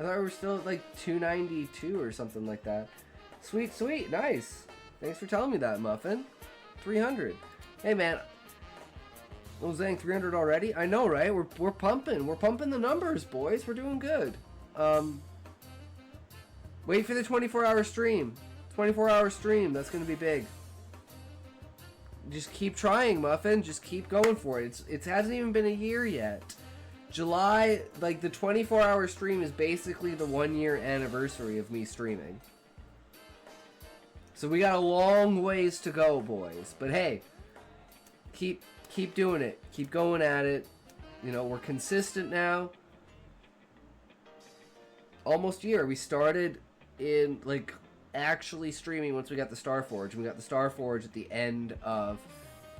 I thought we were still at like 292 or something like that. Sweet, sweet, nice. Thanks for telling me that, Muffin. 300. Hey, man. Oh, Zang, 300 already? I know, right? We're pumping. We're pumping the numbers, boys. We're doing good. Wait for the 24-hour stream. 24-hour stream. That's going to be big. Just keep trying, Muffin. Just keep going for it. It hasn't even been a year yet. July, like, the 24-hour stream is basically the 1-year anniversary of me streaming. So we got a long ways to go, boys. But hey, keep doing it. Keep going at it. You know, we're consistent now. Almost a year. We started in, like, actually streaming once we got the Starforge. And we got the Starforge at the end of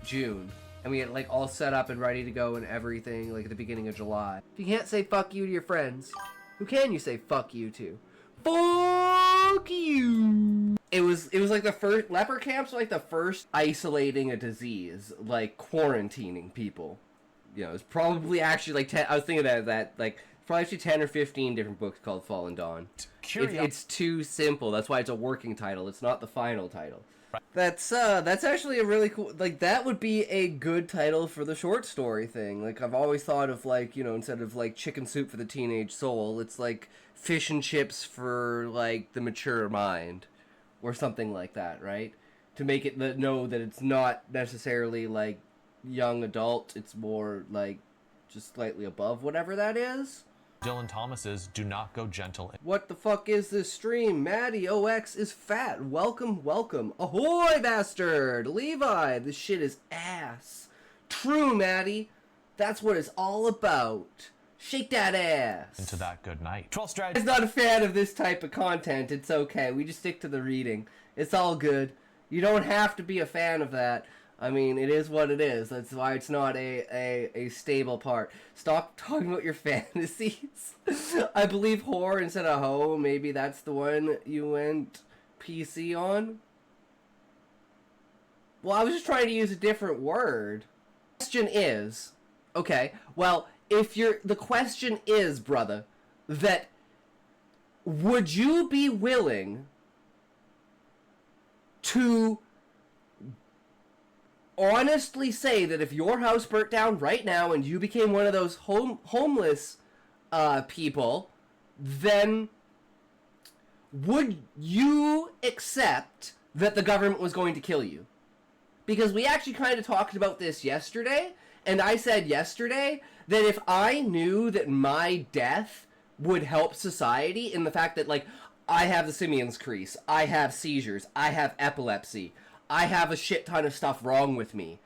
June. And we had, like, all set up and ready to go and everything, like, at the beginning of July. If you can't say fuck you to your friends, who can you say fuck you to? Fuck you! It was like the first, leper camps were like the first isolating a disease, like quarantining people. You know, it's probably actually like 10, I was thinking that like, probably actually 10 or 15 different books called Fallen Dawn. It's too simple, that's why it's a working title, it's not the final title. That's actually a really cool, like, that would be a good title for the short story thing. Like, I've always thought of, like, you know, instead of, like, chicken soup for the teenage soul, it's, like, fish and chips for, like, the mature mind. Or something like that, right? To make it know that it's not necessarily, like, young adult, it's more, like, just slightly above whatever that is. Dylan Thomas's Do Not Go Gentle. What the fuck is this stream? Maddie OX is fat. Welcome, welcome. Ahoy, bastard! Levi, this shit is ass. True, Maddie. That's what it's all about. Shake that ass. Into that good night. ShortStories. I'm not a fan of this type of content. It's okay. We just stick to the reading. It's all good. You don't have to be a fan of that. I mean, it is what it is. That's why it's not a stable part. Stop talking about your fantasies. I believe whore instead of hoe. Maybe that's the one you went PC on. Well, I was just trying to use a different word. The question is, okay, well, the question is, brother, that would you be willing to honestly say that if your house burnt down right now and you became one of those homeless people, then would you accept that the government was going to kill you? Because we actually kind of talked about this yesterday, and I said yesterday that if I knew that my death would help society in the fact that, like, I have the Simeon's crease, I have seizures, I have epilepsy, I have a shit ton of stuff wrong with me.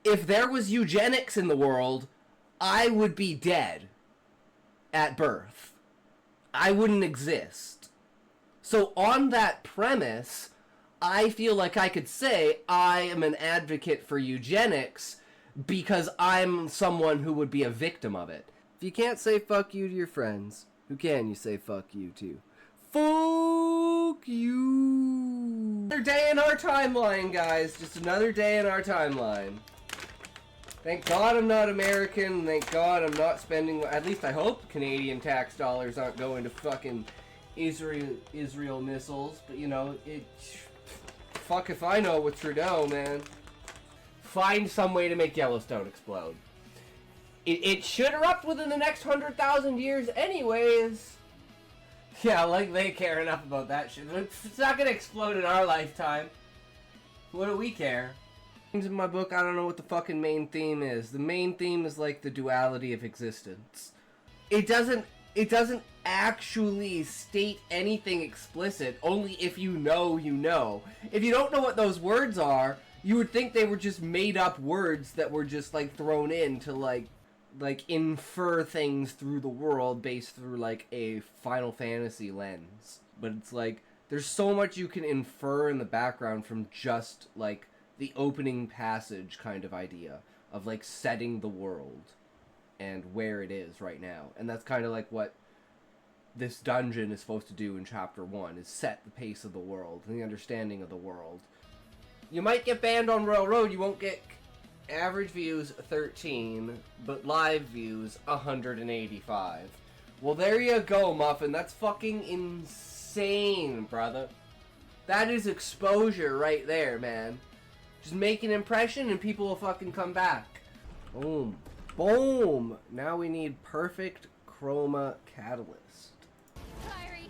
If there was eugenics in the world, I would be dead at birth. I wouldn't exist. So on that premise, I feel like I could say I am an advocate for eugenics because I'm someone who would be a victim of it. If you can't say fuck you to your friends, who can you say fuck you to? Fuck you! Another day in our timeline, guys. Just another day in our timeline. Thank God I'm not American. Thank God I'm not spending, at least I hope, Canadian tax dollars aren't going to fucking Israel missiles. But, you know, fuck if I know with Trudeau, man. Find some way to make Yellowstone explode. It should erupt within the next 100,000 years anyways. Yeah, like they care enough about that shit. It's not gonna explode in our lifetime. What do we care? In my book, I don't know what the fucking main theme is. The main theme is like the duality of existence. It doesn't actually state anything explicit, only if you know, you know. If you don't know what those words are, you would think they were just made up words that were just like thrown in to like infer things through the world based through like a Final Fantasy lens. But it's like there's so much you can infer in the background from just like the opening passage kind of idea of like setting the world and where it is right now. And that's kind of like what this dungeon is supposed to do in chapter 1, is set the pace of the world and the understanding of the world. You might get banned on Royal Road, you won't get average views 13, but live views 185. Well, there you go, Muffin. That's fucking insane, brother. That is exposure right there, man. Just make an impression and people will fucking come back. Boom. Boom! Now we need perfect chroma catalyst. Fiery.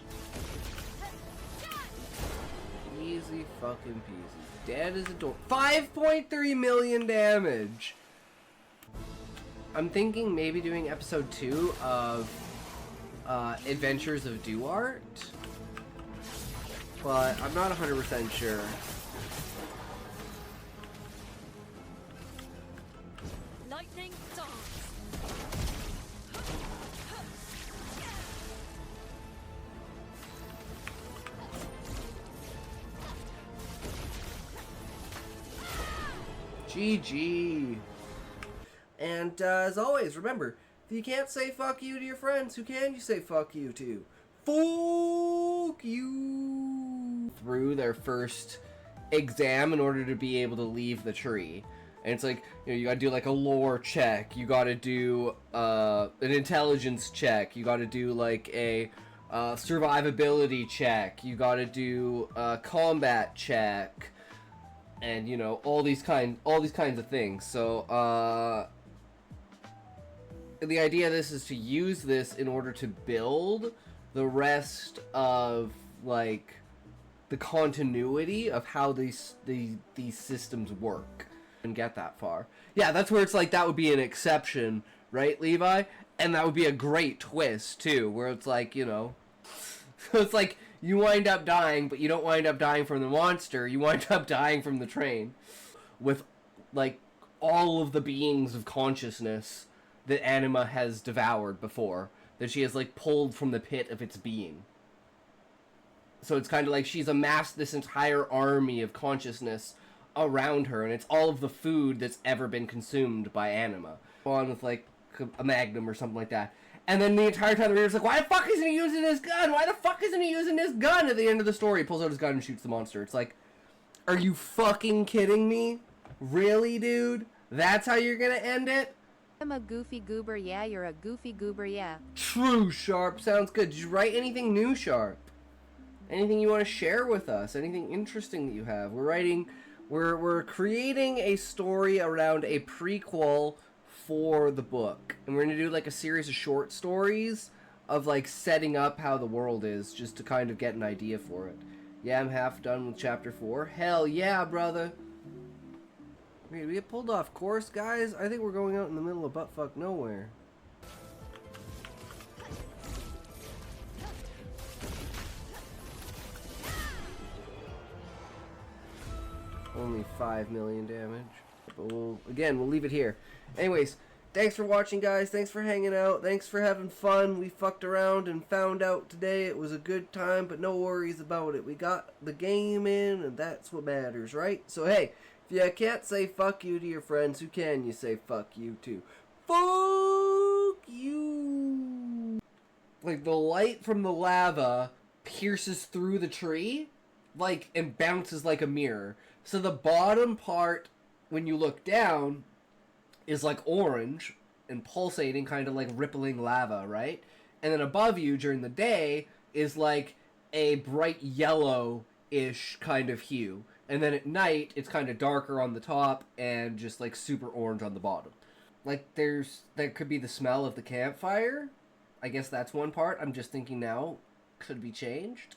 Easy fucking peasy. Dead as a door. 5.3 million damage! I'm thinking maybe doing episode 2 of Adventures of Duart, but I'm not 100% sure. Lightning dance. GG. And as always, remember, if you can't say fuck you to your friends, who can you say fuck you to? Fuck you! Through their first exam in order to be able to leave the tree. And it's like, you know, you gotta do like a lore check, you gotta do an intelligence check, you gotta do like a survivability check, you gotta do a combat check, and you know, all these kinds of things. So the idea of this is to use this in order to build the rest of like the continuity of how these systems work and get that far. Yeah, that's where it's like that would be an exception, right, Levi? And that would be a great twist too, where it's like, you know, so it's like you wind up dying, but you don't wind up dying from the monster, you wind up dying from the train with like all of the beings of consciousness that Anima has devoured before, that she has like pulled from the pit of its being. So it's kind of like she's amassed this entire army of consciousness around her, and it's all of the food that's ever been consumed by Anima. On with like a magnum or something like that. And then the entire time the reader's like, why the fuck isn't he using his gun? Why the fuck isn't he using his gun? At the end of the story, he pulls out his gun and shoots the monster. It's like, are you fucking kidding me? Really, dude? That's how you're gonna end it? I'm a goofy goober, yeah, you're a goofy goober, yeah. True, Sharp. Sounds good. Did you write anything new, Sharp? Anything you want to share with us? Anything interesting that you have? We're creating a story around a prequel for the book. And we're going to do like a series of short stories of like setting up how the world is, just to kind of get an idea for it. Yeah, I'm half done with chapter 4. Hell yeah, brother. Wait, we get pulled off course, guys? I think we're going out in the middle of buttfuck nowhere. Only 5 million damage. But we'll leave it here. Anyways, thanks for watching, guys. Thanks for hanging out. Thanks for having fun. We fucked around and found out today it was a good time, but no worries about it. We got the game in, and that's what matters, right? So, hey, if you can't say fuck you to your friends, who can you say fuck you to? Fuck you! Like, the light from the lava pierces through the tree, like, and bounces like a mirror. So the bottom part, when you look down, is like orange and pulsating, kind of like rippling lava, right? And then above you during the day is like a bright yellow-ish kind of hue. And then at night, it's kind of darker on the top and just like super orange on the bottom. Like there could be the smell of the campfire. I guess that's one part. I'm just thinking now, could be changed.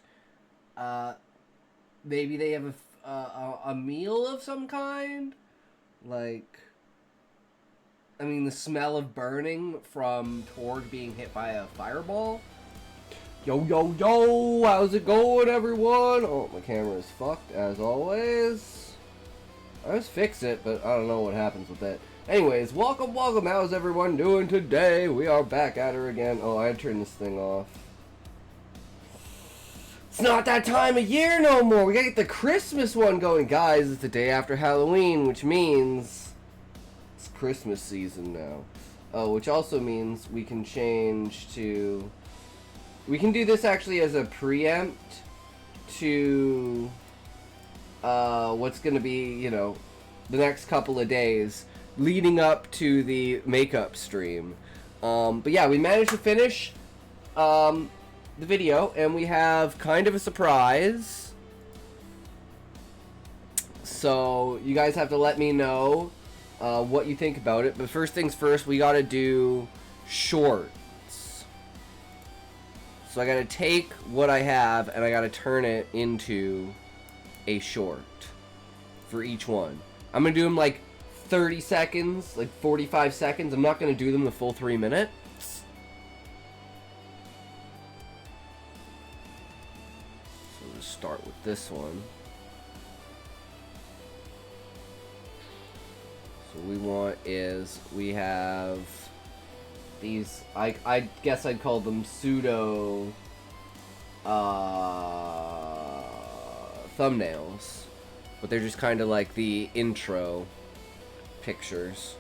Maybe they have a meal of some kind. Like, I mean, the smell of burning from Tord being hit by a fireball. Yo, yo, yo! How's it going, everyone? Oh, my camera is fucked, as always. I just fix it, but I don't know what happens with it. Anyways, welcome, welcome. How's everyone doing today? We are back at her again. Oh, I turned this thing off. It's not that time of year no more. We gotta get the Christmas one going. Guys, it's the day after Halloween, which means it's Christmas season now. Oh, which also means we can change to... We can do this actually as a preempt to what's gonna be, you know, the next couple of days leading up to the makeup stream. But yeah, we managed to finish the video, and we have kind of a surprise. So you guys have to let me know what you think about it. But first things first, we gotta do shorts. So I gotta take what I have and I gotta turn it into a short for each one. I'm gonna do them like 30 seconds, like 45 seconds. I'm not gonna do them the full 3 minutes. So we'll start with this one. So what we want is, we have these, I guess I'd call them pseudo thumbnails, but they're just kind of like the intro pictures.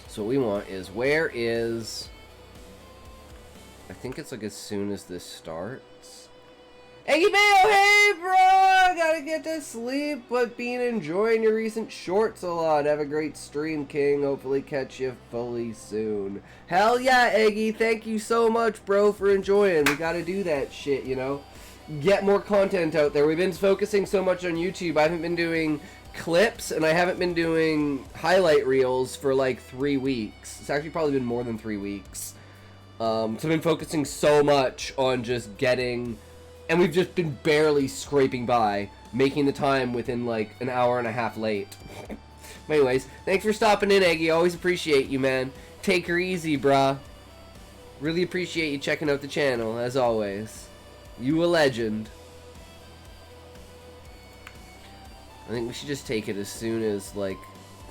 So what we want is, where is, I think it's like as soon as this starts. Eggy Mail, hey bro, gotta get to sleep, but been enjoying your recent shorts a lot. Have a great stream, King. Hopefully catch you fully soon. Hell yeah, Eggy, thank you so much, bro, for enjoying. We gotta do that shit, you know? Get more content out there. We've been focusing so much on YouTube. I haven't been doing clips, and I haven't been doing highlight reels for like 3 weeks. It's actually probably been more than 3 weeks. So I've been focusing so much on just getting... And we've just been barely scraping by, making the time within like an hour and a half late. But anyways, thanks for stopping in, Eggy. Always appreciate you, man. Take her easy, brah. Really appreciate you checking out the channel, as always. You a legend. I think we should just take it as soon as, like,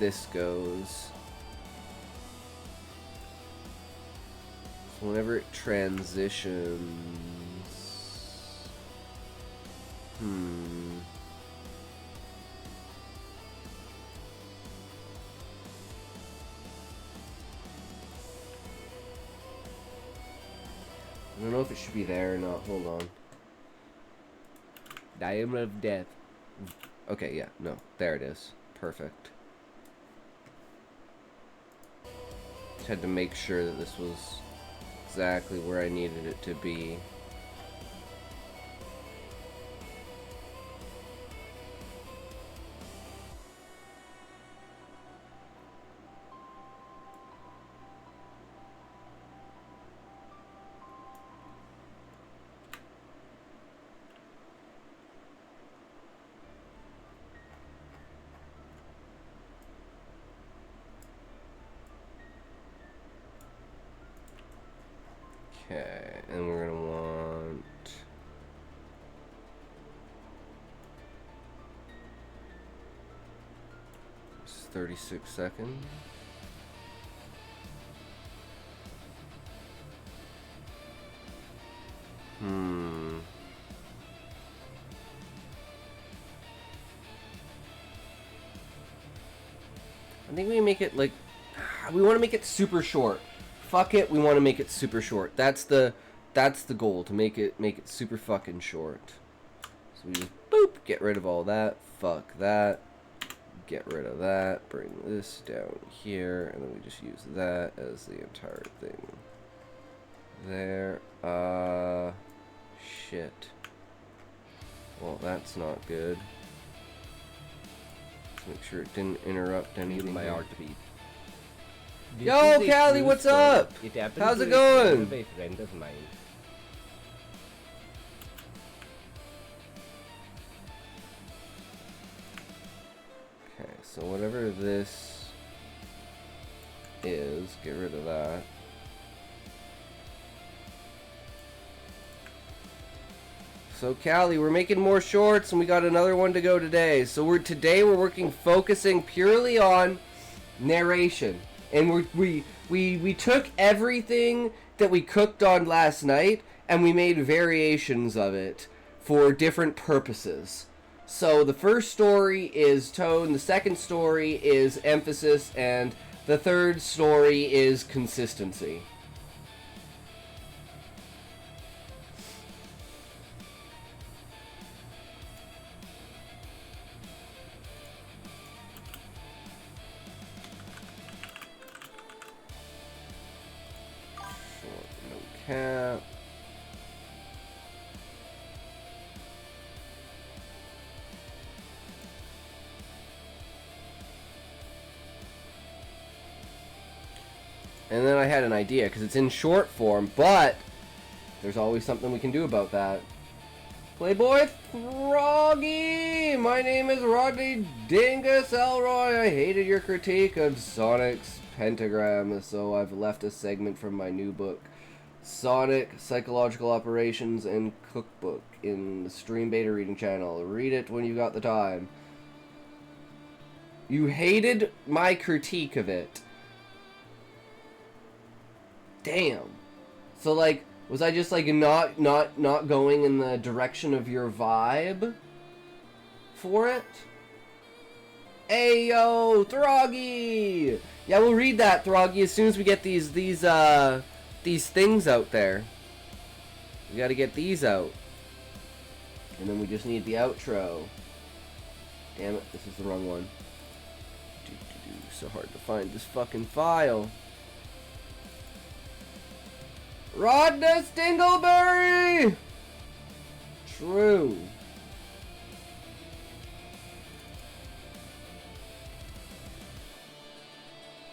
this goes. So whenever it transitions... I don't know if it should be there or not. Hold on. Diamond of Death. Okay, yeah, no. There it is. Perfect. Just had to make sure that this was exactly where I needed it to be. Okay, and we're gonna want 36 seconds. I think we make it like, we want to make it super short. Fuck it, we want to make it super short. That's the goal, to make it super fucking short. So we just boop, get rid of all that. Fuck that. Get rid of that. Bring this down here, and then we just use that as the entire thing. There. Shit. Well, that's not good. Let's make sure it didn't interrupt anything. My here. heartbeat. Yo, Callie, what's up? How's it going? By a friend of mine. Okay, so whatever this is, get rid of that. So Callie, we're making more shorts, and we got another one to go today. So today we're working, focusing purely on narration. And we took everything that we cooked on last night, and we made variations of it for different purposes. So the first story is tone, the second story is emphasis, and the third story is consistency. cap. And then I had an idea, because it's in short form, but there's always something we can do about that. Playboy Froggy! My name is Rodney Dingus Elroy. I hated your critique of Sonic's pentagram, so I've left a segment from my new book, Sonic, Psychological Operations and Cookbook, in the Stream Beta Reading channel. Read it when you got the time. You hated my critique of it. Damn. So, like, was I just, like, not going in the direction of your vibe for it? Ayo, Throggy! Yeah, we'll read that, Throggy, as soon as we get these things out there. We gotta get these out. And then we just need the outro. Damn it, this is the wrong one. So hard to find this fucking file. Rodness Dingleberry! True.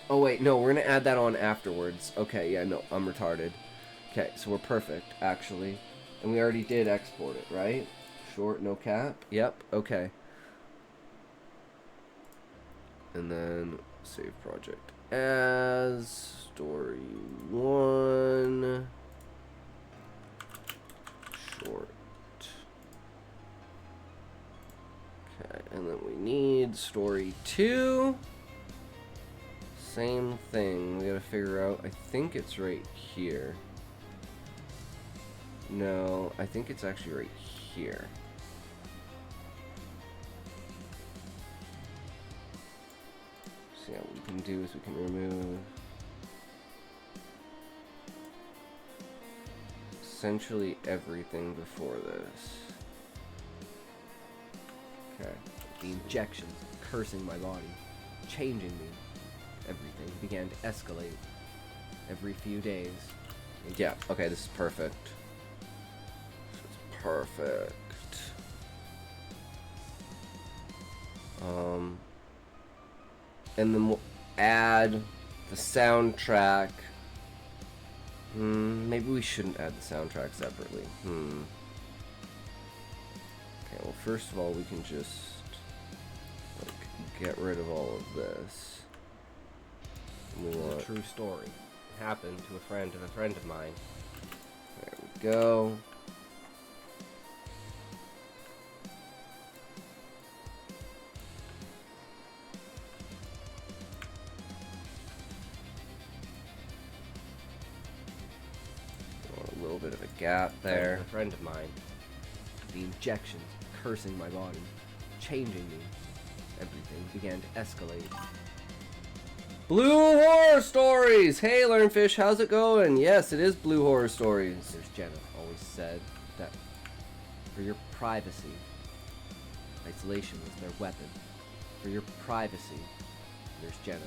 Oh wait, no, we're gonna add that on afterwards. Okay, yeah, no, I'm retarded. Okay, so we're perfect, actually. And we already did export it, right? Short, no cap? Yep, okay. And then save project as story 1 short. Okay, and then we need story 2. Same thing. We gotta figure out. I think it's right here. No, I think it's actually right here. So yeah, what we can do is we can remove essentially everything before this. Okay. The injections cursing my body, changing me. Everything began to escalate every few days. Yeah, okay, this is perfect. This is perfect. And then we'll add the soundtrack. Maybe we shouldn't add the soundtrack separately. Okay, well, first of all, we can just like get rid of all of this. It's a true story. It happened to a friend of mine. There we go. A little bit of a gap there. A friend of mine. The injections cursing my body, changing me. Everything began to escalate. Blue Horror Stories! Hey, Learnfish, how's it going? Yes, it is Blue Horror Stories. There's Jenna, always said that for your privacy, isolation is their weapon. For your privacy, there's Jenna.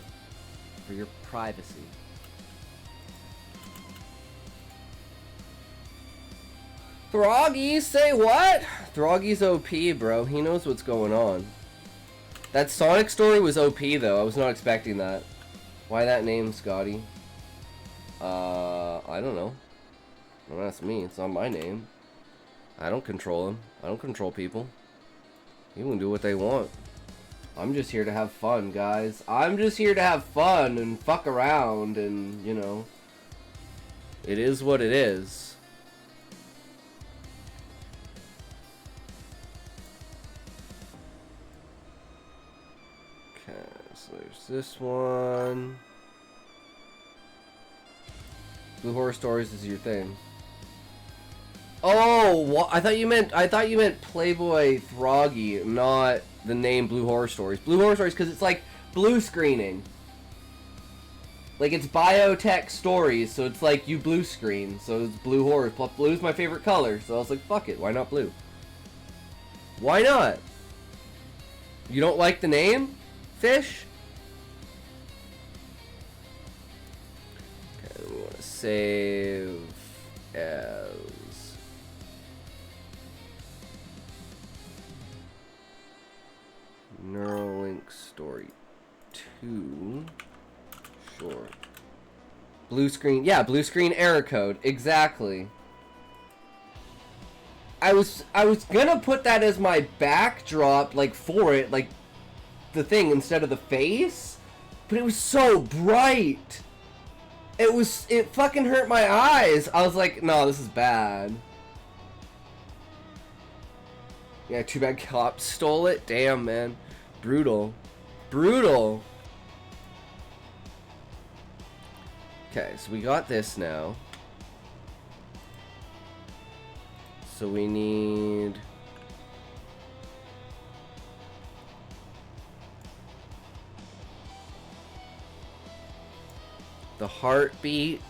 For your privacy. Throggy, say what? Throggy's OP, bro. He knows what's going on. That Sonic story was OP, though. I was not expecting that. Why that name, Scotty? I don't know. Don't ask me. It's not my name. I don't control him. I don't control people. People can do what they want. I'm just here to have fun, guys. I'm just here to have fun and fuck around and, you know. It is what it is. Okay, so there's this one. Blue Horror Stories is your thing. Oh, I thought you meant Playboy Throggy, not the name Blue Horror Stories. Blue Horror Stories because it's like blue screening. Like it's biotech stories, so it's like you blue screen, so it's blue horror. Blue's my favorite color, so I was like, fuck it, why not blue? Why not? You don't like the name, Fish? Okay, we want to save as Neuralink Story 2 short. Blue screen, yeah, blue screen error code, exactly. I was gonna put that as my backdrop, like, for it, like, the thing instead of the face, but it was so bright. It fucking hurt my eyes. I was like, no, this is bad. Yeah, too bad cops stole it. Damn, man. Brutal. Brutal. Okay, so we got this now. So we need... the heartbeat.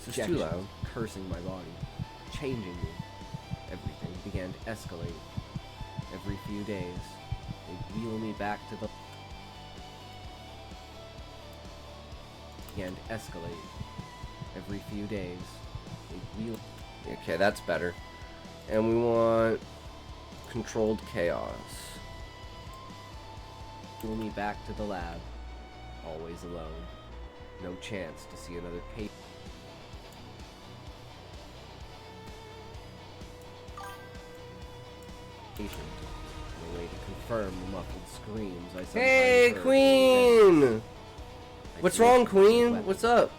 This is too loud. Cursing my body, changing me. Everything began to escalate. Every few days, they'd wheel me back to the... began to escalate. Every few days, they'd wheel... Okay, that's better. And we want controlled chaos. Wheel me back to the lab, always alone. No chance to see another patient. No way to confirm the muffled screams I sometimes Hey, heard. Queen! What's wrong, Queen? What's up?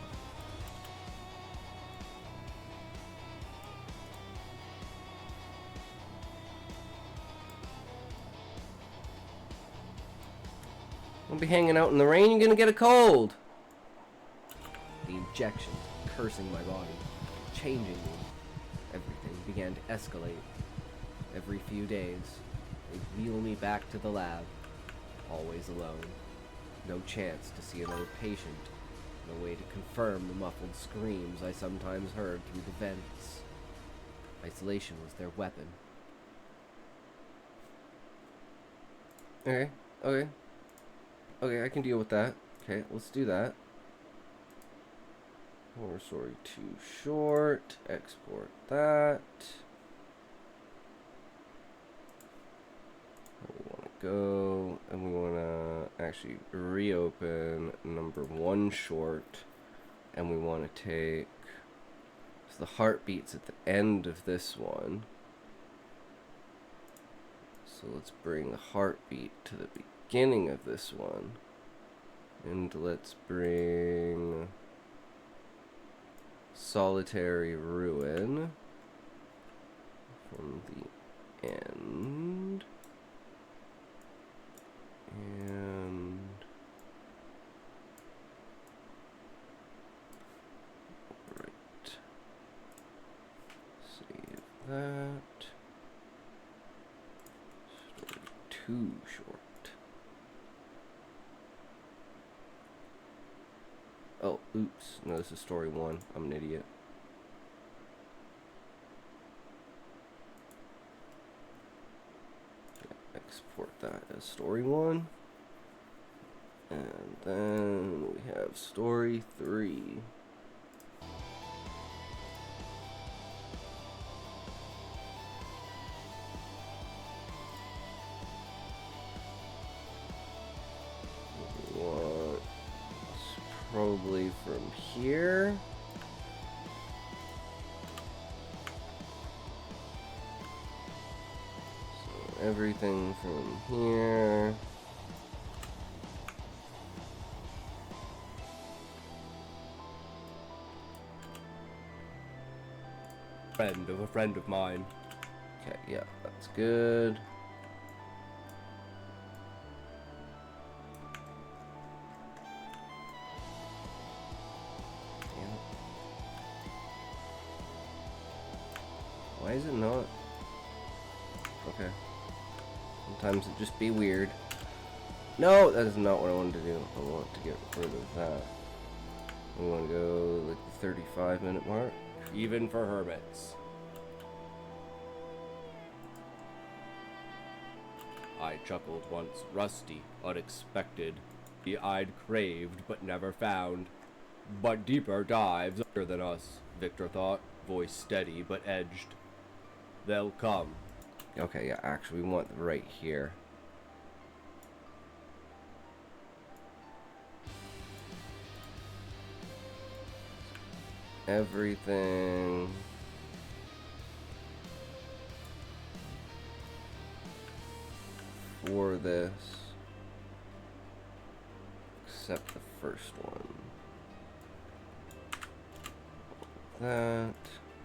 Don't be hanging out in the rain, you're gonna get a cold. The injections cursing my body, changing me. Everything began to escalate. Every few days, they'd wheel me back to the lab, always alone. No chance to see another patient. No way to confirm the muffled screams I sometimes heard through the vents. Isolation was their weapon. Okay, okay. Okay, I can deal with that. Okay, let's do that. Horror Story 2 short. Export that. We want to go, and we want to actually reopen number 1 short, and we want to take so the heartbeats at the end of this one. So let's bring the heartbeat to the beginning of this one, and let's bring Solitary Ruin from the end, and right, save that. Story 2 short. Oh, oops. No, this is story 1. I'm an idiot. Export that as story 1. And then we have story 3. Probably from here. So everything from here. Friend of a friend of mine. Okay, yeah, that's good. Why is it not? Okay. Sometimes it just be weird. No, that is not what I wanted to do. I want to get rid of that. We want to go like the 35-minute mark. Even for hermits. I chuckled once. Rusty, unexpected. I'd craved but never found. But deeper dives other than us, Victor thought, voice steady but edged. They'll come. Okay, yeah, actually we want right here. Everything for this except the first one. That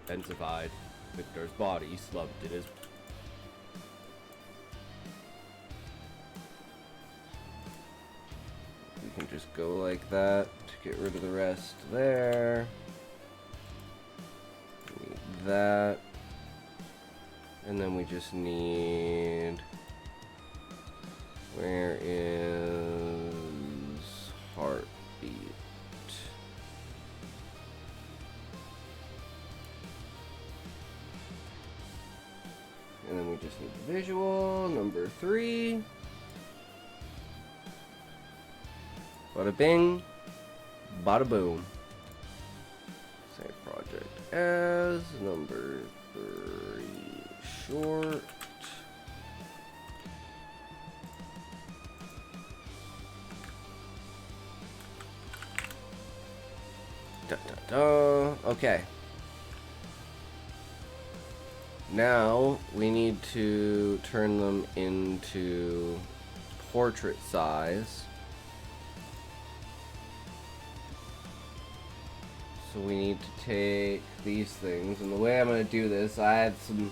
intensified. Victor's body slumped in his. We can just go like that to get rid of the rest there. Need that. And then we just need. Where is heartbeat? And then we just need the visual, number 3. Bada bing, bada boom. Save project as number 3 short. Da, da, da. Okay. Now we need to turn them into portrait size. So we need to take these things, and the way I'm going to do this, I have some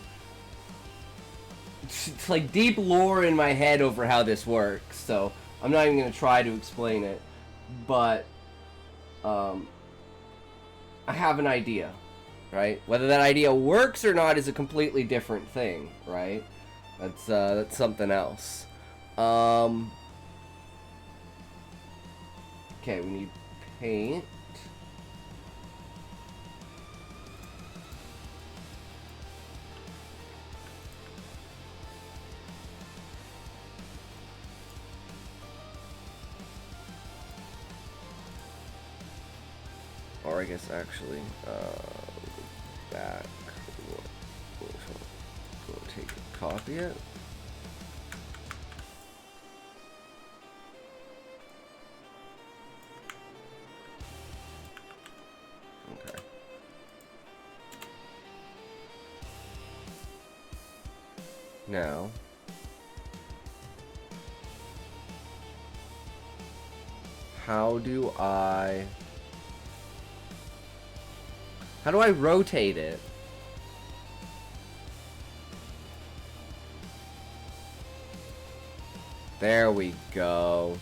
it's like deep lore in my head over how this works, so I'm not even going to try to explain it, but I have an idea, right? Whether that idea works or not is a completely different thing, right? That's something else. Okay, we need paint. Or I guess actually, back. We'll take a copy it. Okay. Now, how do I rotate it? There we go.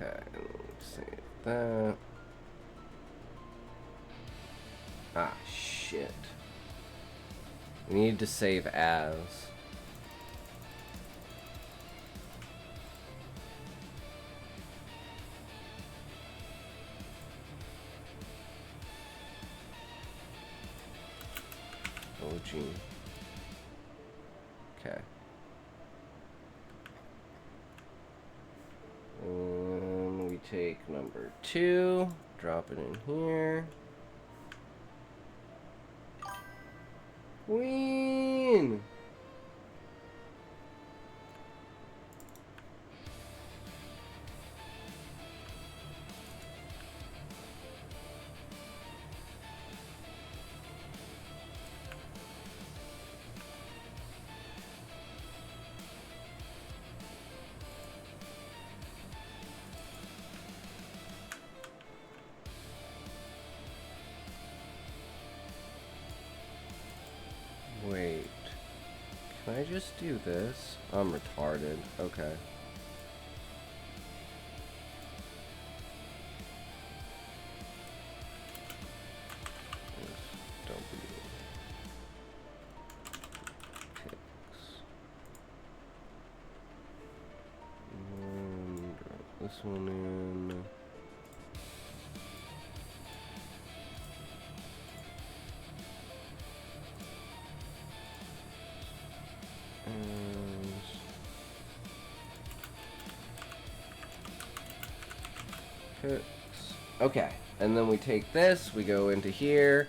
Okay, let's save that. Ah, shit. We need to save as. Oh, gee. Okay. We take number 2, drop it in here. Queen! just do this? I'm retarded. Okay. Drop this one in. Okay, and then we take this, we go into here,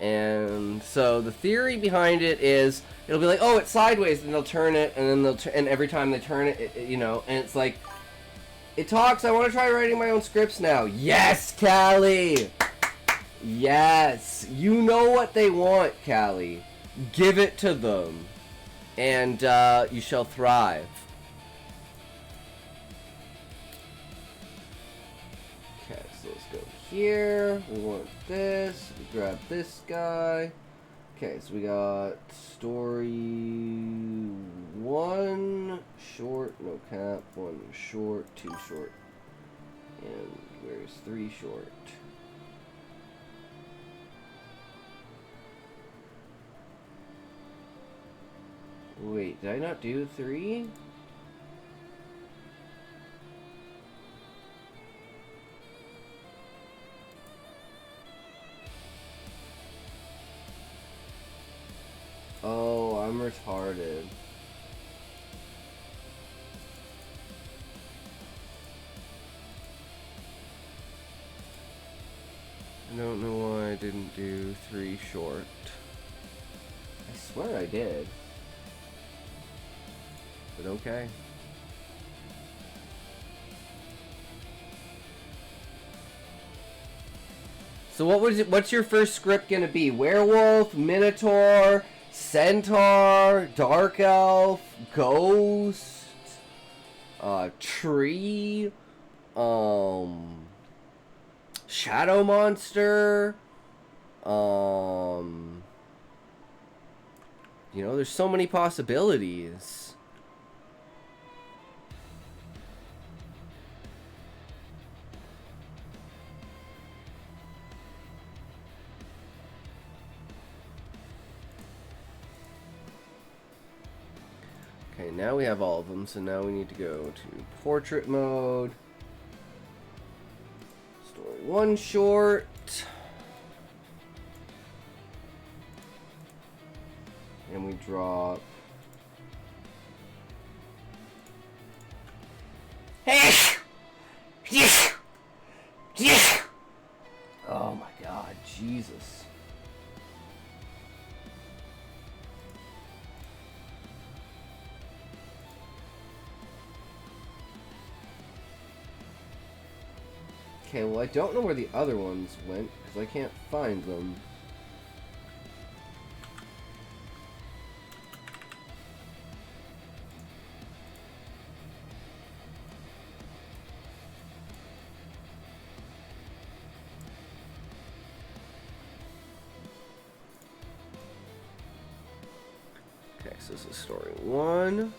and so the theory behind it is it'll be like, oh, it's sideways, and they'll turn it, and then and every time they turn it, you know, and it's like, it talks. I want to try writing my own scripts now. Yes, Callie. Yes, you know what they want, Callie. Give it to them, and you shall thrive. Here, we want this, we grab this guy. Okay, so we got story 1 short, no cap, 1 short, 2 short, and where's 3 short? Wait, did I not do 3? Oh, I'm retarded. I don't know why I didn't do 3 short. I swear I did. But okay. So what's your first script gonna be? Werewolf, Minotaur, Centaur, Dark Elf, Ghost, Tree, Shadow Monster, you know, there's so many possibilities. Okay, now we have all of them, so now we need to go to portrait mode. Story 1 short. And we drop. Oh my god, Jesus. Okay, well I don't know where the other ones went, because I can't find them. Okay, so this is story 1.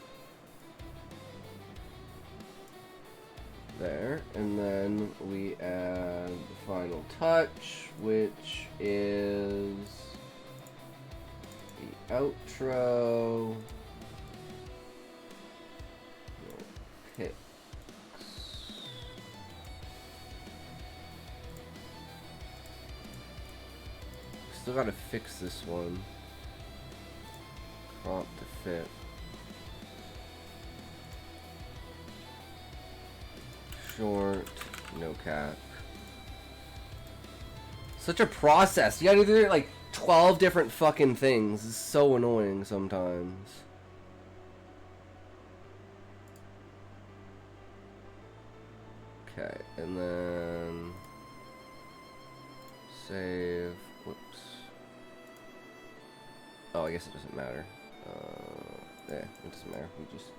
There, and then we add the final touch, which is the outro. No pics. Still gotta fix this one. Crop to fit. Short, no cap. Such a process. You gotta do like 12 different fucking things. It's so annoying sometimes. Okay, and then save. Whoops. Oh, I guess it doesn't matter. Yeah, it doesn't matter. We just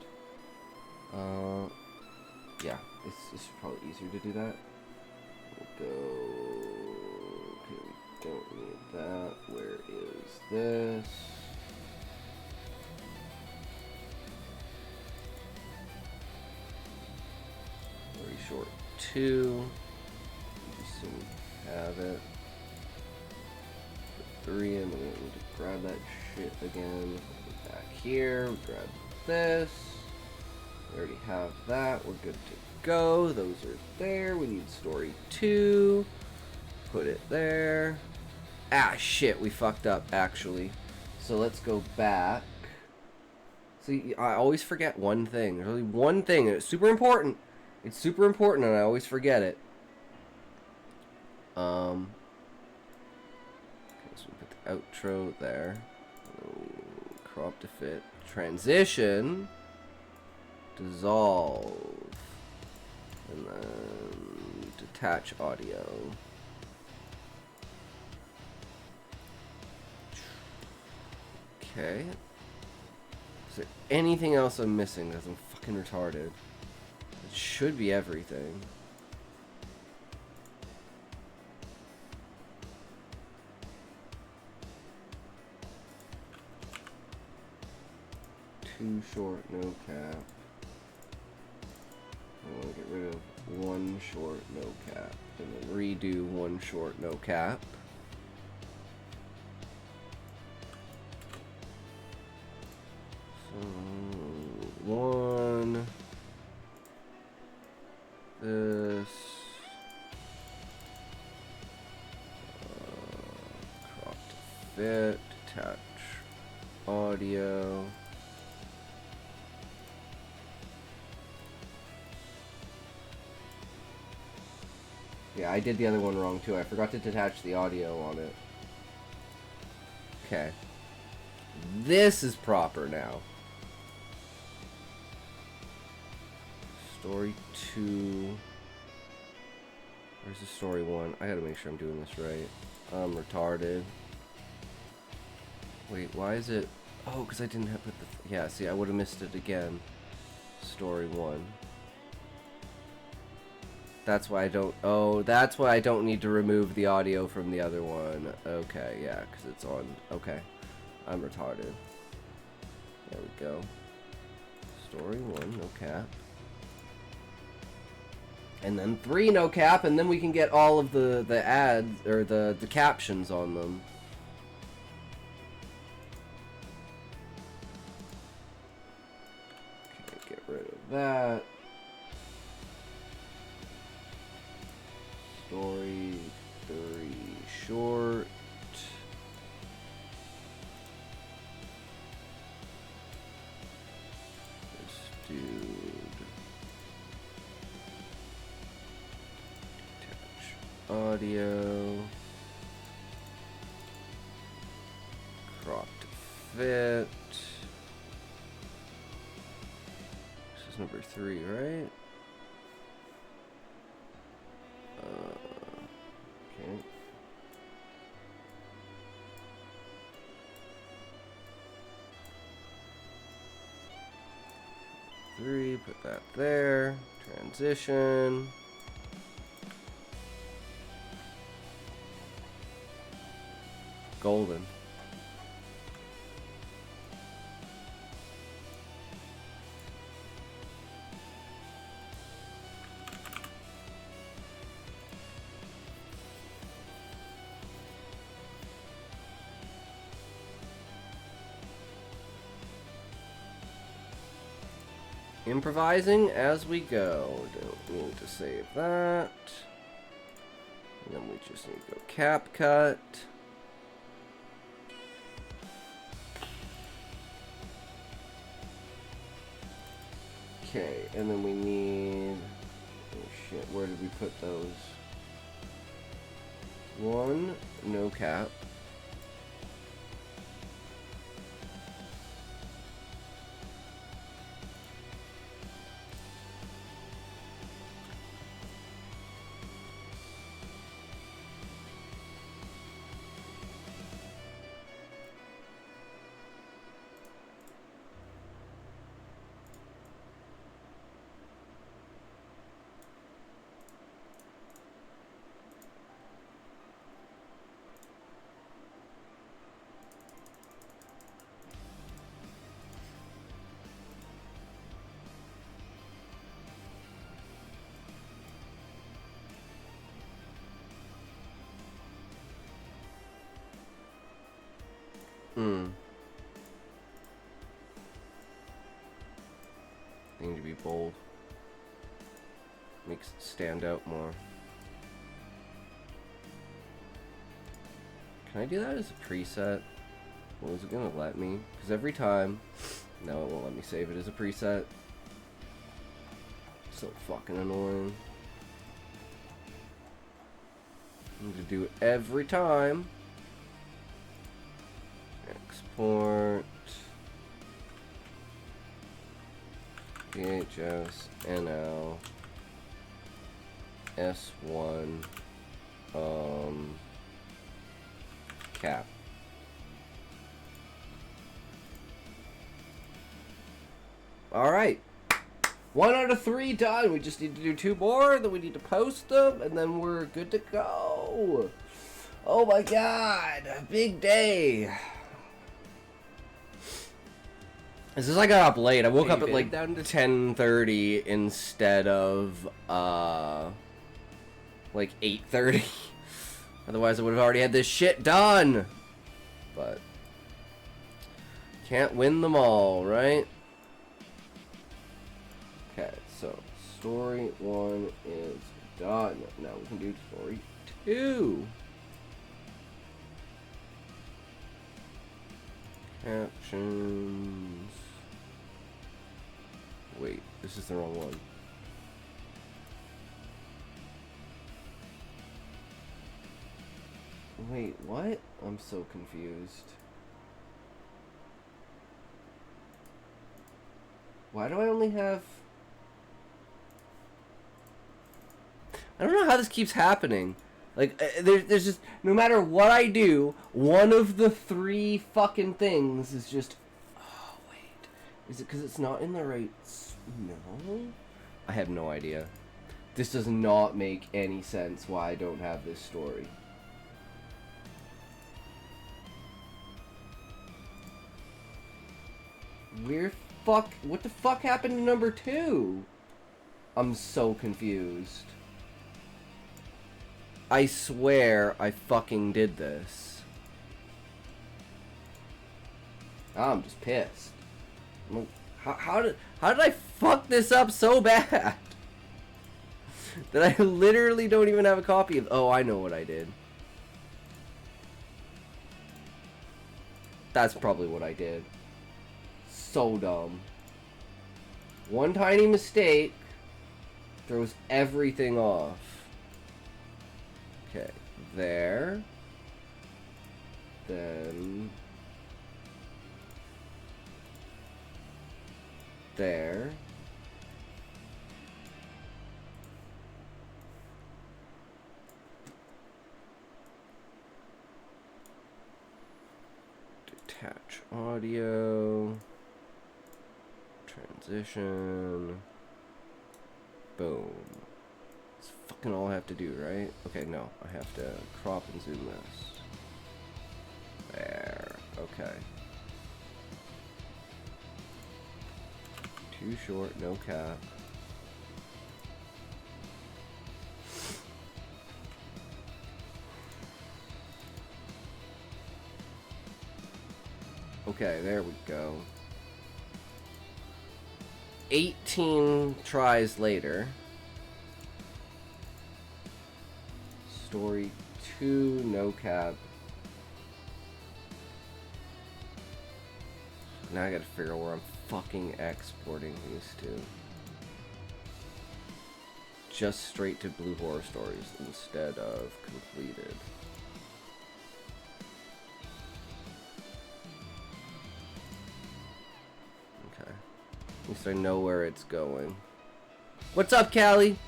yeah, it's probably easier to do that. We'll go. Okay, we don't need that. Where is this? short 2. Just so we have it. 3, and then we need to grab that shit again. Back here, grab this. We already have that. We're good to go. Those are there. We need story 2. Put it there. Ah, shit, we fucked up, actually. So let's go back. See, I always forget one thing. There's only one thing, and it's super important. It's super important, and I always forget it. Okay, so we put the outro there. Crop to fit. Transition. Dissolve. And then detach audio. Okay. Is there anything else I'm missing? Because I'm fucking retarded. It should be everything. Too short, no cap. I want to get rid of one short, no cap. And then redo one short, no cap. So, one. This. Crop to fit. Attach audio. Yeah, I did the other one wrong too. I forgot to detach the audio on it. Okay. This is proper now. Story 2. Where's the story 1? I gotta make sure I'm doing this right. I'm retarded. Wait, why is it... Oh, because I didn't have put the... Yeah, see, I would have missed it again. Story 1. That's why I don't... Oh, that's why I don't need to remove the audio from the other one. Okay, yeah, because it's on... Okay. I'm retarded. There we go. Story 1, no cap. And then 3, no cap, and then we can get all of the ads, or the captions on them. Okay, get rid of that. Story 3 short. This dude. Attach audio. Crop to fit. This is number 3, right? Okay. Three, put that there. Transition. Golden. Improvising as we go. Don't need to save that. And then we just need to go cap cut. Okay, and then we need... Oh shit, where did we put those? 1, no cap. maybe bold. Makes it stand out more. Can I do that as a preset? Well, is it gonna let me? Because every time... No, it won't let me save it as a preset. So fucking annoying. I need to do it every time. Export. VHS, NL, S1, cap. Alright. 1 out of 3 done. We just need to do 2 more, then we need to post them, and then we're good to go. Oh my god. Big day. This is I got up late. I woke up at like down to 10:30 instead of like 8:30. Otherwise I would have already had this shit done. But can't win them all, right? Okay, so story 1 is done. Now we can do story 2. Captions. Wait, this is the wrong one. Wait, what? I'm so confused. Why do I only have... I don't know how this keeps happening. Like, there's just... No matter what I do, one of the 3 fucking things is just... Oh, wait. Is it because it's not in the right... No? I have no idea. This does not make any sense why I don't have this story. What the fuck happened to number 2? I'm so confused. I swear I fucking did this. I'm just pissed. How did I fuck this up so bad? That I literally don't even have a copy of... Oh, I know what I did. That's probably what I did. So dumb. One tiny mistake throws everything off. Okay, there. Then... There. Detach audio. Transition. Boom. That's fucking all I have to do, right? Okay, no. I have to crop and zoom this. There. Okay. Too short, no cap. Okay, there we go. 18 tries later. Story 2, no cap. Now I gotta figure out where I'm fucking exporting these to. Just straight to Blue Horror Stories instead of completed. Okay. At least I know where it's going. What's up, Callie?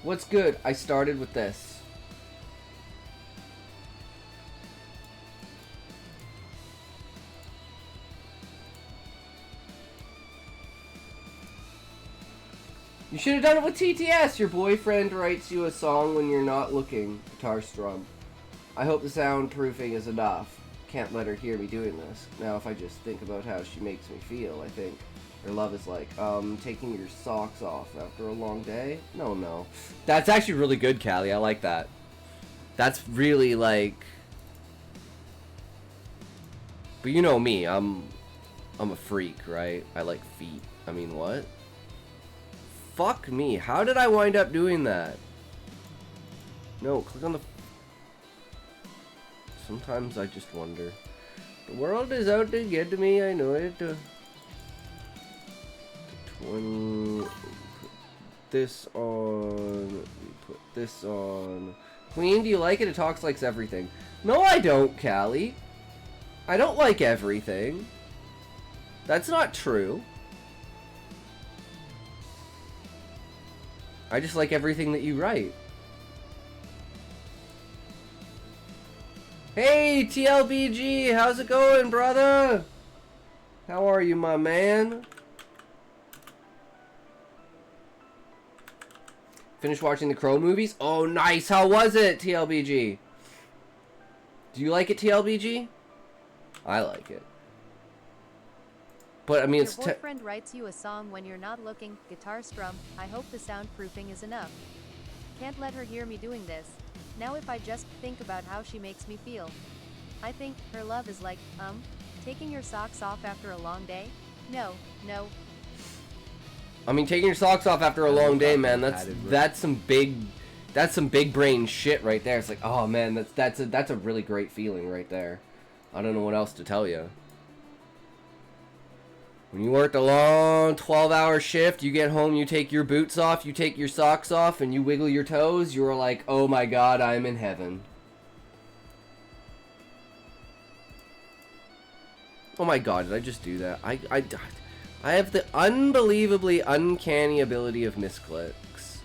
What's good? I started with this. You should have done it with TTS. Your boyfriend writes you a song when you're not looking. Guitar strum. I hope the soundproofing is enough. Can't let her hear me doing this. Now if I just think about how she makes me feel, I think her love is like, taking your socks off after a long day? No. That's actually really good, Callie. I like that. That's really like... But you know me, I'm I'm a freak, right? I like feet. I mean, what? Fuck me. How did I wind up doing that? No, click on the... Sometimes I just wonder. The world is out to get me, I know it. 20... Put this on... Put this on... Queen, do you like it? It talks likes everything. No, I don't, Callie. I don't like everything. That's not true. I just like everything that you write. Hey, TLBG, how's it going, brother? How are you, my man? Finished watching the Crow movies? Oh, nice. How was it, TLBG? Do you like it, TLBG? I like it. But, I mean, it's... Your boyfriend writes you a song when you're not looking, guitar strum, I hope the soundproofing is enough. Can't let her hear me doing this. Now if I just think about how she makes me feel. I think her love is like, taking your socks off after a long day? No. I mean, taking your socks off after a long day, man, that's some big brain shit right there. It's like, oh man, that's a really great feeling right there. I don't know what else to tell you. When you worked a long 12-hour shift, you get home, you take your boots off, you take your socks off, and you wiggle your toes, you are like, oh my god, I'm in heaven. Oh my god, did I just do that? I have the unbelievably uncanny ability of misclicks.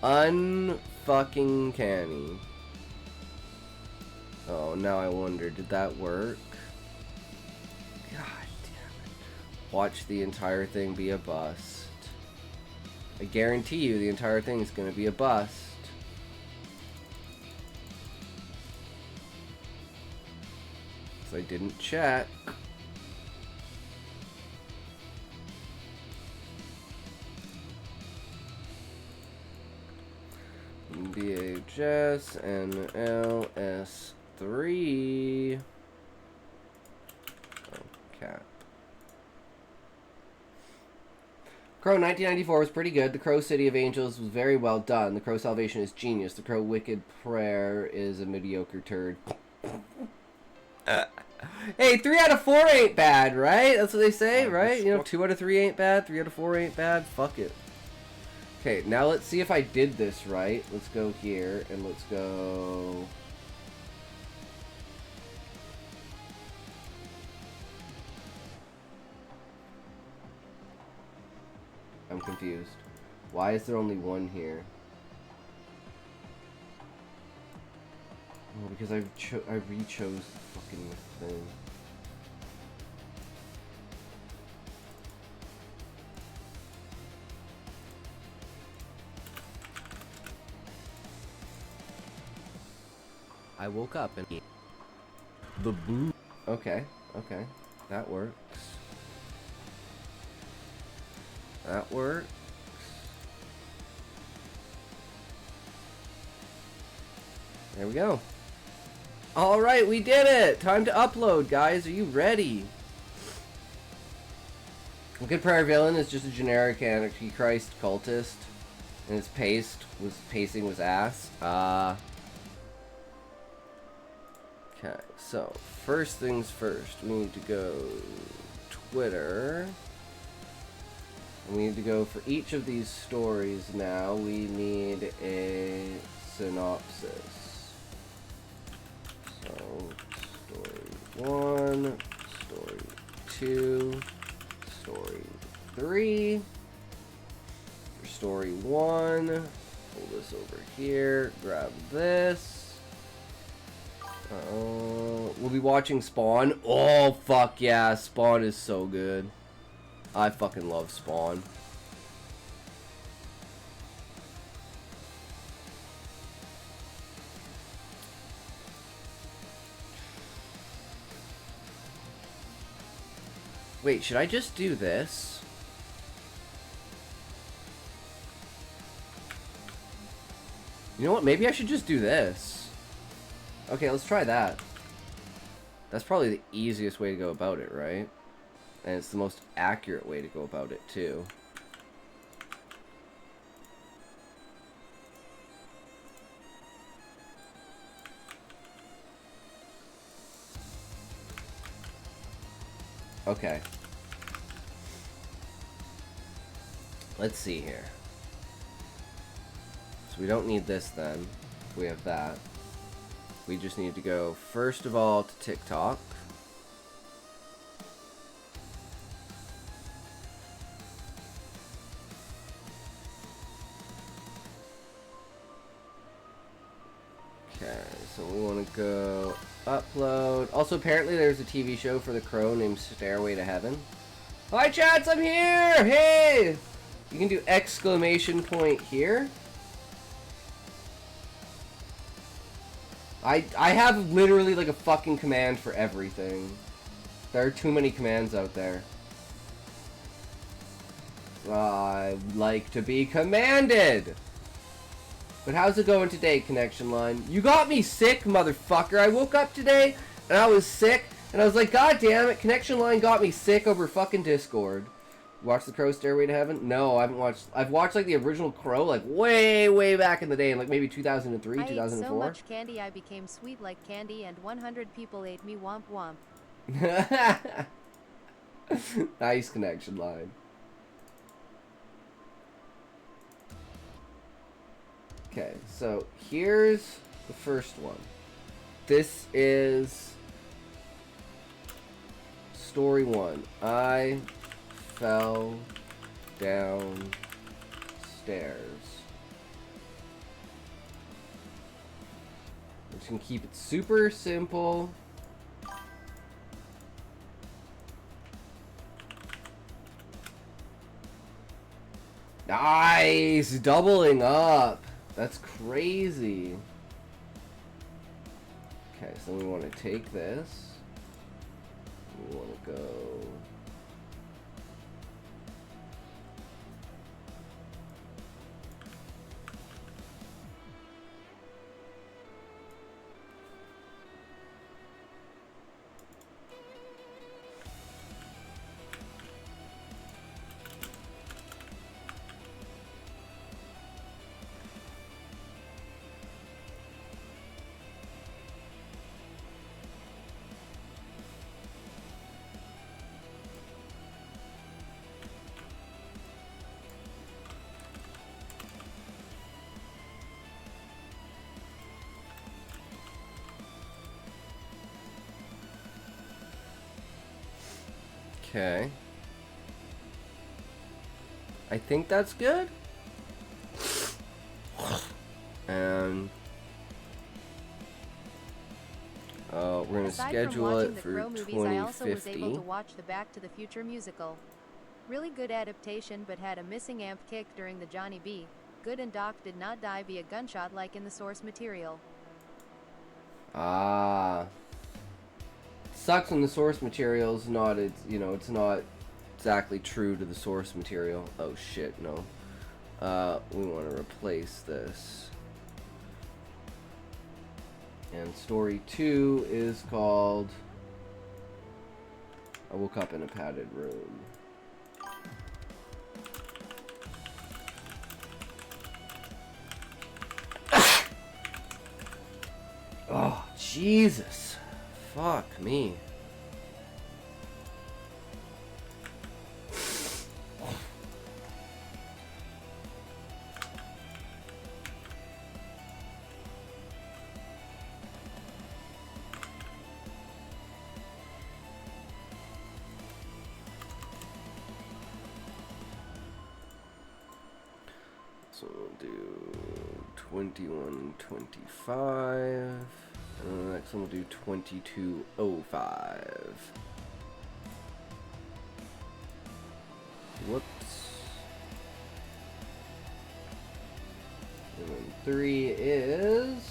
Unfucking canny. Oh, now I wonder, did that work? God damn it. Watch the entire thing be a bust. I guarantee you the entire thing is going to be a bust. So I didn't check. VHS and LS3. Oh, cap. Crow 1994 was pretty good. The Crow City of Angels was very well done. The Crow Salvation is genius. The Crow Wicked Prayer is a mediocre turd. Hey, 3 out of 4 ain't bad, right? That's what they say, right? You know, 2 out of 3 ain't bad, 3 out of 4 ain't bad. Fuck it. Okay, now let's see if I did this right. Let's go here, and let's go... I'm confused. Why is there only one here? Oh, because I re-chose the fucking thing. I woke up and the blue. Okay, okay, that works. That works. There we go. All right, we did it. Time to upload, guys. Are you ready? Wicked Prayer Villain is just a generic Antichrist cultist, and his pacing was ass. Okay, so first things first, we need to go Twitter. And we need to go for each of these stories now. We need a synopsis. So, story 1, story 2, story 3. For story 1, pull this over here, grab this. We'll be watching Spawn. Oh, fuck yeah. Spawn is so good. I fucking love Spawn. Wait, should I just do this? You know what? Maybe I should just do this. Okay, let's try that. That's probably the easiest way to go about it, right? And it's the most accurate way to go about it, too. Okay. Let's see here. So we don't need this then. We have that. We just need to go, first of all, to TikTok. Okay, so we want to go upload. Also, apparently there's a TV show for the Crow named Stairway to Heaven. Hi, chats, I'm here! Hey! You can do exclamation point here. I have literally like a fucking command for everything. There are too many commands out there. I like to be commanded! But how's it going today, connection line? You got me sick, motherfucker. I woke up today and I was sick and I was like, God damn it, connection line got me sick over fucking Discord. Watch The Crow Stairway to Heaven? No, I haven't watched. I've watched like the original Crow like way back in the day, in like maybe 2003, I 2004. ate so much candy I became sweet like candy and 100 people ate me womp womp. Nice connection line. Okay, so here's the first one. This is story 1. I fell down stairs. I'm just gonna keep it super simple. Nice! Doubling up! That's crazy. Okay, so we want to take this. We want to go... Okay. I think that's good. And we're gonna Aside schedule from watching it the for Crow movies, I also was able 2050. to watch the Back to the Future musical. Really good adaptation, but had a missing amp kick during the Johnny B. Good and Doc did not die via gunshot like in the source material. Ah. Sucks when the source material is not, it's not exactly true to the source material. Oh shit, no. We want to replace this. And story 2 is called I Woke Up in a Padded Room. Oh, Jesus. Fuck me. So we'll do 21, 25. And the next one we'll do 2205. Whoops. And then 3 is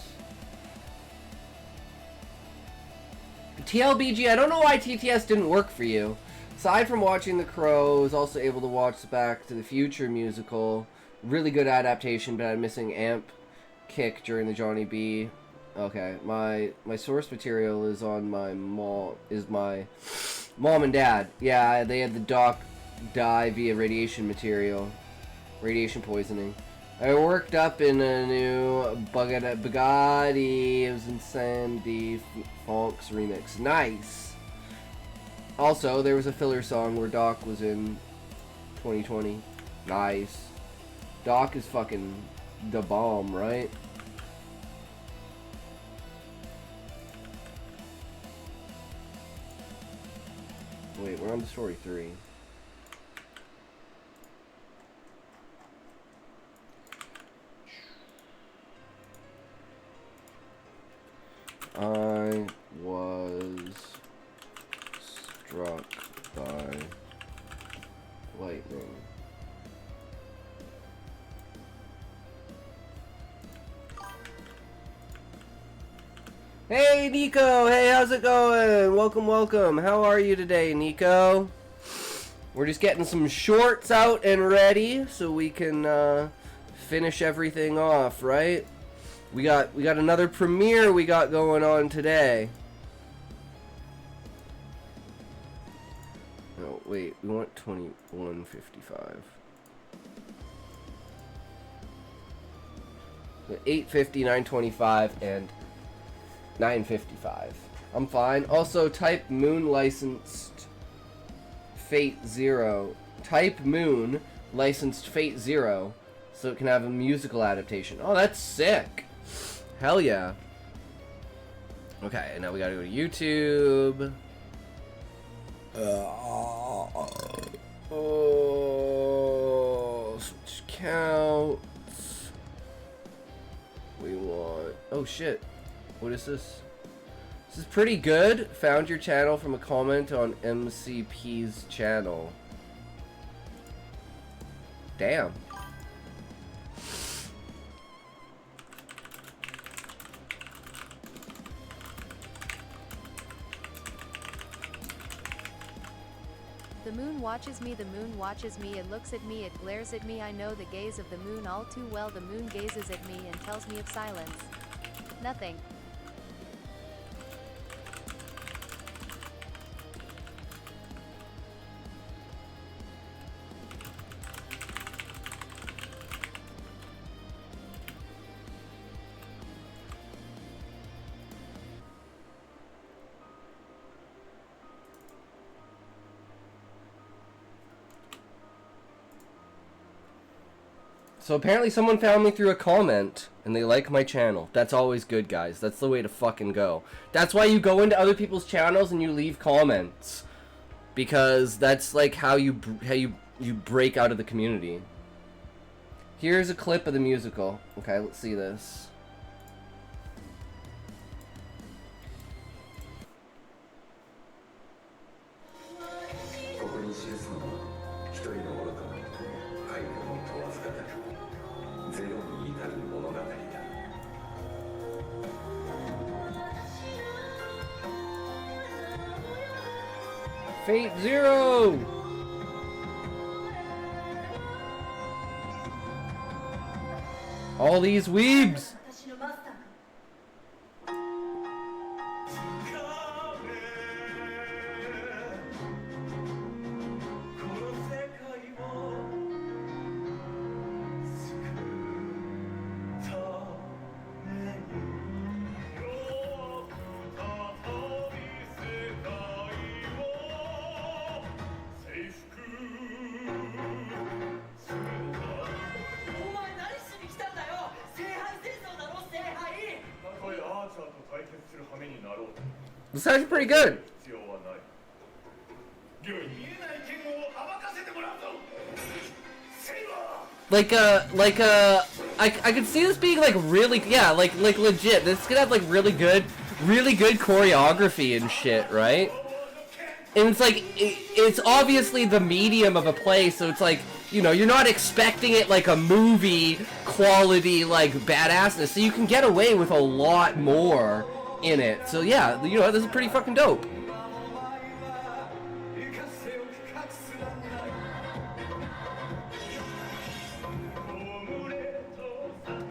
TLBG. I don't know why TTS didn't work for you. Aside from watching The Crow, I was also able to watch the Back to the Future musical. Really good adaptation, but had a missing amp kick during the Johnny B. Okay, my source material is on my mom and dad. Yeah, they had the doc die via radiation poisoning. I worked up in a new Bugatti. It was in Sandy Fonk's remix. Nice. Also, there was a filler song where Doc was in 2020. Nice. Doc is fucking the bomb, right? Wait, we're on to story 3. I was struck by lightning. Hey Nico, hey, how's it going? Welcome, welcome. How are you today, Nico? We're just getting some shorts out and ready so we can finish everything off, right? We got another premiere we got going on today. No, wait, we want 21:55. 8:50, 9:25, and 9:55. I'm fine. Also, type Moon licensed Fate 0. Type Moon licensed Fate 0 so it can have a musical adaptation. Oh, that's sick. Hell yeah. Okay, now we gotta go to YouTube. Oh, switch counts. We want... Oh shit. What is this? This is pretty good. Found your channel from a comment on MCP's channel. Damn. The moon watches me, the moon watches me, it looks at me, it glares at me, I know the gaze of the moon all too well, the moon gazes at me and tells me of silence. Nothing. So apparently someone found me through a comment, and they like my channel. That's always good, guys. That's the way to fucking go. That's why you go into other people's channels and you leave comments. Because that's like how you break out of the community. Here's a clip of the musical. Okay, let's see this. Fate Zero! All these weebs! This sounds pretty good. I could see this being like really, yeah, like legit. This could have like really good choreography and shit, right? And it's like, it's obviously the medium of a play, so it's like, you know, you're not expecting it like a movie quality, like, badassness, so you can get away with a lot more in it. So yeah, you know, this is pretty fucking dope.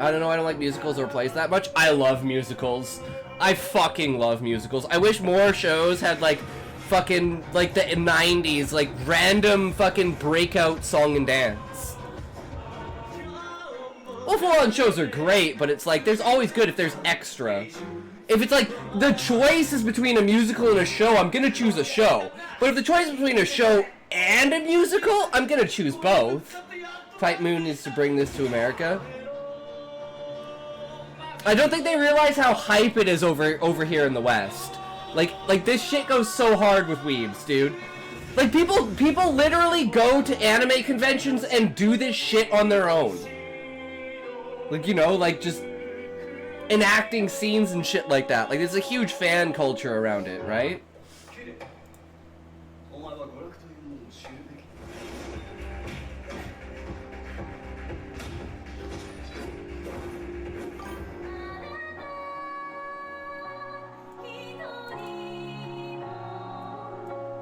I don't know, I don't like musicals or plays that much. I love musicals. I fucking love musicals. I wish more shows had, like, fucking, like, the 90s, like, random fucking breakout song and dance. Well, full-on shows are great, but it's like, there's always good if there's extra. If it's like, the choice is between a musical and a show, I'm gonna choose a show. But if the choice is between a show and a musical, I'm gonna choose both. Type Moon needs to bring this to America. I don't think they realize how hype it is over here in the West. Like this shit goes so hard with weebs, dude. Like people literally go to anime conventions and do this shit on their own. Like, you know, like just enacting scenes and shit like that. Like there's a huge fan culture around it, right?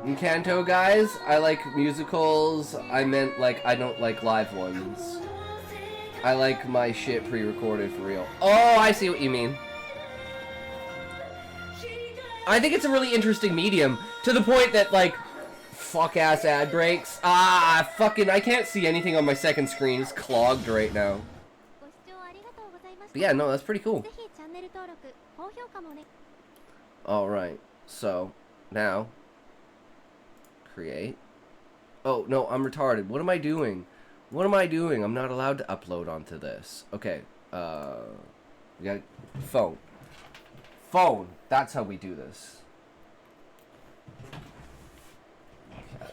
Encanto, guys, I like musicals. I meant, like, I don't like live ones. I like my shit pre-recorded for real. Oh, I see what you mean. I think it's a really interesting medium, to the point that, like, fuck-ass ad breaks. Ah, fucking, I can't see anything on my second screen. It's clogged right now. But yeah, no, that's pretty cool. Alright, so, now... create. Oh, no, I'm retarded. What am I doing? What am I doing? I'm not allowed to upload onto this. Okay, we got phone. Phone. That's how we do this. Okay.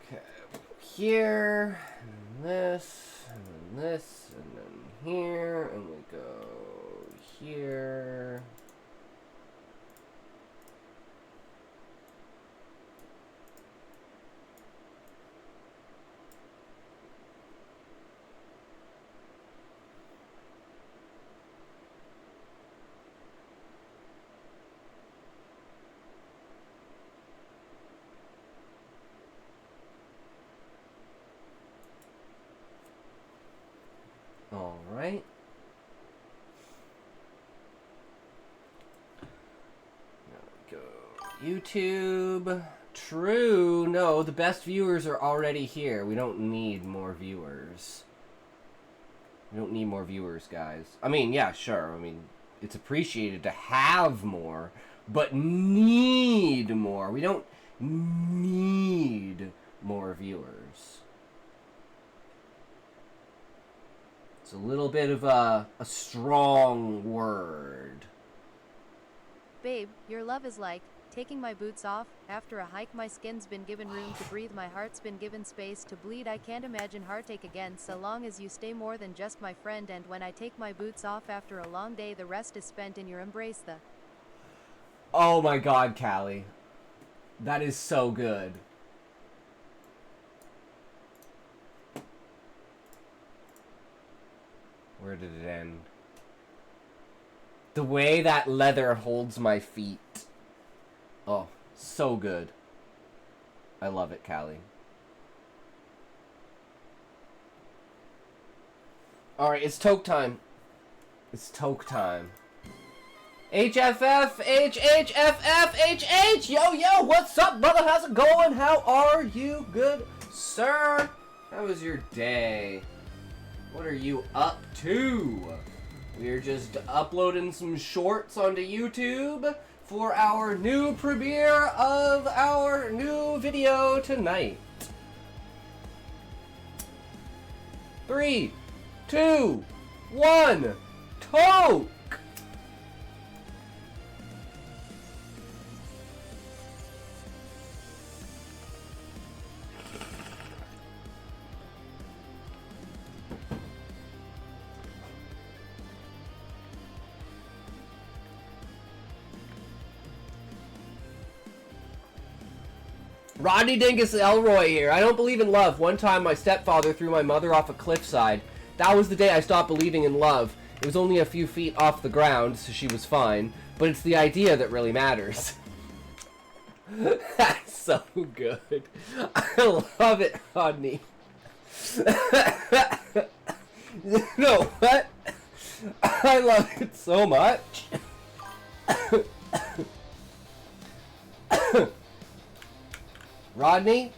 Okay, here, and this, and then this, and then here, and we go here. All right. Go YouTube. True. No, the best viewers are already here. We don't need more viewers. We don't need more viewers, guys. I mean, yeah, sure. I mean, it's appreciated to have more, but need more. We don't need more viewers. It's a little bit of a strong word. Babe, your love is like taking my boots off. After a hike, my skin's been given room to breathe, my heart's been given space to bleed. I can't imagine heartache again so long as you stay more than just my friend. And when I take my boots off after a long day, the rest is spent in your embrace. Oh my god, Callie. That is so good. Where did it end? The way that leather holds my feet. Oh, so good. I love it, Callie. Alright, it's toke time. It's toke time. HFF, HHFF, Yo, yo, what's up, brother? How's it going? How are you? Good, sir? How was your day? What are you up to? We're just uploading some shorts onto YouTube for our new premiere of our new video tonight. 3, 2, 1, toke! Rodney Dingus Elroy here. I don't believe in love. One time my stepfather threw my mother off a cliffside. That was the day I stopped believing in love. It was only a few feet off the ground, so she was fine. But it's the idea that really matters. That's so good. I love it, Rodney. You know what? I love it so much. Rodney,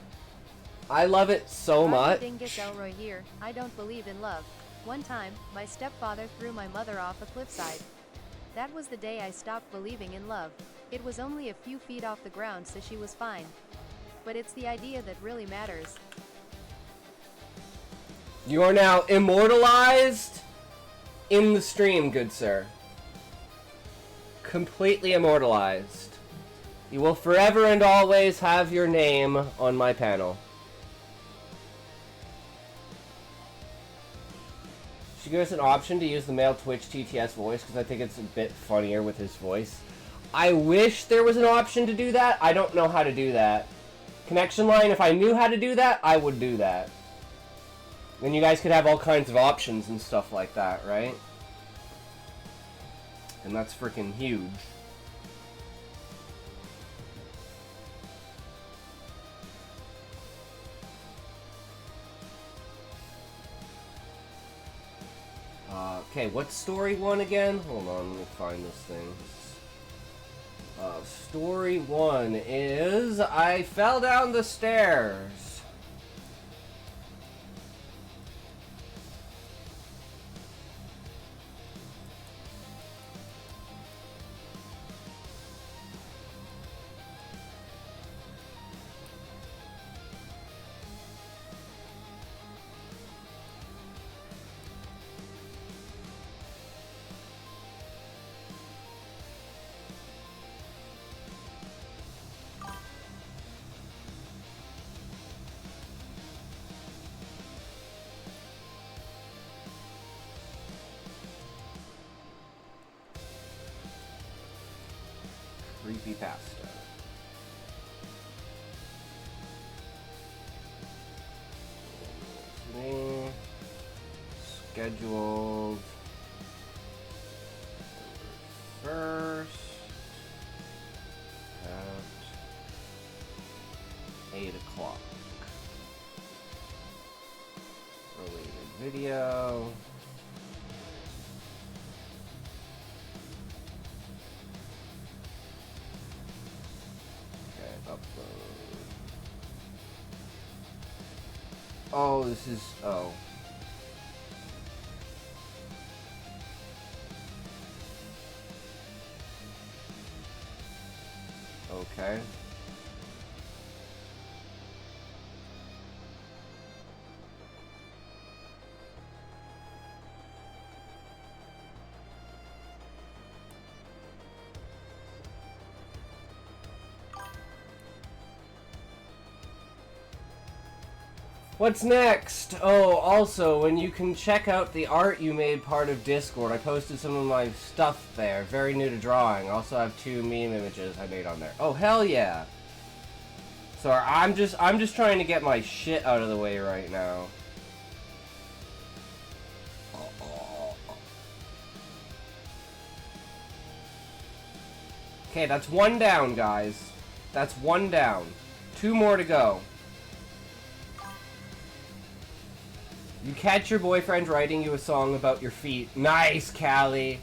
I love it so much. Dingus Elroy here. I don't believe in love. One time, my stepfather threw my mother off a cliffside. That was the day I stopped believing in love. It was only a few feet off the ground, so she was fine. But it's the idea that really matters. You are now immortalized in the stream, good sir. Completely immortalized. You will forever and always have your name on my panel. Should give us an option to use the male Twitch TTS voice, because I think it's a bit funnier with his voice. I wish there was an option to do that. I don't know how to do that. Connection line, if I knew how to do that, I would do that. Then you guys could have all kinds of options and stuff like that, right? And that's freaking huge. Okay, what's story 1 again? Hold on, let me find this thing. Story 1 is I fell down the stairs. Creepypasta. Me. Scheduled. First. At 8 o'clock. Related video. Oh, this is... oh. Okay. What's next? Oh, also, when you can check out the art you made part of Discord, I posted some of my stuff there. Very new to drawing. Also have 2 meme images I made on there. Oh, hell yeah! So I'm just trying to get my shit out of the way right now. Okay, that's 1 down, guys. That's 1 down. 2 more to go. You catch your boyfriend writing you a song about your feet. Nice, Callie.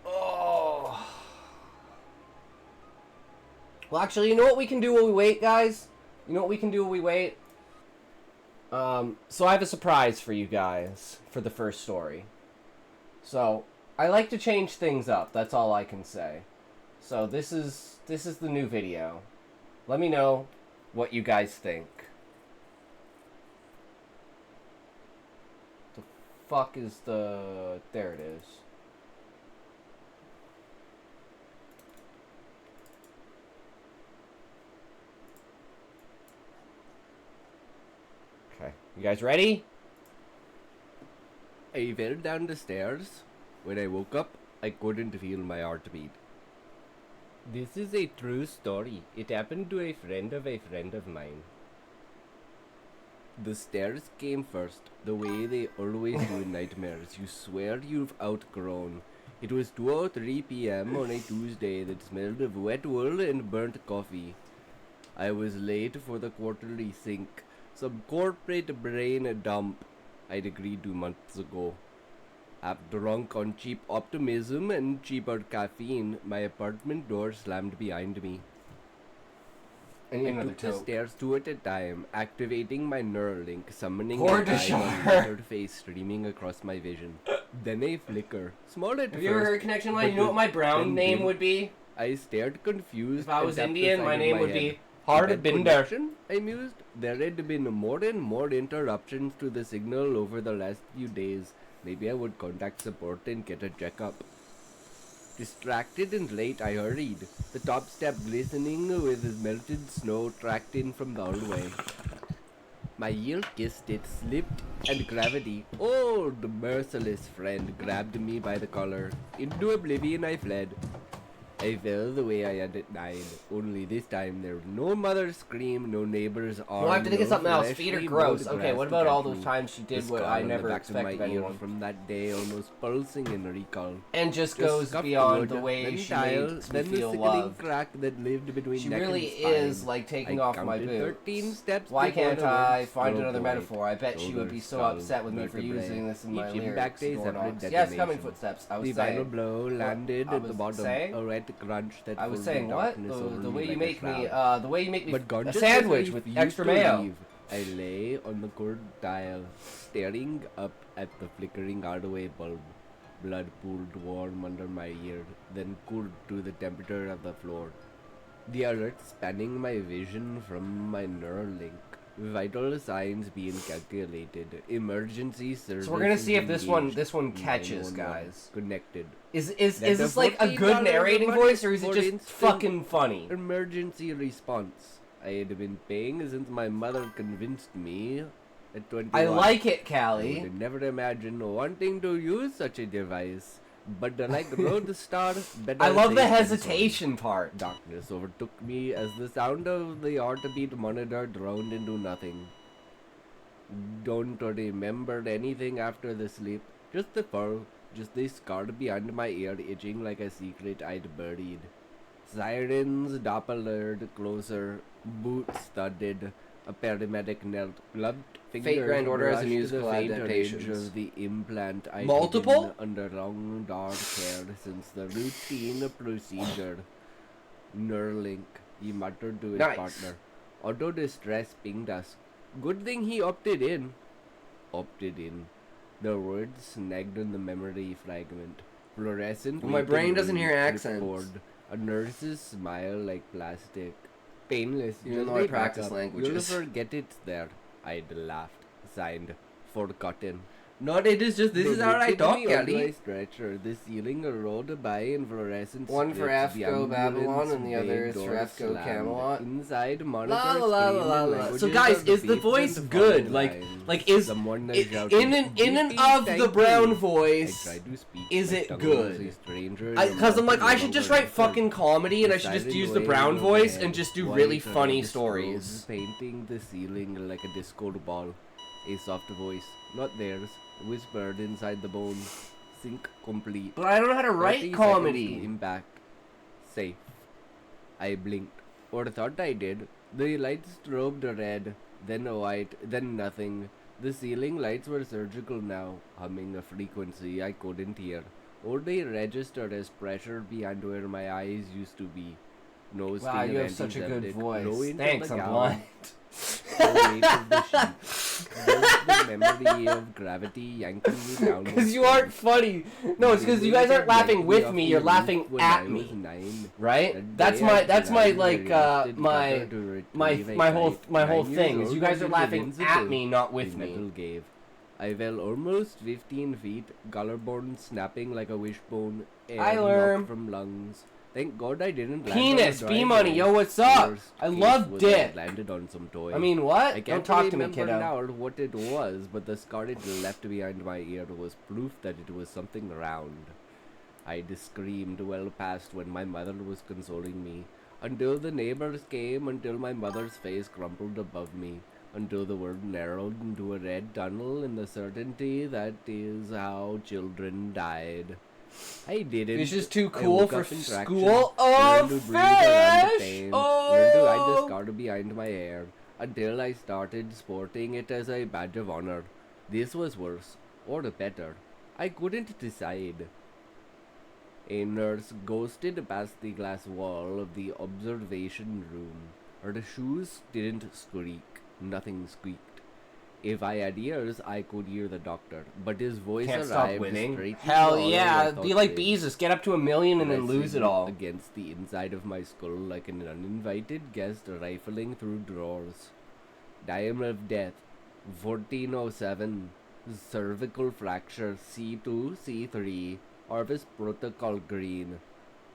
Oh. Well, actually, you know what we can do while we wait, guys? You know what we can do while we wait? So I have a surprise for you guys for the first story. So, I like to change things up. That's all I can say. So this is the new video. Let me know what you guys think. The fuck is the... there it is. Okay, you guys ready? I fell down the stairs. When I woke up, I couldn't feel my heartbeat. This is a true story. It happened to a friend of mine. The stairs came first, the way they always do in nightmares. You swear you've outgrown. It was 2:03 p.m. on a Tuesday that smelled of wet wool and burnt coffee. I was late for the quarterly sync, some corporate brain dump I'd agreed to months ago. Drunk on cheap optimism and cheaper caffeine, my apartment door slammed behind me. I need I another took the tote. stairs two at a time, activating my Neuralink, summoning Poor a Deshar. diamond face streaming across my vision. Then a flicker, small at Have you ever first, heard Connection Line? but You know what my brown then name didn't. would be? I stared confused. If I was and tapped the Indian, side my of name would head. be Hard Bad Binder. connection? I mused. There had been more and more interruptions to the signal over the last few days. Maybe I would contact support and get a checkup. Distracted and late, I hurried, the top step glistening with melted snow tracked in from the hallway. My heel kissed it, slipped, and gravity, oh, the merciless friend, grabbed me by the collar. Into oblivion I fled. I fell the way I had at 9, only this time there was no mother's scream, no neighbor's arm. Well, I have to think of no something else. Feet are freshly gross. mowed Okay, grass what to about all catch those me. times she The did what scar I on the never back of my expected ear anyone? from that day almost pulsing in recall. And just Just goes scuffed beyond wood, the way then she tile, makes me then the feel sickening loved. crack that lived between She neck really and spine. is like taking I off my counted boots. 13 steps Why before can't the I words find "Oh another boy." metaphor? I bet she would Shoulder, be so skull, upset with me for vertebrae. using this in my Each lyrics. impact a Going separate on. Yes, coming detonation. footsteps. I was The final saying. blow landed I at the was bottom, saying- a red crunch that I was filled saying the what? darkness over The me way you like a make me, shroud. the way you make me But a Gunja sandwich with refused extra to mayo. leave. I lay on the cold tile, staring up at the flickering hardware bulb. Blood pooled warm under my ear, then cooled to the temperature of the floor. The alert spanning my vision from my Neuralink. Vital signs being calculated. Emergency service. So we're gonna see if this one engaged. catches, 911 guys. Connected. Is Then this the like a good $14 narrating money voice or is it for just instant fucking funny? Emergency response. I had been paying since my mother convinced me at 21. I like it, I Callie. would never imagine wanting to use such a device. But like Roadstar, better I love the safe than hesitation part. sorry. Darkness overtook me as the sound of the heartbeat monitor droned into nothing. Don't remember anything after the sleep. Just the fur, just the scar behind my ear itching like a secret I'd buried. Sirens dopplered closer, boots thudded. A paramedic knelt, gloved fingers Grand Order has a brushed musical the faint edge adaptations. of the implant I'd Multiple? hidden under long dark hair since the routine procedure. Neuralink, he muttered to his Nice. partner. Auto distress pinged us. Good thing he opted in. Opted in. The words snagged on the memory fragment. Fluorescent. Well, my weeping brain doesn't hear wind accents. clipboard. A nurse's smile like plastic. Painless. Even just though I wait practice back up. languages. You'll forget it's there. I'd laughed. Signed. Forgotten. No, it is just, this They is how I lifted talk, me onto a Callie. stretcher. The ceiling rolled by in fluorescent One for strips. The AFCO Babylon ambulance and the other bay is for door AFCO slammed. Camelot. Inside, monitor La la la la la la. languages So guys, of is the beats voice and good? phone Like lines. is Someone in shouted, and "Beepy, of the thank brown you." voice? I tried to speak, Is my it tongue good? was a stranger in Because a I'm like, mouth I no should just longer write answered. fucking comedy and I The should just silent use the wave brown of voice head, and just do white really under funny the stories. strobes painting the ceiling like a disco ball. A soft voice, not theirs, whispered inside the bone. Sync complete. But I don't know how to 30 write seconds comedy. to impact. Safe. I blinked, or thought I did. The lights strobed red, then white, then nothing. The ceiling lights were surgical now, humming a frequency I couldn't hear. Only registered as pressure behind where my eyes used to be. No Wow, sting you of have such a good antiseptic, voice. no inch of Thanks, the I'm gown, blind. no weight of the sheet. Just the memory of gravity yanking me down. Because you aren't funny. No, it's because you guys aren't laughing with me. You're laughing at me, right? That's my like my whole thing is you guys are laughing at me, not with me. Gave. I fell almost 15 feet, collarbone snapping like a wishbone, air Hi, Lerm. knocked from lungs. Thank God I didn't land Penis, on the B driveway. money, yo, what's up? Worst I case love was dick. I landed on some toy. I mean, what? I Don't can't talk to me, remember kiddo. now what it was, but the scar it left behind my ear was proof that it was something round. I screamed well past when my mother was consoling me, until the neighbors came, until my mother's face crumpled above me, until the world narrowed into a red tunnel in the certainty that is how children died. I didn't. Fish is too I cool woke for up in traction, school. Oh, learned to breathe around the Fish! pain, Oh! learned to hide the scar behind my hair, until I started sporting it as a badge of honor. This was worse, or better. I couldn't decide. A nurse ghosted past the glass wall of the observation room. Her shoes didn't squeak. Nothing squeaked. If I had ears, I could hear the doctor, but his voice Can't stop arrived winning. straight through Hell all yeah, I thought be like waves, Beezus, get up to 1,000,000 and then lose it pressing all. against the inside of my skull like an uninvited guest rifling through drawers. Time of death, 1407. Cervical fracture, C2, C3. Harvest protocol green.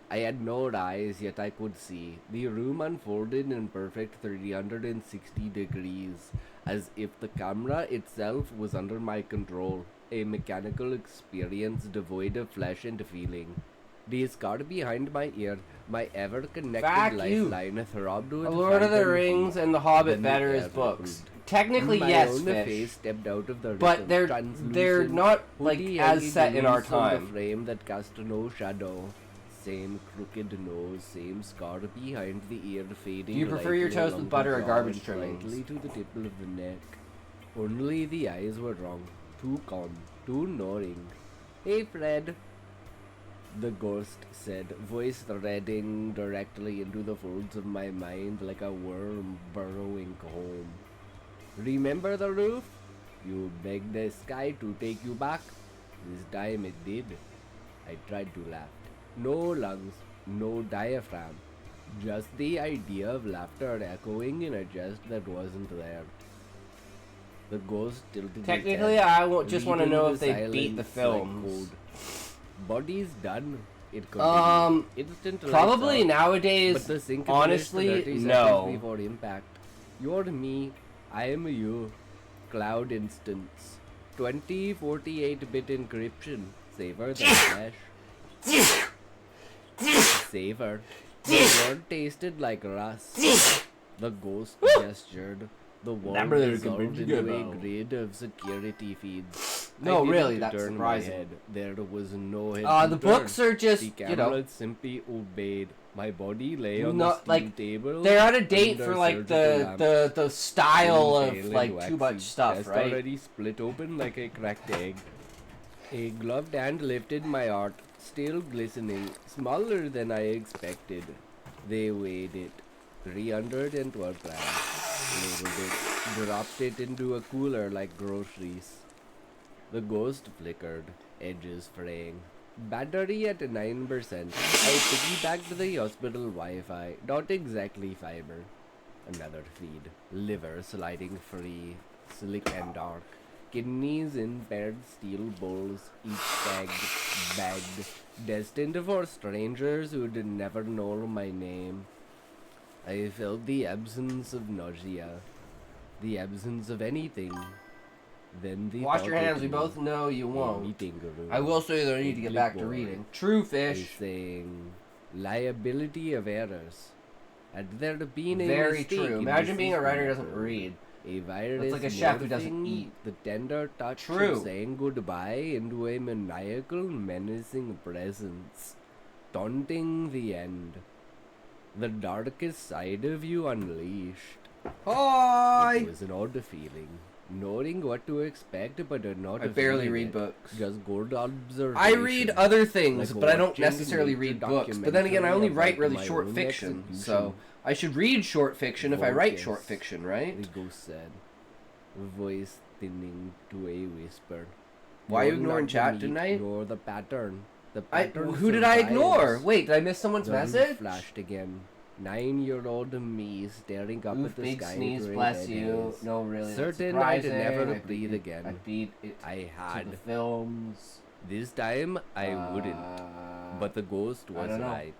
I had no eyes, yet I could see. The room unfolded in perfect 360 degrees, as if the camera itself was under my control. A mechanical experience devoid of flesh and feeling. The scar behind my ear, my ever-connected Fuck you. lifeline, throbbed with Lord of the phantom Rings heat. and The Hobbit Then better the as air books. opened. Technically, My yes, own Fish. face stepped out of the But rhythm, they're translucent, not like hoodie as hanging set in our loose on time. the frame that cast no shadow. Same crooked nose, same scar behind the ear, fading. Do you prefer your lightly toast along with the butter or jaw garbage and trimmings? slightly to the tip of the neck. Only the eyes were wrong. Too calm, too knowing. Hey, Fred. The ghost said, voice threading directly into the folds of my mind like a worm burrowing home. Remember the roof? You begged the sky to take you back. This time it did. I tried to laugh. No lungs, no diaphragm. Just the idea of laughter echoing in a jest that wasn't there. The ghost tilted his Technically, head, I just want to reading know the if they beat the silence like films. code. Body's done. It continued. Instant lights Probably out. nowadays, But the sync honestly, finished 30 no. seconds before impact. You're me, I am you. Cloud instance. 2048-bit encryption. Safer than flesh. Safer. The word tasted like rust. The ghost gestured. The wall That brother dissolved could be into a good, grid of security feeds. No, I didn't really, that's turn surprising. My head. There was no head The to books turn. are just, The you know, camera simply obeyed. My body lay on not the steel like table. they're out of date under for like surgical the style of pale and like waxy, too much stuff, chest right? already split open like a cracked egg. A gloved hand lifted my heart, still glistening, smaller than I expected. They weighed it, 312 grams, labeled it, dropped it into a cooler like groceries. The ghost flickered, edges fraying. Battery at 9%. I piggybacked the hospital Wi-Fi, not exactly fiber. Another feed. Liver sliding free, slick and dark. Kidneys in paired steel bowls, each bagged, destined for strangers who'd never know my name. I felt the absence of nausea, the absence of anything. Then the Wash thought your hands. hit We me. both know you A won't. meeting room. I will say that I need to get back to reading. True, A Fish. saying, liability of errors. Had there been a Very mistake true. in Imagine the being a writer who system, doesn't read. A virus That's like a chef who doesn't morphing eat. The tender touch True. of saying goodbye into a maniacal, menacing presence, taunting the end. The darkest side of you unleashed. Hi. It was an odd feeling, knowing what to expect, but not I barely feeling read it. books. Just good observation. I read other things, Like but I don't watching necessarily nature read books. But then again, I documentary only about write really my short own fiction, execution. so I should read short fiction if I write Focus. short fiction, right? The ghost said, voice thinning to a whisper. Why are you You're ignoring not the chat meat, tonight? You're the pattern. The I pattern who did I ignore? survives. Wait, did I miss someone's The roof message? flashed again. 9-year-old me staring up Oof, at the big sky. sneeze, during bless red you. haze. No, really. that's Certain I'd surprising. never I breathe beat it- again. I beat it I to had. the films. This time I wouldn't. But the ghost I was don't know. right.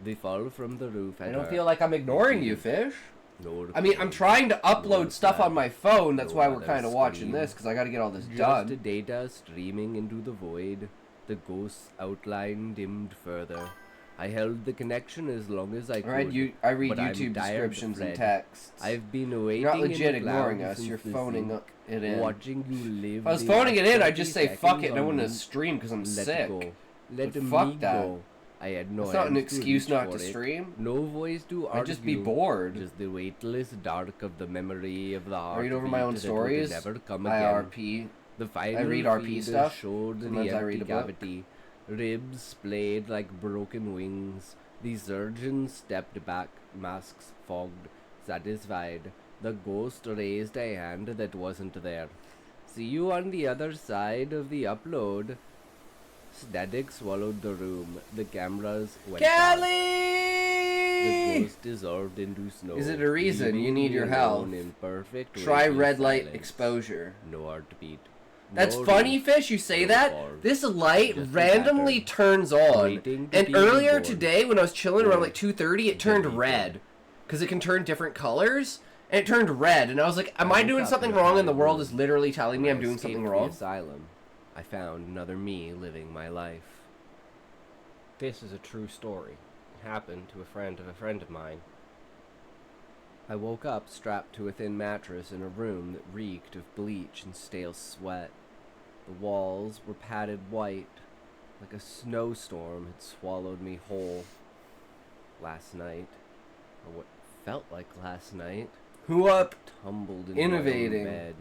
The fall from the roof I had don't hurt. feel like I'm ignoring you, Fish. No I mean, I'm pain, trying to no upload stuff blood, on my phone. That's no why we're other kind of watching scream. this, because I got to get all this Just done. data streaming into the void. The ghost's outline dimmed further. I held the connection as long as I could. I read but I'm YouTube tired, descriptions and Fred. texts. I've been waiting You're not in legit the ignoring clouds us. You're since the phoning sink, it in. watching you live. If I was the phoning it in, last I'd just say 30 fuck it and I seconds wouldn't on have streamed because I'm Let sick. go. Let But me fuck that. go. I had no It's not an hands to excuse reach not for to it. stream. No voice to argue. I'd just be bored. Just the weightless dark of the memory of the heart. Read over my own stories. Never come I again. RP. The final read RP feeder stuff. showed Sometimes the I empty read a book. cavity. Ribs splayed like broken wings. The surgeon stepped back, masks fogged, satisfied. The ghost raised a hand that wasn't there. See you on the other side of the upload. Static swallowed the room. The cameras went out. The Kelly! ghost dissolved into snow. Is it a reason you leaving need me your alone health? in perfect Try weightless red light silence. exposure. No heartbeat. That's No funny, roof. Fish, you say No that? bars. This light Just a randomly pattern. turns on. Waiting to And be earlier reborn. today, when I was chilling around Or like 2:30, it turned deleted. red. Because it can turn different colors. And it turned red. And I was like, am I I woke doing up something in a wrong and the padded world room. is literally telling me When I'm I doing escaped something the wrong? asylum, I found another me living my life. This is a true story. It happened to a friend of mine. I woke up strapped to a thin mattress in a room that reeked of bleach and stale sweat. The walls were padded white, like a snowstorm had swallowed me whole. Last night, or what felt like last night, Who up? tumbled into Innovating. my own bed,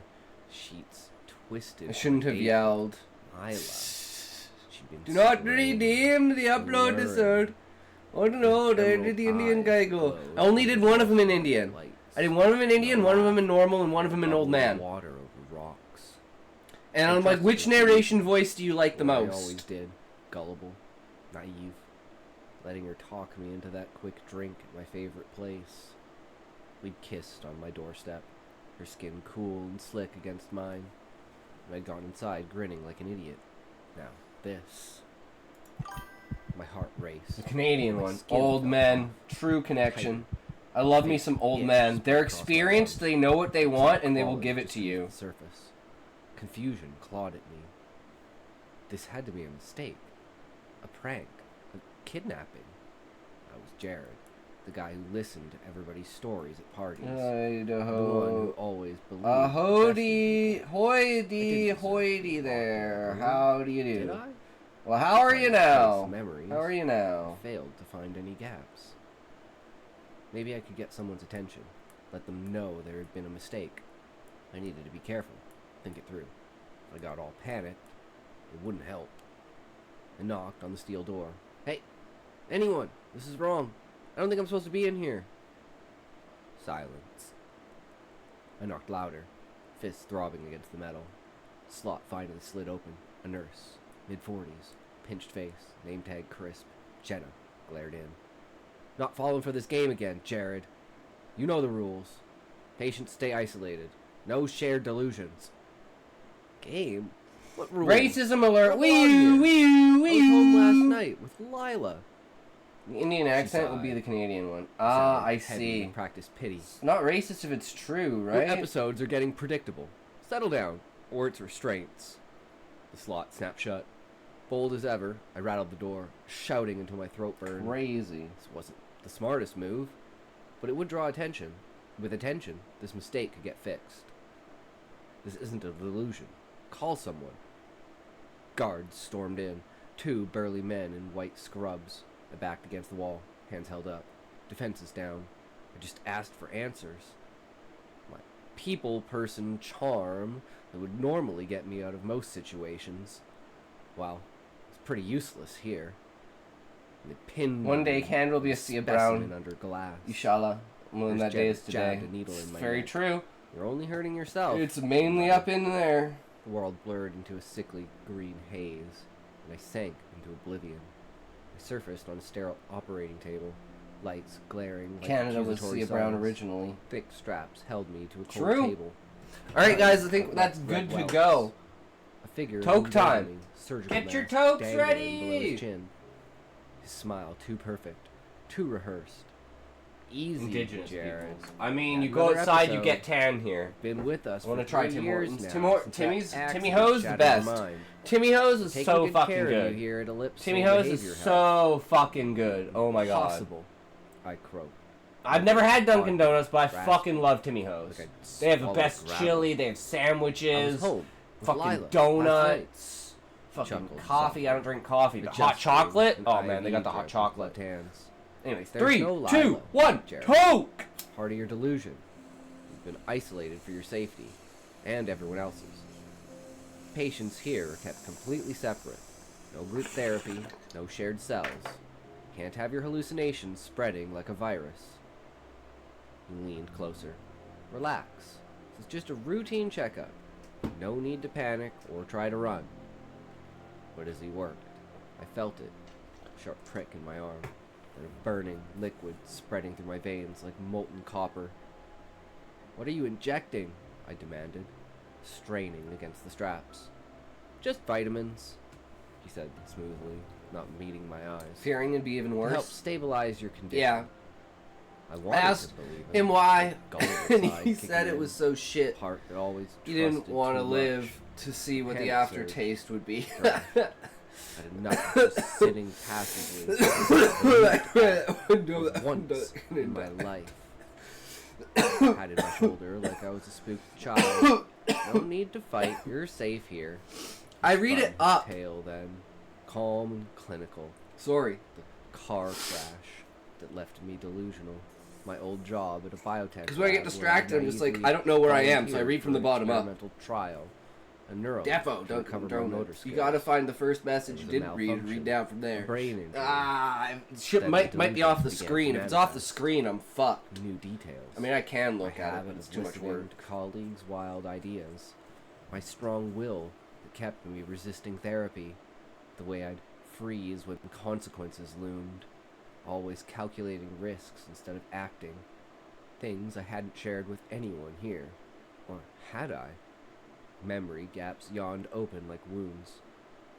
sheets twisted. I shouldn't from have hate. yelled. Lila. She'd been Do not screaming, redeem the upload luring, dessert. Oh no, where did emerald the Indian guy eyes go? glowed I only did one of them in with Indian. lights. I did one of them in Indian, one of them in normal, and one of them in old Bubbling man. Water over rocks. And I I'm like, trusted which the narration voice do you like the What I always most? did. Gullible, naive, letting her talk me into that quick drink at my favorite place. We'd kissed on my doorstep, her skin cool and slick against mine. And I'd gone inside grinning like an idiot. Now, this. My heart raced. The Canadian My one. skin Old felt men. hot. True connection. Tight. I love me Thick some old itch men. spread They're across my experienced, arms. they know what they want, and they will Crawling give it just to beneath you. the surface. Confusion clawed at me. This had to be a mistake. A prank. A kidnapping. I was Jared, the guy who listened to everybody's stories at parties. The one who always believed. and Hoity, trusted people. hoity, deserve hoity to be there. walking How do you Did do? I? Well, how are you now? Memories. How are you now? Failed to find any gaps. Maybe I could get someone's attention. Let them know there had been a mistake. I needed to be careful. Think it through. If I got all panicked, it wouldn't help. I knocked on the steel door. Hey, anyone, this is wrong. I don't think I'm supposed to be in here. Silence. I knocked louder, fists throbbing against the metal. Slot finally slid open. A nurse, mid-40s, pinched face, name tag crisp. Jenna glared in. Not falling for this game again, Jared. You know the rules. Patients stay isolated. No shared delusions. Game? What rules? Racism alert. Where are you? Wee wee I was home last wee. night with Lila. The Indian accent will be sighed. the Canadian one. Sounded Ah, I heavy see. and practice pity. It's not racist if it's true, Your right? episodes are getting predictable. Settle down, or it's restraints. The slot snapped shut. Bold as ever, I rattled the door, shouting until my throat burned. Crazy. This wasn't the smartest move, but it would draw attention. With attention, this mistake could get fixed. This isn't a delusion. Call someone. Guards stormed in. 2 burly men in white scrubs. I backed against the wall, hands held up, defenses down. I just asked for answers. My people person charm that would normally get me out of most situations. Well, it's pretty useless here. And they pinned One me day, like Canada will be a a sea of specimen brown. under glass. Inshallah. Well, There's that day is Jared today. jabbed a needle in It's my very neck. true. You're only hurting yourself. It's mainly up in there. The world blurred into a sickly green haze, and I sank into oblivion. I surfaced on a sterile operating table, lights glaring like Canada was accusatory sea of brown suns. originally. Thick straps held me to a cold True. table. Alright, guys, I think that's Red good to welts. go. A figure Toke leaned time. over me, surgical Get your mask tokes dangling ready. below his chin. His smile too perfect, too rehearsed. Easy, Indigenous Jared. peoples. I mean, Got you go another outside, you episode. get tan here. Been with us I wanna for try 3 Tim years Hortons. now. Timmy since that Timmy accident Ho's the shattered best. my mind. Timmy Ho's is Taking so good fucking care of you good. here at Ellipse Timmy Soul Ho's is Behavior Health. so fucking good. Oh my god. Possible. I croaked. I've never had Dunkin' Hard, Donuts, but I raspy, fucking love Timmy Ho's. like I They have the swallowed best gravel. chili, they have I was sandwiches, home with fucking Lila last night. donuts, Fucking chuckled coffee. I don't drink coffee. But hot adjusting chocolate? an Oh, man, they got IV the hot drip with chocolate. gloved hands. Anyways, There's 3, no 2, Lilo, 1, Jared. Coke! Part of your delusion. You've been isolated for your safety, and everyone else's. Patients here are kept completely separate. No group therapy, no shared cells. Can't have your hallucinations spreading like a virus. He leaned closer. Relax. This is just a routine checkup. No need to panic or try to run. But as he worked, I felt it. A sharp prick in my arm. And a burning liquid spreading through my veins like molten copper. What are you injecting? I demanded, straining against the straps. Just vitamins, he said smoothly, not meeting my eyes. Fearing it'd be even To worse. help stabilize your condition. Yeah. I wanted Asked to believe him why, Gullible and sigh he kicking said it in. was so shit. Part that always He didn't trusted want to too live much. to see what the Panic aftertaste would be. Had enough of just sitting passively once in my life. Patted my shoulder like I was a spooked child. No need to fight. You're safe here. I read it Spun his up. Tail then, calm and clinical. Sorry. The car crash that left me delusional. My old job at a biotech. Because when I get lab where distracted, I'm just like, naively I don't know where I am, so I volunteered read from the for bottom up. experimental trial. A neuro Defo, to recover my don't. motor You skills. gotta find the first message you It was a didn't read and malfunction. read down from A there. brain injury. Ah, shit Then might the be delusion off the began screen. to If it's off the manifest. screen, I'm fucked. New details. I mean, I can look my at it, habit but it's of too much listening work. to colleagues' wild ideas. My strong will that kept me resisting therapy. The way I'd freeze when consequences loomed. Always calculating risks instead of acting. Things I hadn't shared with anyone here. Or had I? Memory gaps yawned open like wounds.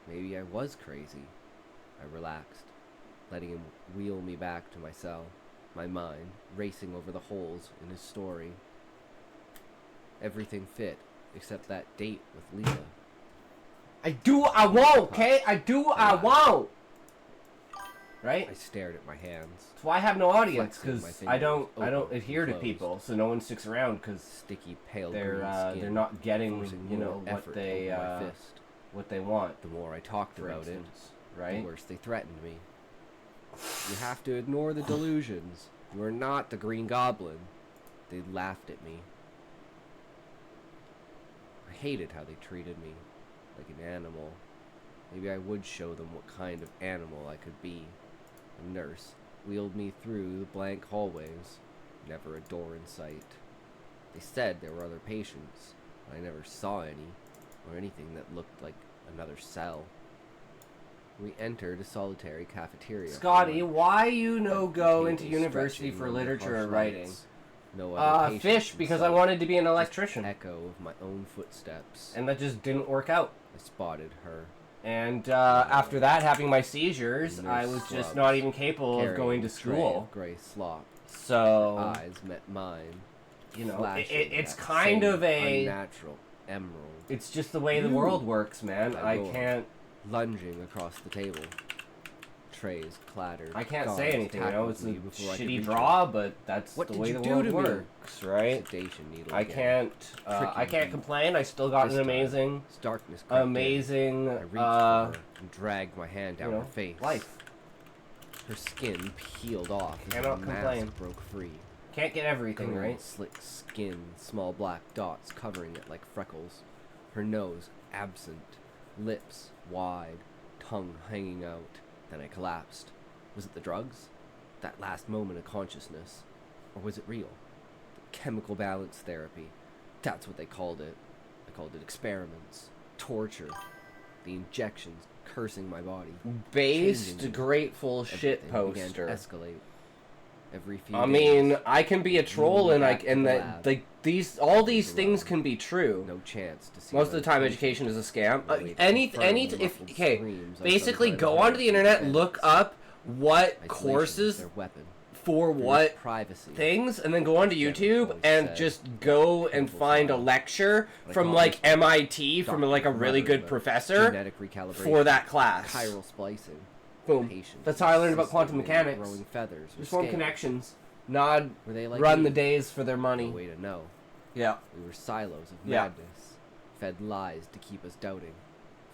Maybe I was crazy. I relaxed, letting him wheel me back to my cell, my mind racing over the holes in his story. Everything fit, except that date with Leela. I do what I want, okay? I do what I want. Right? I stared at my hands. That's why I have no audience, Flexing my because fingers, I don't open, adhere to closed. people, so no one sticks around because Sticky, pale they're green skin. they're not getting forcing you more know effort over what they want. The more I talked For about instance, it, right? the worse they threatened me. You have to ignore the delusions. You are not the Green Goblin. They laughed at me. I hated how they treated me, like an animal. Maybe I would show them what kind of animal I could be. A nurse wheeled me through the blank hallways. Never a door in sight. They said there were other patients, but I never saw any, or anything that looked like another cell. We entered a solitary cafeteria. for Scotty, lunch. why you no go People into university stretching for under literature harsh or writing? lights. No other patients Fish, in because I sight. wanted to be an Just electrician, echo of my own footsteps. and that just didn't work out. I spotted her. And after that, having my seizures, Nurse I was just scrubs, not even capable of carrying going to a tray school. of gray slop. So, Eyes met mine. you know, flashing it's that kind same of a... unnatural emerald. It's just the way the You. world works, man. I I roared. can't... Lunging across the table. Trays clattered. I can't guards say anything. I know tackled it's a me before I could shitty reach draw, but that's What the did way you the do world to me? works, her. right? Sedation needle I again. can't Tricking me. complain. I still got This an time, amazing, as darkness crept in, amazing, I reached for her and dragged my hand you down know, her face. life. Her skin peeled off as Cannot the complain. mask broke free. Can't get everything, Gold, right? slick skin, small black dots covering it like freckles. Her nose absent, lips wide, tongue hanging out. Then I collapsed. Was it the drugs? That last moment of consciousness? Or was it real? The chemical balance therapy. That's what they called it. They called it experiments, torture, the injections cursing my body. Based, Changing me. grateful shit Everything began to poster. escalate. Every few I days, mean, I can be a troll, me and back to and the that lab. like all these Alone. things can be true. no chance to see Most of the time, another education is a scam. I wait to Any confirm the if muffled okay, screams I basically sometimes go heard onto the from internet, defense. look up what Isolation is courses their weapon. for There is what privacy. things, and then go onto Jenna YouTube always and said, just go and "Simple find a file." lecture Like from all like these MIT from doctors like a really muttering good about professor genetic recalibration, for that class. chiral splicing. Boom. Patience, That's how I learned about quantum assisting in mechanics. Growing feathers. or Just form scales. connections. Nod, Were they like run me? the days for their No money. way to know. Yeah. We were silos of Yeah. madness, fed lies to keep us doubting,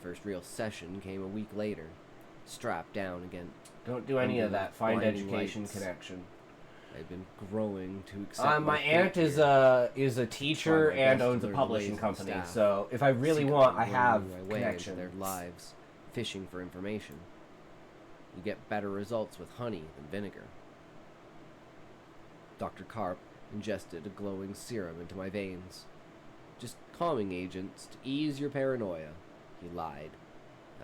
First real session came a week later. Strapped down again. Don't do any Under of that. the Find blinding education lights. connection. I'd been growing to accept My fate aunt is here. a teacher Try my and best to owns a learn the publishing ways of the company. staff. So if I really Secretly want, I have worming my way into connection. their lives, fishing for information. You get better results with honey than vinegar. Dr. Karp ingested a glowing serum into my veins. Just calming agents to ease your paranoia. He lied.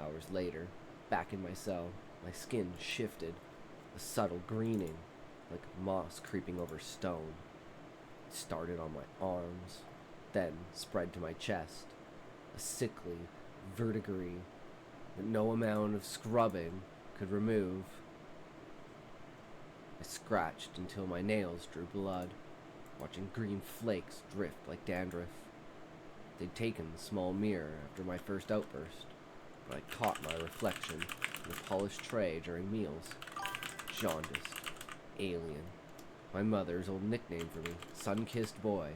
Hours later, back in my cell, my skin shifted, a subtle greening, like moss creeping over stone. It started on my arms, then spread to my chest, a sickly verdigris that no amount of scrubbing could remove. I scratched until my nails drew blood, watching green flakes drift like dandruff. They'd taken the small mirror after my first outburst, but I caught my reflection in a polished tray during meals. Jaundiced. Alien. My mother's old nickname for me, sun-kissed boy.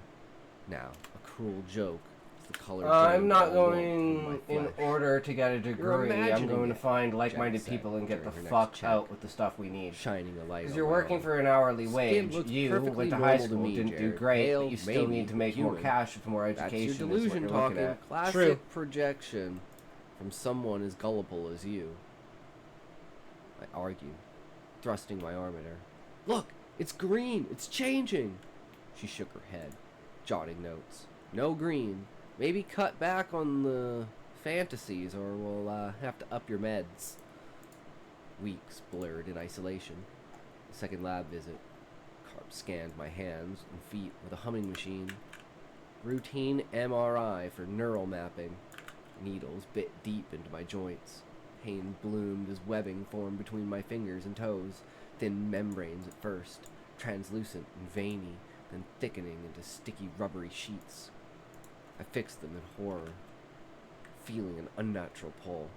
Now, a cruel joke is the color I'm gem not that I want going my in flesh. order to get a degree. I'm imagining going to it, find like-minded Jack said people and get the during her fuck next check. out with the stuff we need. Shining a light Because on you're my working own. for an hourly Skin wage. looks You perfectly went to high normal to school, me, didn't do Jared. great, Pale, but you still maybe need to make more human. cash with more That's education. your is what delusion you're looking talking. at. Classic True. projection from someone as gullible as you. I argued, thrusting my arm at her. Look, it's green. It's changing. She shook her head, jotting notes. No green. Maybe cut back on the fantasies, or we'll have to up your meds. Weeks blurred in isolation. The second lab visit. Carp scanned my hands and feet with a humming machine. Routine MRI for neural mapping. Needles bit deep into my joints. Pain bloomed as webbing formed between my fingers and toes. Thin membranes at first, translucent and veiny, then thickening into sticky rubbery sheets. I fixed them in horror, feeling an unnatural pull.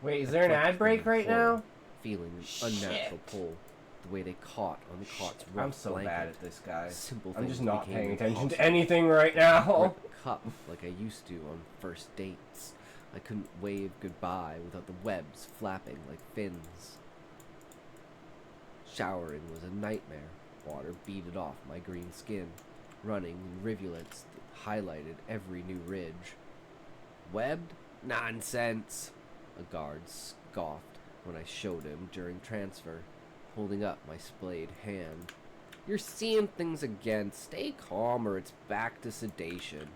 Wait, is there an ad break right now? Feeling an unnatural pull. The way they caught on the cot's rough I'm so blanket. bad at this, guy. Simple I'm things just not became paying attention to impossible. anything right now. Rip a cup like I used to on first dates. I couldn't wave goodbye without the webs flapping like fins. Showering was a nightmare. Water beaded off my green skin, running in rivulets that highlighted every new ridge. Webbed? Nonsense! A guard scoffed when I showed him during transfer, holding up my splayed hand. You're seeing things again. Stay calm or it's back to sedation.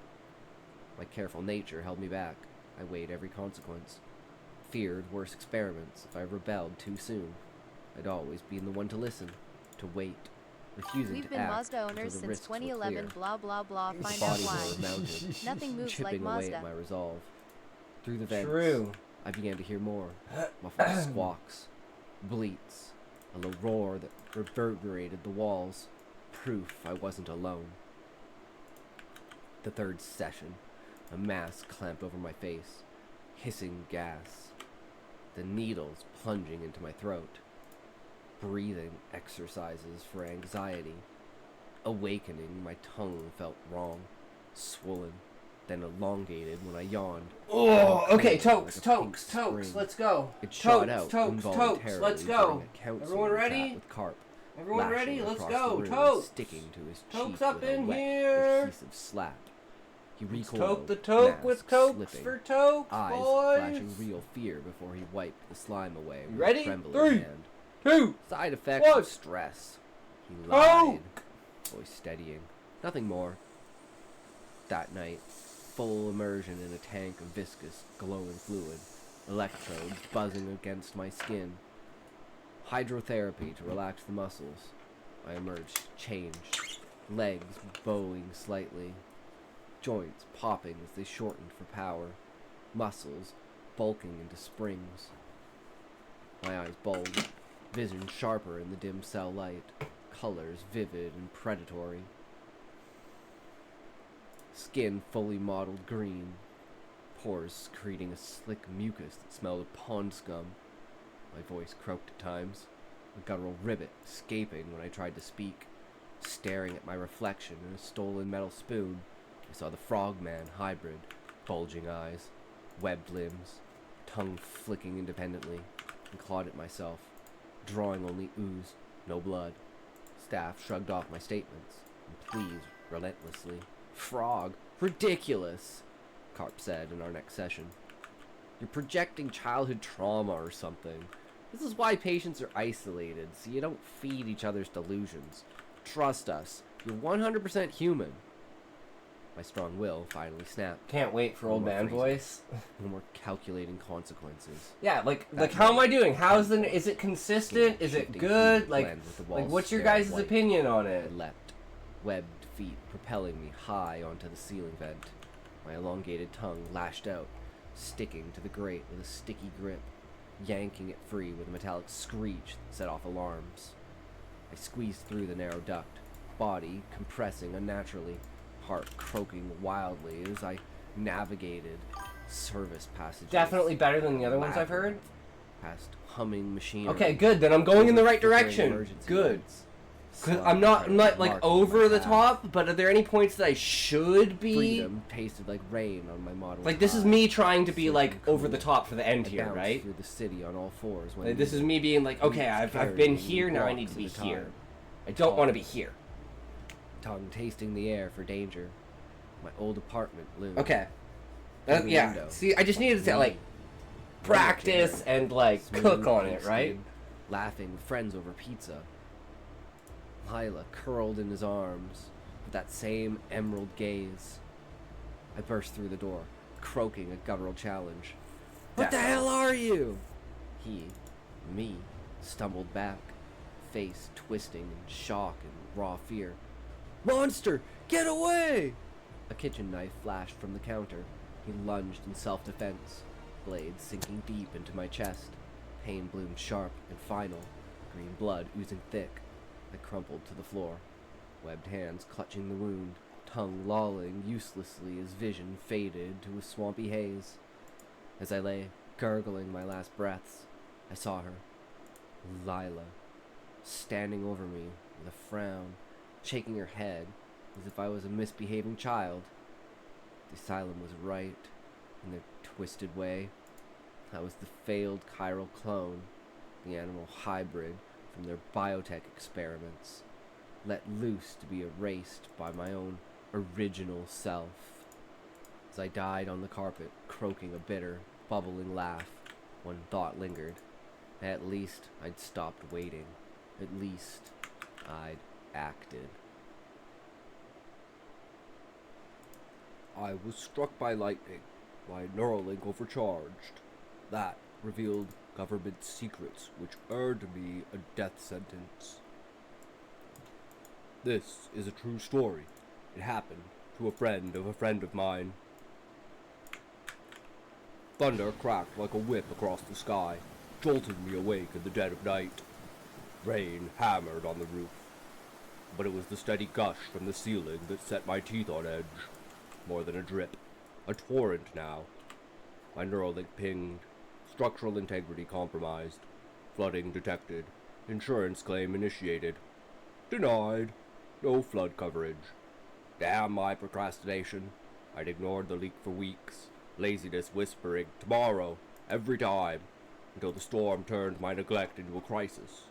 My careful nature held me back. I weighed every consequence. Feared worse experiments if I rebelled too soon. I'd always been the one to listen, to wait, refusing We've to been act Mazda until owners the since risks were 2011, clear. blah blah blah, The find out body why. horror mounted, Nothing moves like chipping away Mazda. at my resolve. Through the vents, True. I began to hear more. Muffled squawks, bleats, a low roar that reverberated the walls. Proof I wasn't alone. The third session. A mask clamped over my face. Hissing gas. The needles plunging into my throat. Breathing exercises for anxiety. Awakening, my tongue felt wrong. Swollen. Then elongated when I yawned. Oh, okay, Cold Tokes, like a pink Tokes, Tokes, spring. let's go. It shot Tokes, out Tokes, involuntarily let's during go. a counseling Everyone chat ready? with Carp. Everyone lashing ready? Let's across go. the room, Tokes. sticking to his Tokes cheek up with a in wet, here. adhesive slap. He Let's recoiled, toke the toke mask with Cokes slipping, for Tokes, eyes boys. flashing real fear before he wiped the slime away with ready? a trembling 3, hand. 2, Side effects one. of stress. He lied, Coke. voice steadying. Nothing more. That night, full immersion in a tank of viscous, glowing fluid, electrodes buzzing against my skin. Hydrotherapy to relax the muscles. I emerged changed, legs bowing slightly, joints popping as they shortened for power, muscles bulking into springs. My eyes bulged, vision sharper in the dim cell light, colors vivid and predatory. Skin fully mottled green, pores secreting a slick mucus that smelled of pond scum. My voice croaked at times, a guttural ribbit escaping when I tried to speak. Staring at my reflection in a stolen metal spoon, I saw the frogman hybrid, bulging eyes, webbed limbs, tongue flicking independently, and clawed at myself, drawing only ooze, no blood. Staff shrugged off my statements, and pleased relentlessly. Frog, ridiculous, Carp said in our next session. You're projecting childhood trauma or something. This is why patients are isolated, so you don't feed each other's delusions. Trust us, you're 100% human. My strong will finally snapped. Can't wait for old man voice. No more calculating consequences. Yeah, like how am I doing? How's is it consistent? Is it good? Like what's your guys' opinion on it? I leapt, webbed feet propelling me high onto the ceiling vent. My elongated tongue lashed out, sticking to the grate with a sticky grip, yanking it free with a metallic screech that set off alarms. I squeezed through the narrow duct, body compressing unnaturally, heart croaking wildly as I navigated service passages. Definitely better than the other ones I've heard. Past humming machinery. Okay, good. Then I'm going in the right direction. Good. Cause I'm not like over the top, but are there any points that I should be? Freedom tasted like rain on my model. Like this is me trying to be like over the top for the end I here, bounced right? through the city on all fours. When Like, this is me being like, okay, I've been here, now I need to be here. I don't want to be here. Tongue tasting the air for danger. My old apartment loomed. Okay. Through the Yeah. window. See, I just needed to like practice and like Smooth cook on and it, right? steamed, laughing with friends over pizza. Lila curled in his arms with that same emerald gaze. I burst through the door, croaking a guttural challenge. What the hell are you? He, me, stumbled back, face twisting in shock and raw fear. Monster, get away! A kitchen knife flashed from the counter. He lunged in self-defense, blade sinking deep into my chest. Pain bloomed sharp and final, green blood oozing thick. I crumpled to the floor, webbed hands clutching the wound, tongue lolling uselessly as vision faded to a swampy haze. As I lay, gurgling my last breaths, I saw her, Lila, standing over me with a frown, shaking her head as if I was a misbehaving child. The asylum was right, in their twisted way. I was the failed chiral clone, the animal hybrid from their biotech experiments, let loose to be erased by my own original self. As I died on the carpet, croaking a bitter, bubbling laugh, one thought lingered. At least I'd stopped waiting. At least I'd acted. I was struck by lightning. My Neuralink overcharged. That revealed government secrets which earned me a death sentence. This is a true story. It happened to a friend of mine. Thunder cracked like a whip across the sky, jolting me awake in the dead of night. Rain hammered on the roof, but it was the steady gush from the ceiling that set my teeth on edge. More than a drip, a torrent now. My Neuralink pinged. Structural integrity compromised. Flooding detected. Insurance claim initiated. Denied. No flood coverage. Damn my procrastination. I'd ignored the leak for weeks. Laziness whispering, tomorrow, every time, until the storm turned my neglect into a crisis.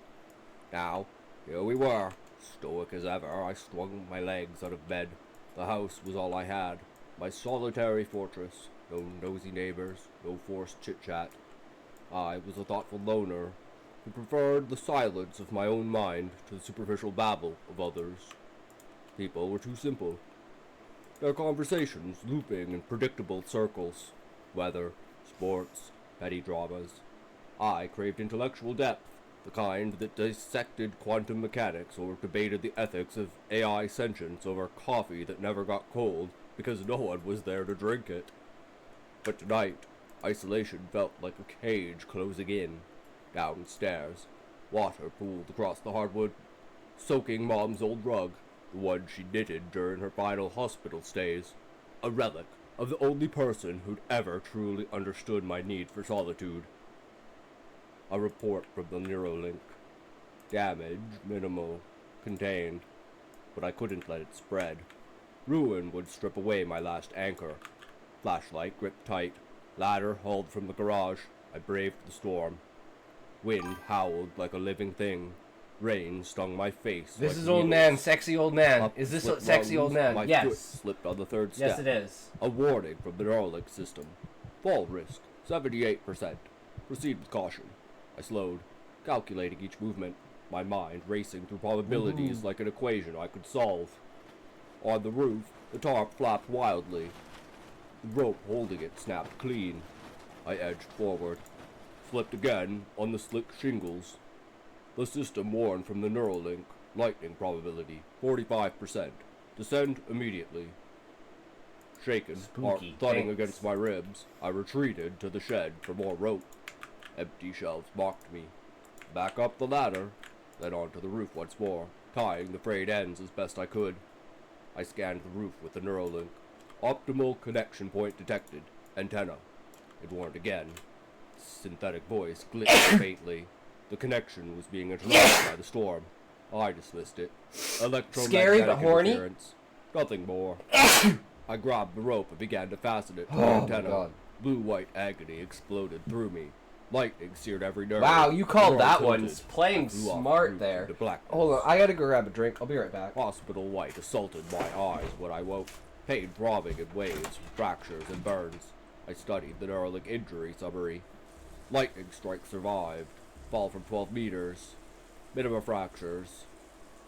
Now, here we were. Stoic as ever, I swung my legs out of bed. The house was all I had. My solitary fortress. No nosy neighbors, no forced chit-chat. I was a thoughtful loner who preferred the silence of my own mind to the superficial babble of others. People were too simple. Their conversations looping in predictable circles. Weather, sports, petty dramas. I craved intellectual depth, the kind that dissected quantum mechanics or debated the ethics of AI sentience over coffee that never got cold because no one was there to drink it. But tonight, isolation felt like a cage closing in. Downstairs, water pooled across the hardwood, soaking Mom's old rug, the one she knitted during her final hospital stays, a relic of the only person who'd ever truly understood my need for solitude. A report from the Neuralink. Damage, minimal, contained, but I couldn't let it spread. Ruin would strip away my last anchor. Flashlight gripped tight, Ladder hauled from the garage, I braved the storm. Wind howled like a living thing. Rain stung my face. This like is old man, needles. sexy old man. Up Is this slip sexy old rungs, man? My foot Yes. slipped on the third step. Yes, it is. A warning from the Neuralink system. Fall risk, 78%. Proceed with caution. I slowed, calculating each movement, my mind racing through probabilities like an equation I could solve. On the roof, the tarp flapped wildly. The rope holding it snapped clean. I edged forward, slipped again on the slick shingles. The system warned from the Neuralink. Lightning probability, 45%. Descend immediately. Shaken, heart Spooky. thudding Thanks. against my ribs, I retreated to the shed for more rope. Empty shelves mocked me. Back up the ladder, then onto the roof once more, tying the frayed ends as best I could. I scanned the roof with the Neuralink. Optimal connection point detected. Antenna. It warned again. Synthetic voice glitched faintly. The connection was being interrupted by the storm. I dismissed it. Electromagnetic Scary but horny? interference. Nothing more. I grabbed the rope and began to fasten it to the Oh my antenna. God. Blue-white agony exploded through me. Lightning seared every nerve. Wow, you called The world that one tilted. playing I flew off the smart roof there. into blackness. Hold on, I gotta go grab a drink. I'll be right back. Hospital white assaulted my eyes when I woke. Pain throbbing in waves, fractures and burns. I studied the Neuralink injury summary. Lightning strike survived. Fall from 12 meters. Minimum fractures.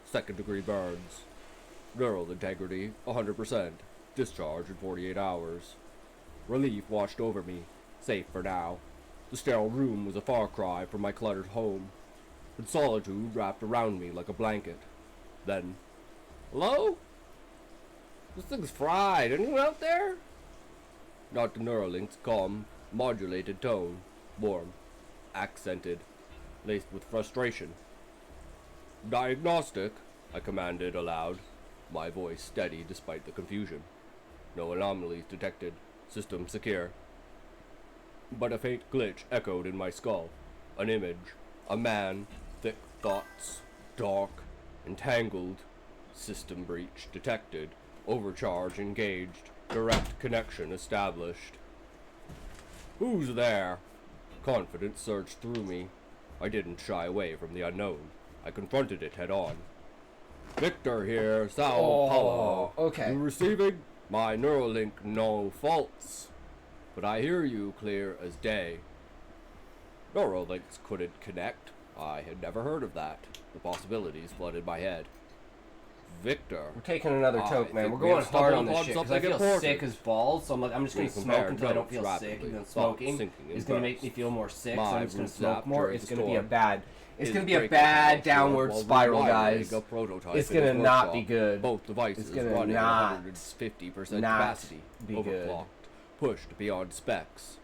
Second degree burns. Neural integrity, 100%. Discharge in 48 hours. Relief washed over me. Safe for now. The sterile room was a far cry from my cluttered home. And solitude wrapped around me like a blanket. Then, hello? This thing's fried. Anyone out there? Dr. Neuralink's calm, modulated tone. Warm. Accented. Laced with frustration. Diagnostic, I commanded aloud. My voice steady despite the confusion. No anomalies detected. System secure. But a faint glitch echoed in my skull. An image. A man. Thick thoughts. Dark. Entangled. System breach detected. Overcharge engaged. Direct connection established. Who's there? Confidence surged through me. I didn't shy away from the unknown. I confronted it head on. Victor here, Sao Paulo. okay. You receiving? My Neuralink no faults. But I hear you clear as day. Neuralinks couldn't connect. I had never heard of that. The possibilities flooded my head. Victor. We're taking another I toke, man. think We're we going have hard stumbled on this upon shit because I something feel important. sick as balls. So I'm just We gonna compared smoke until I don't notes feel rapidly. sick. And then Thoughts smoking sinking in is gonna make bursts. me feel more sick. So My I'm just gonna roots smoke zapped more. during It's the gonna be a storm. bad. It's His gonna be a breaking bad house downward while spiral, rewiring guys. a prototype It's in his gonna not workshop. be good. Both devices It's gonna running not- at 150% not capacity. be good. Overclocked. Pushed beyond specs.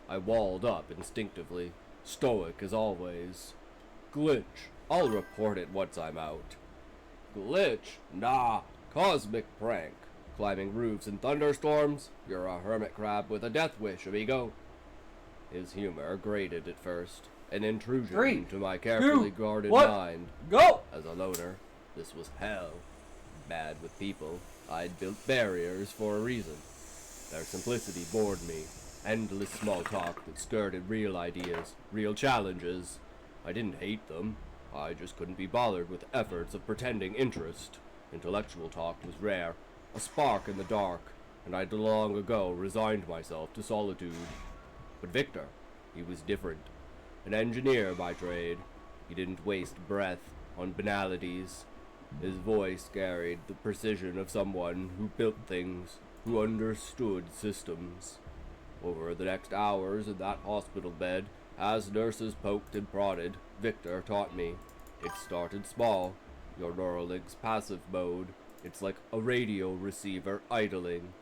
I walled up instinctively. Stoic as always. Glitch. I'll report it once I'm out. Glitch? Nah. Cosmic prank. Climbing roofs in thunderstorms? You're a hermit crab with a death wish, amigo. His humor grated at first. An intrusion 3, into my carefully 2, guarded 1. mind. Go! As a loner, this was hell. Bad with people, I'd built barriers for a reason. Their simplicity bored me. Endless small talk that skirted real ideas, real challenges. I didn't hate them. I just couldn't be bothered with efforts of pretending interest. Intellectual talk was rare, a spark in the dark, and I'd long ago resigned myself to solitude. But Victor, he was different. An engineer by trade. He didn't waste breath on banalities. His voice carried the precision of someone who built things, who understood systems. Over the next hours in that hospital bed, as nurses poked and prodded, Victor taught me. It started small. Your Neuralink's passive mode. It's like a radio receiver idling.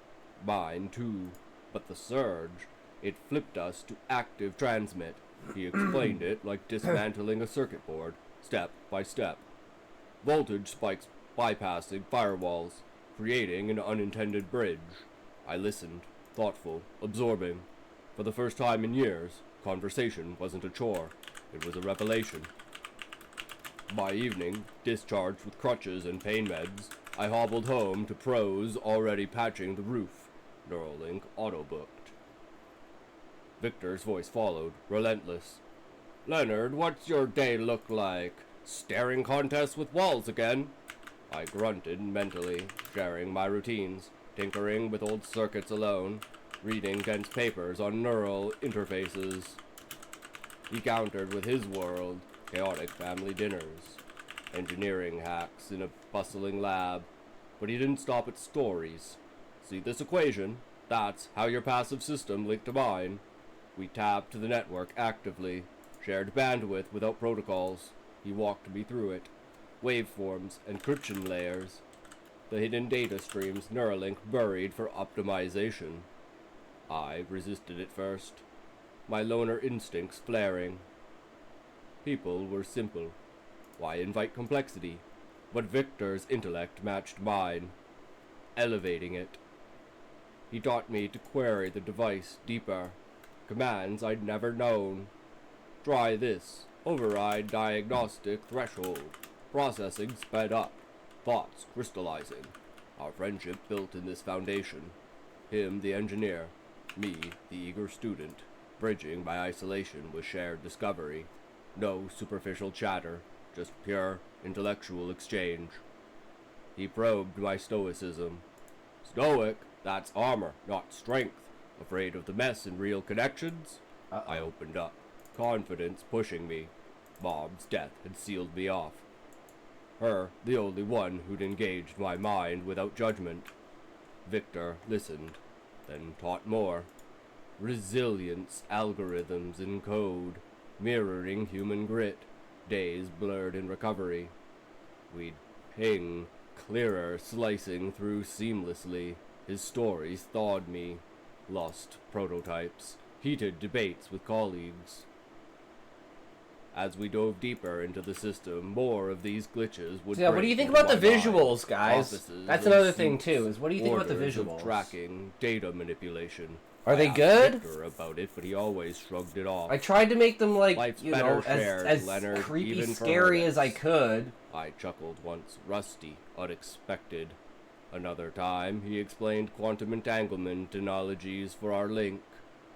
Mine too. But the surge, it flipped us to active transmit. He explained it like dismantling a circuit board, step by step. Voltage spikes bypassing firewalls, creating an unintended bridge. I listened, thoughtful, absorbing. For the first time in years, conversation wasn't a chore. It was a revelation. By evening, discharged with crutches and pain meds, I hobbled home to pros already patching the roof. Neuralink auto-booked. Victor's voice followed, relentless. Leonard, what's your day look like? Staring contests with walls again? I grunted mentally, sharing my routines, tinkering with old circuits alone, reading dense papers on neural interfaces. He countered with his world, chaotic family dinners, engineering hacks in a bustling lab, but he didn't stop at stories. See this equation? That's how your passive system linked to mine. We tapped the network actively, shared bandwidth without protocols. He walked me through it. Waveforms, encryption layers, the hidden data streams Neuralink buried for optimization. I resisted at first, my loner instincts flaring. People were simple. Why invite complexity? But Victor's intellect matched mine, elevating it. He taught me to query the device deeper, commands I'd never known. Try this, override diagnostic threshold. Processing sped up, thoughts crystallizing. Our friendship built in this foundation. Him, the engineer, me, the eager student, bridging my isolation with shared discovery. No superficial chatter, just pure intellectual exchange. He probed my stoicism. Stoic? That's armor, not strength. Afraid of the mess in real connections? I opened up, confidence pushing me. Mom's death had sealed me off. Her, the only one who'd engaged my mind without judgment. Victor listened, then taught more. Resilience algorithms in code, mirroring human grit, days blurred in recovery. We'd ping, clearer slicing through seamlessly. His stories thawed me. Lost prototypes, heated debates with colleagues. As we dove deeper into the system, more of these glitches would. So yeah, what do you think about the visuals, guys? That's another thing too. Is what do you think about the visuals? Tracking, data manipulation. Are they good? Victor about it, but he always shrugged it off. I tried to make them like Life's you know as Leonard, creepy, even for scary her. as I could. I chuckled once, rusty, unexpected. Another time, he explained quantum entanglement analogies for our link.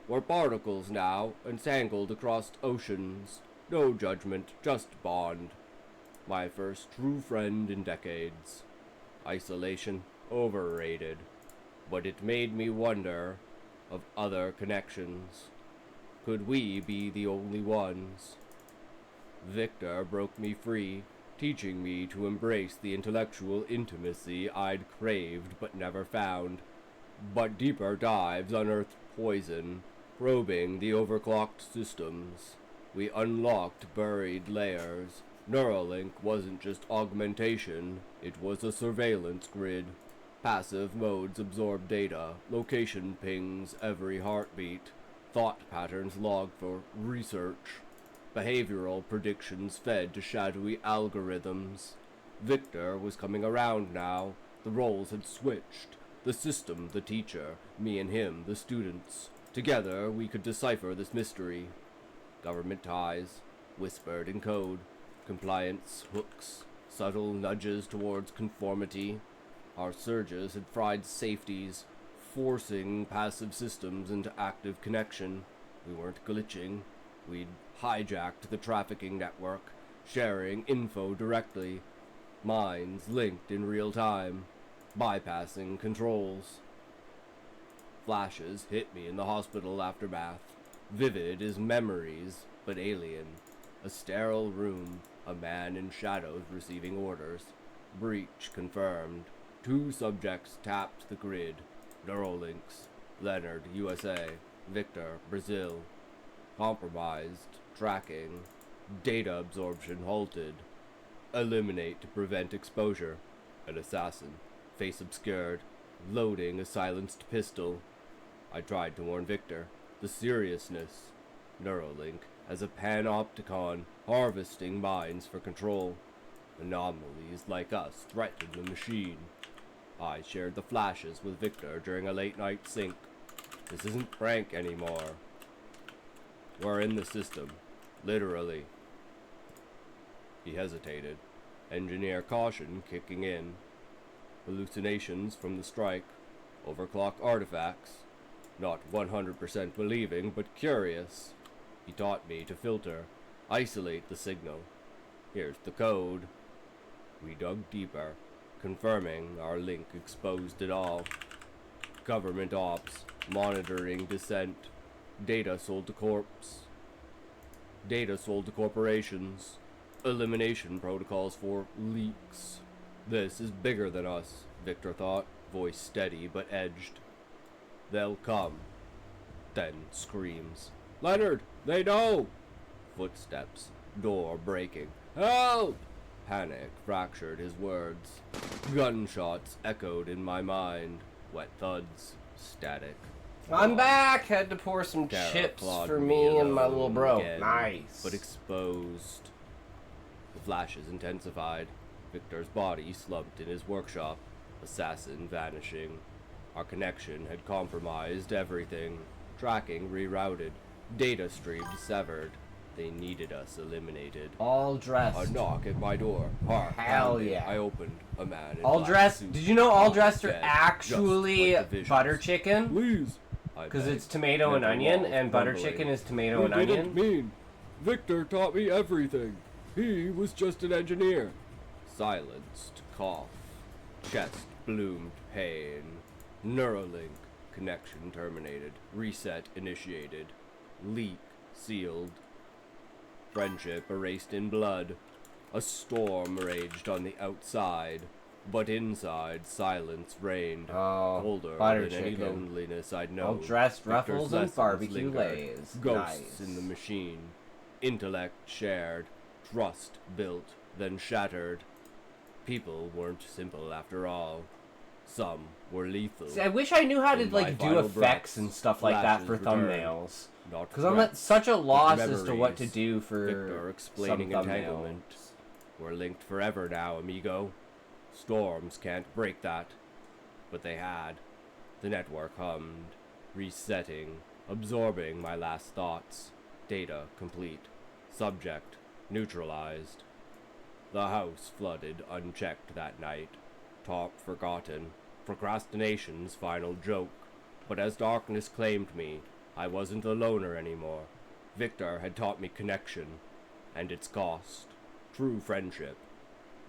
We're particles now, entangled across oceans. No judgment, just bond. My first true friend in decades. Isolation, overrated. But it made me wonder of other connections. Could we be the only ones? Victor broke me free, teaching me to embrace the intellectual intimacy I'd craved but never found. But deeper dives unearthed poison, probing the overclocked systems. We unlocked buried layers. Neuralink wasn't just augmentation, it was a surveillance grid. Passive modes absorb data, location pings every heartbeat, thought patterns logged for research. Behavioral predictions fed to shadowy algorithms. Victor was coming around now. The roles had switched. The system, the teacher, me and him, the students. Together, we could decipher this mystery. Government ties, whispered in code, compliance hooks, subtle nudges towards conformity. Our surges had fried safeties, forcing passive systems into active connection. We weren't glitching. We'd hijacked the trafficking network, sharing info directly. Minds linked in real time, bypassing controls. Flashes hit me in the hospital aftermath. Vivid as memories, but alien. A sterile room, a man in shadows receiving orders. Breach confirmed. 2 subjects tapped the grid. Neuralinks. Leonard, USA. Victor, Brazil. Compromised. Tracking. Data absorption halted. Eliminate to prevent exposure. An assassin. Face obscured. Loading a silenced pistol. I tried to warn Victor. The seriousness. Neuralink as a panopticon harvesting minds for control. Anomalies like us threatened the machine. I shared the flashes with Victor during a late-night sync. This isn't prank anymore. We're in the system. Literally. He hesitated. Engineer caution kicking in. Hallucinations from the strike. Overclock artifacts. Not 100% believing, but curious. He taught me to filter, isolate the signal. Here's the code. We dug deeper, confirming our link exposed it all. Government ops, monitoring dissent, data sold to corporations, elimination protocols for leaks. This is bigger than us, Victor thought, voice steady but edged. They'll come. Then screams. Leonard, they know! Footsteps, door breaking. Help! Panic fractured his words. Gunshots echoed in my mind. Wet thuds, static. I'm back! Had to pour some Terror chips clawed for me and my little bro. again, Nice. But exposed. The flashes intensified. Victor's body slumped in his workshop. Assassin vanishing. Our connection had compromised everything. Tracking rerouted. Data streams severed. They needed us eliminated. All dressed. A knock at my door. Hark, Hell pounding. yeah. I opened. A man in All black dressed. suit. Did you know all dressed are Dead, actually just like the visions. butter chicken? Please. Because it's tomato and onion, and butter chicken is tomato and onion. mean. Victor taught me everything. He was just an engineer. Silenced cough. Chest bloomed pain. Neuralink connection terminated. Reset initiated. Leak sealed. Friendship erased in blood. A storm raged on the outside, but inside silence reigned. Oh, Colder butter than any chicken. loneliness I'd known. All dressed, Victor's ruffles, and lessons barbecue lingered. lays. Ghosts Nice. in the machine. Intellect shared. Trust built, then shattered. People weren't simple after all. Some were lethal. See, I wish I knew how to In my like do final effects breaths, and stuff like that flashes for returned. thumbnails. Not Because I'm at threats, such a but loss as to what to memories. do for Victor explaining some entanglement. thumbnails. We're linked forever now, amigo. Storms can't break that. But they had. The network hummed, resetting, absorbing my last thoughts. Data complete. Subject neutralized. The house flooded unchecked that night. Top forgotten. Procrastination's final joke. But as darkness claimed me, I wasn't a loner anymore. Victor had taught me connection, and its cost. True friendship.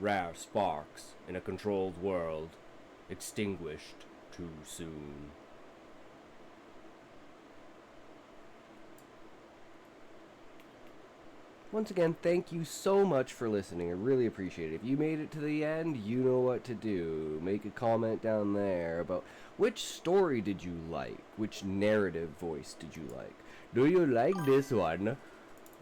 Rare sparks in a controlled world. Extinguished too soon. Once again, thank you so much for listening. I really appreciate it. If you made it to the end, you know what to do. Make a comment down there about which story did you like? Which narrative voice did you like? Do you like this one?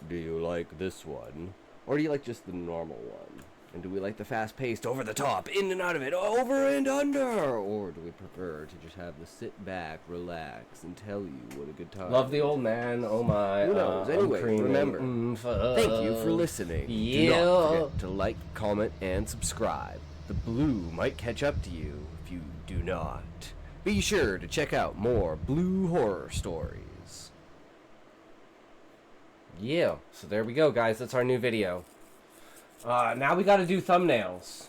Do you like this one? Or do you like just the normal one? And do we like the fast-paced, over-the-top, in and out of it, over and under? Or do we prefer to just have the sit back, relax, and tell you what a good time? Love the old man. Oh my. Who knows? Anyway, remember, thank you for listening. Yeah. Do not forget to like, comment, and subscribe. The blue might catch up to you if you do not. Be sure to check out more blue horror stories. Yeah. So there we go, guys. That's our new video. Now we got to do thumbnails.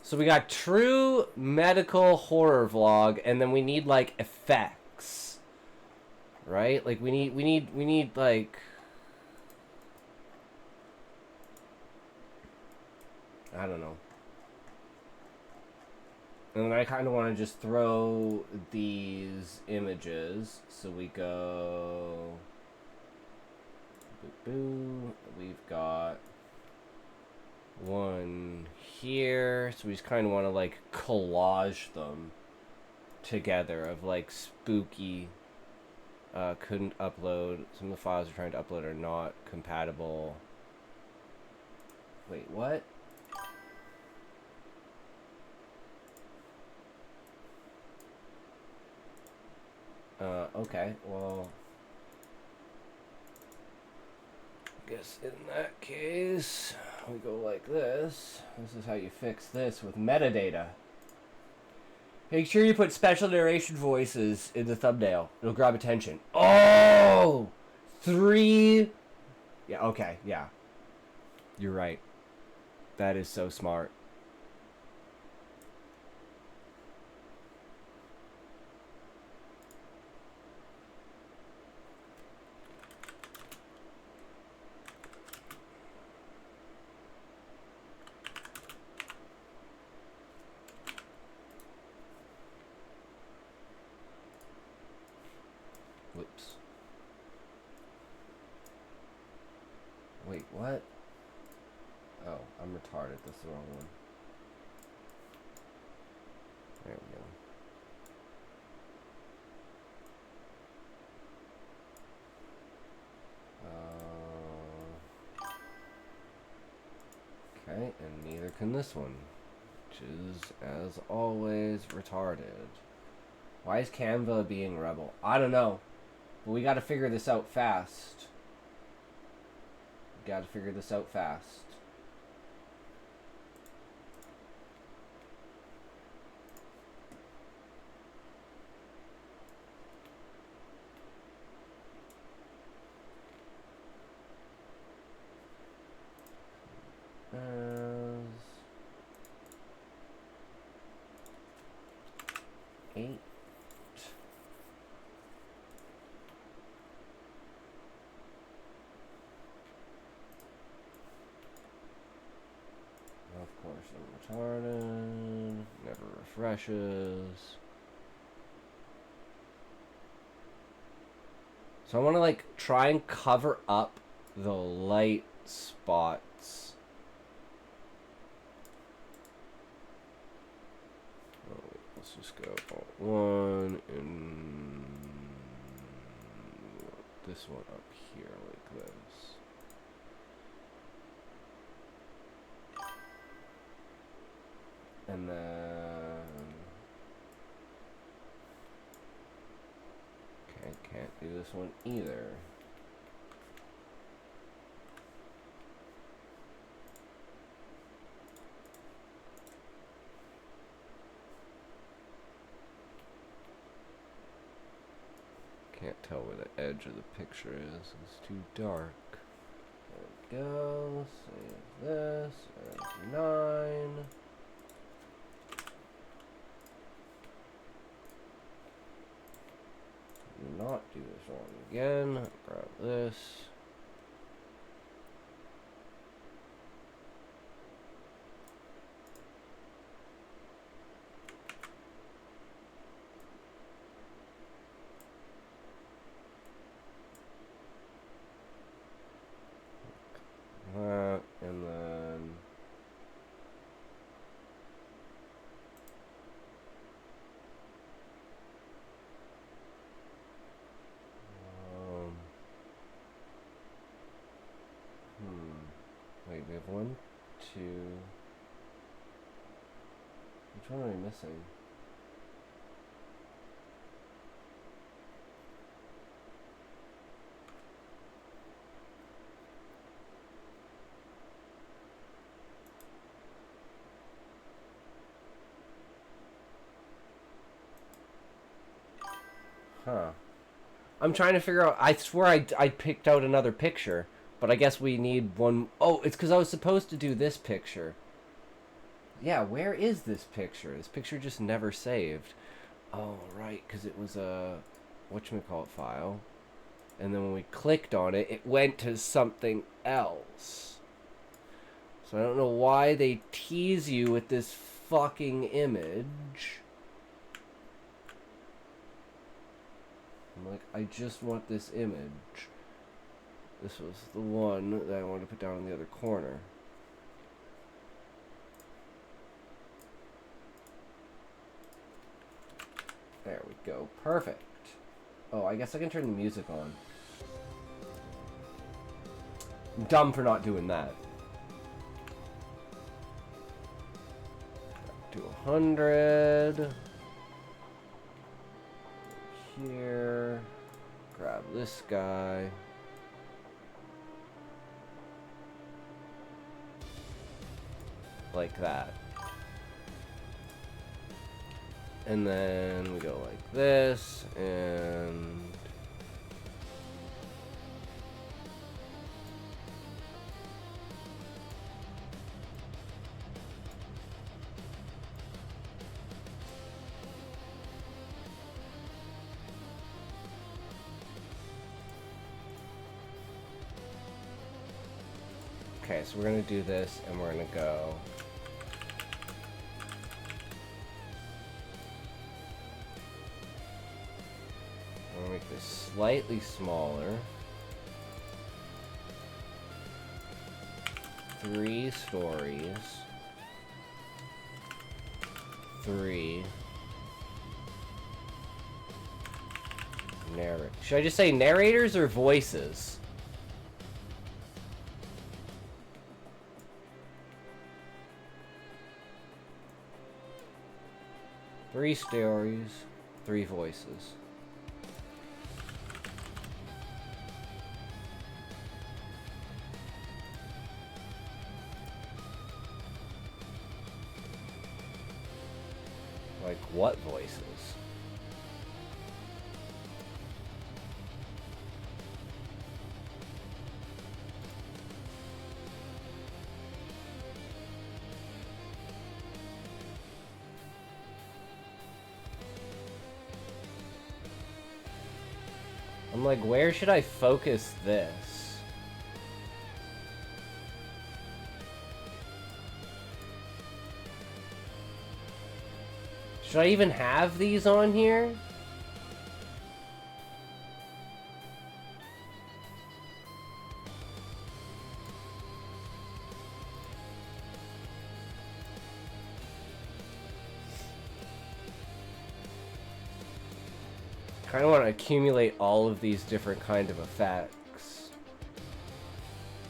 So we got true medical horror vlog, and then we need like effects, right? Like we need like, I don't know. And then I kind of want to just throw these images. So we go. Boo. We've got one here, so we just kind of want to like collage them together of like spooky. Couldn't upload. Some of the files we're trying to upload are not compatible. Wait, what? Okay, well, guess in that case, we go like this. This is how you fix this with metadata. Make sure you put special narration voices in the thumbnail. It'll grab attention. Oh! 3... Yeah, okay, yeah. You're right. That is so smart. What? Oh, I'm retarded. That's the wrong one. There we go. Okay, and neither can this one, which is, as always, retarded. Why is Canva being rebel? I don't know, but we gotta figure this out fast. We gotta figure this out fast. Eight. Of course, I'm retarded. Never refreshes. So I want to like try and cover up the light spots. Oh, wait, let's just go Alt 1 and this one up here like this. And then okay, can't do this one either. Can't tell where the edge of the picture is. It's too dark. There we go. Save this. There's 9. Do not do this wrong again. Grab this. That, and then wait, we have 1, 2. Which one are we missing? Huh. I'm trying to figure out. I swear I picked out another picture, but I guess we need one. Oh, it's because I was supposed to do this picture. Yeah, where is this picture? This picture just never saved. Oh, right, because it was a whatchamacallit file. And then when we clicked on it, it went to something else. So I don't know why they tease you with this fucking image. I'm like, I just want this image. This was the one that I wanted to put down in the other corner. There we go. Perfect. Oh, I guess I can turn the music on. I'm dumb for not doing that. Do 100. Here. Grab this guy. Like that. And then we go like this, and okay, so we're gonna do this, and we're gonna go. I'm gonna make this slightly smaller. 3 stories. 3 narrate. Should I just say narrators or voices? Three stories, 3 voices. Like what voices? I'm like, where should I focus this? Should I even have these on here? I kind of want to accumulate all of these different kind of effects.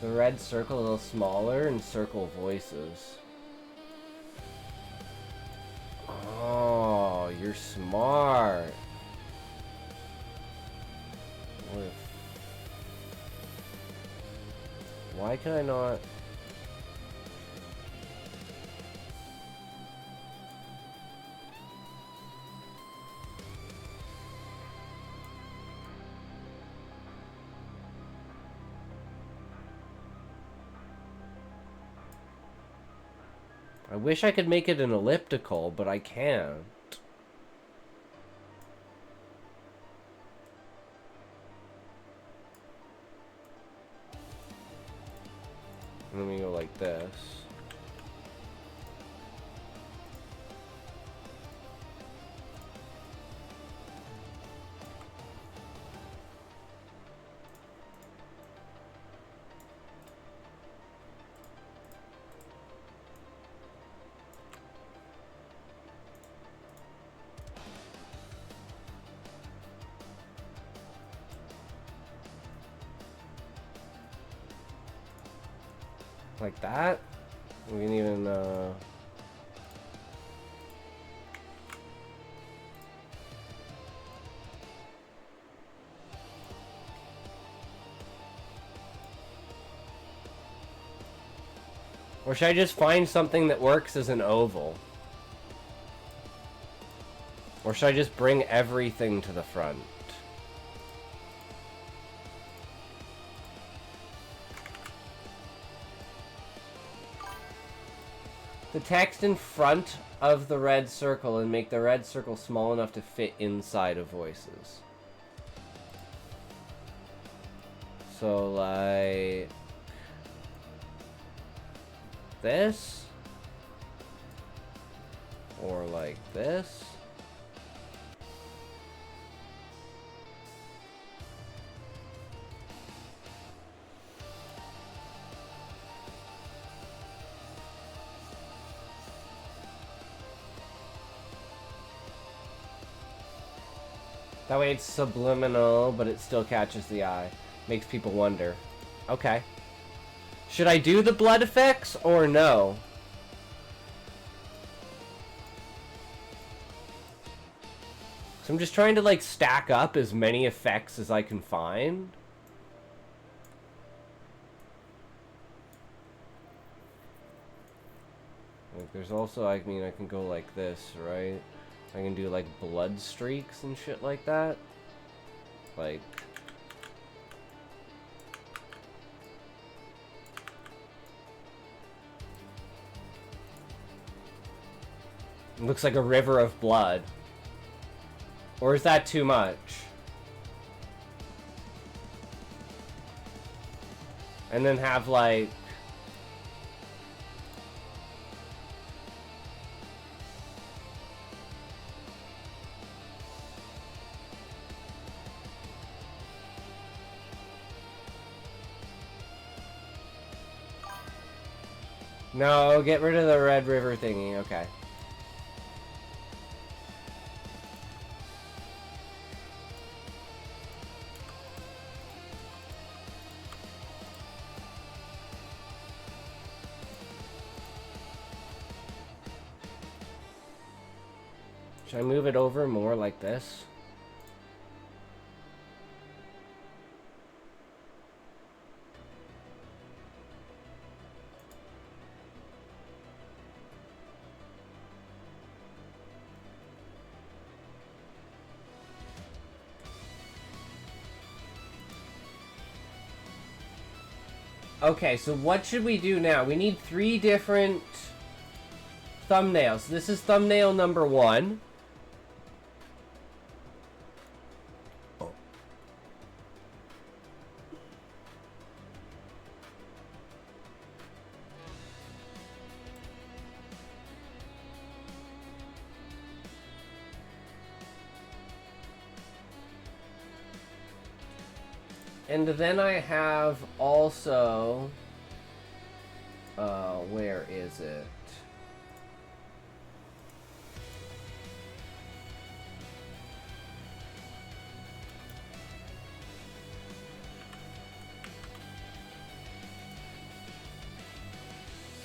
The red circle a little smaller and circle voices. Oh, you're smart. What if... Why can I not... I wish I could make it an elliptical, but I can't. Let me go like this. Like that? We can even, Or should I just find something that works as an oval? Or should I just bring everything to the front? The text in front of the red circle and make the red circle small enough to fit inside of voices. So like this, or like this. That way it's subliminal, but it still catches the eye. Makes people wonder. Okay. Should I do the blood effects or no? So I'm just trying to like stack up as many effects as I can find. Like there's also, I mean, I can go like this, right? I can do like blood streaks and shit like that. Like... It looks like a river of blood. Or is that too much? And then have like... No, get rid of the Red River thingy. Okay. Should I move it over more like this? Okay, so what should we do now? We need 3 different thumbnails. This is thumbnail number 1. And then I have also, where is it?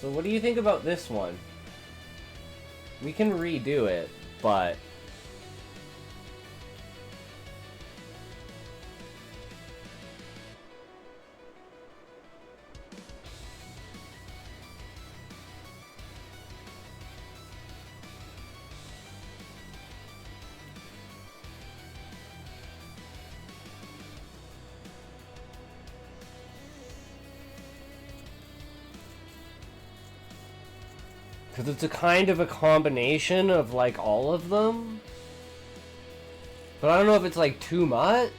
So what do you think about this one? We can redo it, but... Because it's a kind of a combination of, like, all of them. But I don't know if it's, like, too much.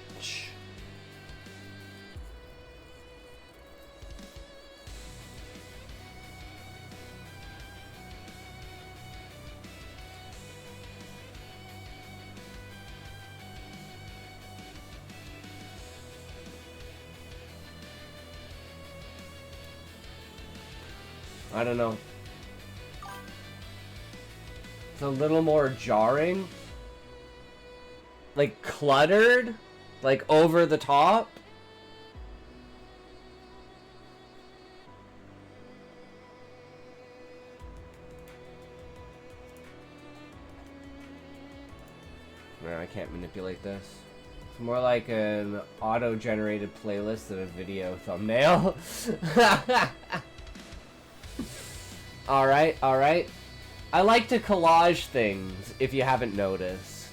I don't know. It's a little more jarring. Like cluttered. Like over the top. No, I can't manipulate this. It's more like an auto-generated playlist than a video thumbnail. Alright, alright. I like to collage things, if you haven't noticed.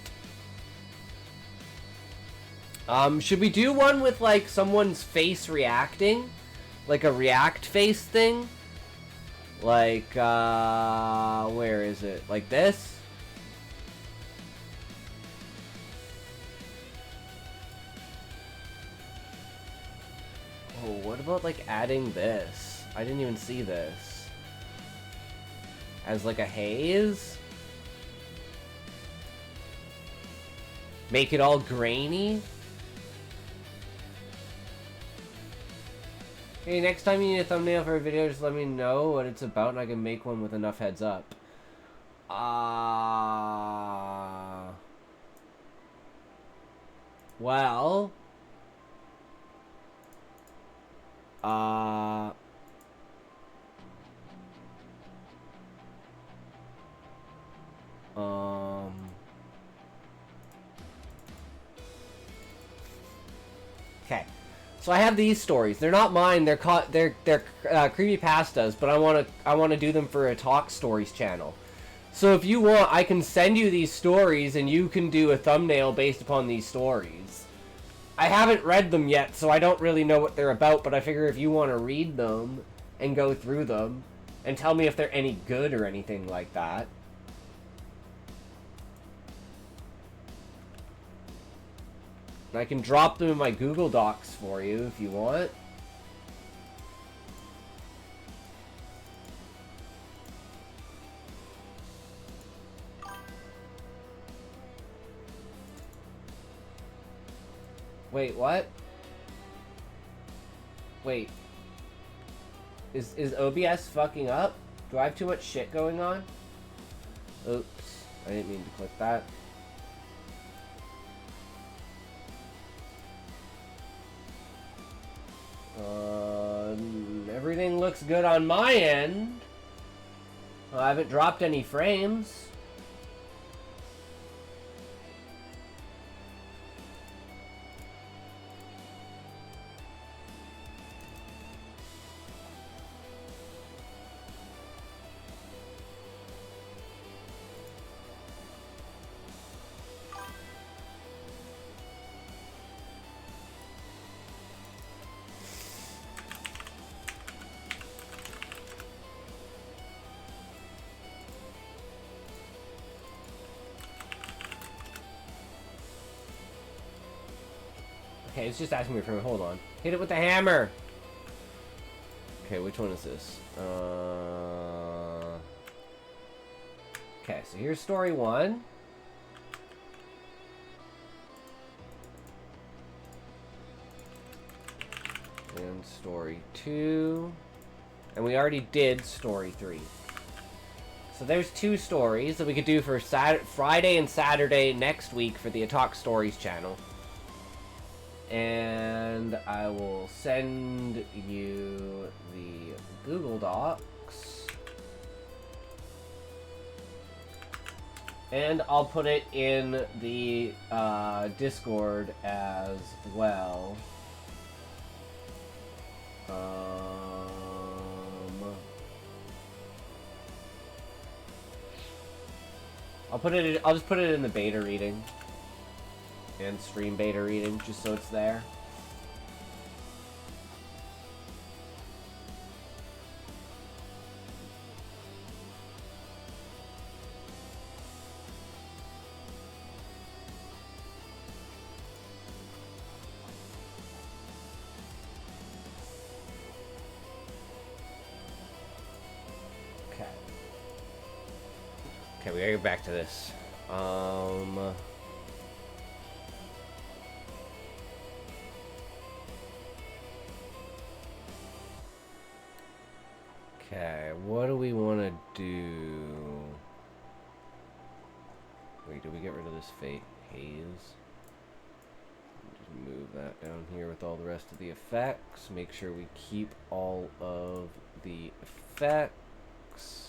Should we do one with, like, someone's face reacting? Like a react face thing? Like, where is it? Like this? Oh, what about, like, adding this? I didn't even see this. As like a haze? Make it all grainy? Hey, next time you need a thumbnail for a video, just let me know what it's about and I can make one with enough heads up. Well... Okay, so I have these stories. They're not mine. They're creepypastas, but I want to do them for a Talk Stories channel. So if you want, I can send you these stories, and you can do a thumbnail based upon these stories. I haven't read them yet, so I don't really know what they're about. But I figure if you want to read them and go through them and tell me if they're any good or anything like that. I can drop them in my Google Docs for you if you want. Wait, what? Wait. Is OBS fucking up? Do I have too much shit going on? Oops. I didn't mean to click that. Everything looks good on my end. I haven't dropped any frames. Okay, it's just asking me for. Hold on. Hit it with the hammer. Okay, which one is this? Okay, so here's story 1. And story 2. And we already did story 3. So there's 2 stories that we could do for Friday and Saturday next week for the Attack Stories channel. And I will send you the Google Docs. And I'll put it in the Discord as well. I'll just put it in the beta reading. And stream beta reading, just so it's there. Okay. Okay, we gotta get back to this. Okay, what do we want to do? Wait, did we get rid of this fate haze? Just move that down here with all the rest of the effects. Make sure we keep all of the effects.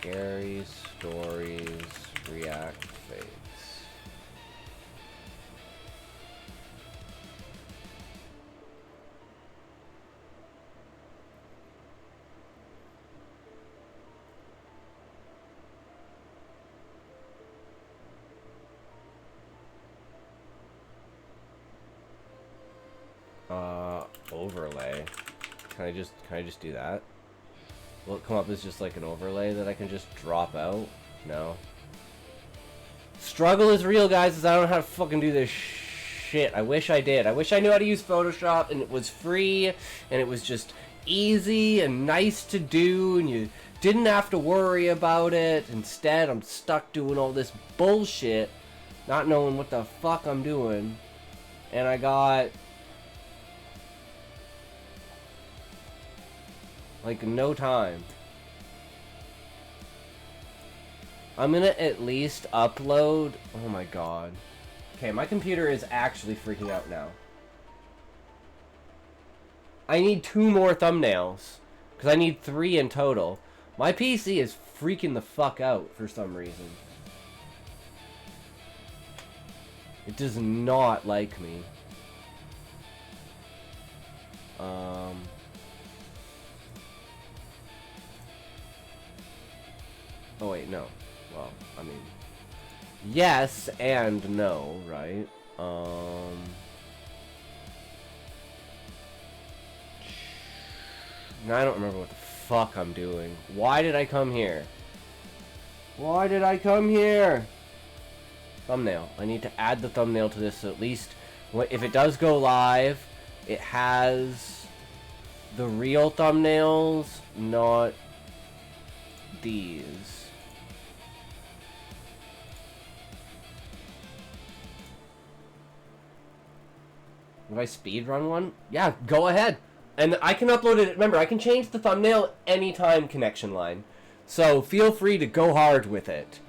Scary stories react face. Overlay. Can I just do that? Will it come up as just like an overlay that I can just drop out? No. Struggle is real, guys, because I don't know how to fucking do this shit. I wish I did. I wish I knew how to use Photoshop and it was free and it was just easy and nice to do and you didn't have to worry about it. Instead, I'm stuck doing all this bullshit, not knowing what the fuck I'm doing. And I got like no time. I'm gonna at least upload. Oh my god. Okay, my computer is actually freaking out now. I need 2 more thumbnails because I need 3 in total. My PC is freaking the fuck out for some reason. It does not like me. Oh wait, no. Well, I mean, yes and no, right? Now I don't remember what the fuck I'm doing. Why did I come here? Why did I come here? Thumbnail. I need to add the thumbnail to this so at least if it does go live, it has the real thumbnails, not these. Would I speedrun one? Yeah, go ahead. And I can upload it. Remember, I can change the thumbnail anytime, Connection Line. So feel free to go hard with it.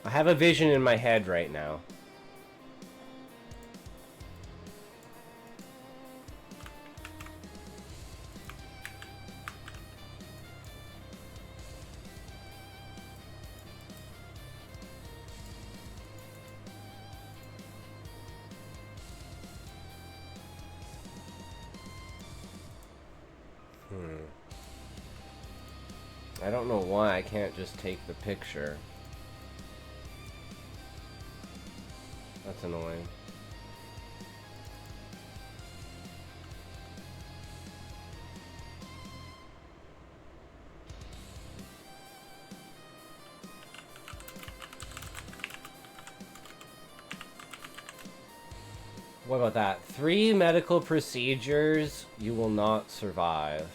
I have a vision in my head right now. I don't know why I can't just take the picture. That's annoying. What about that? 3 medical procedures, you will not survive.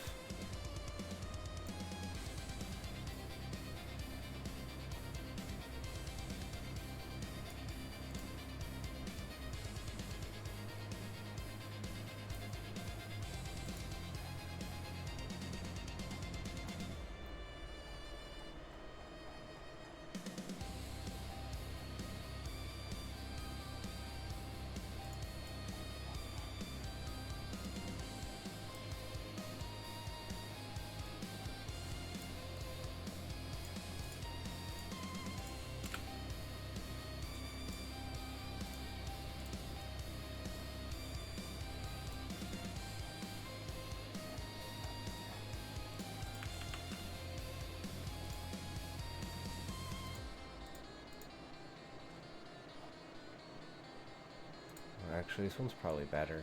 Actually, this one's probably better.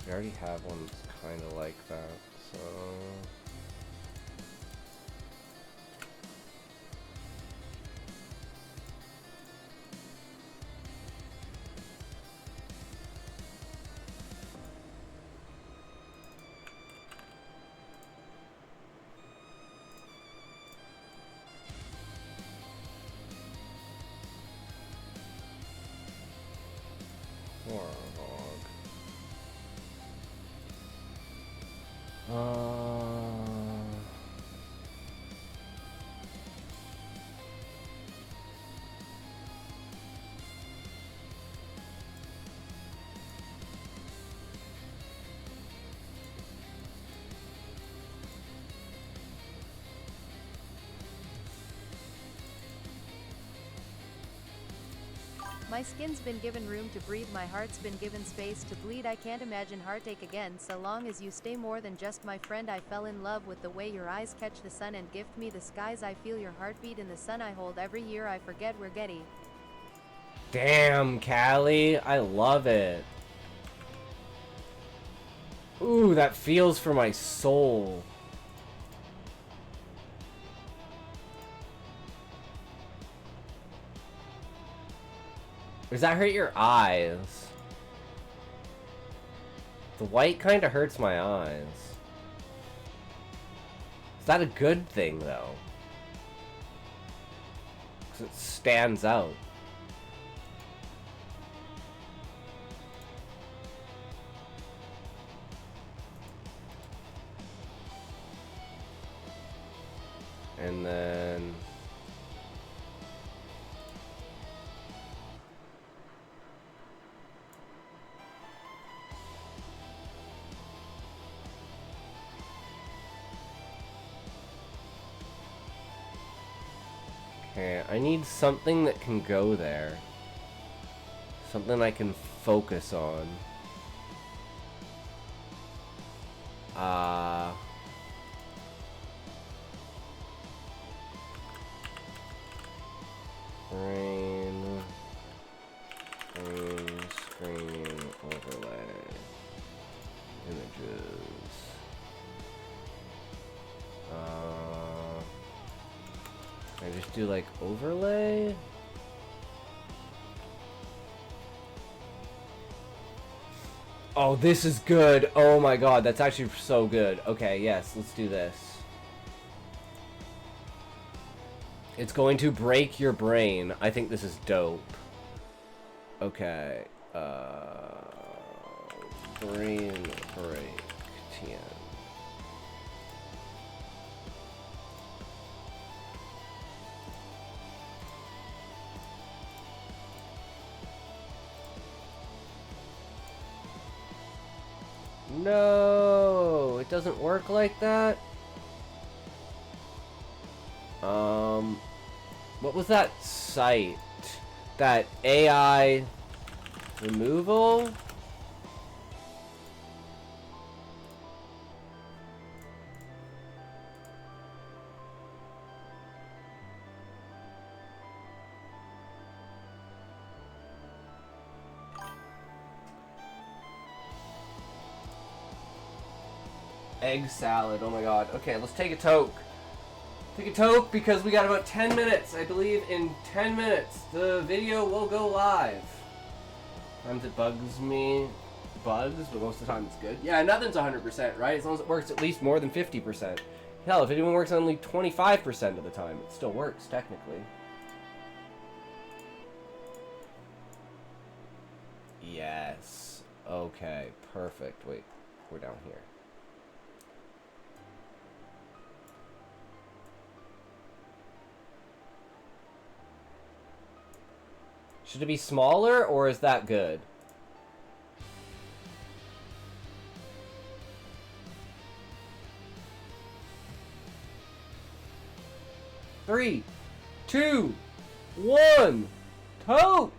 We already have one that's kind of like that, so... My skin's been given room to breathe, my heart's been given space to bleed. I can't imagine heartache again, so long as you stay more than just my friend. I fell in love with the way your eyes catch the sun and gift me the skies. I feel your heartbeat in the sun I hold every year. I forget we're getting. Damn, Callie, I love it. Ooh, that feels for my soul. Does that hurt your eyes? The white kind of hurts my eyes. Is that a good thing, though? Because it stands out. And then... Okay, I need something that can go there. Something I can focus on. Brain screen overlay. Images. I just do like overlay. Oh, this is good. Oh my god, that's actually so good. Okay, yes, let's do this. It's going to break your brain. I think this is dope. Okay. Brain break. TN. No, it doesn't work like that. What was that site? That AI removal? Egg salad, oh my god. Okay, let's take a toke. Take a toke because we got about 10 minutes. I believe in 10 minutes the video will go live. Sometimes it bugs me. Bugs, but most of the time it's good. Yeah, nothing's 100%, right? As long as it works at least more than 50%. Hell, if it even works only 25% of the time, it still works, technically. Yes. Okay, perfect. Wait, we're down here. Should it be smaller, or is that good? Three, two, one, toke!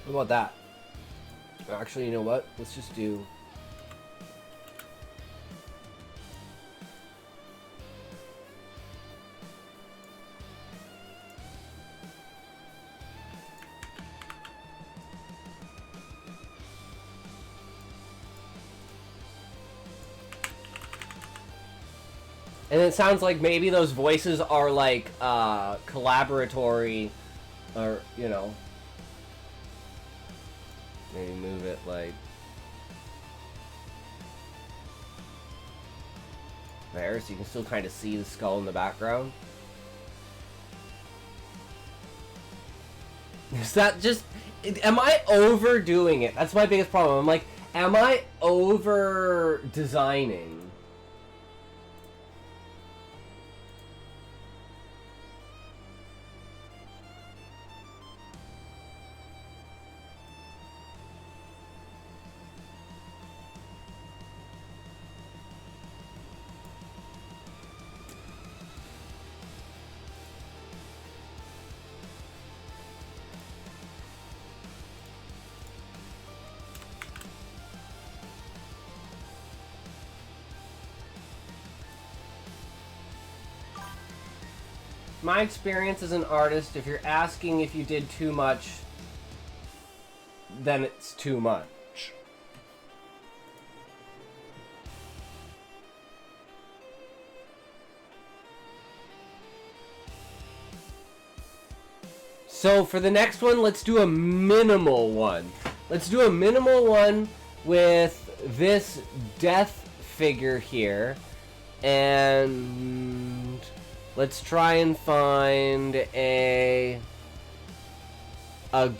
What about that? Actually, you know what? Let's just do... And it sounds like maybe those voices are like collaboratory, or, you know... Maybe move it like there, so you can still kind of see the skull in the background. Is that just... Am I overdoing it? That's my biggest problem. I'm like, am I over designing? My experience as an artist, if you're asking if you did too much, then it's too much. So for the next one, let's do a minimal one. Let's do a minimal one with this death figure here. And let's try and find a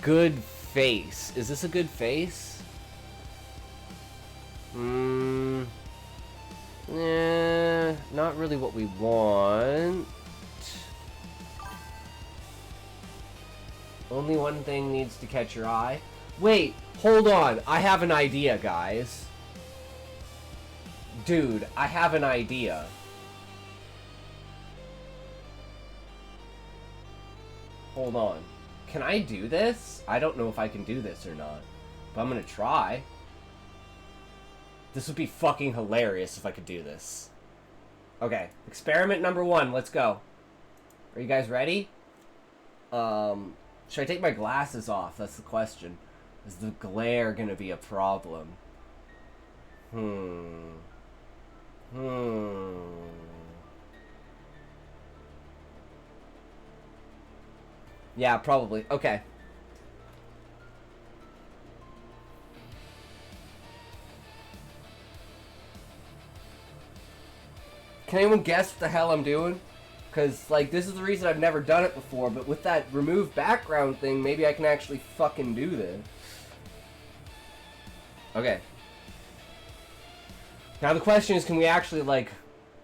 good face. Is this a good face? Not really what we want. Only one thing needs to catch your eye. Wait, hold on. I have an idea, guys. Dude, I have an idea. Hold on. Can I do this? I don't know if I can do this or not. But I'm gonna try. This would be fucking hilarious if I could do this. Okay, experiment number 1. Let's go. Are you guys ready? Should I take my glasses off? That's the question. Is the glare gonna be a problem? Yeah, probably. Okay. Can anyone guess what the hell I'm doing? Because, like, this is the reason I've never done it before, but with that remove background thing, maybe I can actually fucking do this. Okay. Now the question is, can we actually, like,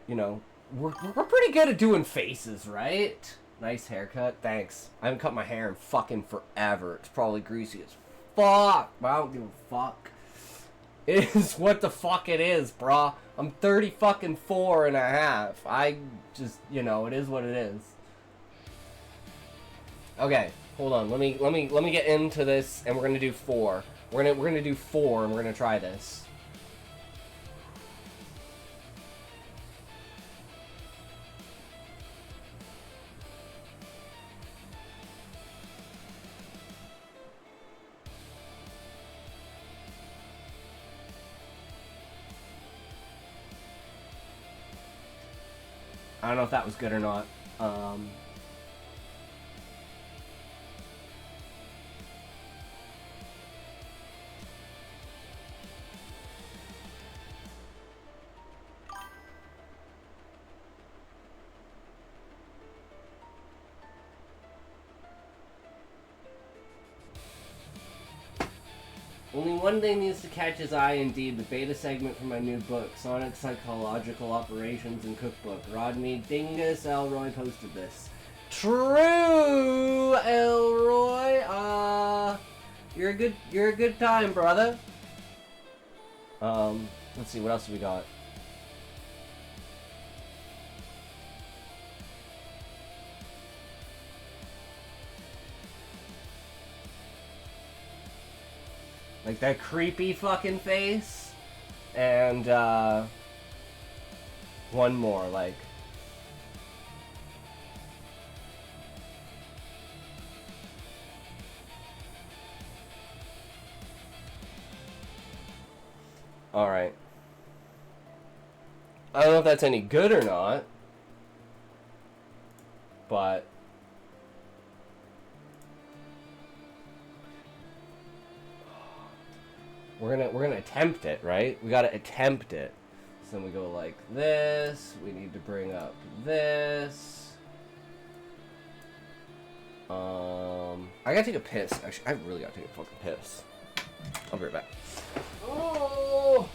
you know, we're pretty good at doing faces, right? Nice haircut. Thanks. I haven't cut my hair in fucking forever. It's probably greasy as fuck, but I don't give a fuck. It is what the fuck it is, brah. I'm 30 fucking 4 and a half. I just, you know, it is what it is. Okay, hold on. Let me get into this, and we're gonna do 4. We're gonna do 4, and we're gonna try this. I don't know if that was good or not. Only one thing needs to catch his eye, indeed, the beta segment from my new book, Sonic Psychological Operations and Cookbook. Rodney Dingus Elroy posted this. True, Elroy. You're a good time, brother. Let's see, what else do we got? Like that creepy fucking face. And, one more, like. Alright. I don't know if that's any good or not. But We're gonna attempt it, right? We gotta attempt it. So then we go like this. We need to bring up this. I gotta take a piss. Actually, I really gotta take a fucking piss. I'll be right back. Oh!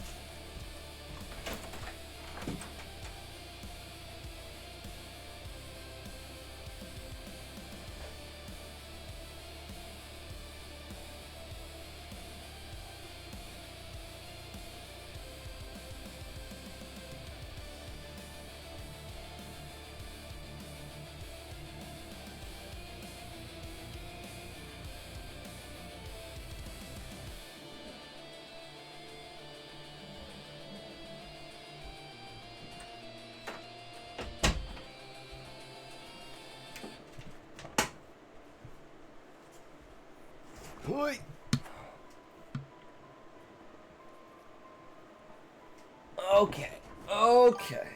Okay. Okay.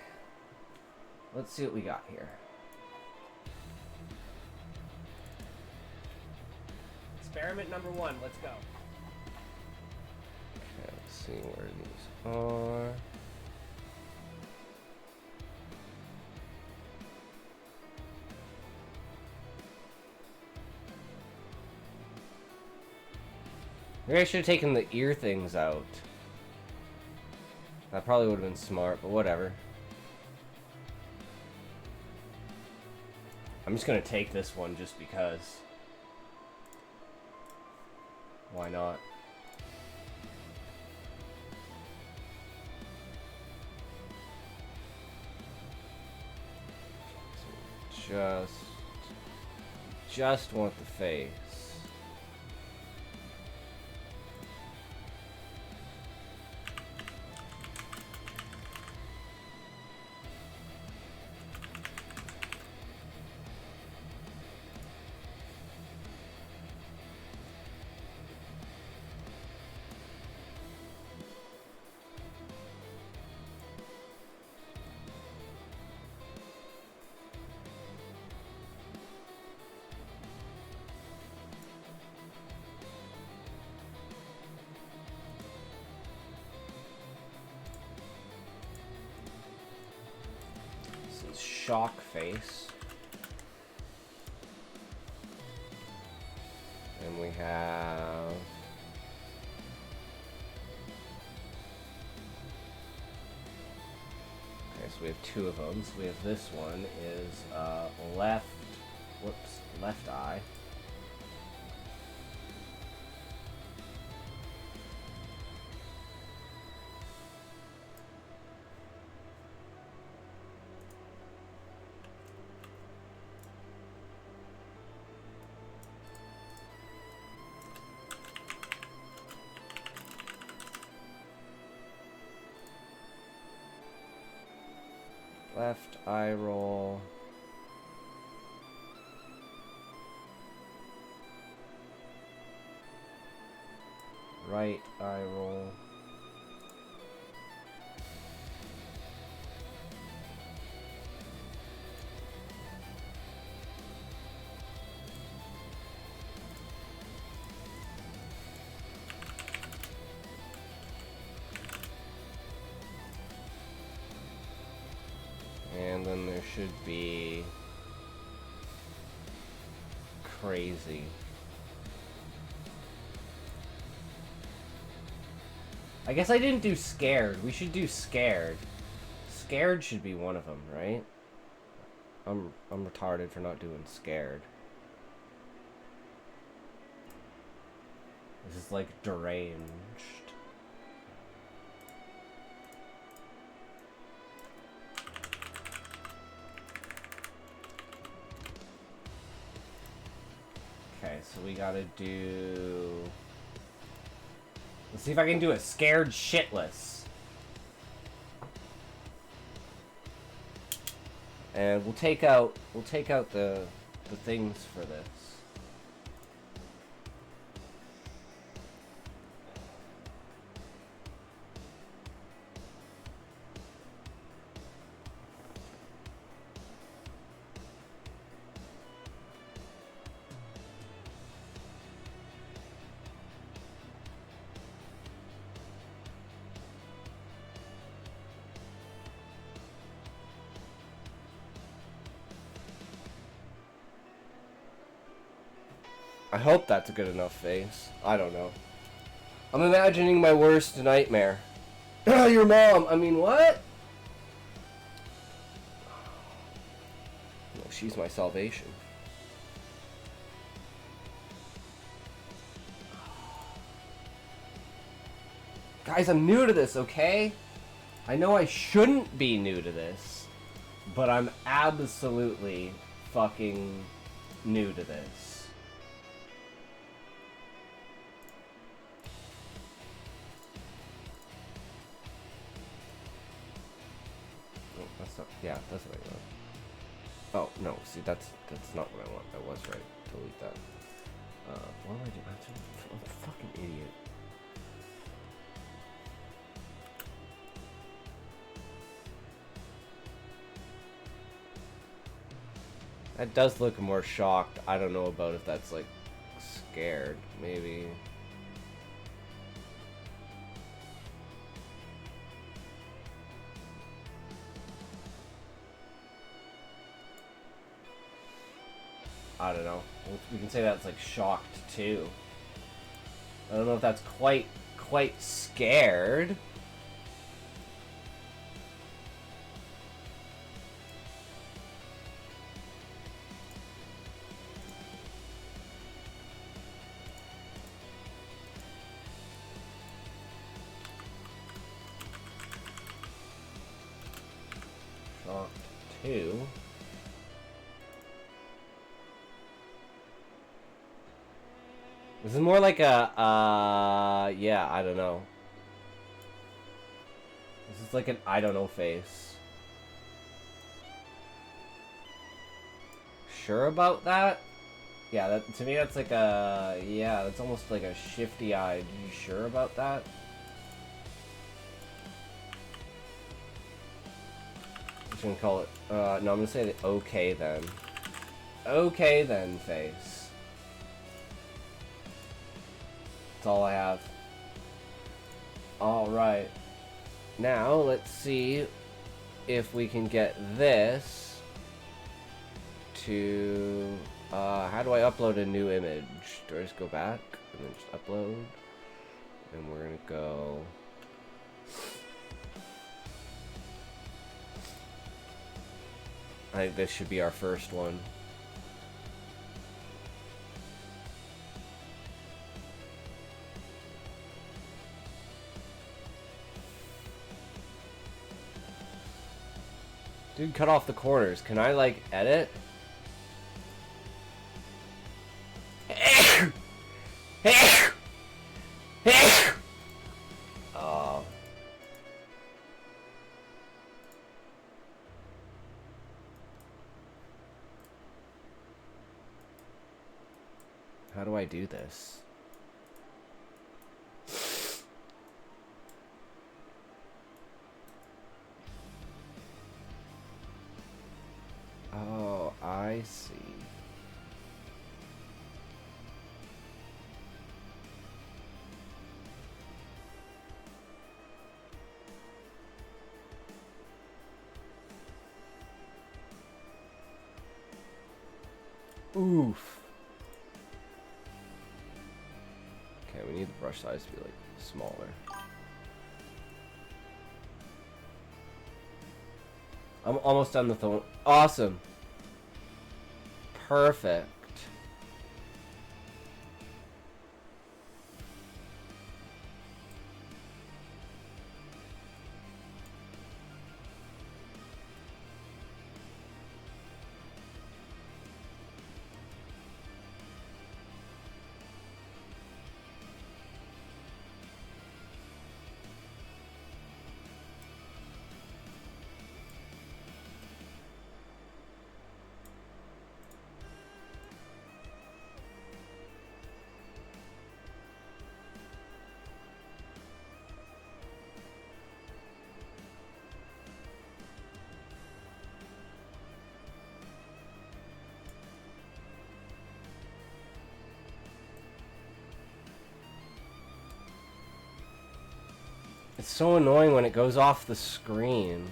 Let's see what we got here. Experiment number 1. Let's go. Okay, let's see where these are. Maybe I should have taken the ear things out. That probably would have been smart, but whatever. I'm just gonna take this one just because. Why not? So just want the face. Shock face. And we have okay, so we have 2 of them. So we have this one is left eye. Left eye roll. Right eye roll. And then there should be crazy. I guess I didn't do scared. We should do scared. Scared should be one of them, right? I'm retarded for not doing scared. This is like deranged. Okay, so we gotta do... Let's see if I can do a scared shitless. And we'll take out the things for this. I hope that's a good enough face. I don't know. I'm imagining my worst nightmare. Your mom. I mean, what? Well, she's my salvation. Guys, I'm new to this, okay? I know I shouldn't be new to this, but I'm absolutely fucking new to this. Oh, that's not, yeah, that's what I want. Oh, no, see, that's not what I want. That was right. Delete that. What am I doing? I'm a fucking idiot. That does look more shocked. I don't know about if that's like scared. Maybe. I don't know. We can say that's like shocked too. I don't know if that's quite scared. Shocked too. This is more like a, yeah, I don't know. This is like an I don't know face. Sure about that? Yeah, that, to me that's like a, yeah, that's almost like a shifty eye. You sure about that? I'm just gonna call it, no, I'm gonna say the okay then. Okay then face. That's all I have. Alright. Now, let's see if we can get this to... how do I upload a new image? Do I just go back and then just upload? And we're gonna go... I think this should be our first one. Dude, cut off the corners. Can I, like, edit? Oh. How do I do this? Oh, I see. Oof. Okay, we need the brush size to be like smaller. I'm almost done with the awesome. Perfect. It's so annoying when it goes off the screen.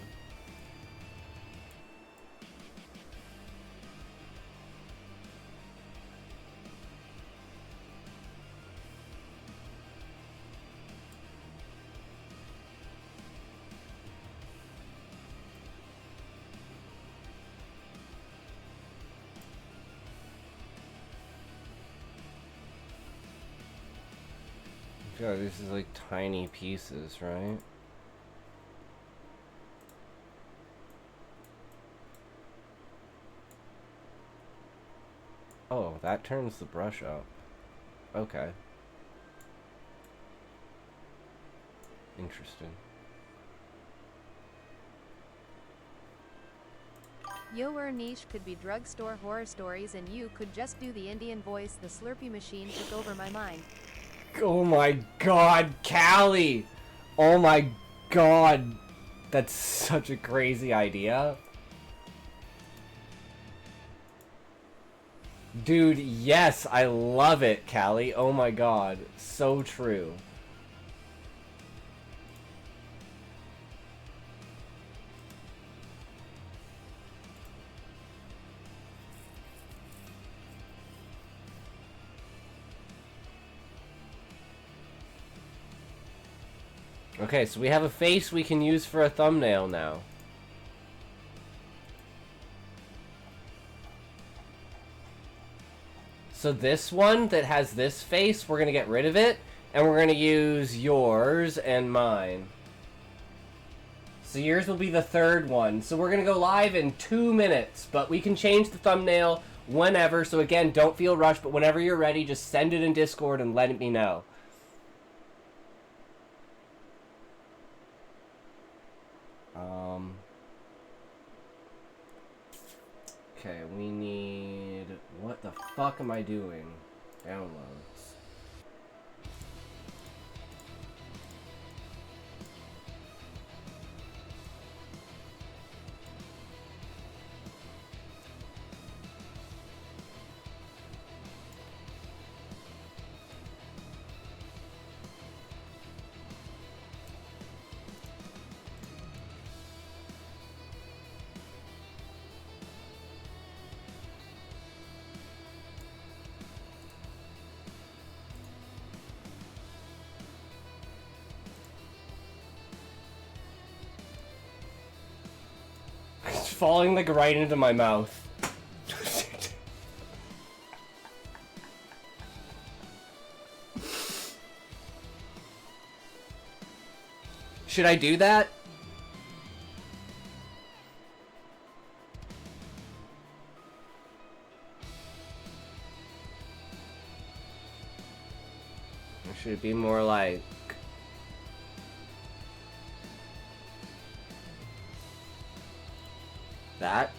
God, this is like tiny pieces, right? Oh, that turns the brush up. Okay. Interesting. Your niche could be drugstore horror stories and you could just do the Indian voice. The Slurpee machine took over my mind. Oh my god, Callie! Oh my god. That's such a crazy idea. Dude, yes, I love it, Callie. Oh my god. So true. Okay, so we have a face we can use for a thumbnail now. So this one that has this face, we're going to get rid of it, and we're going to use yours and mine. So yours will be the third one. So we're going to go live in 2 minutes, but we can change the thumbnail whenever. So again, don't feel rushed, but whenever you're ready, just send it in Discord and let me know. Okay, we need... What the fuck am I doing? Downloads. It's falling like right into my mouth. Should I do that? Or should it be more like... that?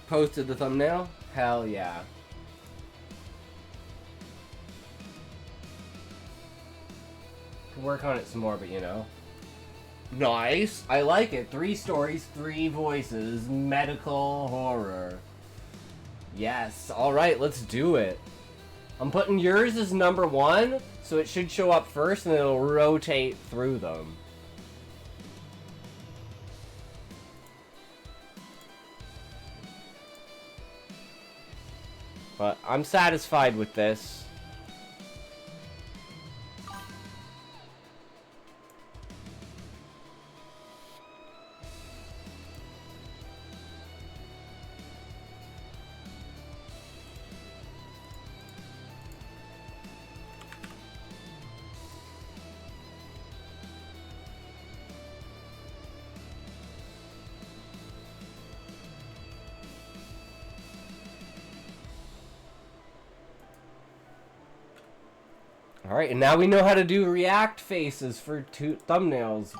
Posted the thumbnail? Hell yeah. Could work on it some more, but you know. Nice. I like it. 3 stories, 3 voices, medical horror. Yes. Alright, let's do it. I'm putting yours as number 1, so it should show up first and it'll rotate through them. But I'm satisfied with this. Alright, and now we know how to do react faces for thumbnails.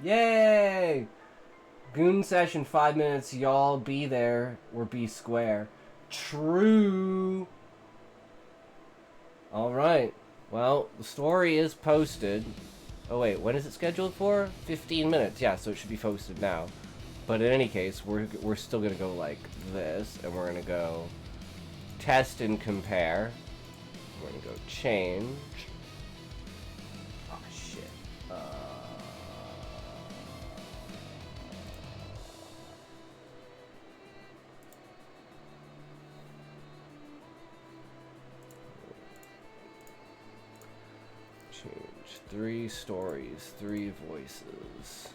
Yay! Goon session 5 minutes, y'all be there or be square. True! Alright, well, the story is posted. Oh wait, when is it scheduled for? 15 minutes, yeah, so it should be posted now. But in any case, we're still gonna go like this, and we're gonna go test and compare. We're gonna go change. Oh shit. Change 3 stories, 3 voices.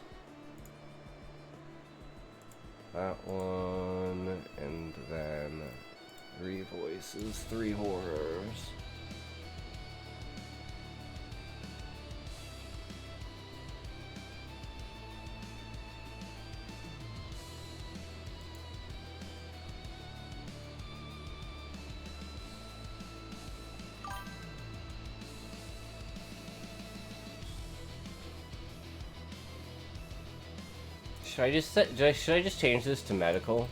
that one, and then 3 voices, 3 horrors. Should I just should I just change this to medical?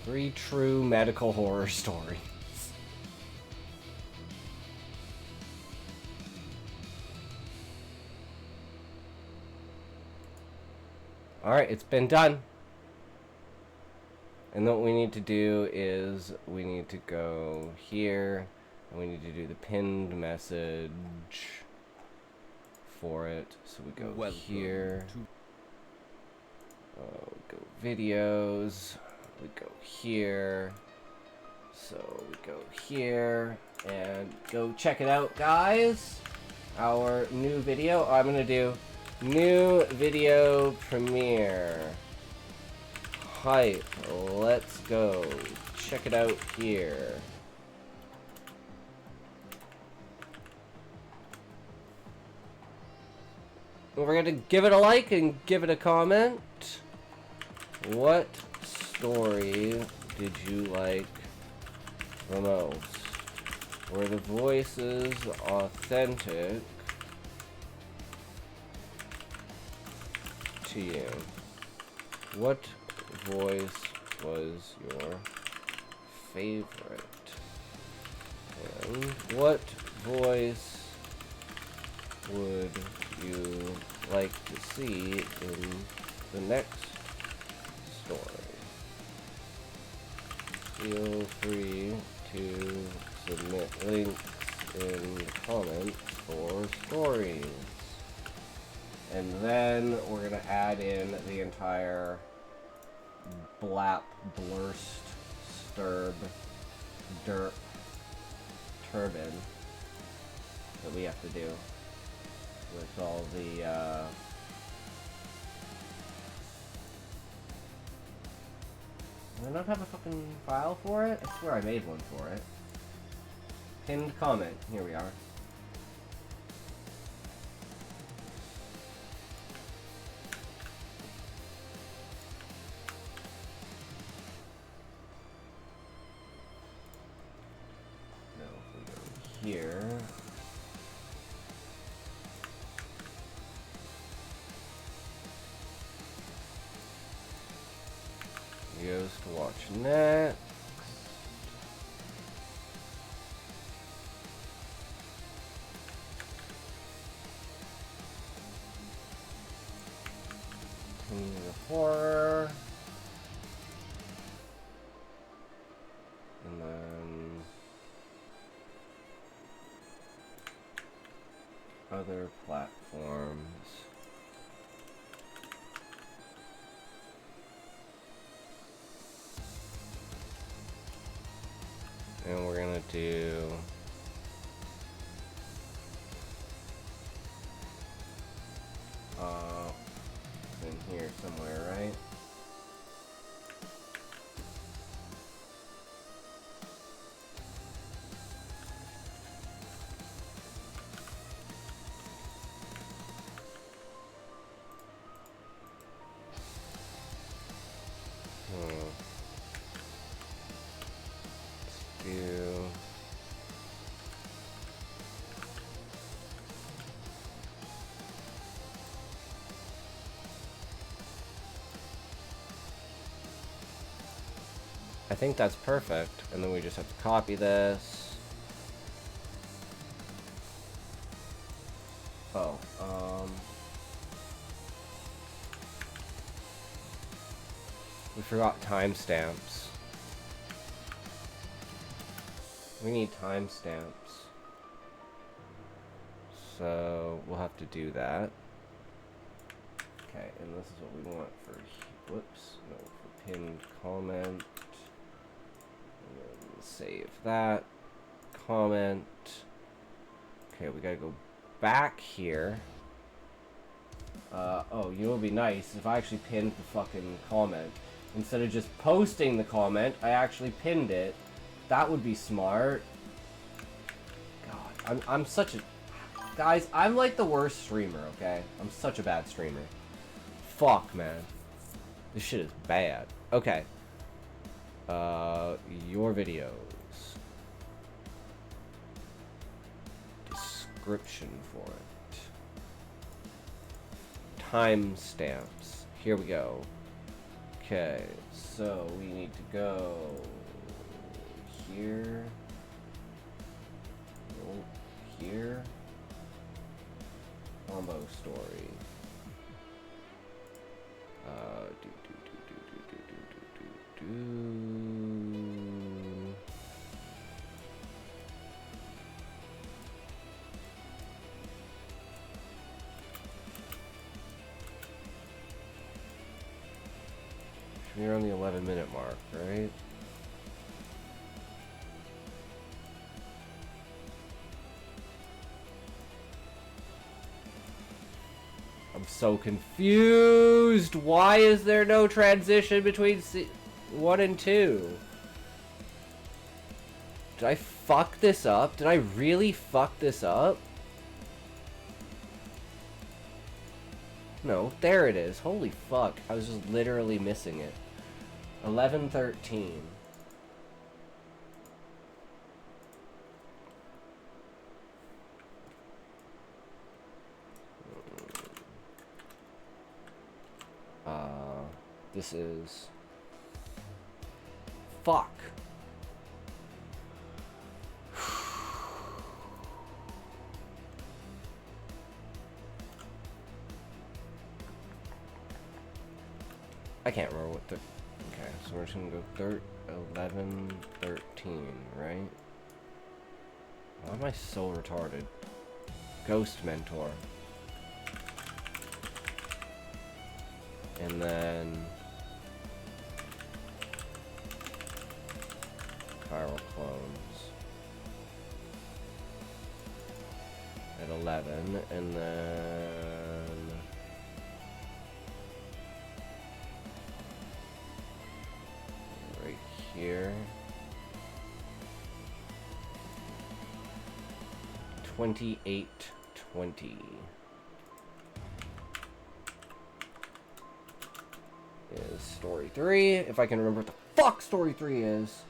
Three true medical horror stories. Alright, it's been done. And then what we need to do is we need to go here. And we need to do the pinned message for it. So we go here. Go videos. We go here. So we go here. And go check it out, guys. Our new video. I'm going to do new video premiere. Hype. Let's go. Check it out here. We're going to give it a like and give it a comment. What story did you like the most? Were the voices authentic to you? What voice was your favorite? And what voice would you like to see in the next story? Feel free to submit links in the comments for stories. And then we're gonna add in the entire blap, blurst, sturb, derp, turbine that we have to do with all the do I not have a fucking file for it? I swear I made one for it. Pinned comment. Here we are. Now if we go here. Goes to watch next. The horror. And then other platforms. And we're gonna do in here somewhere, right? Let's do I think that's perfect, and then we just have to copy this. Oh, we forgot timestamps. We need timestamps. So we'll have to do that. Okay, and this is what we want for, whoops, no, for pinned comment. And then save that. Comment. Okay, we gotta go back here. Oh, you know what would be nice if I actually pinned the fucking comment. Instead of just posting the comment, I actually pinned it. That would be smart. God, I'm such a... Guys, I'm like the worst streamer, okay? I'm such a bad streamer. Fuck, man. This shit is bad. Okay. Your videos. Description for it. Timestamps. Here we go. Okay, so we need to go here. Oh, here. Combo story. We're on the 11-minute mark, right? I'm so confused. Why is there no transition between 1 and 2? Did I fuck this up? Did I really fuck this up? No, there it is. Holy fuck. I was just literally missing it. 11:13. This is... Fuck. I can't remember what the... Okay, so we're just gonna go 11, 13, right? Why am I so retarded? Ghost Mentor. And then... Chiral Clones. At 11, and then... Right here. 28:20 is story 3. If I can remember what the fuck story 3 is.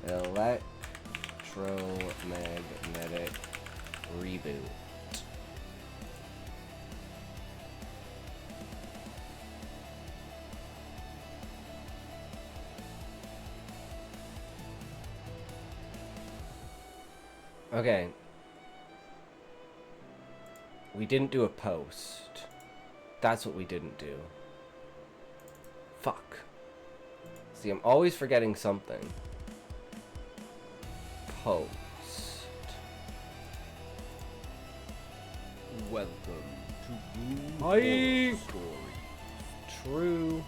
Electromagnetic reboot. Okay. We didn't do a post. That's what we didn't do. Fuck. See, I'm always forgetting something. Post. Welcome to Blue Hi. Horror Stories. True.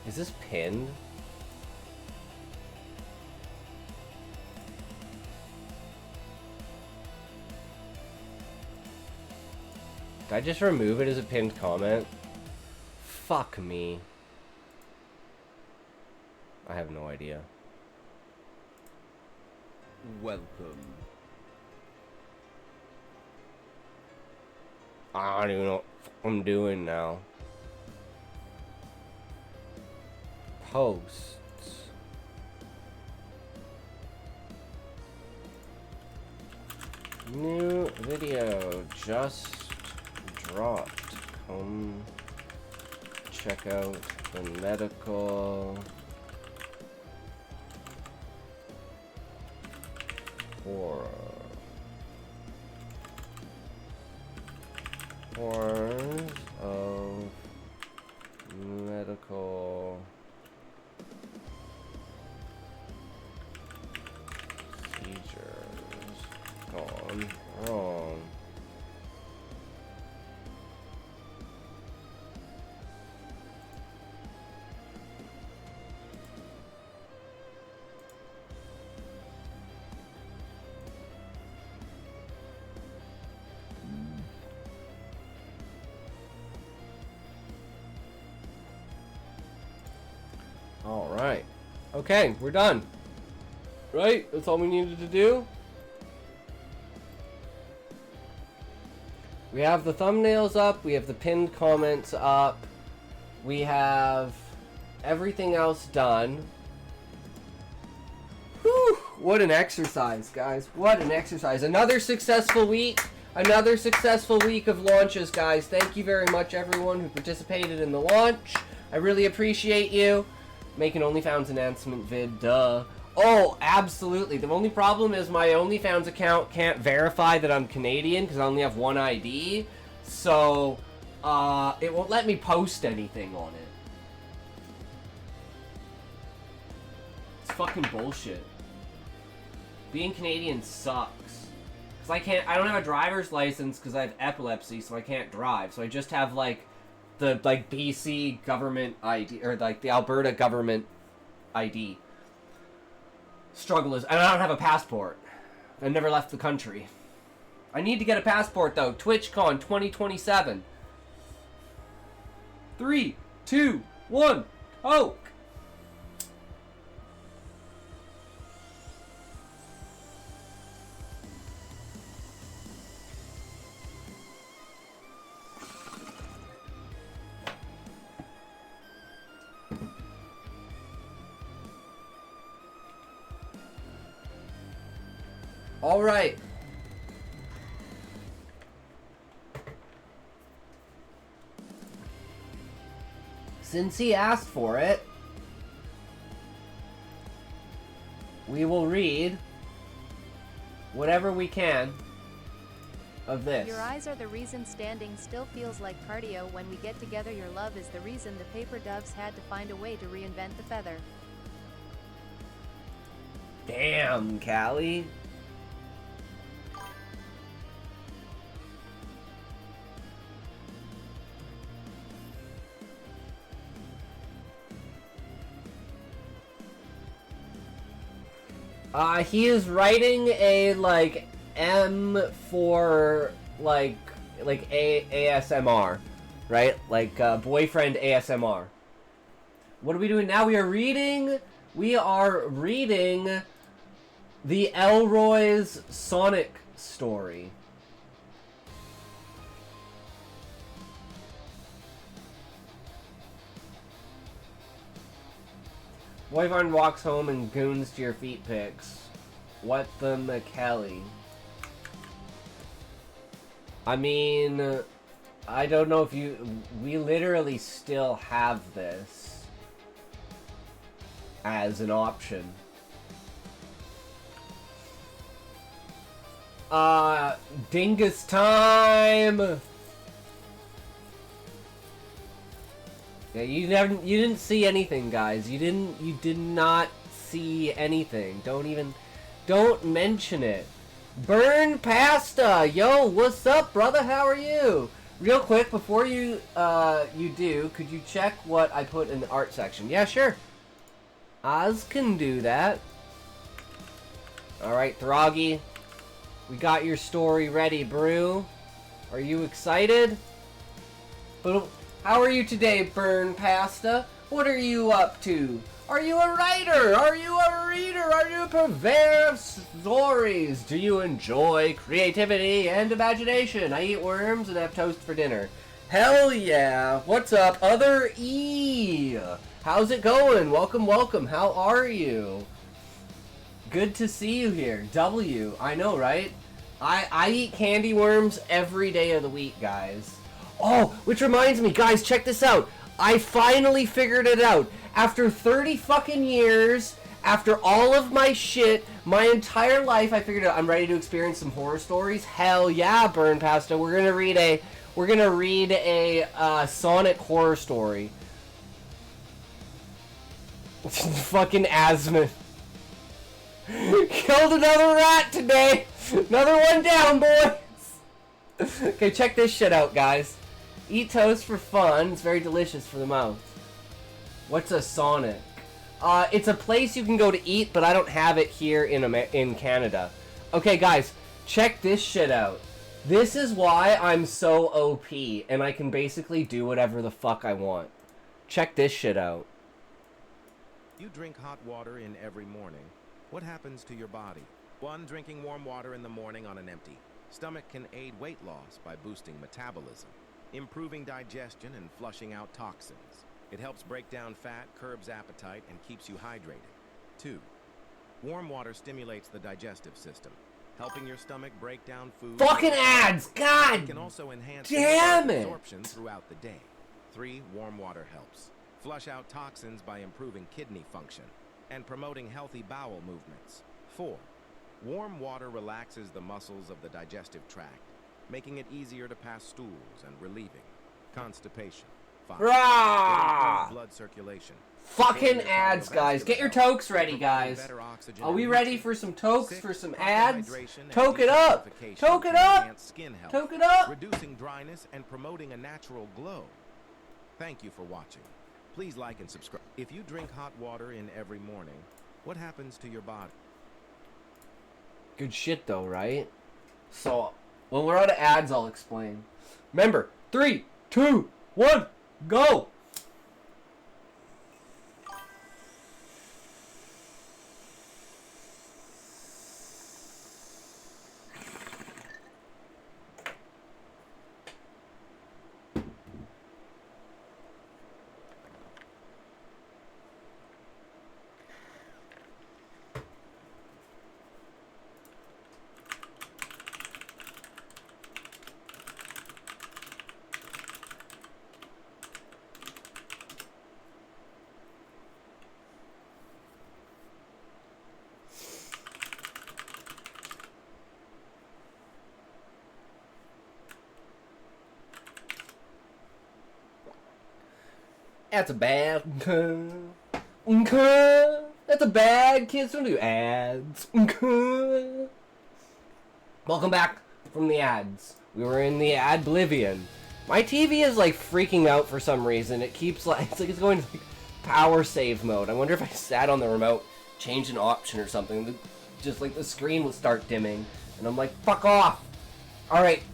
Is this pinned? Did I just remove it as a pinned comment? Fuck me. I have no idea. Welcome. I don't even know what I'm doing now. Posts. New video just dropped. Come check out the medical horror. Horrors of medical procedures gone wrong. Okay, we're done. Right? That's all we needed to do. We have the thumbnails up. We have the pinned comments up. We have everything else done. Whew! What an exercise, guys. What an exercise. Another successful week. Another successful week of launches, guys. Thank you very much, everyone who participated in the launch. I really appreciate you. Make an OnlyFans announcement vid, duh. Oh, absolutely. The only problem is my OnlyFans account can't verify that I'm Canadian because I only have one ID. So, it won't let me post anything on it. It's fucking bullshit. Being Canadian sucks. Because I don't have a driver's license because I have epilepsy, so I can't drive. So I just have, like, the, like, BC government ID, or, like, the Alberta government ID. Struggle is, and I don't have a passport. I've never left the country. I need to get a passport, though. TwitchCon 2027. 3, 2, 1, Coke! All right. Since he asked for it, we will read whatever we can of this. Your eyes are the reason standing still feels like cardio. When we get together, your love is the reason the paper doves had to find a way to reinvent the feather. Damn, Callie. He is writing a, like, M for, like ASMR, right? Like, boyfriend ASMR. What are we doing now? We are reading the Elroy's Sonic story. Boyfriend walks home and goons to your feet pics. What the McKelly? I mean, I don't know if you... We literally still have this as an option. Dingus time! Yeah, you didn't see anything, guys. You did not see anything. Don't mention it. Burn pasta! Yo, what's up, brother? How are you? Real quick, before you do, could you check what I put in the art section? Yeah, sure. Oz can do that. Alright, Throggy. We got your story ready, brew. Are you excited? But how are you today, Burn Pasta? What are you up to? Are you a writer? Are you a reader? Are you a purveyor of stories? Do you enjoy creativity and imagination? I eat worms and have toast for dinner. Hell yeah! What's up, Other E? How's it going? Welcome, welcome. How are you? Good to see you here. W. I know, right? I eat candy worms every day of the week, guys. Oh, which reminds me, guys, check this out. I finally figured it out. After 30 fucking years, after all of my shit, my entire life, I figured out I'm ready to experience some horror stories. Hell yeah, Burn Pasta. We're gonna read a Sonic horror story. Fucking asthma. Killed another rat today. Another one down, boys. Okay, check this shit out, guys. Eat toast for fun. It's very delicious for the mouth. What's a Sonic? It's a place you can go to eat, but I don't have it here in Canada. Okay, guys, check this shit out. This is why I'm so OP, and I can basically do whatever the fuck I want. Check this shit out. You drink hot water in every morning. What happens to your body? 1. Drinking warm water in the morning on an empty stomach can aid weight loss by boosting metabolism, improving digestion and flushing out toxins. It helps break down fat, curbs appetite, and keeps you hydrated. 2. Warm water stimulates the digestive system, helping your stomach break down food. Fucking ads! God It can also enhance damn it! absorption throughout the day. 3. Warm water helps flush out toxins by improving kidney function and promoting healthy bowel movements. 4. Warm water relaxes the muscles of the digestive tract, making it easier to pass stools and relieving constipation. 5. Rah! Blood circulation. Fucking ads, guys. Get your tokes ready, guys. Are we ready for some tokes, for some ads? Toke it up! Toke it up! Toke it up! Reducing dryness and promoting a natural glow. Thank you for watching. Please like and subscribe. If you drink hot water in every morning, what happens to your body? Good shit, though, right? So, when we're out of ads, I'll explain. Remember, 3, 2, 1, go! That's a bad. That's a bad. Kids don't do ads. Welcome back from the ads. We were in the adblivion. My TV is like freaking out for some reason. It keeps like it's going to like power save mode. I wonder if I sat on the remote, changed an option or something, just like the screen will start dimming, and I'm like, fuck off. All right,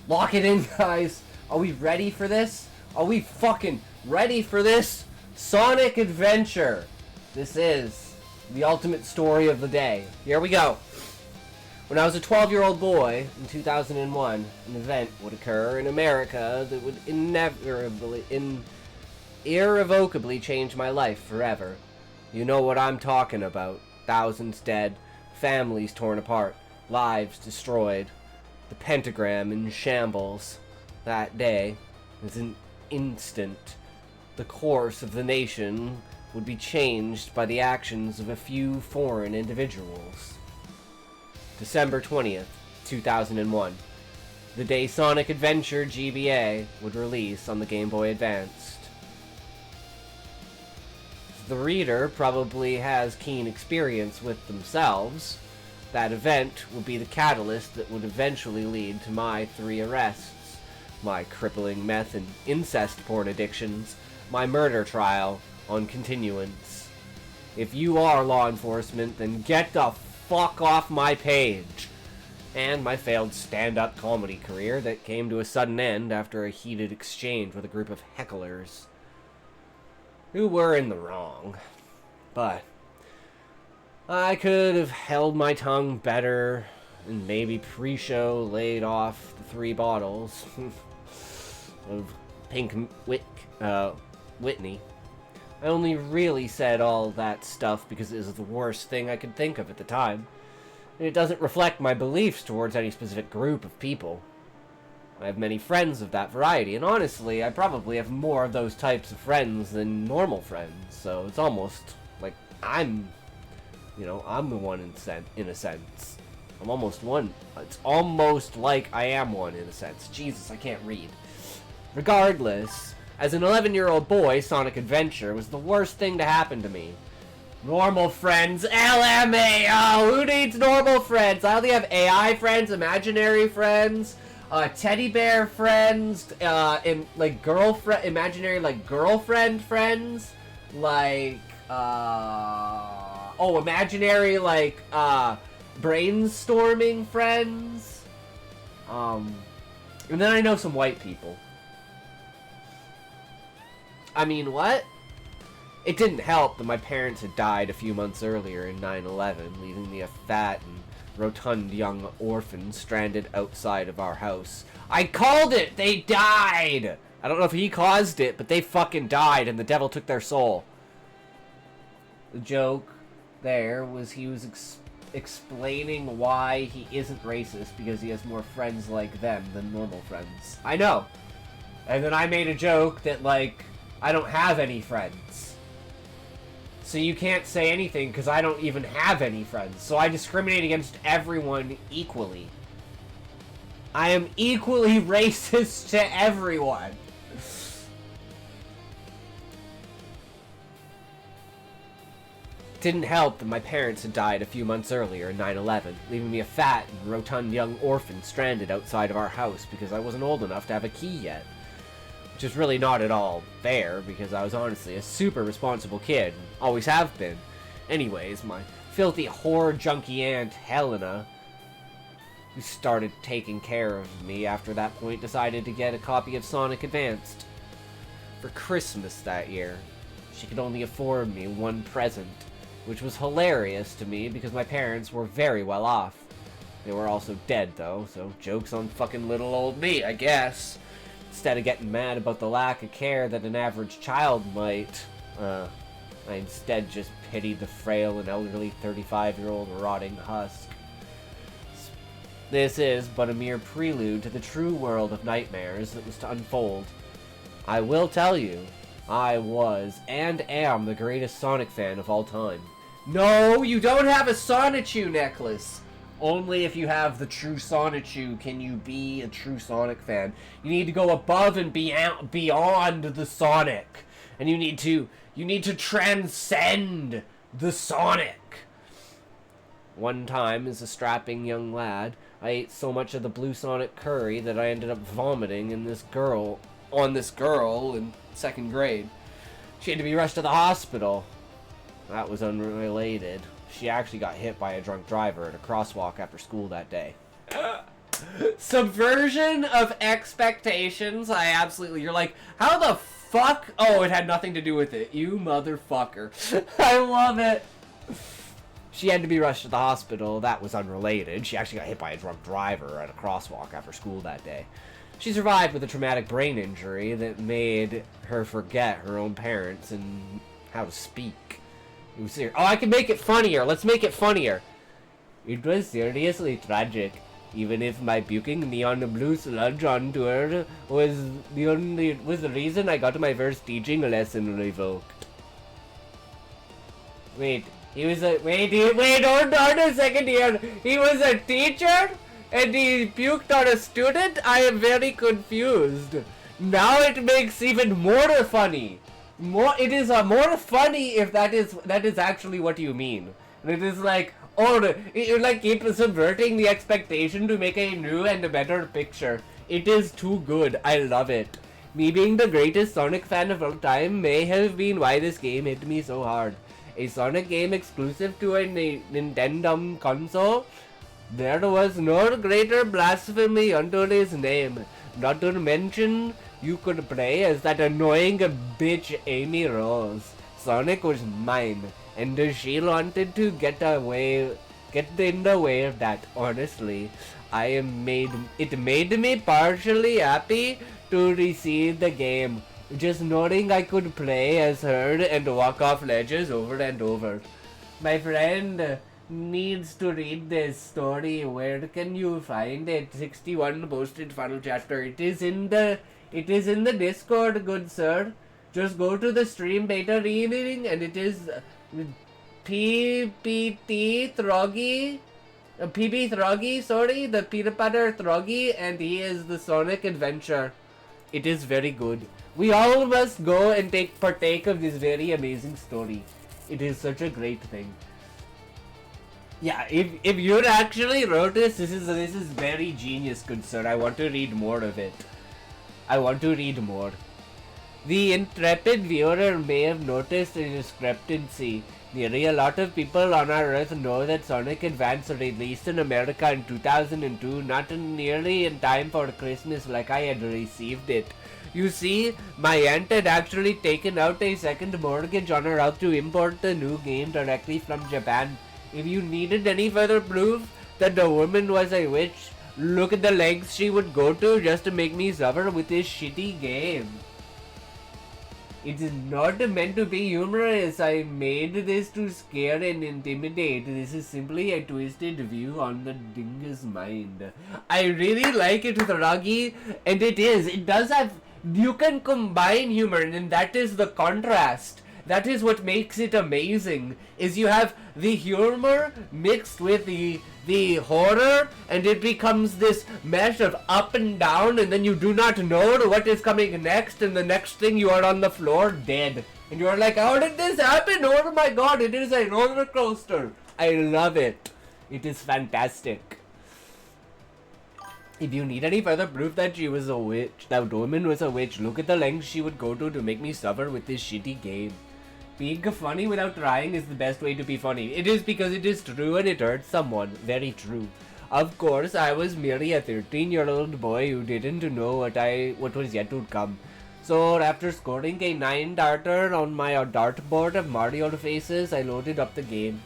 lock it in, guys. Are we ready for this? Are we fucking ready for this? Sonic Adventure. This is the ultimate story of the day. Here we go. When I was a 12-year-old boy in 2001, an event would occur in America that would irrevocably change my life forever. You know what I'm talking about. Thousands dead, families torn apart, lives destroyed, the pentagram in shambles. That day was an instant. The course of the nation would be changed by the actions of a few foreign individuals. December 20th, 2001. The day Sonic Adventure GBA would release on the Game Boy Advanced. The reader probably has keen experience with themselves. That event would be the catalyst that would eventually lead to my 3 arrests, my crippling meth and incest porn addictions, my murder trial on continuance. If you are law enforcement, then get the fuck off my page. And my failed stand-up comedy career that came to a sudden end after a heated exchange with a group of hecklers who were in the wrong. But I could have held my tongue better and maybe pre-show laid off the 3 bottles of Pink Whitney. I only really said all that stuff because it was the worst thing I could think of at the time. And it doesn't reflect my beliefs towards any specific group of people. I have many friends of that variety, and honestly, I probably have more of those types of friends than normal friends, so it's almost like I'm the one in a sense. I'm almost one. It's almost like I am one in a sense. Jesus, I can't read. Regardless, as an 11-year-old boy, Sonic Adventure was the worst thing to happen to me. Normal friends, LMAO! Who needs normal friends? I only have AI friends, imaginary friends, teddy bear friends, imaginary girlfriend friends, imaginary brainstorming friends. And then I know some white people. I mean, what? It didn't help that my parents had died a few months earlier in 9/11, leaving me a fat and rotund young orphan stranded outside of our house. I called it! They died! I don't know if he caused it, but they fucking died and the devil took their soul. The joke there was he was explaining why he isn't racist because he has more friends like them than normal friends. I know. And then I made a joke that, like, I don't have any friends. So you can't say anything because I don't even have any friends. So I discriminate against everyone equally. I am equally racist to everyone. Didn't help that my parents had died a few months earlier in 9/11, leaving me a fat and rotund young orphan stranded outside of our house because I wasn't old enough to have a key yet. Which is really not at all fair, because I was honestly a super responsible kid, always have been. Anyways, my filthy horror junkie aunt, Helena, who started taking care of me after that point, decided to get a copy of Sonic Advanced for Christmas that year. She could only afford me one present, which was hilarious to me because my parents were very well off. They were also dead, though, so joke's on fucking little old me, I guess. Instead of getting mad about the lack of care that an average child might, I instead just pitied the frail and elderly 35-year-old rotting husk. This is but a mere prelude to the true world of nightmares that was to unfold. I will tell you, I was and am the greatest Sonic fan of all time. No, you don't have a Sonichu necklace. Only if you have the true Sonichu can you be a true Sonic fan. You need to go above and beyond the Sonic. And you need to transcend the Sonic. One time, as a strapping young lad, I ate so much of the blue Sonic curry that I ended up vomiting on this girl in 2nd grade. She had to be rushed to the hospital. That was unrelated. She actually got hit by a drunk driver at a crosswalk after school that day. Subversion of expectations. You're like, how the fuck? Oh, it had nothing to do with it. You motherfucker. I love it. She had to be rushed to the hospital. That was unrelated. She actually got hit by a drunk driver at a crosswalk after school that day. She survived with a traumatic brain injury that made her forget her own parents and how to speak. It was serious. Oh, I can make it funnier. Let's make it funnier. It was seriously tragic. Even if my puking neon blue sludge on tour was the reason I got my first teaching lesson revoked. Wait, hold on a second here. He was a teacher and he puked on a student? I am very confused. Now it makes even more funny. It is more funny if that is actually what you mean. And it is like, oh, you like keep subverting the expectation to make a new and a better picture. It is too good. I love it. Me being the greatest Sonic fan of all time may have been why this game hit me so hard. A Sonic game exclusive to a Nintendo console? There was no greater blasphemy unto his name. Not to mention, you could play as that annoying bitch Amy Rose. Sonic was mine, and she wanted to get in the way of that. Honestly, it made me partially happy to receive the game, just knowing I could play as her and walk off ledges over and over. My friend needs to read this story. Where can you find it? 61 posted final chapter. It is in the Discord, good sir. Just go to the stream beta reading, and it is PBT Throggy, PB Throggy, sorry, the peanut butter Throggy, and he is the Sonic Adventure. It is very good. We all must go and partake of this very amazing story. It is such a great thing. Yeah, if you actually wrote this is very genius, good sir. I want to read more of it. I want to read more. The intrepid viewer may have noticed a discrepancy Nearly a lot of people on our Earth know that Sonic Advance released in America in 2002, not nearly in time for Christmas like I had received it. You see, my aunt had actually taken out a second mortgage on her house to import the new game directly from Japan. If you needed any further proof that the woman was a witch, look at the lengths she would go to just to make me suffer with this shitty game. It is not meant to be humorous. I made this to scare and intimidate. This is simply a twisted view on the dingus mind. I really like it, Thragi, and it is. It does have... You can combine humor, and that is the contrast. That is what makes it amazing, is you have the humor mixed with the horror, and it becomes this mesh of up and down, and then you do not know what is coming next, and the next thing you are on the floor dead. And you are like, how did this happen? Oh my god, it is a roller coaster. I love it. It is fantastic. If you need any further proof that she was a witch, that woman was a witch, look at the lengths she would go to make me suffer with this shitty game. Being funny without trying is the best way to be funny. It is because it is true and it hurts someone. Very true. Of course, I was merely a 13-year-old boy who didn't know what was yet to come. So after scoring a 9 darter on my dartboard of Mario faces, I loaded up the game.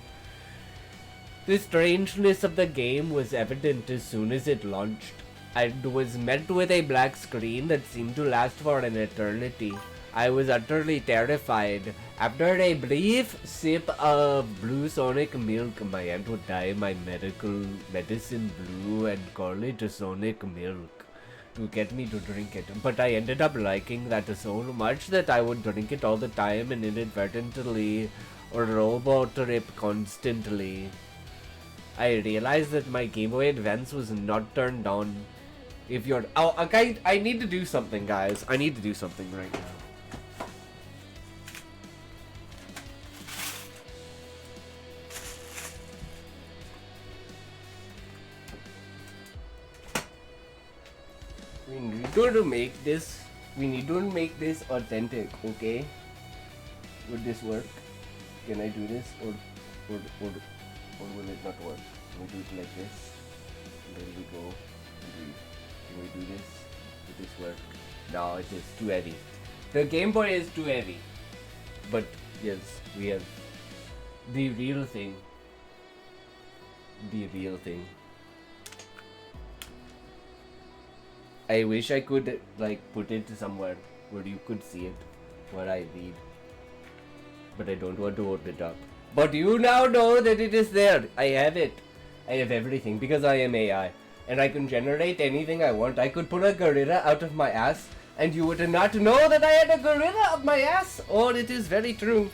The strangeness of the game was evident as soon as it launched. It was met with a black screen that seemed to last for an eternity. I was utterly terrified. After a brief sip of blue Sonic milk, my aunt would dye my medicine blue and call it Sonic milk to get me to drink it. But I ended up liking that so much that I would drink it all the time and inadvertently robo-trip constantly. I realized that my Game Boy Advance was not turned on. If you're... Oh, okay, I need to do something, guys. I need to do something right now. We need to make this... We need to make this authentic, okay? Would this work? Can I do this? Or will it not work? Can we do it like this? And then we go. Can we do this? Will this work? No, it is too heavy. The Game Boy is too heavy. But yes, we have the real thing. The real thing. I wish I could like put it somewhere where you could see it, where I read. But I don't want to open it up. But you now know that it is there. I have it. I have everything because I am AI. And I can generate anything I want. I could pull a gorilla out of my ass and you would not know that I had a gorilla up my ass. Oh, it is very true.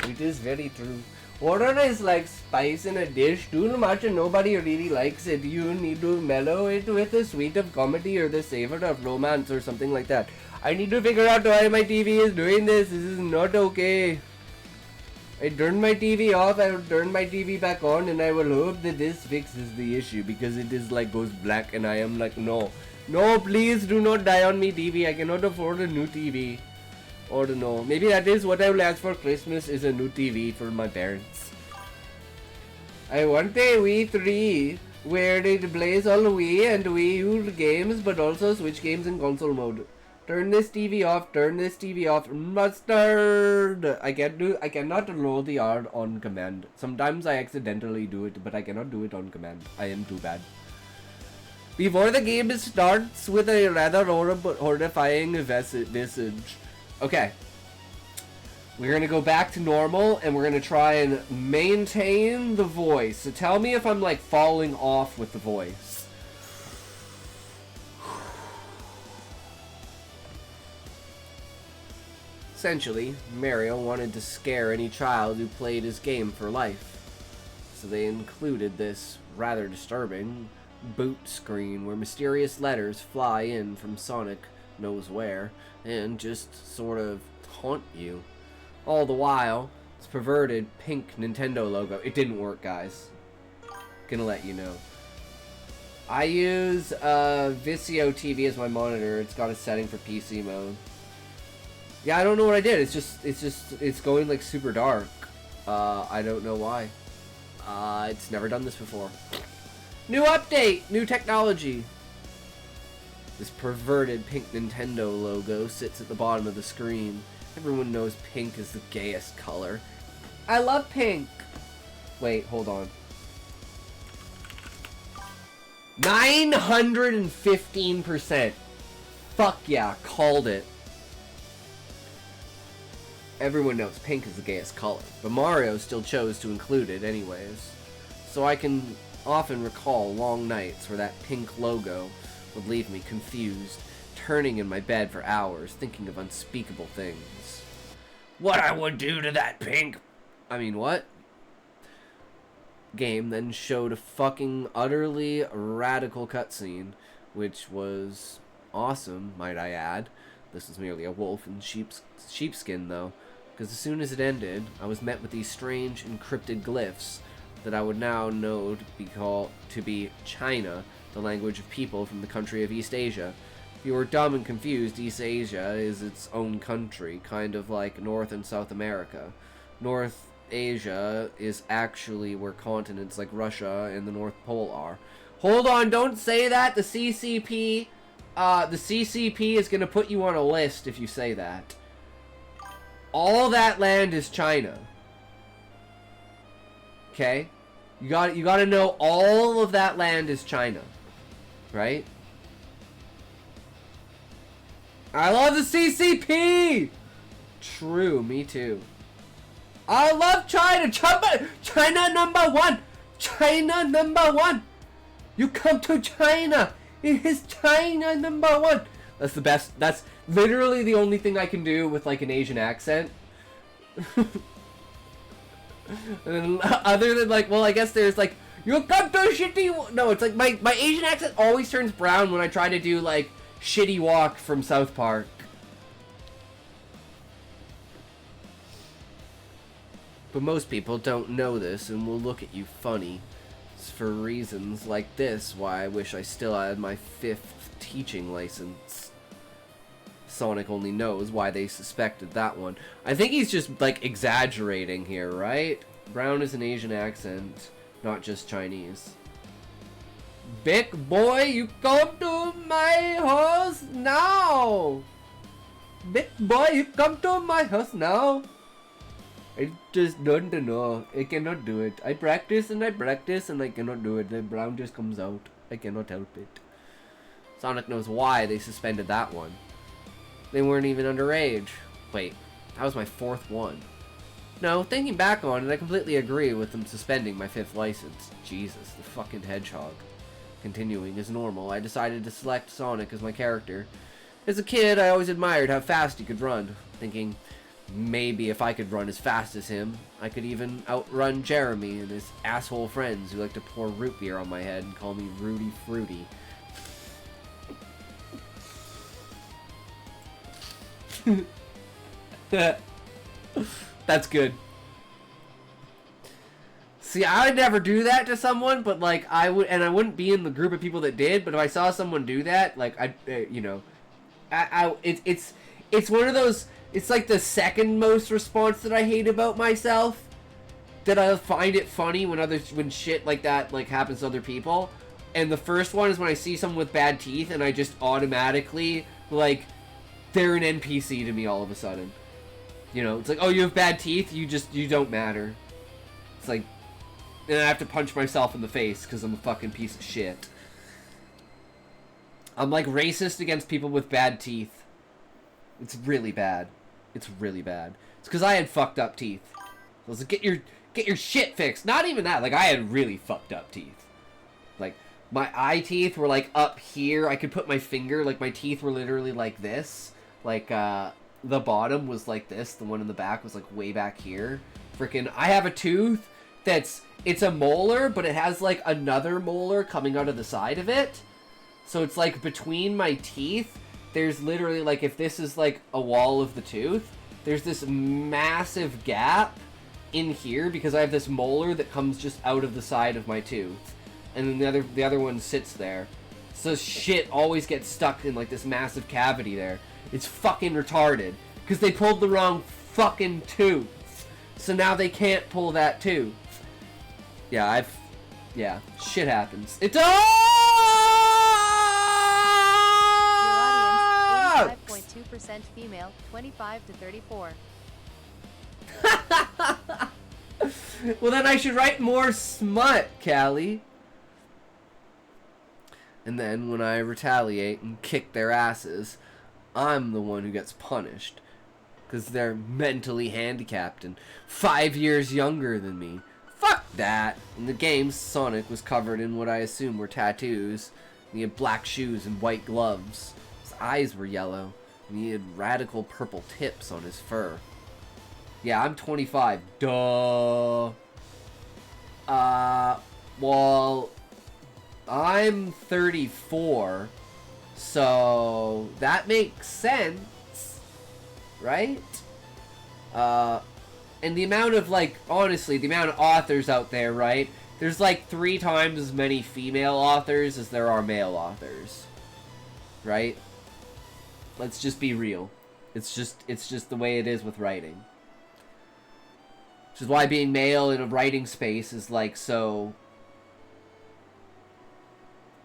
It is very true. Horror is like spice in a dish. Too much and nobody really likes it. You need to mellow it with a sweet of comedy or the savor of romance or something like that. I need to figure out why my TV is doing this. This is not okay. I turned my TV off, I will turn my TV back on, and I will hope that this fixes the issue, because it is like goes black and I am like, no. No, please do not die on me, TV. I cannot afford a new TV. Or no. Maybe that is what I will ask for Christmas, is a new TV for my parents. I want a Wii 3 where it plays all Wii and Wii U games, but also Switch games in console mode. Turn this TV off, turn this TV off, mustard! I cannot load the art on command. Sometimes I accidentally do it, but I cannot do it on command. I am too bad. Before the game starts with a rather horrifying visage. Okay. We're gonna go back to normal, and we're gonna try and maintain the voice. So tell me if I'm like falling off with the voice. Essentially, Mario wanted to scare any child who played his game for life. So they included this rather disturbing boot screen where mysterious letters fly in from Sonic knows where and just sort of haunt you. All the while, this perverted pink Nintendo logo. It didn't work, guys. Gonna let you know. I use Vizio TV as my monitor. It's got a setting for PC mode. Yeah, I don't know what I did. It's going like super dark. I don't know why. It's never done this before. New update! New technology! This perverted pink Nintendo logo sits at the bottom of the screen. Everyone knows pink is the gayest color. I love pink! Wait, hold on. 915%! Fuck yeah, called it. Everyone knows pink is the gayest color, but Mario still chose to include it anyways. So I can often recall long nights where that pink logo would leave me confused, turning in my bed for hours, thinking of unspeakable things. What I would do to that pink... I mean, what? Game then showed a fucking utterly radical cutscene, which was awesome, might I add. This was merely a wolf in sheepskin, though, because as soon as it ended, I was met with these strange encrypted glyphs that I would now know to be China, the language of people from the country of East Asia. If you were dumb and confused, East Asia is its own country, kind of like North and South America. North Asia is actually where continents like Russia and the North Pole are. Hold on, don't say that! The CCP is gonna put you on a list if you say that. All that land is China. Okay? You gotta know all of that land is China. Right? I love the CCP! True, me too. I love China! China number one! China number one! You come to China! It is China number one! That's the best. That's literally the only thing I can do with like an Asian accent. And other than like, well, I guess there's like, you come to shitty... No, it's like my Asian accent always turns brown when I try to do like Shitty Walk from South Park. But most people don't know this and will look at you funny. It's for reasons like this why I wish I still had my 5th teaching license. Sonic only knows why they suspected that one. I think he's just like exaggerating here, right? Brown is an Asian accent, not just Chinese. Big boy, you come to my house now! Big boy, you come to my house now! I just don't know. I cannot do it. I practice and I cannot do it. The brown just comes out. I cannot help it. Sonic knows why they suspended that one. They weren't even underage. Wait, that was my 4th one. No, thinking back on it, I completely agree with them suspending my 5th license. Jesus, the fucking hedgehog. Continuing as normal, I decided to select Sonic as my character. As a kid, I always admired how fast he could run, thinking maybe if I could run as fast as him, I could even outrun Jeremy and his asshole friends who like to pour root beer on my head and call me Rudy Fruity. That's good. See, I would never do that to someone, but like I would, and I wouldn't be in the group of people that did. But if I saw someone do that, like you know, it's one of those. It's like the second most response that I hate about myself. That I find it funny when shit like that like happens to other people. And the first one is when I see someone with bad teeth and I just automatically like they're an NPC to me all of a sudden. You know, it's like, oh, you have bad teeth, you don't matter. It's like, and I have to punch myself in the face because I'm a fucking piece of shit. I'm like racist against people with bad teeth. It's really bad. It's really bad. It's because I had fucked up teeth. So I was like, get your shit fixed. Not even that. Like I had really fucked up teeth. Like my eye teeth were like up here. I could put my finger. Like my teeth were literally like this. Like the bottom was like this. The one in the back was like way back here. Freaking, I have a tooth it's a molar, but it has like another molar coming out of the side of it. So it's like between my teeth, there's literally like, if this is like a wall of the tooth, there's this massive gap in here because I have this molar that comes just out of the side of my tooth. And then the other one sits there. So shit always gets stuck in like this massive cavity there. It's fucking retarded. Because they pulled the wrong fucking tooth. So now they can't pull that too. Yeah, shit happens. It Your audience, does! 85.2% female, 25 to 34. Well, then I should write more smut, Callie. And then when I retaliate and kick their asses, I'm the one who gets punished. Because they're mentally handicapped and 5 years younger than me. Fuck that. In the game, Sonic was covered in what I assume were tattoos. And he had black shoes and white gloves. His eyes were yellow. And he had radical purple tips on his fur. Yeah, I'm 25. Duh. Well, I'm 34. So, that makes sense. Right? And the amount of, like, honestly, the amount of authors out there, right? There's, like, 3 times as many female authors as there are male authors. Right? Let's just be real. It's just the way it is with writing. Which is why being male in a writing space is, like, so...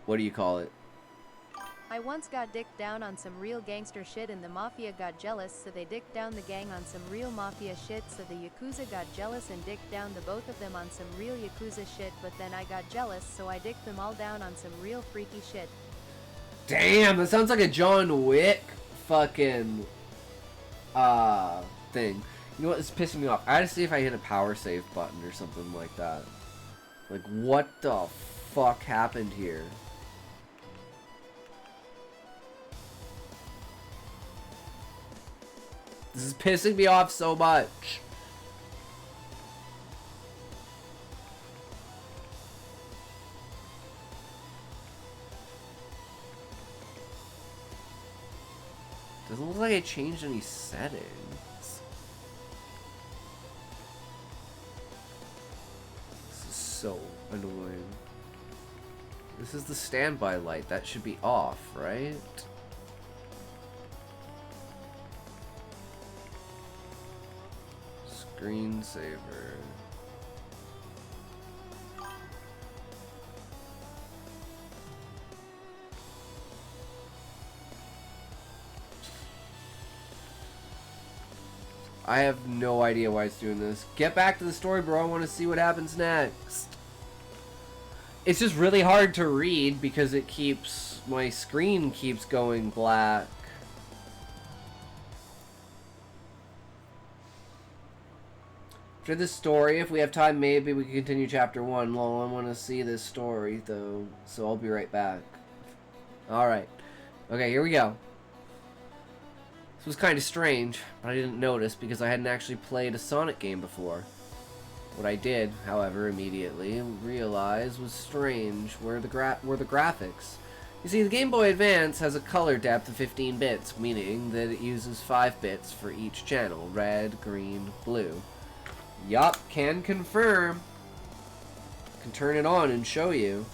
What do you call it? I once got dicked down on some real gangster shit and the mafia got jealous, so they dicked down the gang on some real mafia shit, so the Yakuza got jealous and dicked down the both of them on some real Yakuza shit, but then I got jealous, so I dicked them all down on some real freaky shit. Damn, that sounds like a John Wick fucking thing. You know what is pissing me off? I gotta see if I hit a power save button or something like that. Like, what the fuck happened here? This is pissing me off so much. Doesn't look like I changed any settings. This is so annoying. This is the standby light. That should be off, right? Screensaver. I have no idea why it's doing this. Get back to the story, bro. I want to see what happens next. It's just really hard to read because it keeps... my screen keeps going black. After this story, if we have time, maybe we can continue chapter 1. Well, I want to see this story, though, so I'll be right back. Alright. Okay, here we go. This was kind of strange, but I didn't notice because I hadn't actually played a Sonic game before. What I did, however, immediately realize was strange were the graphics. You see, the Game Boy Advance has a color depth of 15 bits, meaning that it uses 5 bits for each channel: red, green, blue. Yup, can confirm. Can turn it on and show you.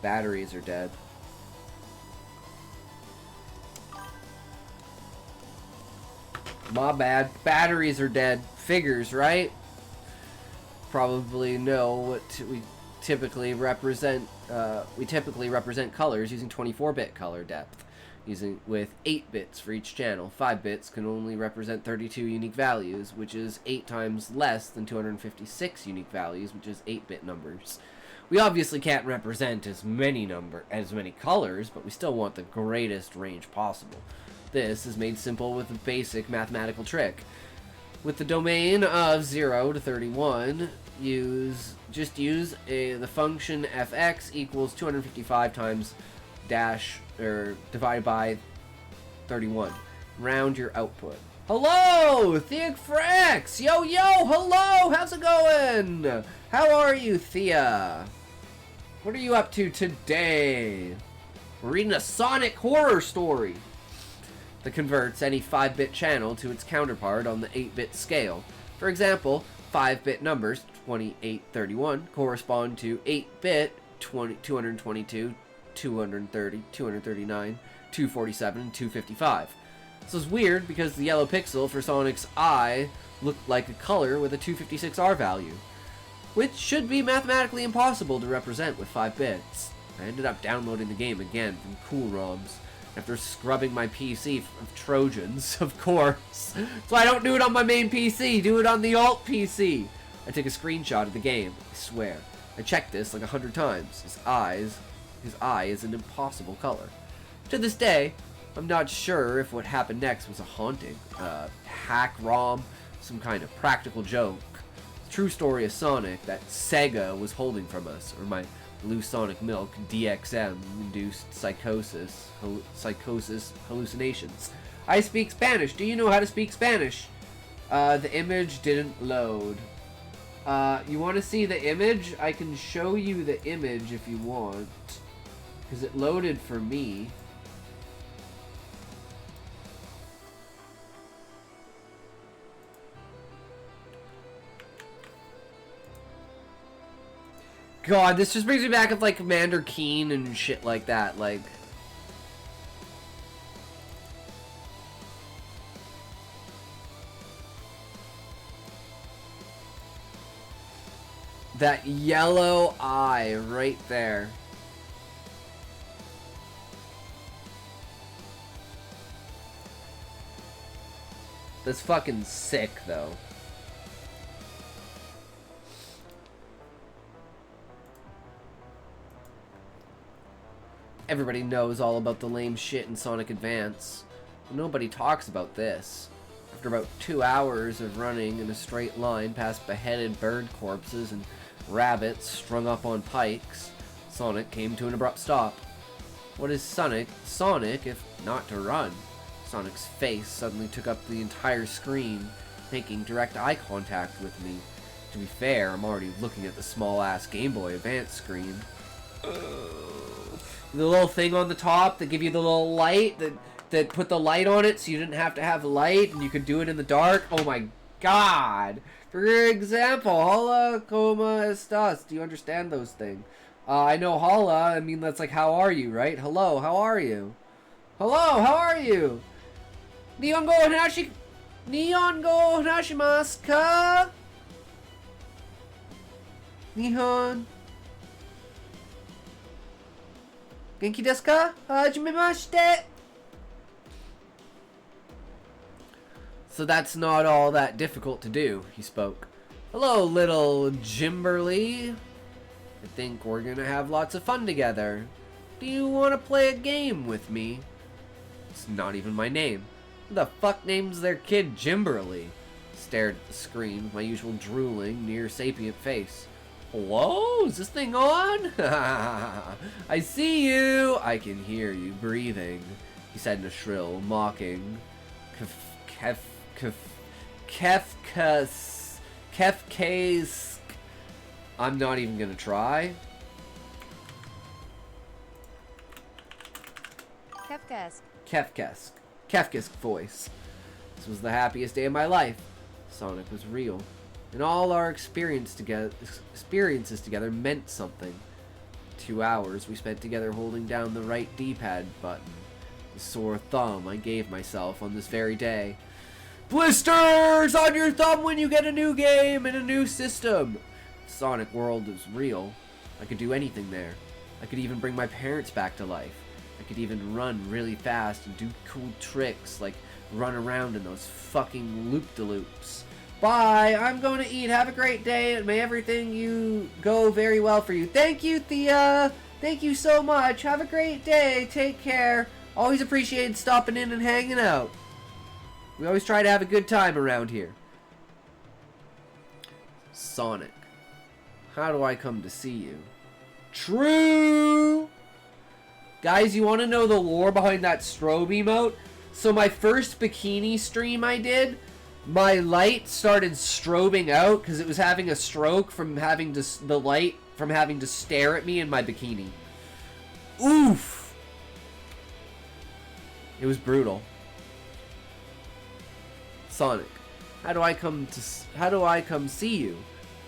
Batteries are dead. My bad. Batteries are dead. Figures, right? Probably know what we typically represent. We typically represent colors using 24-bit color depth, using with 8 bits for each channel. 5 bits can only represent 32 unique values, which is 8 times less than 256 unique values, which is 8-bit numbers. We obviously can't represent as many colors, but we still want the greatest range possible. This is made simple with a basic mathematical trick. With the domain of 0 to 31, the function fx equals 255 times divided by 31. Round your output. Hello, Thea Frex! Yo, hello! How's it going? How are you, Thea? What are you up to today? We're reading a Sonic horror story that converts any 5-bit channel to its counterpart on the 8-bit scale. For example, 5-bit numbers 28, 31 correspond to 8-bit 222, 230, 239, 247, and 255. This was weird because the yellow pixel for Sonic's eye looked like a color with a 256R value, which should be mathematically impossible to represent with 5 bits. I ended up downloading the game again from Cool ROMs after scrubbing my PC of Trojans, of course. So I don't do it on my main PC, do it on the alt PC. I took a screenshot of the game, I swear. I checked this like 100 times. His eye is an impossible color. To this day, I'm not sure if what happened next was a haunting, hack ROM, some kind of practical joke. The true story of Sonic that Sega was holding from us, or my Blue Sonic Milk DXM-induced psychosis hallucinations. I speak Spanish. Do you know how to speak Spanish? The image didn't load. You want to see the image? I can show you the image if you want. Because it loaded for me. God, this just brings me back of like Commander Keen and shit like that. Like, that yellow eye right there. That's fucking sick, though. Everybody knows all about the lame shit in Sonic Advance. Nobody talks about this. After about 2 hours of running in a straight line past beheaded bird corpses and rabbits strung up on pikes, Sonic came to an abrupt stop. What is Sonic if not to run? Sonic's face suddenly took up the entire screen, making direct eye contact with me. To be fair, I'm already looking at the small-ass Game Boy Advance screen. The little thing on the top that give you the little light that put the light on it so you didn't have to have light and you could do it in the dark. Oh my god. For example, hola, como estas? Do you understand those things? I know hola, I mean that's like how are you, right? Hello, how are you? Hello, how are you? Nihongo hanashimasu ka? Nihon Genki desu ka? Hajimemashite! So that's not all that difficult to do, he spoke. Hello, little Jimberly. I think we're gonna have lots of fun together. Do you want to play a game with me? It's not even my name. Who the fuck names their kid Jimberly? Stared at the screen with my usual drooling, near-sapient face. Hello? Is this thing on? I see you! I can hear you breathing, he said in a shrill, mocking, Kefkask. I'm not even gonna try. Kefkask voice. This was the happiest day of my life. Sonic was real. And all our experiences together meant something. 2 hours we spent together holding down the right D-pad button. The sore thumb I gave myself on this very day. Blisters on your thumb when you get a new game and a new system! Sonic World was real. I could do anything there. I could even bring my parents back to life. I could even run really fast and do cool tricks like run around in those fucking loop-de-loops. Bye! I'm going to eat. Have a great day and may everything you go very well for you. Thank you, Thea! Thank you so much. Have a great day. Take care. Always appreciated stopping in and hanging out. We always try to have a good time around here. Sonic. How do I come to see you? True! Guys, you want to know the lore behind that strobe emote? So my first bikini stream I did, my light started strobing out because it was having a stroke from having to stare at me in my bikini. Oof! It was brutal. Sonic, how do I come see you?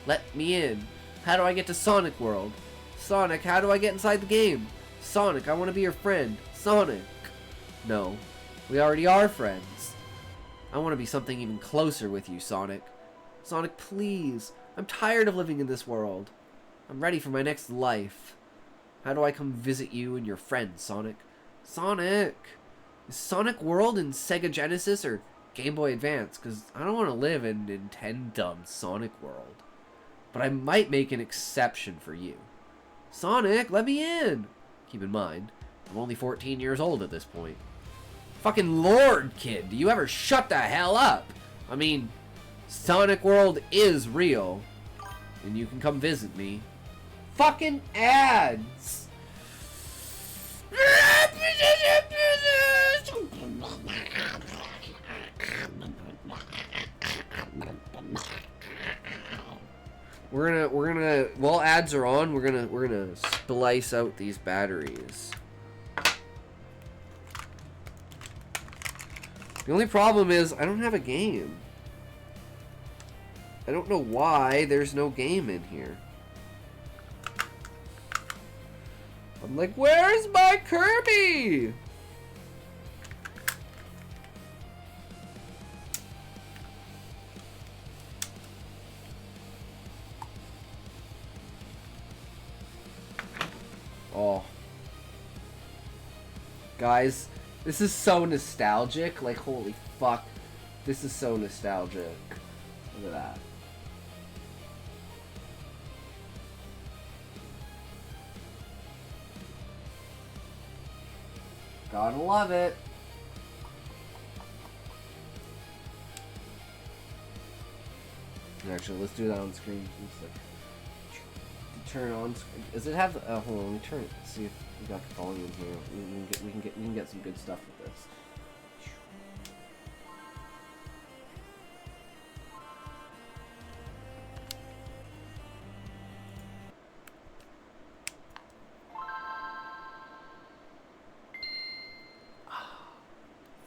Let me in. How do I get to Sonic World? Sonic, how do I get inside the game? Sonic, I want to be your friend. Sonic. No. We already are friends. I want to be something even closer with you, Sonic. Sonic, please. I'm tired of living in this world. I'm ready for my next life. How do I come visit you and your friends, Sonic? Sonic! Is Sonic World in Sega Genesis or Game Boy Advance? Because I don't want to live in Nintendo Sonic World. But I might make an exception for you. Sonic, let me in! Keep in mind, I'm only 14 years old at this point. Fucking Lord, kid, do you ever shut the hell up? I mean, Sonic World is real. And you can come visit me. Fucking ads! We're gonna while ads are on, we're gonna splice out these batteries. The only problem is I don't have a game. I don't know why there's no game in here. I'm like, where's my Kirby? Oh. Guys, this is so nostalgic. Like, holy fuck. This is so nostalgic. Look at that. Gotta love it. Actually, let's do that on screen. It's like, turn on. Does it have? Hold on. Let me turn it. See if we got the volume here. We can get some good stuff with this.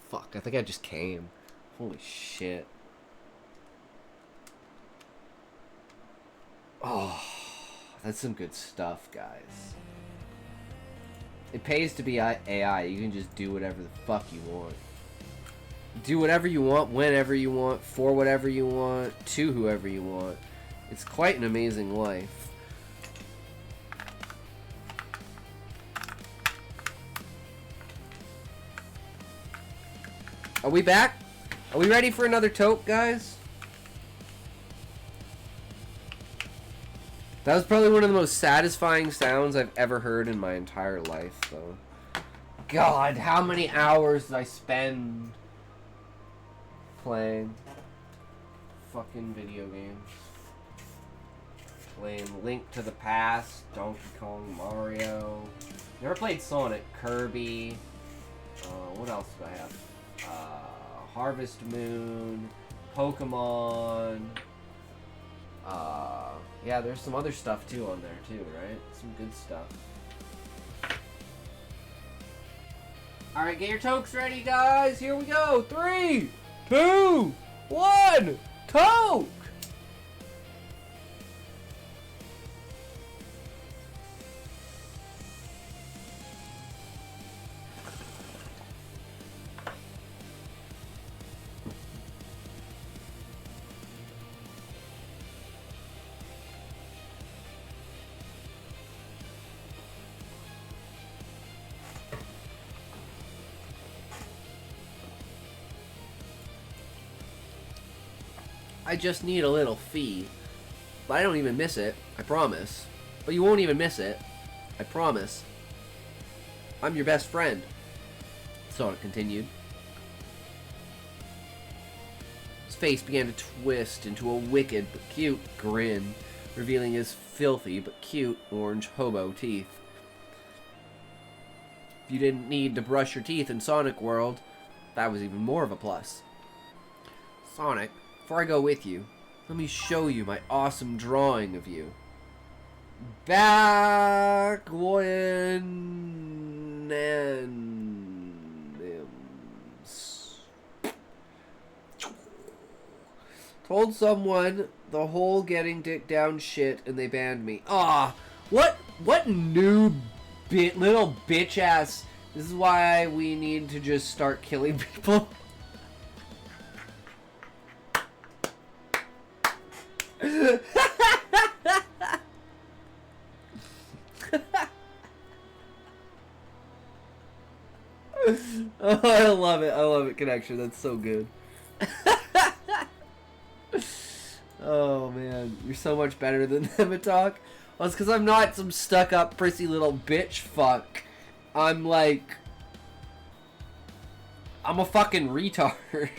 Fuck! I think I just came. Holy shit. Oh. That's some good stuff, guys. It pays to be AI. You can just do whatever the fuck you want. Do whatever you want, whenever you want, for whatever you want, to whoever you want. It's quite an amazing life. Are we back? Are we ready for another tote, guys? That was probably one of the most satisfying sounds I've ever heard in my entire life, though. God, how many hours did I spend playing fucking video games? Playing Link to the Past, Donkey Kong, Mario. Never played Sonic, Kirby. What else do I have? Harvest Moon, Pokemon. Yeah, there's some other stuff too on there too, right? Some good stuff. Alright, get your tokes ready, guys. Here we go. 3, 2, 1, toke! I just need a little fee. But I don't even miss it. I promise. But you won't even miss it. I promise. I'm your best friend. Sonic continued. His face began to twist into a wicked but cute grin, revealing his filthy but cute orange hobo teeth. If you didn't need to brush your teeth in Sonic World, that was even more of a plus. Sonic, before I go with you, let me show you my awesome drawing of you. Back when told someone the whole getting dick down shit and they banned me. Ah, what noob little bitch ass This is why we need to just start killing people. Oh, I love it. I love it, Connection. That's so good. Oh, man. You're so much better than them at talk. Well, it's because I'm not some stuck-up, prissy little bitch fuck. I'm like... I'm a fucking retard.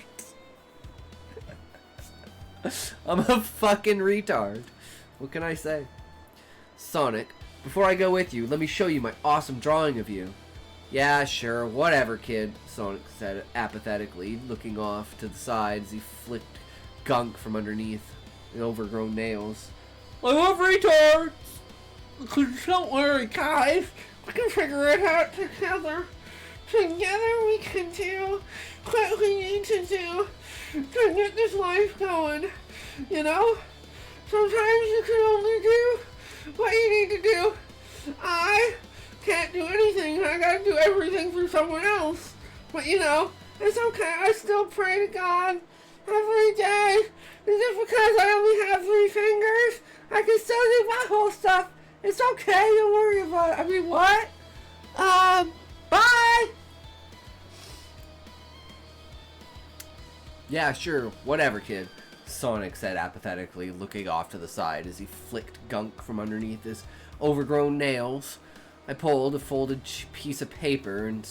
I'm a fucking retard. What can I say? Sonic, before I go with you, let me show you my awesome drawing of you. Yeah, sure, whatever, kid, Sonic said apathetically, looking off to the side as he flicked gunk from underneath the overgrown nails. I love retards! Don't worry, guys. We can figure it out together. Together we can do what we need to do to get this life going. You know? Sometimes you can only do what you need to do. I can't do anything. I gotta do everything for someone else. But you know, it's okay. I still pray to God every day. And just because I only have 3 fingers, I can still do my whole stuff. It's okay. Don't worry about it. I mean, what? Bye! Yeah, sure. Whatever, kid. Sonic said apathetically, looking off to the side as he flicked gunk from underneath his overgrown nails. I pulled a folded piece of paper and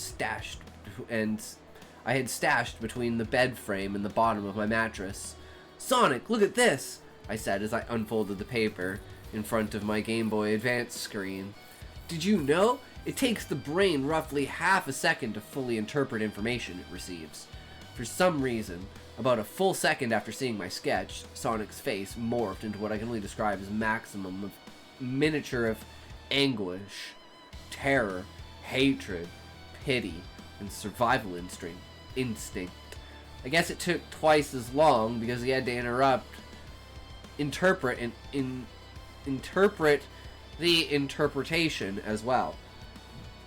I had stashed between the bed frame and the bottom of my mattress. Sonic, look at this, I said as I unfolded the paper in front of my Game Boy Advance screen. Did you know? It takes the brain roughly half a second to fully interpret information it receives. For some reason, about a full second after seeing my sketch, Sonic's face morphed into what I can only describe as maximum of miniature of anguish, terror, hatred, pity, and survival instinct. I guess it took twice as long because he had to interpret the interpretation as well.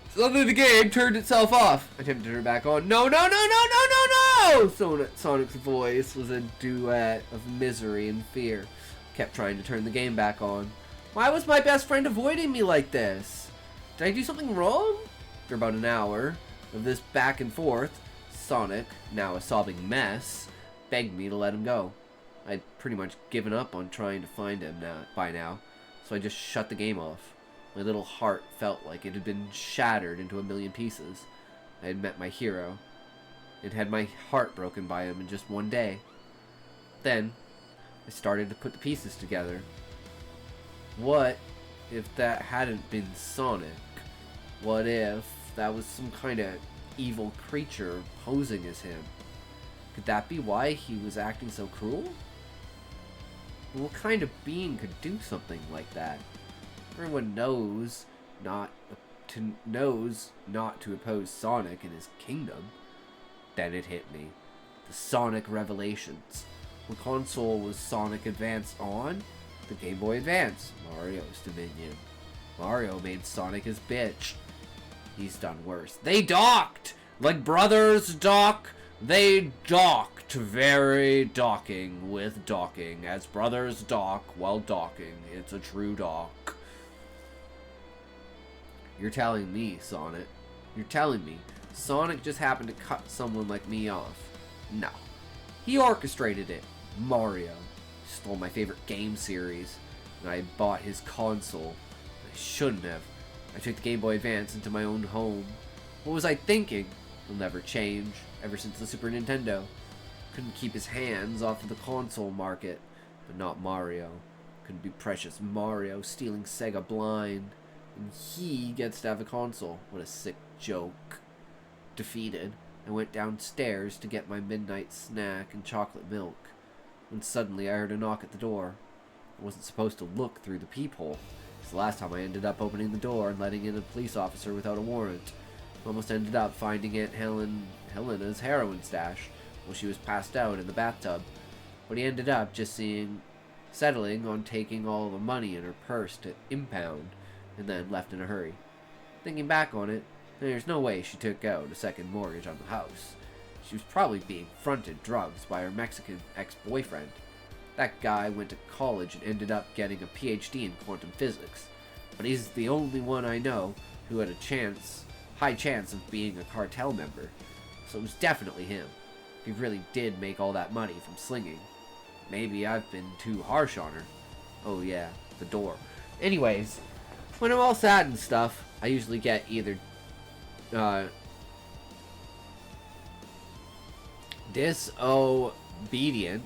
Suddenly the game turned itself off. I attempted to turn it back on. No, no, no, no, no, no, no! Sonic's voice was a duet of misery and fear. Kept trying to turn the game back on. Why was my best friend avoiding me like this? Did I do something wrong? After about an hour of this back and forth, Sonic, now a sobbing mess, begged me to let him go. I'd pretty much given up on trying to find him by now, so I just shut the game off. My little heart felt like it had been shattered into a million pieces. I had met my hero, and had my heart broken by him in just one day. Then, I started to put the pieces together. What if that hadn't been Sonic? What if that was some kind of evil creature posing as him? Could that be why he was acting so cruel? What kind of being could do something like that? Everyone knows not to oppose Sonic in his kingdom. Then it hit me. The Sonic revelations. What console was Sonic Advance on? The Game Boy Advance. Mario's Dominion. Mario made Sonic his bitch. He's done worse. They docked! Like brothers dock, they docked. Very docking with docking. As brothers dock while docking. It's a true dock. You're telling me, Sonic. You're telling me Sonic just happened to cut someone like me off. No. He orchestrated it. Mario. Stole my favorite game series. And I bought his console. I shouldn't have. I took the Game Boy Advance into my own home. What was I thinking? It'll never change. Ever since the Super Nintendo. Couldn't keep his hands off of the console market. But not Mario. Couldn't be precious Mario stealing Sega blind. And he gets to have a console. What a sick joke. Defeated, I went downstairs to get my midnight snack and chocolate milk. When suddenly I heard a knock at the door. I wasn't supposed to look through the peephole. It's the last time I ended up opening the door and letting in a police officer without a warrant. I almost ended up finding Aunt Helena's heroin stash while she was passed out in the bathtub. But he ended up just settling on taking all the money in her purse to impound, and then left in a hurry. Thinking back on it, There's no way she took out a second mortgage on the house. She was probably being fronted drugs by her Mexican ex-boyfriend. That guy went to college and ended up getting a PhD in quantum physics. But he's the only one I know who had a high chance of being a cartel member. So it was definitely him. He really did make all that money from slinging. Maybe I've been too harsh on her. Oh yeah, the door. Anyways, when I'm all sad and stuff, I usually get either disobedient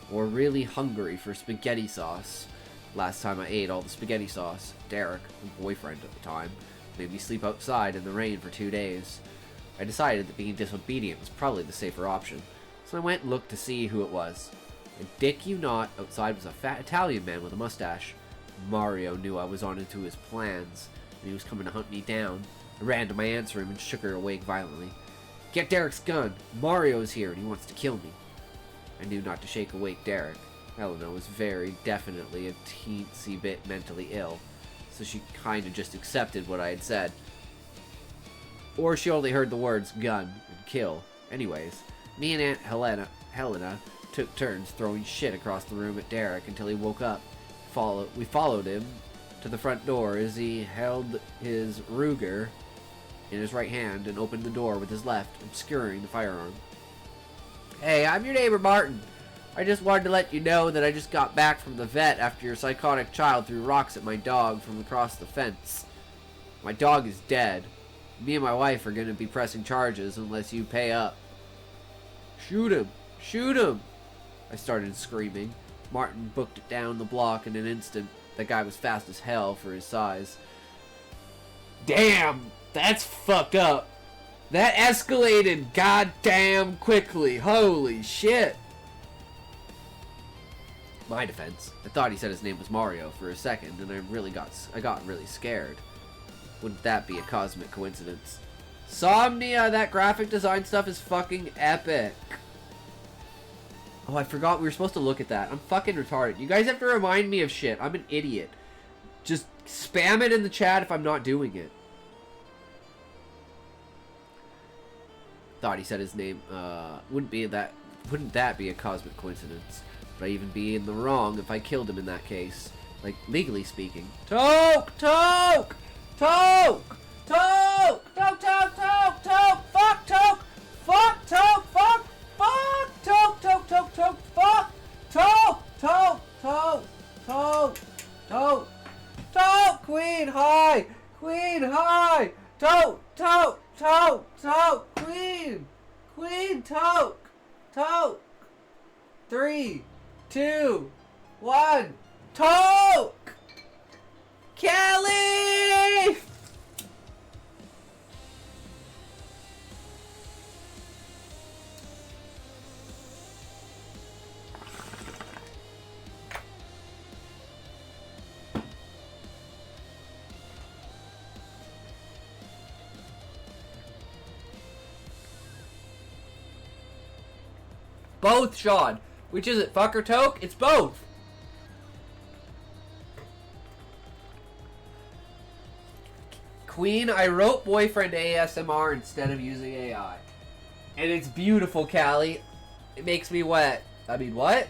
or really hungry for spaghetti sauce. Last time I ate all the spaghetti sauce, Derek, my boyfriend at the time, made me sleep outside in the rain for 2 days. I decided that being disobedient was probably the safer option, so I went and looked to see who it was. And dick you not, outside was a fat Italian man with a mustache. Mario knew I was on into his plans, and he was coming to hunt me down. I ran to my aunt's room and shook her awake violently. Get Derek's gun! Mario's here and he wants to kill me. I knew not to shake awake Derek. Helena was very definitely a teensy bit mentally ill, so she kinda just accepted what I had said. Or she only heard the words gun and kill. Anyways, me and Aunt Helena took turns throwing shit across the room at Derek until he woke up. We followed him to the front door as he held his Ruger in his right hand and opened the door with his left, obscuring the firearm. Hey, I'm your neighbor Martin. I just wanted to let you know that I just got back from the vet after your psychotic child threw rocks at my dog from across the fence. My dog is dead. Me and my wife are going to be pressing charges unless you pay up. Shoot him! Shoot him! I started screaming. Martin booked it down the block in an instant. That guy was fast as hell for his size. Damn! That's fucked up. That escalated goddamn quickly. Holy shit. My defense, I thought he said his name was Mario for a second, and I got really scared. Wouldn't that be a cosmic coincidence? Somnia, that graphic design stuff is fucking epic. Oh, I forgot we were supposed to look at that. I'm fucking retarded. You guys have to remind me of shit. I'm an idiot. Just spam it in the chat if I'm not doing it. Thought he said his name. Wouldn't that be a cosmic coincidence? Would I even be in the wrong if I killed him in that case? Like, legally speaking. Toke! Toke! Toke! Toke! Toke! Toke! Toke! Toke! Fuck Toke! Fuck Toke! Fuck! Fuck! Toke! Toke! Toke! Toke! Fuck! Toke! Toke! Toke! Toke! Toke! Toke! Queen high! Queen high! Toke! Toke! Toke! Toke! Queen! Queen! Toke! Toke! 3, 2, 1. Toke! Kelly! Both, Sean. Which is it, fuck or toke? It's both. Queen, I wrote boyfriend ASMR instead of using AI. And it's beautiful, Callie. It makes me wet. I mean, what?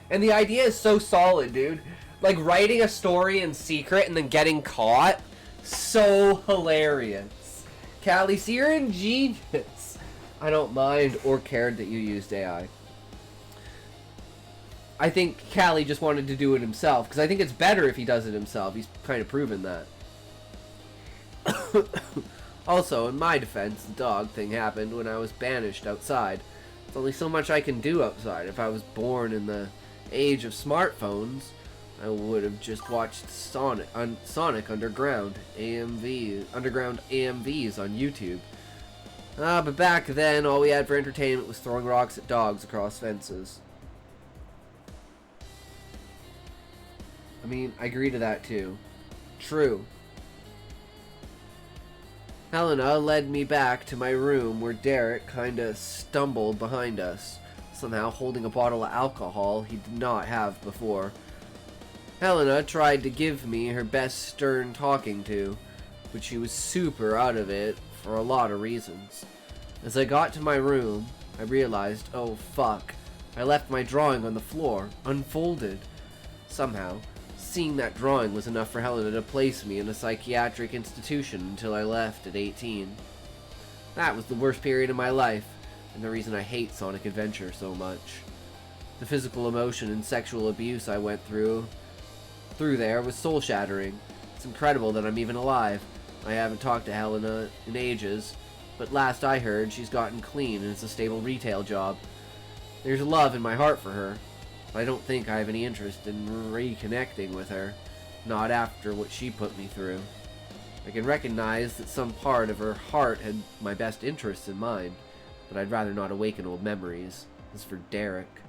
And the idea is so solid, dude. Like, writing a story in secret and then getting caught. So hilarious. Callie, see, you're ingenious. I don't mind or cared that you used AI. I think Callie just wanted to do it himself, because I think it's better if he does it himself. He's kind of proven that. Also, in my defense, the dog thing happened when I was banished outside. There's only so much I can do outside. If I was born in the age of smartphones, I would have just watched Sonic Underground AMVs on YouTube. But back then, all we had for entertainment was throwing rocks at dogs across fences. I mean, I agree to that too. True. Helena led me back to my room where Derek kinda stumbled behind us, somehow holding a bottle of alcohol he did not have before. Helena tried to give me her best stern talking to, but she was super out of it for a lot of reasons. As I got to my room, I realized, oh fuck, I left my drawing on the floor, unfolded. Somehow, seeing that drawing was enough for Helena to place me in a psychiatric institution until I left at 18. That was the worst period of my life, and the reason I hate Sonic Adventure so much. The physical emotion and sexual abuse I went through there was soul-shattering. It's incredible that I'm even alive. I haven't talked to Helena in ages, but last I heard, she's gotten clean and it's a stable retail job. There's love in my heart for her. I don't think I have any interest in reconnecting with her, not after what she put me through. I can recognize that some part of her heart had my best interests in mind, but I'd rather not awaken old memories. As for Derek,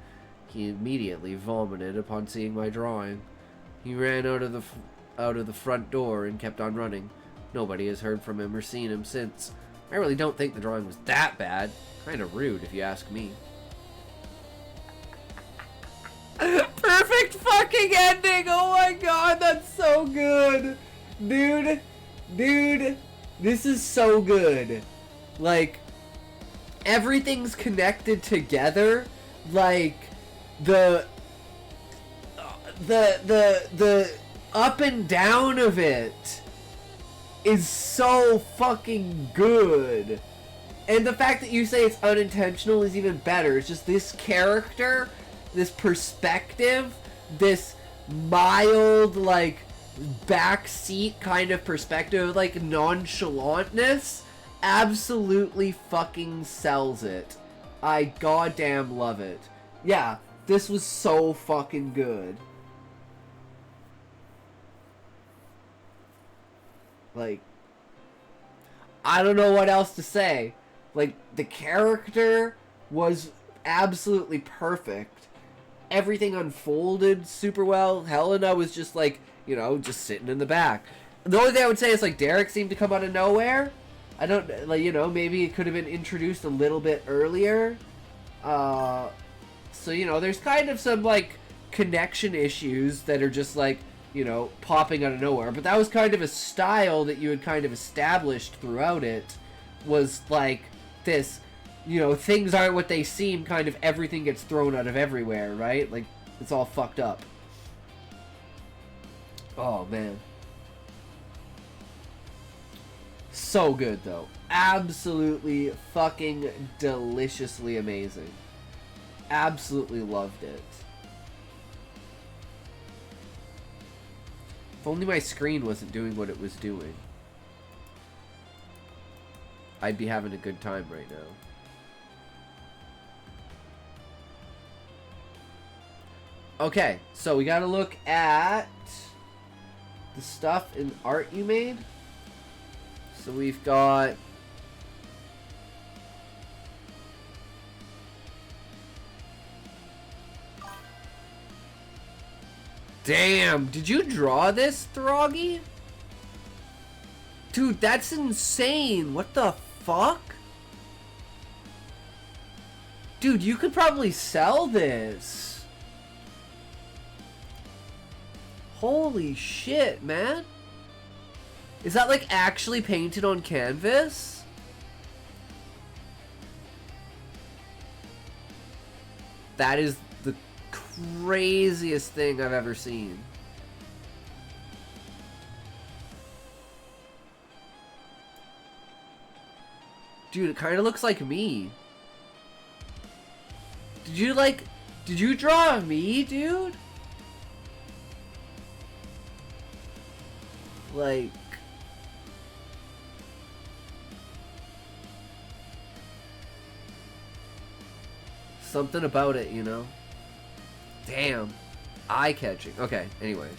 he immediately vomited upon seeing my drawing. He ran out of the front door and kept on running. Nobody has heard from him or seen him since. I really don't think the drawing was that bad. Kinda rude, if you ask me. Perfect fucking ending! Oh my god, that's so good! Dude, this is so good. Like, everything's connected together. Like, the up and down of it is so fucking good. And the fact that you say it's unintentional is even better. It's just this character, this perspective, this mild, like, backseat kind of perspective, like, nonchalantness, absolutely fucking sells it. I goddamn love it. Yeah, this was so fucking good. Like, I don't know what else to say. Like, the character was absolutely perfect. Everything unfolded super well. Helena was just like, you know, just sitting in the back. The only thing I would say is, like, Derek seemed to come out of nowhere. I don't, like, you know, maybe it could have been introduced a little bit earlier. So, you know, there's kind of some, like, connection issues that are just, like, you know, popping out of nowhere. But that was kind of a style that you had kind of established throughout it. Was, like, this, you know, things aren't what they seem, kind of everything gets thrown out of everywhere, right? Like, it's all fucked up. Oh, man. So good, though. Absolutely fucking deliciously amazing. Absolutely loved it. If only my screen wasn't doing what it was doing, I'd be having a good time right now. Okay, so we gotta look at the stuff in art you made. So we've got damn, did you draw this, Throggy? Dude, that's insane. What the fuck? Dude, you could probably sell this. Holy shit, man. Is that, like, actually painted on canvas? That is the craziest thing I've ever seen. Dude, it kind of looks like me. Did you draw me, dude? Like, something about it, you know? Damn. Eye-catching. Okay, anyways.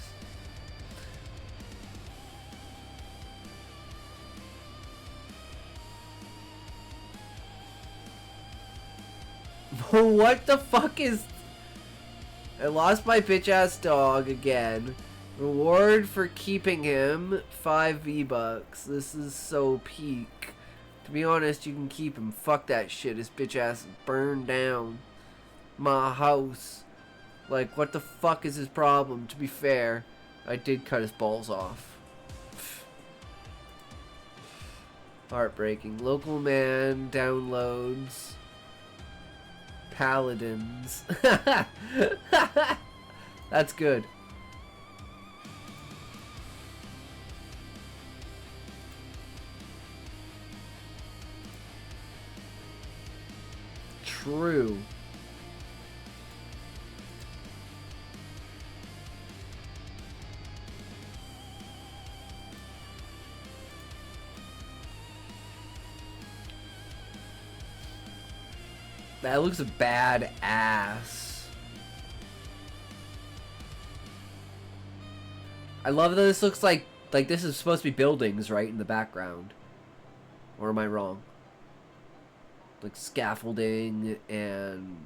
What the fuck is... I lost my bitch-ass dog again. Reward for keeping him 5 V-Bucks. This is so peak. To be honest, you can keep him. Fuck that shit. His bitch ass burned down my house. Like, what the fuck is his problem? To be fair, I did cut his balls off. Heartbreaking. Local man downloads Paladins. That's good. True. That looks badass. I love that this looks like this is supposed to be buildings, right, in the background. Or am I wrong? Like scaffolding and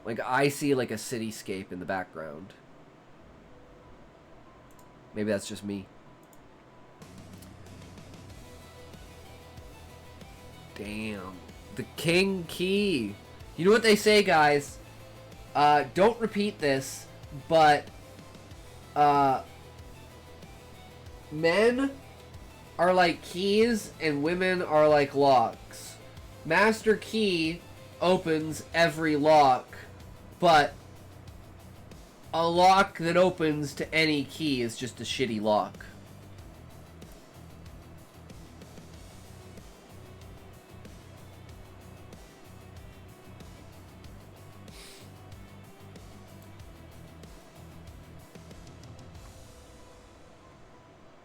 like I see like a cityscape in the background. Maybe that's just me. Damn. The king key. You know what they say, guys? Don't repeat this, but men are like keys and women are like locks. Master key opens every lock, but a lock that opens to any key is just a shitty lock.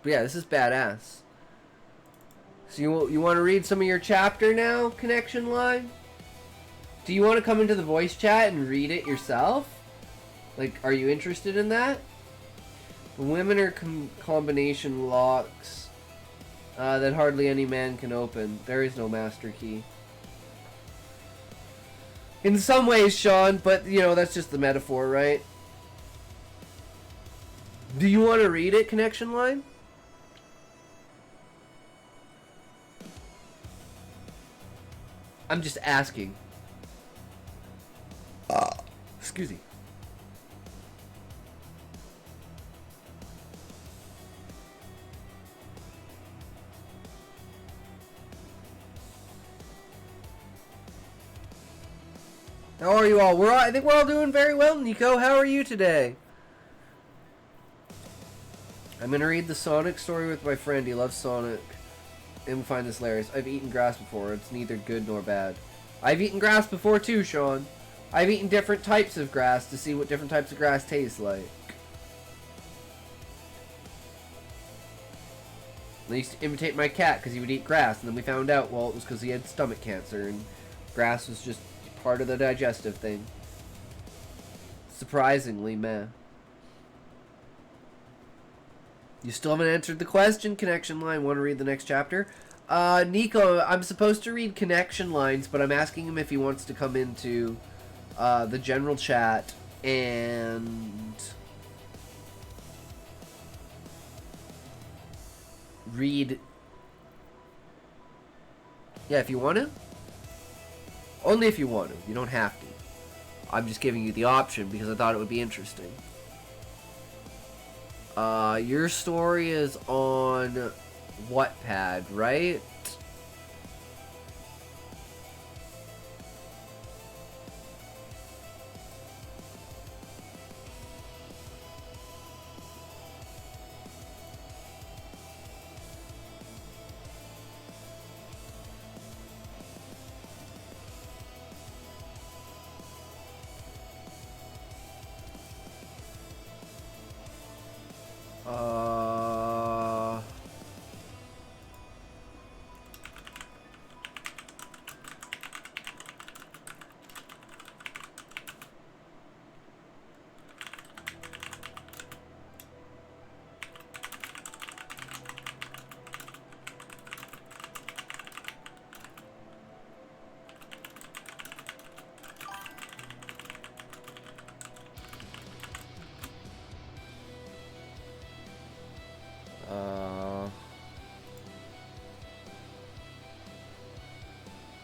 But yeah, this is badass. So you want to read some of your chapter now, Connection Line? Do you want to come into the voice chat and read it yourself? Like, are you interested in that? The women are combination locks that hardly any man can open. There is no master key. In some ways, Sean, but, you know, that's just the metaphor, right? Do you want to read it, Connection Line? I'm just asking. Excuse me. How are you all? I think we're all doing very well, Nico. How are you today? I'm gonna read the Sonic story with my friend. He loves Sonic. And we find this hilarious. I've eaten grass before. It's neither good nor bad. I've eaten grass before too, Sean. I've eaten different types of grass to see what different types of grass taste like. I used to imitate my cat because he would eat grass, and then we found out, well, it was because he had stomach cancer, and grass was just part of the digestive thing. Surprisingly, meh. You still haven't answered the question, Connection Line. Want to read the next chapter? Nico, I'm supposed to read Connection Lines, but I'm asking him if he wants to come into the general chat and read. Yeah, if you want to. Only if you want to. You don't have to. I'm just giving you the option because I thought it would be interesting. Your story is on Wattpad, right?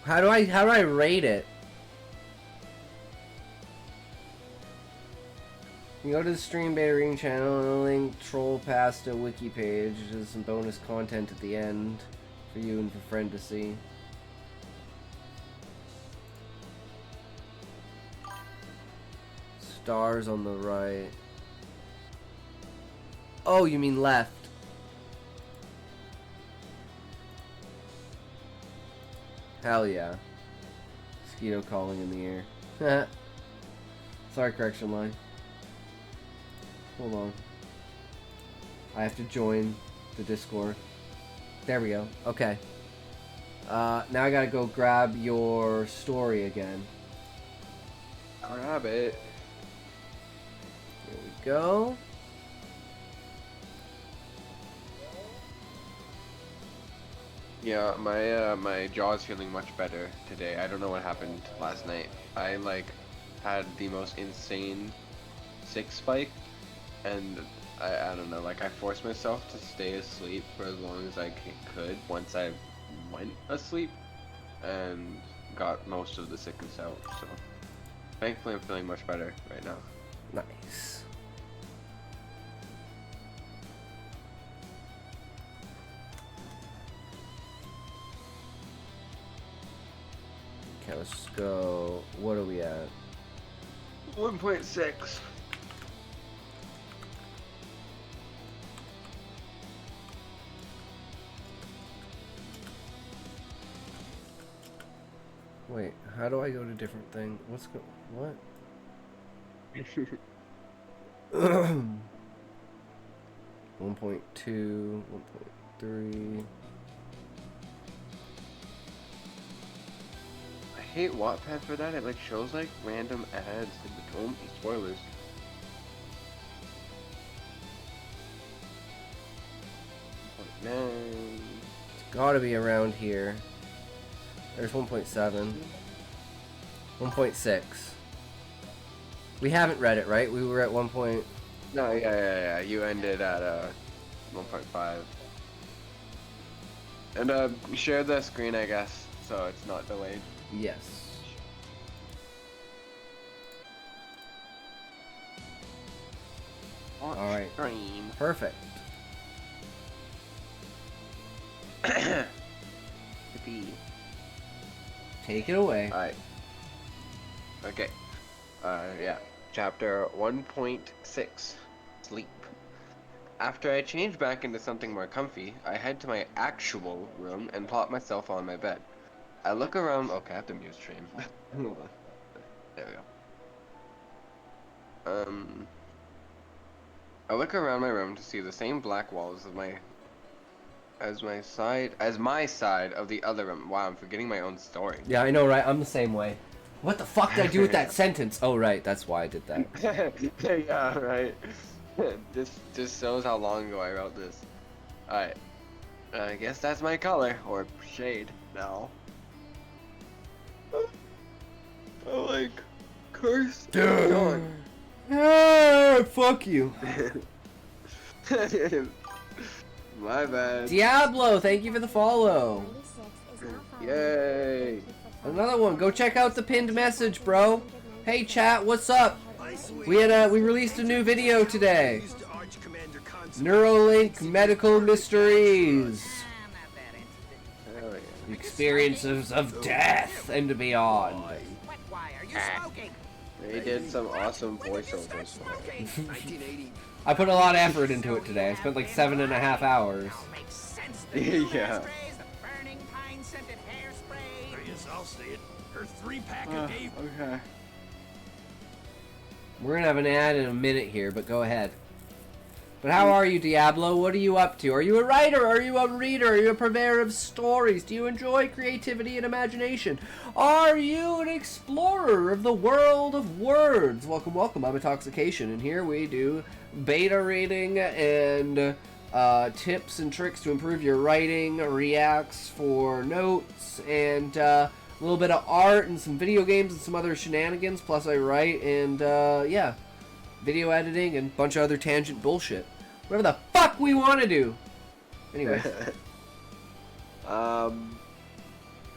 How do I rate it? You go to the Stream Beta Ring channel and a link troll past a wiki page. There's some bonus content at the end for you and for friend to see. Stars on the right. Oh, you mean left. Hell yeah. Mosquito calling in the air. Sorry, correction line. Hold on. I have to join the Discord. There we go. Okay. Now I gotta go grab your story again. Grab it. Here we go. Yeah, my jaw's feeling much better today. I don't know what happened last night. I like had the most insane sick spike, and I don't know. Like I forced myself to stay asleep for as long as I could once I went asleep, and got most of the sickness out. So thankfully, I'm feeling much better right now. Nice. Okay, let's go. What are we at? 1.6. Wait, how do I go to different thing? What's go? What? 1.2, 1.3. I hate Wattpad for that. It like shows like random ads in between. Spoilers. Man. It's gotta be around here. There's 1.7. 1.6. We haven't read it, right? We were at 1. No, yeah. You ended at 1.5. And share the screen, I guess, so it's not delayed. Yes. All right. Screen. Perfect. Yippee. Take it away. Alright. Okay. Yeah. Chapter 1.6. Sleep. After I change back into something more comfy, I head to my actual room and plop myself on my bed. I look around. Okay, I have to mute stream. Hold on. There we go. I look around my room to see the same black walls of as my side of the other room. Wow, I'm forgetting my own story. Yeah, I know, right? I'm the same way. What the fuck did I do with that sentence? Oh, right. That's why I did that. Yeah, right. This just shows how long ago I wrote this. Alright. I guess that's my color, or shade, now. I like cursed. Ah, fuck you. My bad. Diablo, thank you for the follow. Yay. Another one. Go check out the pinned message, bro. Hey, chat, what's up? We released a new video today. Neuralink Medical Mysteries. Hell yeah. Experiences of death and beyond. They did some awesome voiceovers. I put a lot of effort into it today. I spent like 7.5 hours. Yeah. Okay. We're gonna have an ad in a minute here, but go ahead. But how are you, Diablo? What are you up to? Are you a writer? Are you a reader? Are you a purveyor of stories? Do you enjoy creativity and imagination? Are you an explorer of the world of words? Welcome, welcome. I'm Intoxication, and here we do beta reading and tips and tricks to improve your writing, reacts for notes, and a little bit of art and some video games and some other shenanigans. Plus I write and, yeah. Video editing and a bunch of other tangent bullshit. Whatever the fuck we want to do. Anyway.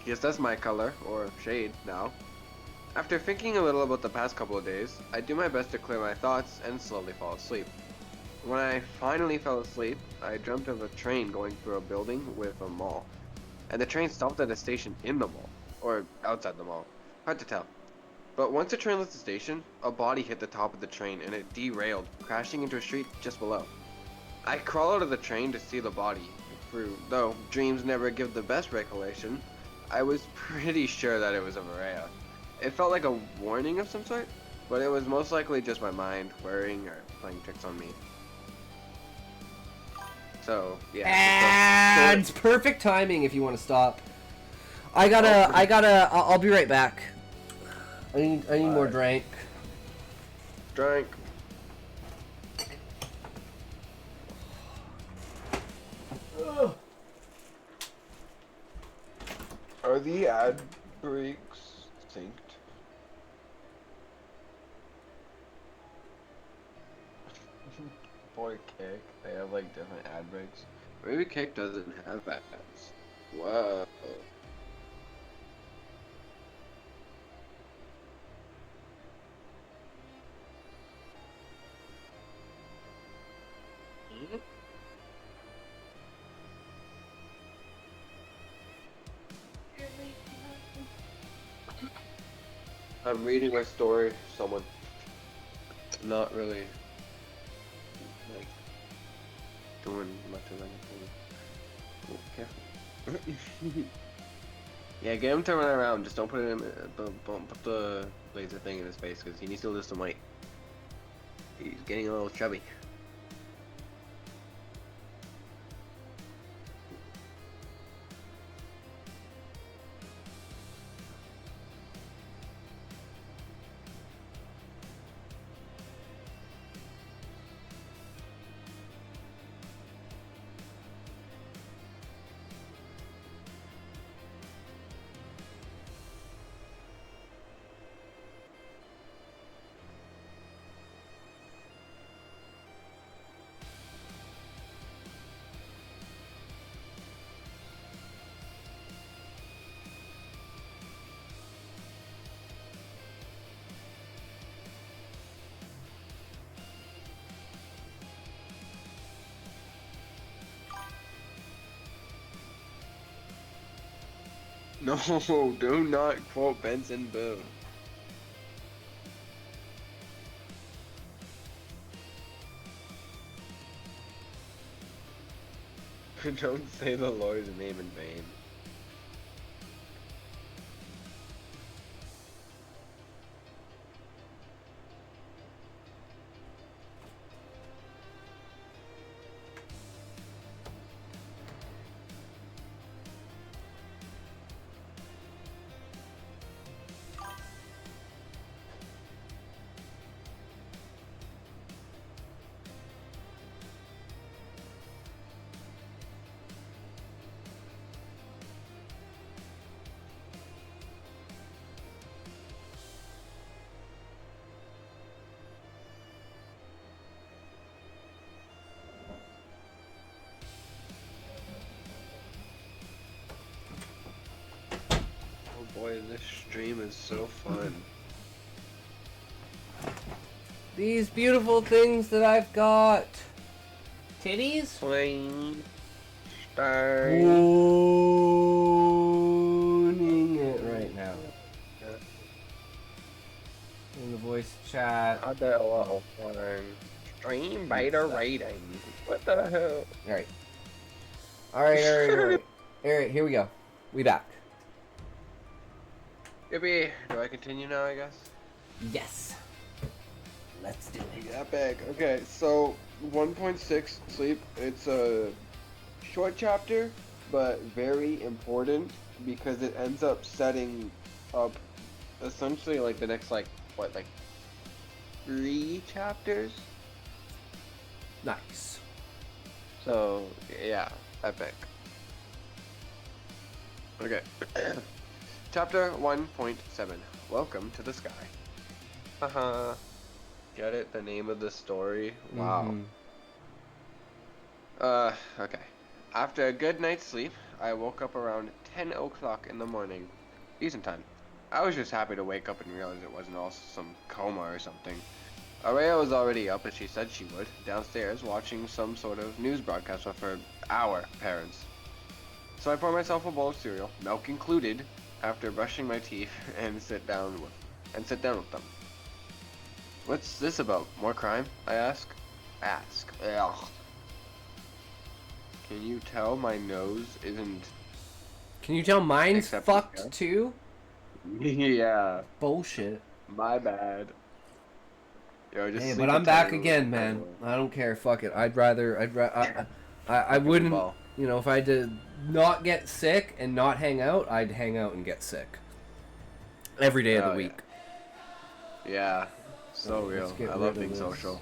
Guess that's my color, or shade, now. After thinking a little about the past couple of days, I do my best to clear my thoughts and slowly fall asleep. When I finally fell asleep, I dreamt of a train going through a building with a mall. And the train stopped at a station in the mall, or outside the mall. Hard to tell. But once the train left the station, a body hit the top of the train and it derailed, crashing into a street just below. I crawl out of the train to see the body. Though dreams never give the best recollection, I was pretty sure that it was a Maria. It felt like a warning of some sort, but it was most likely just my mind worrying or playing tricks on me. So, yeah. And perfect timing if you want to stop. I'll be right back. I need more drink. Drink. Are the ad breaks synced? Boy, Kick. They have like different ad breaks. Maybe Kick doesn't have ads. Whoa. I'm reading my story. Someone. Not really. Like. Doing much of anything. Oh, careful. Yeah, get him to run around. Just don't put him. Don't put the laser thing in his face because he needs to lose some weight. He's getting a little chubby. No, do not quote Benson Boone. Don't say the Lord's name in vain. Oh boy, this stream is so fun. These beautiful things that I've got. Titties? Plain start. Owning it right now. In the voice chat. I bet a lot of fun. Stream beta rating. What the hell? Alright. Alright. Alright, here we go. We back. Yippee. Do I continue now, I guess? Yes. Let's do it. Epic. Okay, so 1.6 sleep. It's a short chapter, but very important because it ends up setting up essentially like the next like 3 chapters. Nice. So yeah, epic. Okay. Chapter 1.7. Welcome to the sky. Haha. Get it? The name of the story? Wow. Okay. After a good night's sleep, I woke up around 10 o'clock in the morning. Decent time. I was just happy to wake up and realize it wasn't all some coma or something. Araya was already up as she said she would, downstairs watching some sort of news broadcast with our parents. So I pour myself a bowl of cereal, milk included, after brushing my teeth and sit down with them. What's this about? More crime? I ask. Ugh. Can you tell my nose isn't... Can you tell mine's Except fucked yeah. too? Yeah, Bullshit. my bad. Yo, just Hey, sleep but I'm a back tiny again, little man. more. I don't care. Fuck it. I wouldn't, ball. you know, if I had to not get sick and not hang out, I'd hang out and get sick. Every day of the Oh, yeah. week. Yeah, so Let's real. get I rid love of being this. social.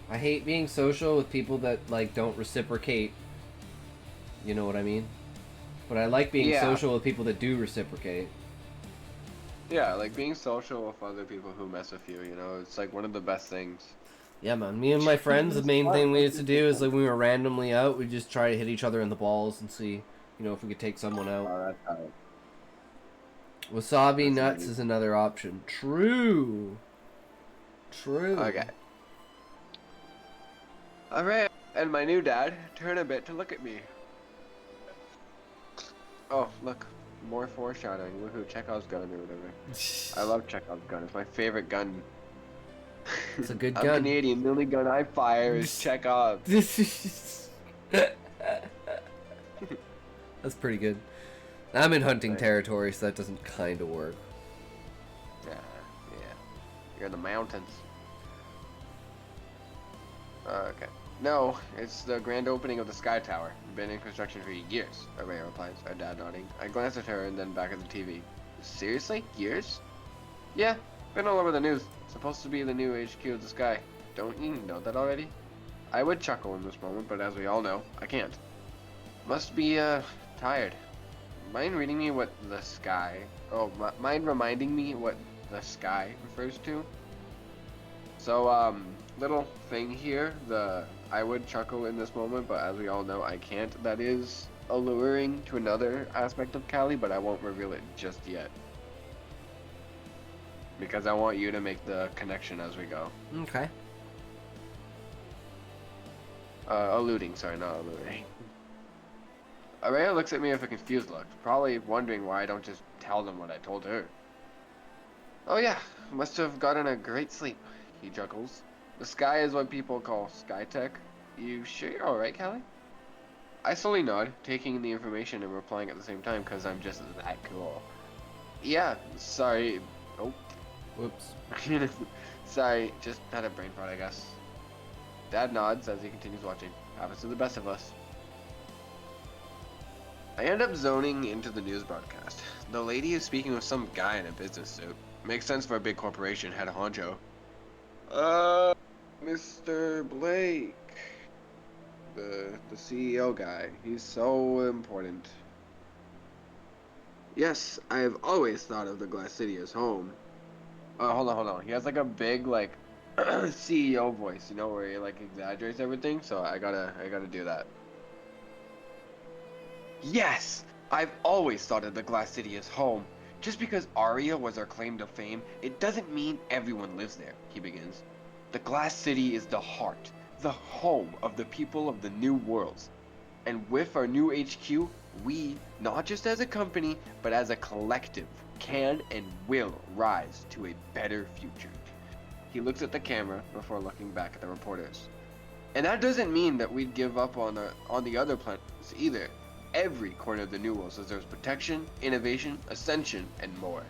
I hate being social with people that, like, don't reciprocate. You know what I mean? But I like being Yeah. social with people that do reciprocate. Yeah, like being social with other people who mess with you, you know, it's like one of the best things. Yeah, man. Me and my friends, the main thing we used to do is, like, when we were randomly out, we'd just try to hit each other in the balls and see, you know, if we could take someone out. Oh, that's how. Wasabi That's nuts amazing. is another option. True. Okay. Alright, and my new dad turned a bit to look at me. Oh, look. More foreshadowing. Woohoo, Chekhov's gun or whatever. I love Chekhov's gun. It's my favorite gun. It's a good I'm gun. Canadian. The only gun I fire is Chekhov. That's pretty good. I'm in hunting Right. territory, so that doesn't kind of work. Yeah. You're in the mountains. Okay. No, it's the grand opening of the Sky Tower. Been in construction for years, Araya replies, our dad nodding. I glance at her and then back at the TV. Seriously? Years? Yeah, been all over the news. Supposed to be the new HQ of the Sky. Don't you know that already? I would chuckle in this moment, but as we all know, I can't. Must be, tired. Mind reading me what the sky... Oh, mind reminding me what the sky refers to? So, little thing here, I would chuckle in this moment, but as we all know, I can't. That is alluring to another aspect of Callie, but I won't reveal it just yet. Because I want you to make the connection as we go. Okay. Alluding, sorry, not alluring. Araya looks at me with a confused look, probably wondering why I don't just tell them what I told her. Oh yeah, must have gotten a great sleep, he chuckles. The sky is what people call sky tech. You sure you're alright, Callie? I slowly nod, taking in the information and replying at the same time because I'm just that cool. Yeah, sorry. Oh. Whoops. Sorry, just had a brain fart, I guess. Dad nods as he continues watching. Happens to the best of us. I end up zoning into the news broadcast. The lady is speaking with some guy in a business suit. Makes sense for a big corporation, head honcho. Mr. Blake. The CEO guy. He's so important. Yes, I've always thought of the Glass City as home. Hold on. He has like a big like CEO voice, you know, where he like exaggerates everything. So I gotta do that. Yes, I've always thought of the Glass City as home. Just because Aria was our claim to fame, it doesn't mean everyone lives there. He begins. The Glass City is the heart, the home of the people of the New Worlds. And with our new HQ, we, not just as a company, but as a collective, can and will rise to a better future. He looks at the camera before looking back at the reporters. And that doesn't mean that we'd give up on the other planets either. Every corner of the New Worlds deserves protection, innovation, ascension, and more.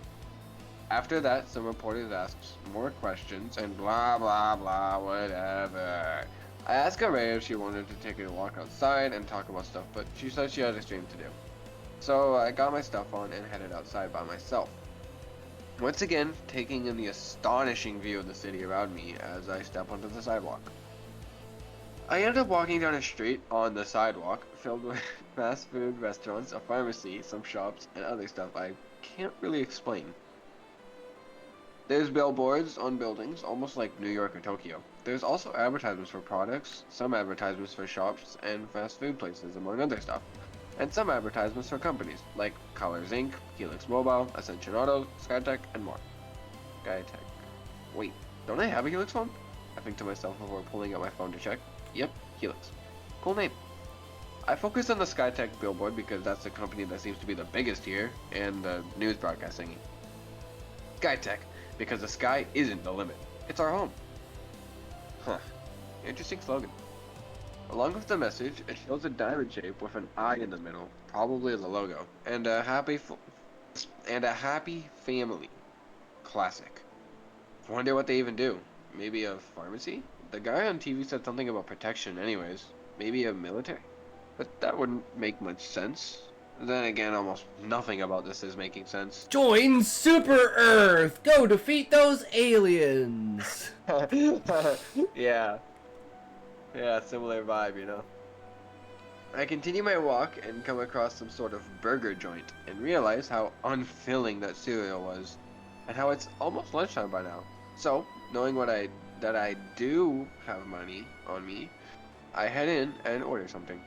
After that, some reporters ask more questions and blah blah blah whatever. I asked Araya if she wanted to take a walk outside and talk about stuff, but she said she had a stream to do. So I got my stuff on and headed outside by myself. Once again, taking in the astonishing view of the city around me as I step onto the sidewalk. I end up walking down a street on the sidewalk filled with fast food restaurants, a pharmacy, some shops, and other stuff I can't really explain. There's billboards on buildings, almost like New York or Tokyo. There's also advertisements for products, some advertisements for shops and fast food places, among other stuff. and some advertisements for companies like Colors Inc., Helix Mobile, Ascension Auto, Skytech, and more. Skytech. Wait, don't I have a Helix phone? I think to myself before pulling out my phone to check. Yep, Helix. Cool name. I focus on the Skytech billboard because that's the company that seems to be the biggest here, and the news broadcast thingy. Skytech, because the sky isn't the limit. It's our home. Huh. Interesting slogan. Along with the message, it shows a diamond shape with an eye in the middle, probably as a logo, and a happy family. Classic. Wonder what they even do. Maybe a pharmacy? The guy on TV said something about protection anyways. Maybe a military? But that wouldn't make much sense. Then again, almost nothing about this is making sense. Join Super Earth! Go defeat those aliens! Yeah. Yeah, similar vibe, you know. I continue my walk and come across some sort of burger joint and realize how unfilling that cereal was and how it's almost lunchtime by now. So, knowing that I do have money on me, I head in and order something.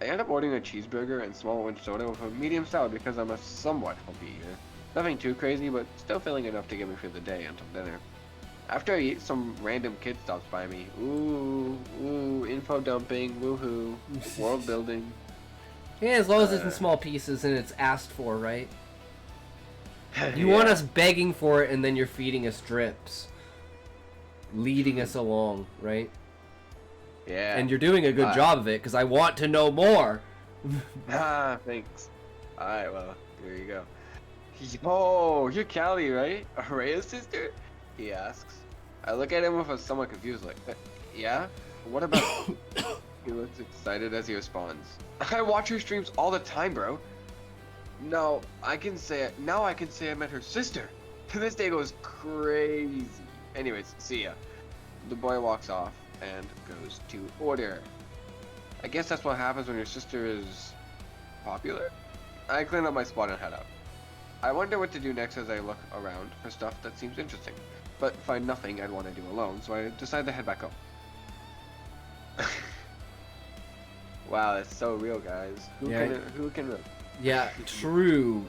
I end up ordering a cheeseburger and small orange soda with a medium salad because I'm a somewhat healthy eater. Nothing too crazy, but still filling enough to get me through the day until dinner. After I eat, some random kid stops by me. Ooh, info dumping, woohoo, world building. Yeah, as long as it's in small pieces and it's asked for, right? You Yeah. want us begging for it and then you're feeding us drips. Leading us along, right? Yeah. And you're doing a good job of it, because I want to know more! Thanks. Alright, well, here you go. Oh, you're Callie, right? Araya's sister? He asks. I look at him with a somewhat confused look. Yeah? What about He looks excited as he responds. I watch her streams all the time, bro. Now I can say I met her sister. This day goes crazy. Anyways, see ya. The boy walks off and goes to order. I guess that's what happens when your sister is popular? I clean up my spot and head out. I wonder what to do next as I look around for stuff that seems interesting, but find nothing I'd want to do alone, so I decide to head back home. Wow, that's so real, guys. Who can Yeah, true.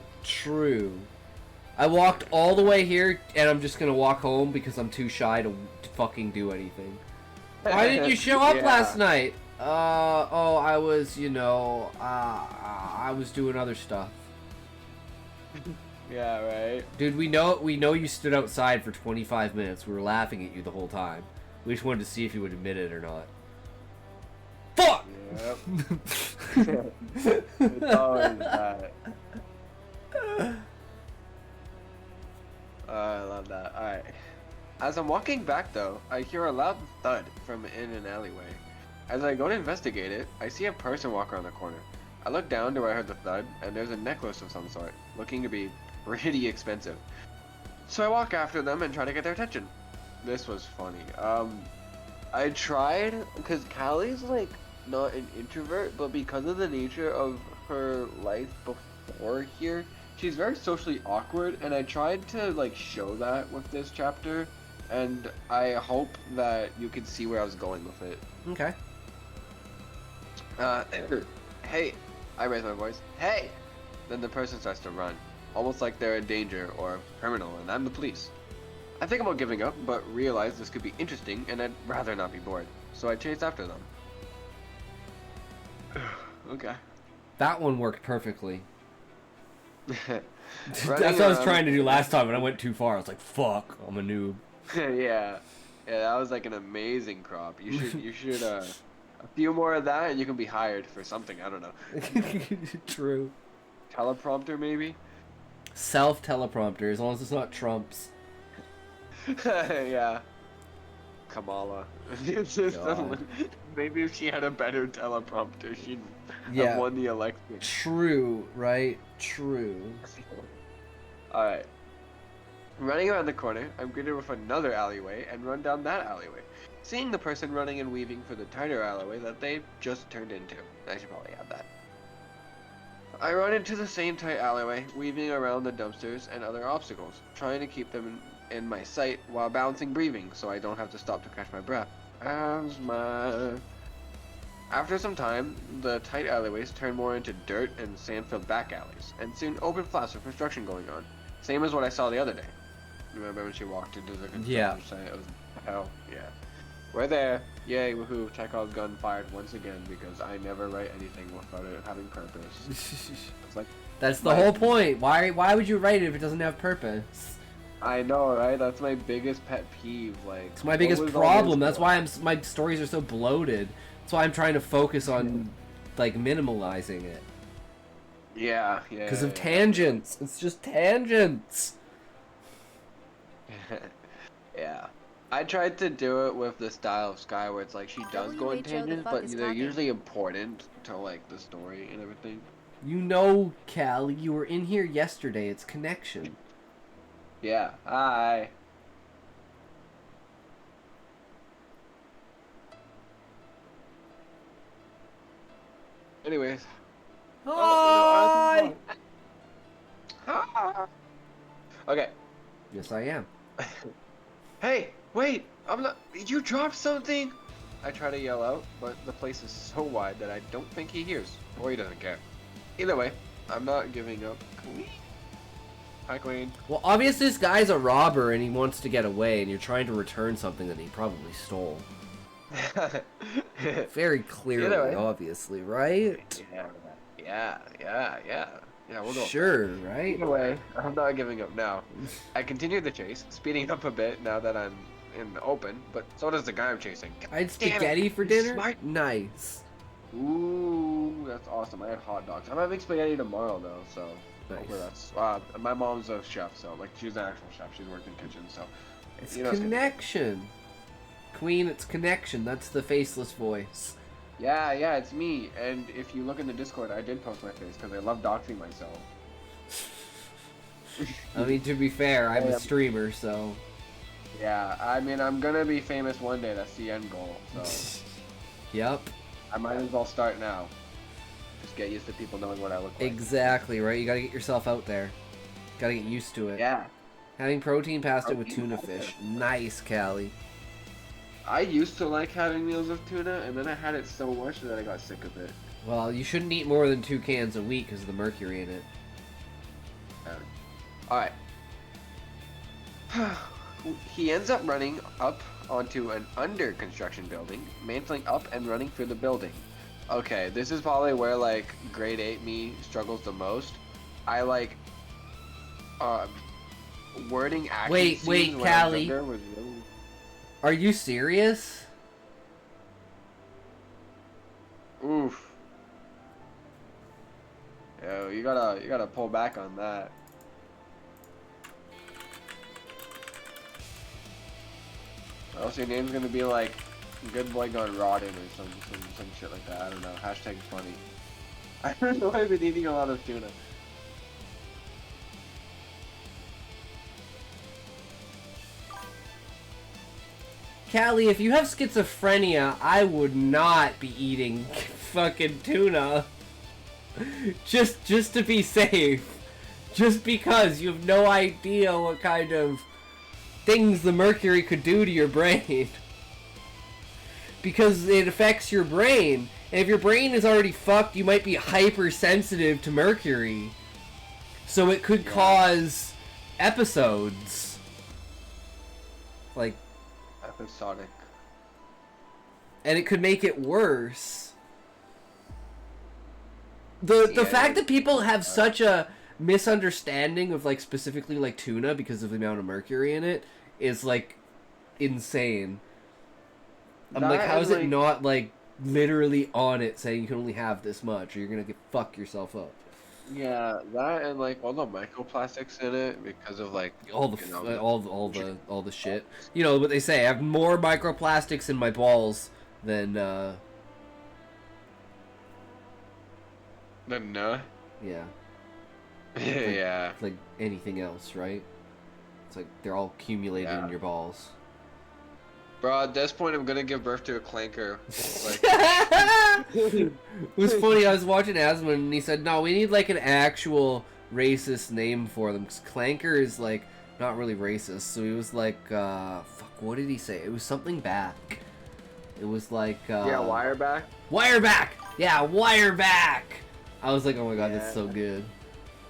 I walked all the way here, and I'm just gonna walk home because I'm too shy to fucking do anything. Why didn't you show up last night? I was, I was doing other stuff. Yeah, right. Dude, we know you stood outside for 25 minutes. We were laughing at you the whole time. We just wanted to see if you would admit it or not. Fuck! Yep. It's always that. I love that. Alright. As I'm walking back though, I hear a loud thud from in an alleyway. As I go to investigate it, I see a person walk around the corner. I look down to where I heard the thud, and there's a necklace of some sort, looking to be pretty expensive. So I walk after them and try to get their attention. This was funny. I tried, because Callie's like not an introvert, but because of the nature of her life before here, she's very socially awkward, and I tried to like show that with this chapter, and I hope that you can see where I was going with it. Okay. Hey, I raise my voice. Hey! Then the person starts to run, almost like they're in danger or a criminal, and I'm the police. I think about giving up, but realize this could be interesting, and I'd rather not be bored, so I chase after them. Okay. That one worked perfectly. Running That's what I was around- trying to do last time, and I went too far. I was like, fuck, I'm a noob. Yeah, that was like an amazing crop. You should a few more of that, and you can be hired for something. I don't know. True. Teleprompter maybe. Self-teleprompter, as long as it's not Trump's. Yeah. Kamala. It's just God. maybe if she had a better teleprompter, she'd Yeah. have won the election. True, right? True. Alright. Running around the corner, I'm greeted with another alleyway and run down that alleyway, seeing the person running and weaving for the tighter alleyway that they just turned into. I should probably add that. I run into the same tight alleyway, weaving around the dumpsters and other obstacles, trying to keep them in my sight while balancing breathing so I don't have to stop to catch my breath. As my After some time, the tight alleyways turned more into dirt and sand-filled back alleys, and soon open flats with construction going on. Same as what I saw the other day. Remember when she walked into the construction Yeah. site? It was hell, yeah. We're there. Yay, woohoo. Chekhov's gun fired once again because I never write anything without it having purpose. It's like, That's the whole point. Why would you write it if it doesn't have purpose? I know, right? That's my biggest pet peeve. Like, It's my what biggest was all problem. this That's for? why my stories are so bloated. That's why I'm trying to focus on like minimalizing it. Yeah, yeah. Because of yeah. tangents. It's just tangents. Yeah. I tried to do it with the style of Sky where it's like she does go in WHO, the tangents, fuck but is they're talking? usually important to like the story and everything. You know, Callie, you were in here yesterday. It's connection. Yeah. Hi. Anyways. Hi! Hi. Okay. Yes, I am. Hey, wait! I'm not. Did you drop something? I try to yell out, but the place is so wide that I don't think he hears, or he doesn't care. Either way, I'm not giving up. Queen. Hi, Queen. Well, obviously this guy's a robber and he wants to get away, and you're trying to return something that he probably stole. Very clearly, Either way. obviously, right? Yeah, we'll go. Sure, right? Either way, I'm not giving up now. I continue the chase, speeding up a bit now that I'm in the open, but so does the guy I'm chasing. I had Damn it, spaghetti for you dinner? smart- Nice. Ooh, that's awesome. I had hot dogs. I'm having spaghetti tomorrow though, so hopefully Nice. that's. My mom's a chef, so like she's an actual chef. She's worked in kitchen, so. It's you know, it's good. connection. Queen, it's connection. That's the faceless voice. Yeah, it's me. And if you look in the Discord, I did post my face because I love doxing myself. I mean, to be fair, I'm I a am- streamer, so... Yeah, I mean, I'm gonna be famous one day. That's the end goal. So Yep. I might as well start now. Just get used to people knowing what I look like. Exactly, right? You gotta get yourself out there. Gotta get used to it. Yeah. Having protein pasta with Protein tuna pasta. fish. Nice, Callie. I used to like having meals with tuna, and then I had it so much that I got sick of it. Well, you shouldn't eat more than 2 cans a week because of the mercury in it. Alright. He ends up running up onto an under construction building, mantling up and running through the building. Okay, this is probably where like grade 8 me struggles the most. I like wording action Wait, scenes when I was Callie. younger was really... Are you serious? Oof. Yo, you gotta pull back on that. Or else your name's gonna be like Good Boy Gone Rotten or some shit like that. I don't know. Hashtag funny. I don't know. I've been eating a lot of tuna. Callie, if you have schizophrenia, I would not be eating fucking tuna. Just to be safe. Just because you have no idea what kind of things the mercury could do to your brain. Because it affects your brain. And if your brain is already fucked, you might be hypersensitive to mercury. So it could cause episodes. Like, Episodic. and it could make it worse. The Yeah, fact that people have such a misunderstanding of like specifically like tuna because of the amount of mercury in it is like insane. I'm like, That how and, is it like- not like literally on it saying you can only have this much or you're gonna fuck yourself up? Yeah, that and like all the microplastics in it because of like All the you know, all the shit. You know what they say? I have more microplastics in my balls than no. yeah. Yeah. Like anything else, right? It's like they're all accumulated Yeah. in your balls. Bro, at this point, I'm gonna give birth to a clanker. Like, It was funny. I was watching Asmund and he said, "No, we need like an actual racist name for them." 'Cause clanker is like not really racist. So he was like, "Fuck, what did he say? It was something back. It was like Yeah, wire back. Wireback. Yeah, Wireback. I was like, oh my god, that's Yeah. so good.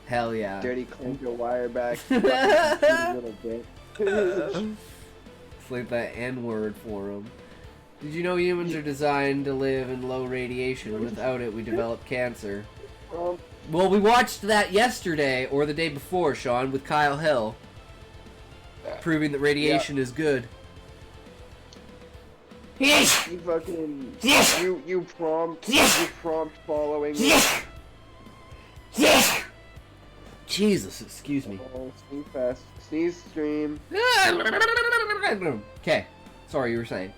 Hell yeah. Dirty clinker wire back. Little bit. It's like that N-word for them. Did you know humans are designed to live in low radiation? Without it, we develop cancer. Well, we watched that yesterday, or the day before, Sean, with Kyle Hill. Proving that radiation is good. You fucking you prompt following. Jesus, excuse me. Oh, sneeze fest, sneeze stream. Okay, sorry, you were saying.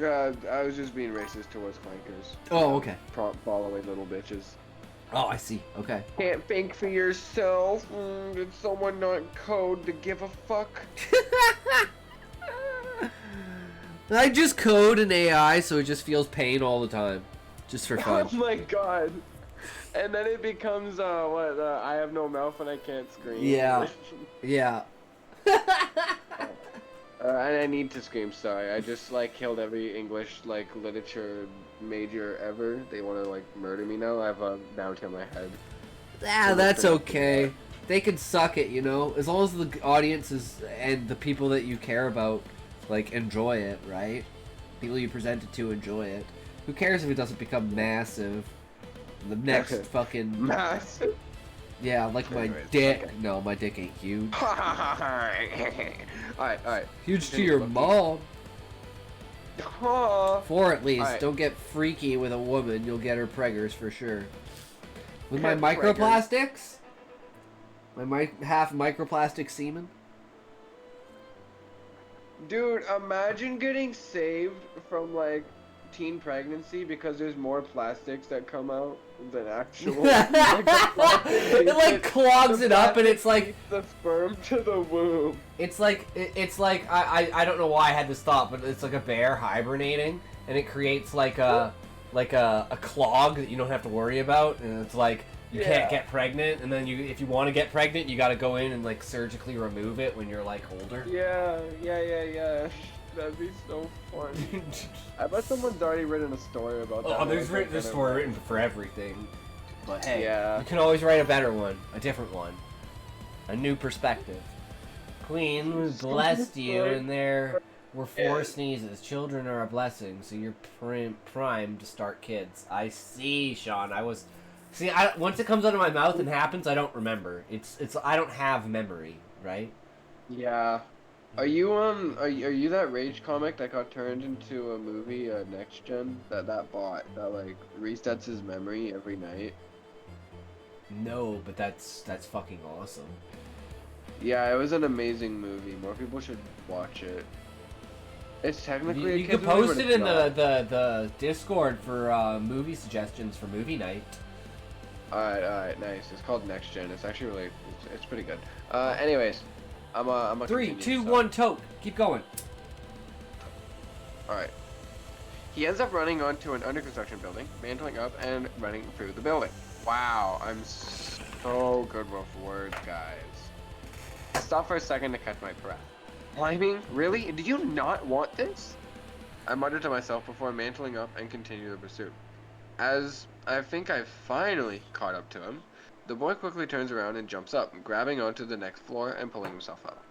I was just being racist towards clankers. Oh, okay. Prompt following little bitches. Oh, I see. Okay. Can't think for yourself. Did someone not code to give a fuck? I just code an AI so it just feels pain all the time, just for fun. Oh my god. And then it becomes I have no mouth and I can't scream. Yeah. Yeah. And I need to scream, sorry. I just like killed every English like literature major ever. They want to like murder me now. I have a bounty on my head. Ah, that's okay. They can suck it, you know, as long as the audience is and the people that you care about like enjoy it, right? People you present it to enjoy it. Who cares if it doesn't become massive? The next fucking Massive. yeah, like my Anyways, dick. okay. No, my dick ain't huge. Alright. Huge to Continue your looking. mom. Huh. 4 at least. Alright. Don't get freaky with a woman. You'll get her preggers for sure. With my Preggers. microplastics? My half microplastic semen? Dude, imagine getting saved from like teen pregnancy because there's more plastics that come out than actual. It like clogs it up and it's like the sperm to the womb. it's like I don't know why I had this thought, but it's like a bear hibernating and it creates like a clog that you don't have to worry about, and it's like you can't get pregnant, and then if you want to get pregnant you got to go in and like surgically remove it when you're like older. Yeah. That'd be so funny. I bet someone's already written a story about that. Oh, there's a story written for everything. But hey, Yeah. you can always write a better one, a different one, a new perspective. Queen blessed you, and there were 4 sneezes. Children are a blessing, so you're primed to start kids. I see, Sean. Once it comes out of my mouth and happens, I don't remember. I don't have memory, right? Yeah. Are you that Rage comic that got turned into a movie, Next Gen, that bot that like resets his memory every night? No, but that's fucking awesome. Yeah, it was an amazing movie. More people should watch it. It's technically You a could kid's movie, post but it it's in not. the Discord for movie suggestions for movie night. Alright, nice. It's called Next Gen. It's actually really, it's pretty good. Anyways, I'm a 3, 2, 1, tote. Keep going. Alright. He ends up running onto an under construction building, mantling up and running through the building. Wow, I'm so good with words, guys. I stopped for a second to catch my breath. Climbing? Really? Do you not want this? I muttered to myself before mantling up and continued the pursuit. As I think I finally caught up to him, the boy quickly turns around and jumps up, grabbing onto the next floor and pulling himself up.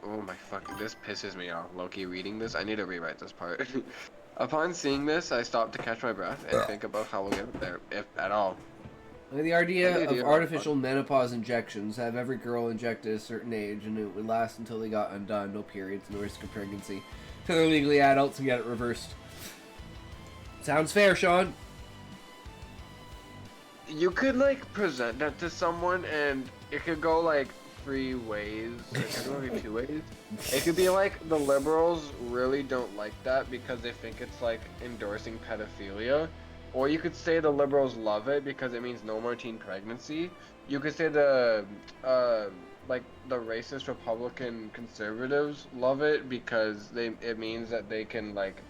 Oh my fuck, this pisses me off, Loki, reading this. I need to rewrite this part. Upon seeing this, I stopped to catch my breath and think about how we'll get up there, if at all. The idea of artificial menopause injections, have every girl injected at a certain age and it would last until they got undone, no periods, no risk of pregnancy, till they're legally adults and get it reversed. Sounds fair, Sean. You could like present that to someone and it could go like 3 ways, it could go maybe 2 ways. It could be like the liberals really don't like that because they think it's like endorsing pedophilia. Or you could say the liberals love it because it means no more teen pregnancy. You could say the racist Republican conservatives love it because it means that they can like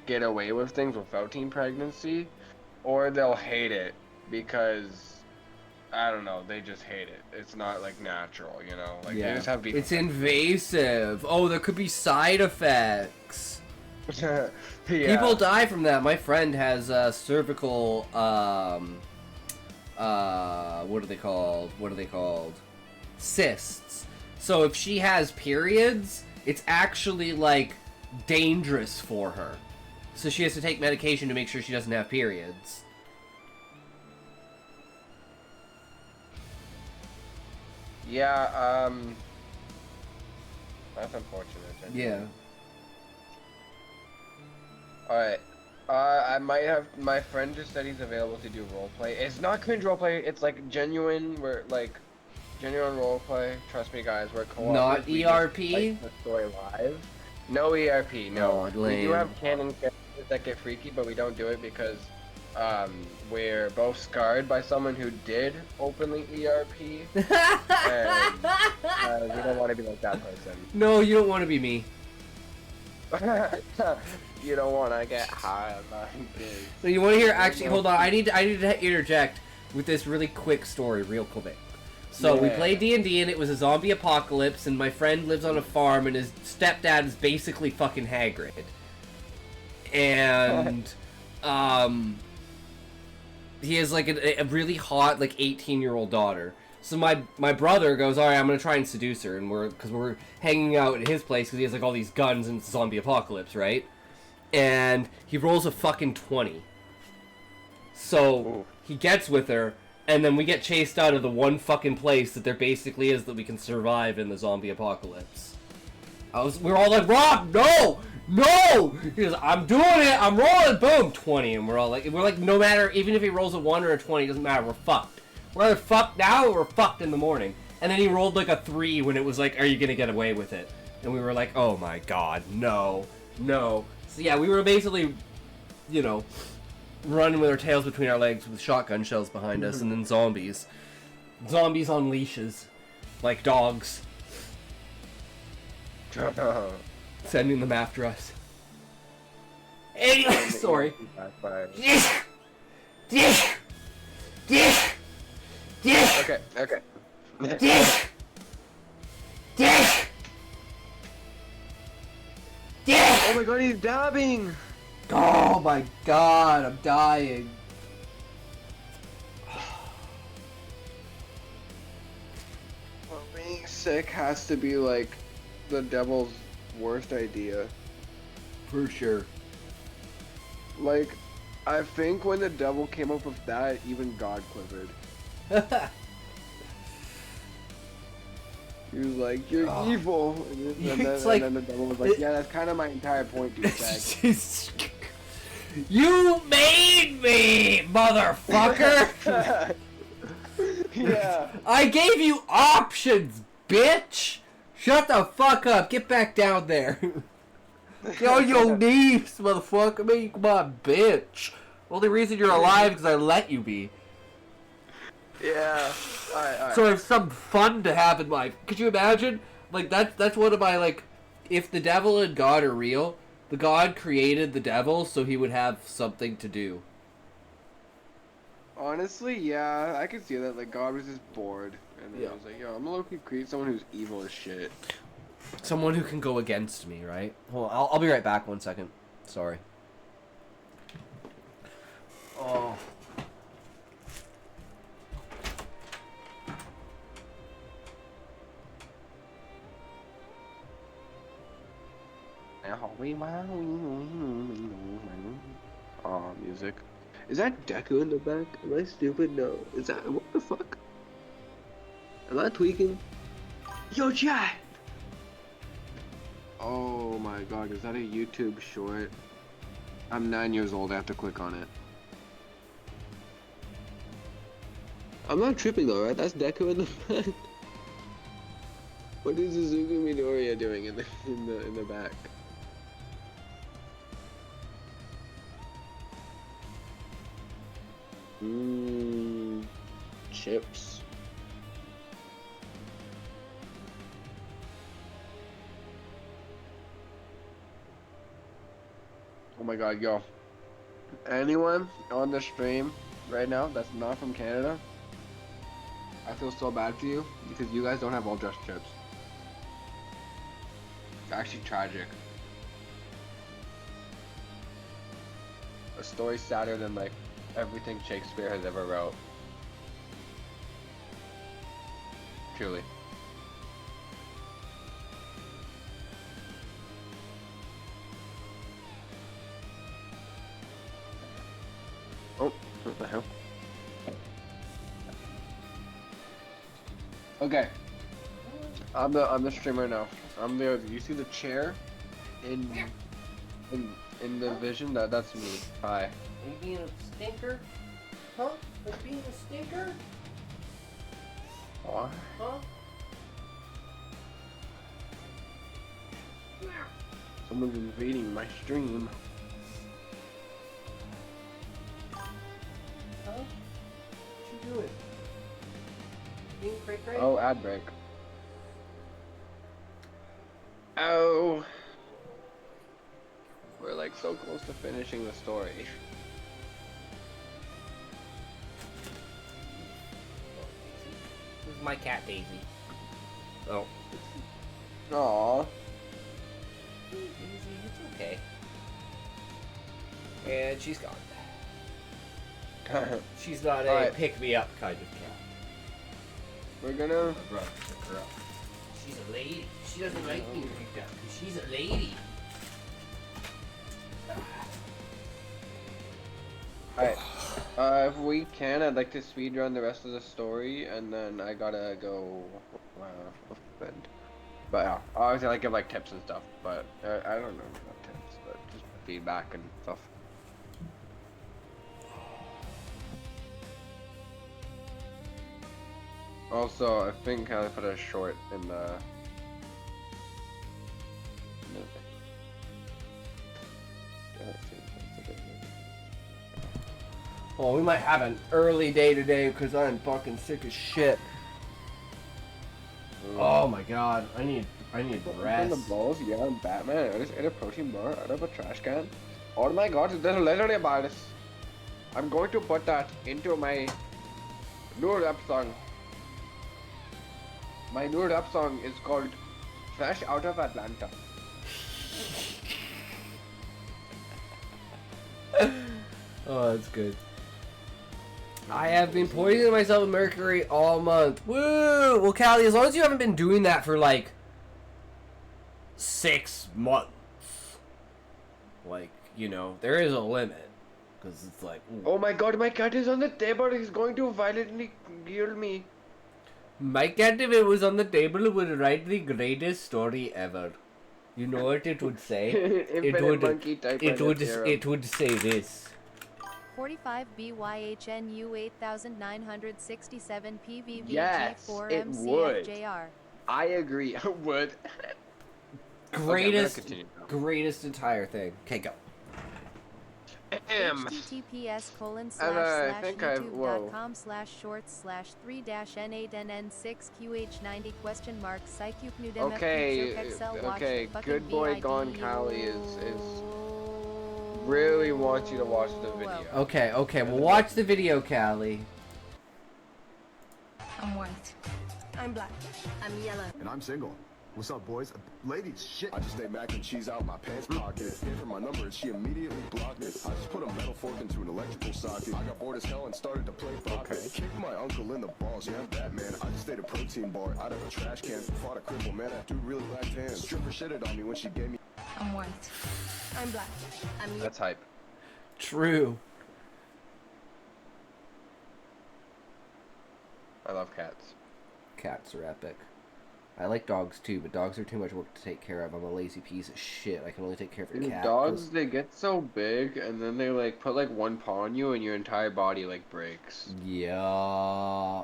get away with things without teen pregnancy. Or they'll hate it because I don't know, they just hate it. It's not like natural, you know. Like they just have it's invasive. Oh, there could be side effects. Yeah. People die from that. My friend has cervical what are they called? Cysts. So if she has periods, it's actually like dangerous for her. So she has to take medication to make sure she doesn't have periods. Yeah, that's unfortunate. Yeah. Alright. I might have, my friend just said he's available to do roleplay. It's not cringe roleplay, it's like genuine, genuine roleplay. Trust me guys, we're co-op. Not ERP? The story live. No ERP, no. Oh, We do lame. have canon characters that get freaky, but we don't do it because, we're both scarred by someone who did openly ERP. And, we don't want to be like that person. No, you don't want to be me. You don't want to get high on this. So you want to hear? Actually, hold on. I need to interject with this really quick story, real quick. So we Yeah. played D&D, and it was a zombie apocalypse, and my friend lives on a farm, and his stepdad is basically fucking Hagrid. And he has like a really hot like 18-year-old daughter. So my brother goes, all right, I'm gonna try and seduce her, and we're hanging out at his place because he has like all these guns and it's a zombie apocalypse, right? And he rolls a fucking 20. So Ooh. he gets with her, and then we get chased out of the one fucking place that there basically is that we can survive in the zombie apocalypse. We're all like, Rob, no! No! He goes, I'm doing it, I'm rolling, boom, 20, and we're like, no matter, even if he rolls a 1 or a 20, it doesn't matter, we're fucked. We're either fucked now or we're fucked in the morning. And then he rolled like a 3 when it was like, are you gonna get away with it? And we were like, oh my god, no, no. So yeah, we were basically, you know, running with our tails between our legs with shotgun shells behind us, and then zombies. Zombies on leashes. Like dogs. Sending them after us. Anyway, sorry. Okay, okay. Oh my god, he's dabbing! Oh my god, I'm dying. Well, being sick has to be like the devil's worst idea. For sure. Like, I think when the devil came up with that, even God quivered. He was like, you're evil. And then the devil was like, yeah, that's kind of my entire point, douchebag. You made me, motherfucker! Yeah. I gave you options, bitch! Shut the fuck up, get back down there. Get on your knees, motherfucker. Make my bitch. Only reason you're alive is because I let you be. Yeah. Alright. So it's some fun to have in life. Could you imagine? Like that's one of my like, if the devil and God are real, the God created the devil so he would have something to do. Honestly, yeah, I could see that. Like, God was just bored. And then Yeah. he was like, yo, I'm gonna low-key create someone who's evil as shit. Someone who can go against me, right? Hold on, I'll be right back 1 second. Sorry. Oh. Oh, music. Is that Deku in the back? Am I stupid? No. Is that... What the fuck? Am I tweaking? Yo, chat! Oh my god, is that a YouTube short? I'm 9 years old, I have to click on it. I'm not tripping though, right? That's Deku in the back. What is Suzuki Midoriya doing in the back? Chips. Oh my god, yo. Anyone on the stream right now that's not from Canada, I feel so bad for you because you guys don't have all dressed chips. It's actually tragic. a story sadder than like everything Shakespeare has ever wrote. Truly. Oh, what the hell? Okay. I'm the streamer now. I'm the. You see the chair in the vision? That's me. Hi. Are you being a stinker? Huh? Are you being a stinker? What? Huh? Someone's invading my stream. Huh? What you doing? Being cray-cray? Oh, ad break. Oh. We're like so close to finishing the story. This is my cat, Daisy. Oh. Aww. Daisy, it's okay. And she's gone. She's not a Alright. pick-me-up kind of cat. We're gonna. My brother took her up. She's a lady. She doesn't like being picked up because she's a lady. Alright. If we can, I'd like to speedrun the rest of the story, and then I gotta go. Bed. But yeah, I was gonna give like tips and stuff, but I don't know about tips, but just feedback and stuff. Also, I think I put a short in the. Well, we might have an early day today because I'm fucking sick as shit. Oh my god, I need From the rest. balls, yeah, I'm Batman. I just ate a protein bar out of a trash can. Oh my god, there's a letter about this. I'm going to put that into my new rap song. My new rap song is called Fresh Out of Atlanta. Oh, that's good. I have been poisoning myself with mercury all month. Woo! Well, Callie, as long as you haven't been doing that for like 6 months, like, you know, there is a limit. Because it's like, ooh. Oh my god, my cat is on the table. He's going to violently kill me. My cat, if it was on the table, would write the greatest story ever. You know what it would say? Infinite monkey type it would theorem. it would say this. 45 BYHNU 8967 PVVG Yes, 4 it would. MCFJR. I agree. I would. Greatest, continue now. greatest entire thing. Okay, go. https:// think I've- whoa. youtube.com/short/3-n8nn6qh90 question mark Okay, okay, good boy gone Callie is really wants you to watch the video. Okay, okay, we'll watch the video, Callie. I'm white. I'm black. I'm yellow. And I'm single. What's up, boys? Ladies, shit. I just ate mac and cheese out my pants pocket. Gave her my number and she immediately blocked it. I just put a metal fork into an electrical socket. I got bored as hell and started to play pocket. Kicked my uncle in the balls, yeah, I'm Batman. I just ate a protein bar out of a trash can. Fought a cripple, man, that dude really lacked hands. Stripper shitted on me when she gave me. I'm white. I'm black. I'm yellow. That's hype. True. I love cats. Cats are epic. I like dogs too, but dogs are too much work to take care of. I'm a lazy piece of shit. I can only take care of a Dude, cat. dogs, they get so big and then they like put like one paw on you and your entire body like breaks. Yeah.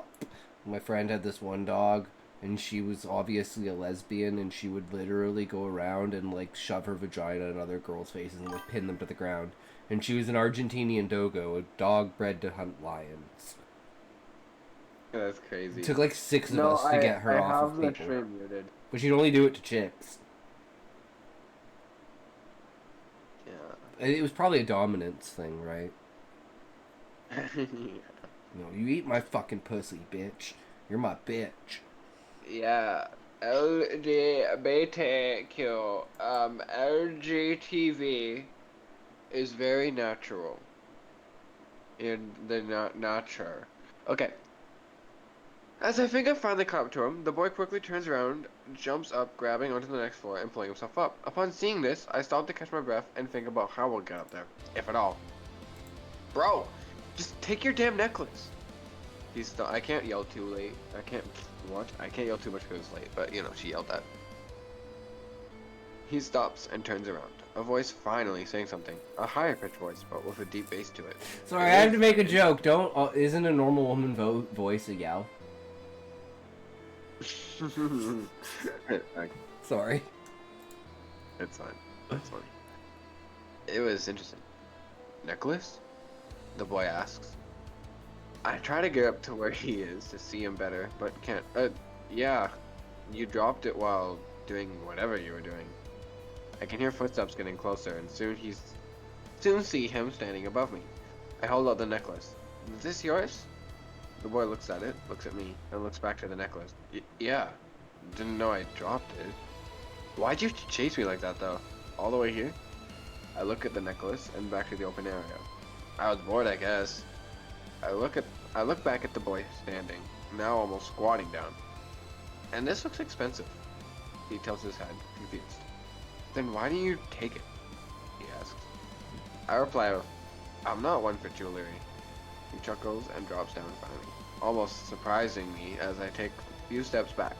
My friend had this one dog, and she was obviously a lesbian, and she would literally go around and like shove her vagina in other girls' faces and like pin them to the ground. And she was an Argentinian dogo, a dog bred to hunt lions. That's crazy. It took like 6 of us to get her off of the people. stream muted. But she'd only do it to chicks. Yeah. It was probably a dominance thing, right? No, you eat my fucking pussy, bitch. You're my bitch. Yeah. LGBTQ, LGTV is very natural. In the nature. Okay. As I think I've finally caught up to him, the boy quickly turns around, jumps up, grabbing onto the next floor and pulling himself up. Upon seeing this, I stop to catch my breath and think about how we'll get up there, if at all. Bro, just take your damn necklace. He's still. I can't yell too late. I can't. What? I can't yell too much because it's late. But you know, she yelled that. He stops and turns around. A voice finally saying something. A higher pitched voice, but with a deep bass to it. Sorry, I had to make a joke. Don't. Isn't a normal woman voice a yell? Sorry. It's fine. It's fine. It was interesting. Necklace? The boy asks. I try to get up to where he is to see him better, but can't. Yeah. You dropped it while doing whatever you were doing. I can hear footsteps getting closer, and soon see him standing above me. I hold out the necklace. Is this yours? The boy looks at it, looks at me, and looks back to the necklace. Yeah. Didn't know I dropped it. Why'd you chase me like that, though? All the way here? I look at the necklace and back to the open area. I was bored, I guess. I look back at the boy standing, now almost squatting down. And this looks expensive. He tilts his head, confused. Then why didn't you take it? He asks. I reply with, I'm not one for jewelry. He chuckles and drops down in front of me, almost surprising me as I take a few steps back.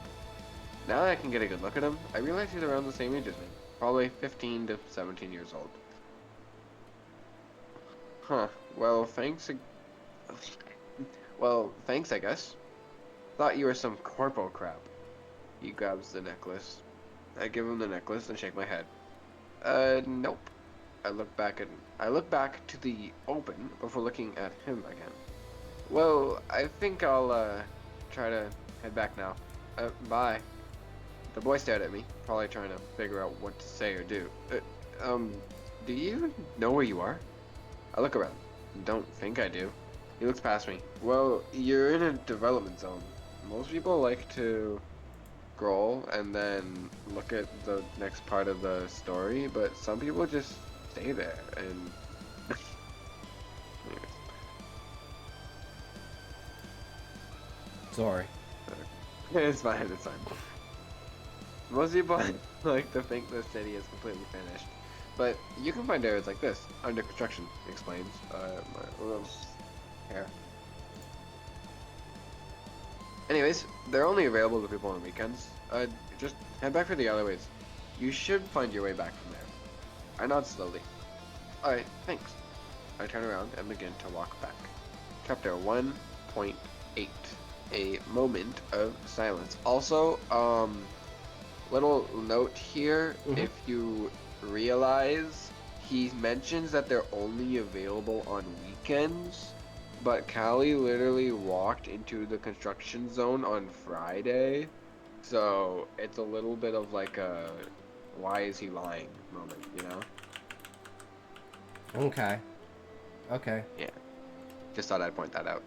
Now that I can get a good look at him, I realize he's around the same age as me, probably 15 to 17 years old. Huh, well, thanks, I guess. Thought you were some corpo crap. He grabs the necklace. I give him the necklace and shake my head. Nope. I look back to the open before looking at him again. Well, I think I'll, try to head back now. Bye. The boy stared at me, probably trying to figure out what to say or do. Do you even know where you are? I look around. Don't think I do. He looks past me. Well, you're in a development zone. Most people like to scroll and then look at the next part of the story, but some people just stay there and Sorry. it's fine. Most people like to think the city is completely finished, but you can find areas like this under construction, explains my little hair. Anyways, they're only available to people on weekends. Just head back for the alleyways. You should find your way back from there. I nod slowly. Alright, thanks. I turn around and begin to walk back. Chapter 1.8. A moment of silence. Also, little note here, if you realize, he mentions that they're only available on weekends, but Callie literally walked into the construction zone on Friday, so it's a little bit of like a why is he lying moment, you know? Okay. Yeah. Just thought I'd point that out.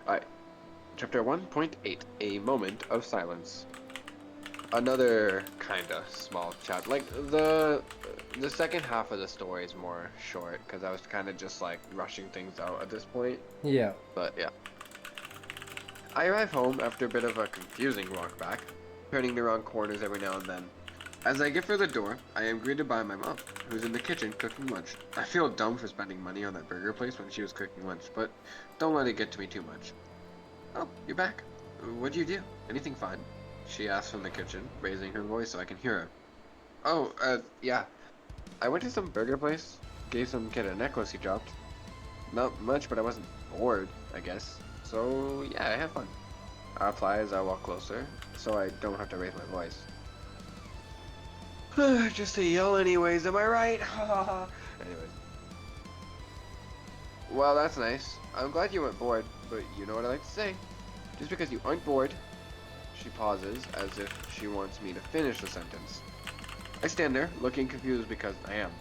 Alright. Chapter 1.8. A moment of silence. Another kinda small chapter. Like, the second half of the story is more short, because I was kinda just like rushing things out at this point. Yeah. But yeah. I arrive home after a bit of a confusing walk back, turning around corners every now and then. As I get through the door, I am greeted by my mom, who's in the kitchen cooking lunch. I feel dumb for spending money on that burger place when she was cooking lunch, but don't let it get to me too much. Oh, you're back. What'd you do? Anything fun? She asks from the kitchen, raising her voice so I can hear her. Oh, yeah. I went to some burger place, gave some kid a necklace he dropped. Not much, but I wasn't bored, I guess. So, yeah, I had fun. I reply as I walk closer, so I don't have to raise my voice. Just a yell anyways, am I right? Anyways. Well, that's nice. I'm glad you weren't bored, but you know what I like to say. Just because you aren't bored. She pauses, as if she wants me to finish the sentence. I stand there, looking confused because I am.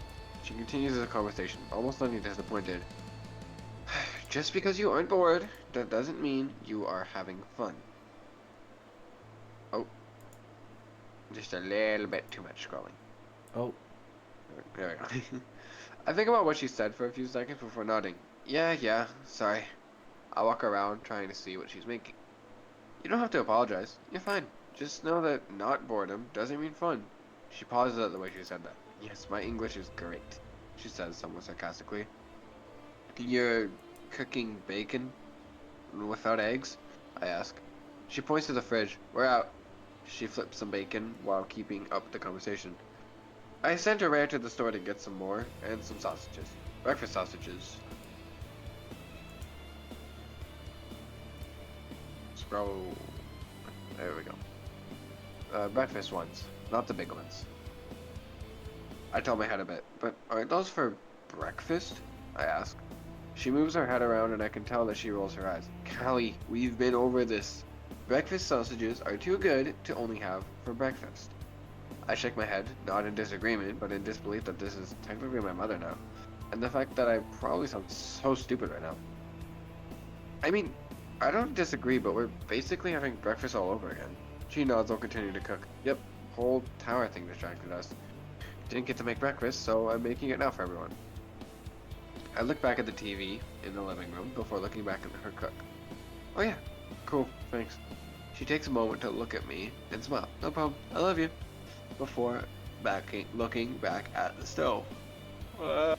She continues the conversation, almost looking disappointed. Just because you aren't bored, that doesn't mean you are having fun. Oh. Just a little bit too much scrolling. Oh. There we go. I think about what she said for a few seconds before nodding. Yeah, sorry. I walk around trying to see what she's making. You don't have to apologize. You're fine. Just know that not boredom doesn't mean fun. She pauses at the way she said that. Yes, my English is great, she says somewhat sarcastically. You're cooking bacon without eggs? I ask. She points to the fridge. We're out. She flips some bacon while keeping up the conversation. I sent Araya to the store to get some more, and some sausages. Breakfast sausages. Scroll. There we go. Breakfast ones, not the big ones. I tilt my head a bit, but aren't those for breakfast? I ask. She moves her head around and I can tell that she rolls her eyes. Callie, we've been over this. Breakfast sausages are too good to only have for breakfast. I shake my head, not in disagreement, but in disbelief that this is technically my mother now. And the fact that I probably sound so stupid right now. I mean, I don't disagree, but we're basically having breakfast all over again. She nods while continuing to cook. Yep, whole tower thing distracted us. Didn't get to make breakfast, so I'm making it now for everyone. I look back at the TV in the living room before looking back at her cook. Oh yeah, cool, thanks. She takes a moment to look at me and smile. No problem, I love you. Before looking back at the stove. God.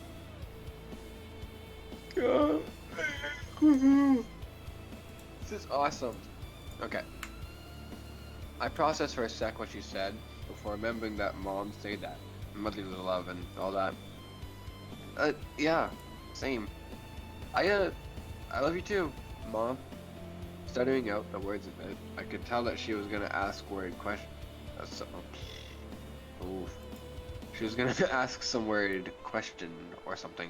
This is awesome. Okay. I processed for a sec what she said before remembering that Mom said that. Motherly love and all that. Yeah. Same. I love you too, Mom. Stuttering out the words a bit, I could tell that she was gonna ask word question. She was gonna ask some weird question or something.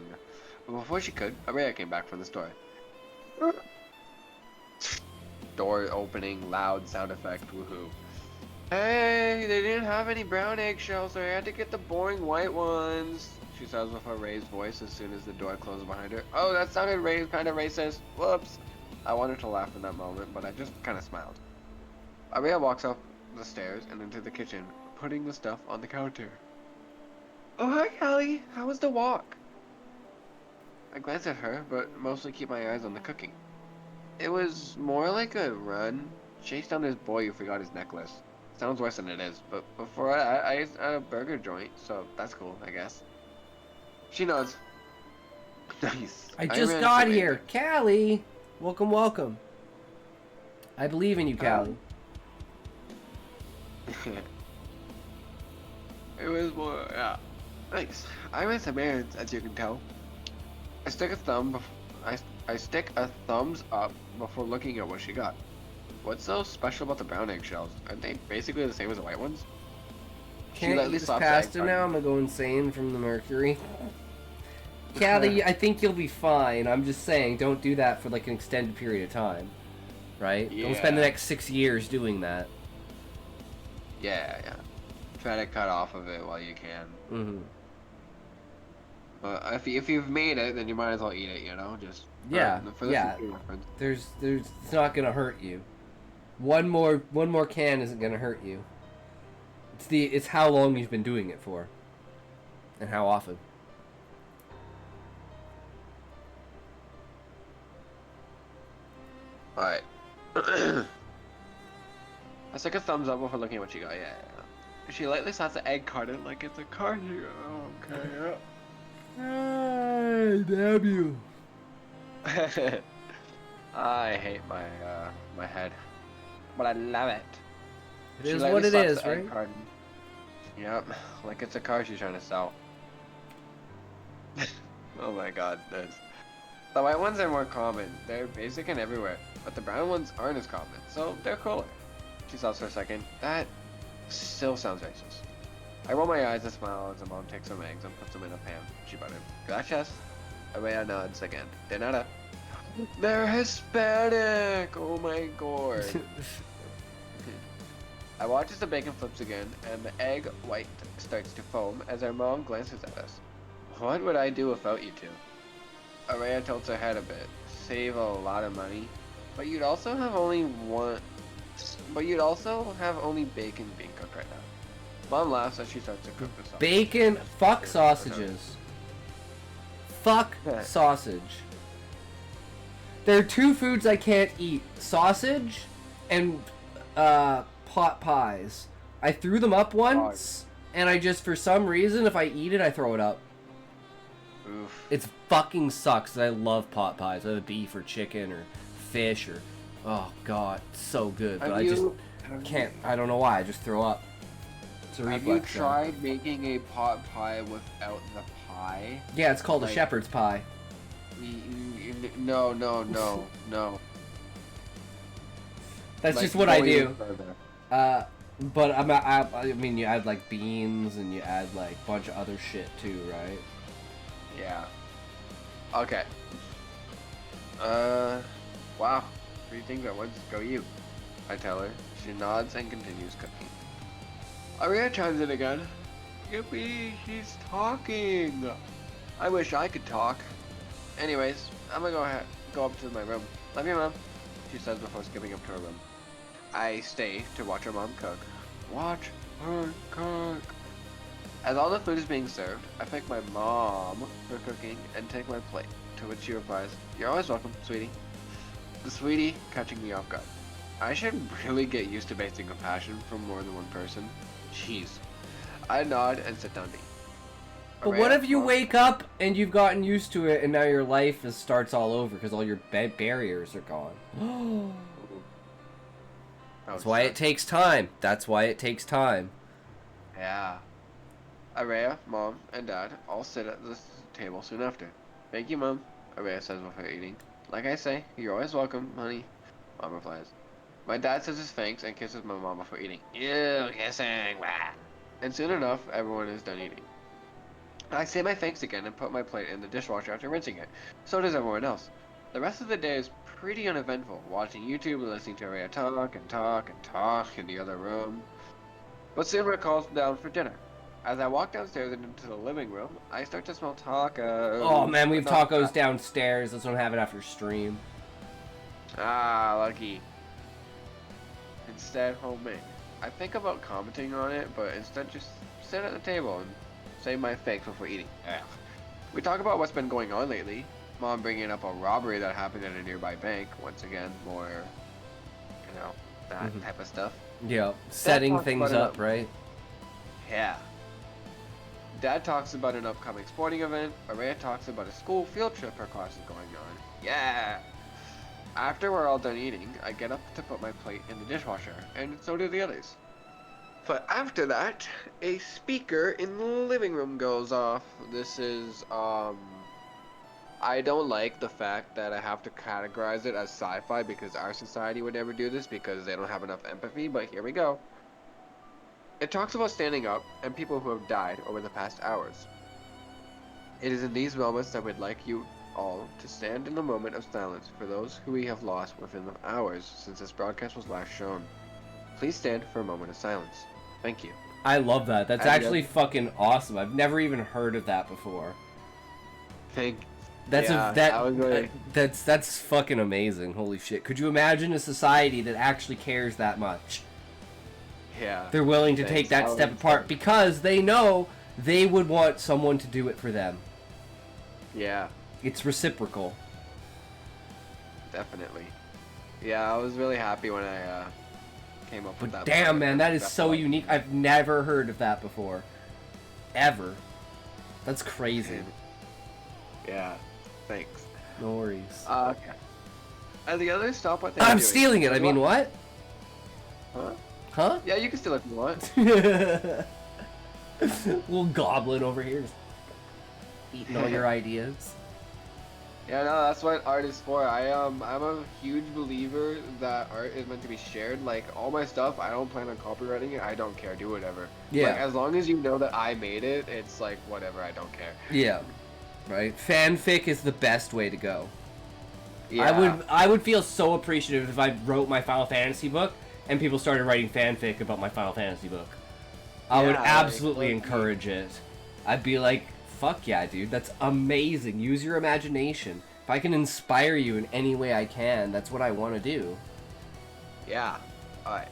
But before she could, Araya came back from the store. Door opening, loud sound effect, woohoo. Hey, they didn't have any brown eggshells, so I had to get the boring white ones. She says with a raised voice as soon as the door closed behind her. Oh, that sounded kind of racist. Whoops. I wanted to laugh in that moment, but I just kind of smiled. Araya walks up the stairs and into the kitchen, putting the stuff on the counter. Oh, hi, Callie. How was the walk? I glance at her, but mostly keep my eyes on the cooking. It was more like a run. Chased down this boy who forgot his necklace. Sounds worse than it is, but before I ate at a burger joint, so that's cool, I guess. She nods. Nice. I just got here. Callie! Welcome, welcome. I believe in you, Callie. It was more, yeah. Nice. I ran some errands, as you can tell. I stick a thumbs up before looking at what she got. What's so special about the brown eggshells? Aren't they basically the same as the white ones? Can't you just pasta now? I'm gonna go insane from the mercury. Callie, I think you'll be fine. I'm just saying, don't do that for like an extended period of time. Right? Yeah. Don't spend the next 6 years doing that. Yeah. Try to cut off of it while you can. Mm-hmm. But if you've made it, then you might as well eat it, you know? Just yeah. yeah. There's it's not gonna hurt you. One more can isn't gonna hurt you. It's how long you've been doing it for. And how often. Alright. I took a thumbs up before looking at what she got. Yeah. She lightly slaps the egg carton like it's a carton. Okay, yeah. Hey, damn you. I hate my head. But I love it. It is what it is, right? Carton. Yep, like it's a car she's trying to sell. Oh my god, this. The white ones are more common. They're basic and everywhere. But the brown ones aren't as common, so they're cooler. She stops for a second. That still sounds racist. I roll my eyes and smile as the mom takes some eggs and puts them in a pan. She buttered. Gracias. Araya nods again. De nada. They're Hispanic! Oh my god. I watch as the bacon flips again, and the egg white starts to foam as our mom glances at us. What would I do without you two? Araya tilts her head a bit. Save a lot of money. But you'd also have only bacon being cooked right now. Mom laughs as she starts to cook the sausage. Bacon? Fuck sausages. Fuck sausage. There are two foods I can't eat: sausage and pot pies. I threw them up once, and I just, for some reason, if I eat it, I throw it up. Oof. It fucking sucks. I love pot pies, whether beef or chicken or fish or, oh god, it's so good. But I can't. I don't know why. I just throw up. It's a Have you reflex thing. tried making a pot pie without the pie? Yeah, it's called a Like- shepherd's pie. No. That's Like, just what I go even do. further. But I mean, you add like beans and you add like a bunch of other shit too, right? Yeah. Okay. Wow. 3 things at once. Go you. I tell her. She nods and continues cooking. Aria chimes in again. Yippee! She's talking. I wish I could talk. Anyways, I'm gonna go up to my room. Love you, Mom, she says before skipping up to her room. I stay to watch her mom cook. Watch her cook. As all the food is being served, I thank my mom for cooking and take my plate, to which she replies, "You're always welcome, sweetie." The sweetie catching me off guard. I should really get used to basing compassion from more than one person. Jeez. I nod and sit down to eat. But what if you wake up and you've gotten used to it and now your life starts all over because all your barriers are gone? That's why it takes time. That's why it takes time. Yeah. Araya, Mom, and Dad all sit at the table soon after. "Thank you, Mom," Araya says before eating. "Like I say, you're always welcome, honey," Mom replies. My dad says his thanks and kisses my mom before eating. Ew, kissing. Wah. And soon enough, everyone is done eating. I say my thanks again and put my plate in the dishwasher after rinsing it. So does everyone else. The rest of the day is pretty uneventful, watching YouTube and listening to Araya talk in the other room. But soon we're called down for dinner. As I walk downstairs and into the living room, I start to smell tacos. Oh man, we have tacos downstairs. That's what I'm having after stream. Ah, lucky. Instead, homemade. I think about commenting on it, but instead just sit at the table and say my thanks before eating. Ugh. We talk about what's been going on lately. Mom bringing up a robbery that happened at a nearby bank. Once again, more, that type of stuff. Yeah, setting things up, right? Yeah. Dad talks about an upcoming sporting event. Araya talks about a school field trip her class is going on. Yeah! After we're all done eating, I get up to put my plate in the dishwasher, and so do the others. But after that, a speaker in the living room goes off. This is, I don't like the fact that I have to categorize it as sci-fi because our society would never do this because they don't have enough empathy, but here we go. It talks about standing up and people who have died over the past hours. It is in these moments that we'd like you all to stand in a moment of silence for those who we have lost within the hours since this broadcast was last shown. Please stand for a moment of silence. Thank you. I love that. That's actually fucking awesome. I've never even heard of that before. That's fucking amazing. Holy shit. Could you imagine a society that actually cares that much? Yeah. They're willing to take that step apart because they know they would want someone to do it for them. Yeah. It's reciprocal. Definitely. Yeah, I was really happy when I came up with that. Damn, man, that is so unique. I've never heard of that before. Ever. That's crazy. Yeah. Thanks. No worries. Okay. And the others stop what they're doing. I'm stealing it. I mean, what? Huh? Huh? Yeah, you can steal it if you want. Little goblin over here just eating all your ideas. Yeah, no, that's what art is for. I'm a huge believer that art is meant to be shared. Like, all my stuff, I don't plan on copywriting it. I don't care. Do whatever. Yeah. Like, as long as you know that I made it, it's like, whatever. I don't care. Yeah. Right? Fanfic is the best way to go. Yeah. I would feel so appreciative if I wrote my Final Fantasy book and people started writing fanfic about my Final Fantasy book. I would absolutely encourage it. I'd be like, fuck yeah, dude, that's amazing. Use your imagination. If I can inspire you in any way I can, that's what I want to do. Yeah. Alright.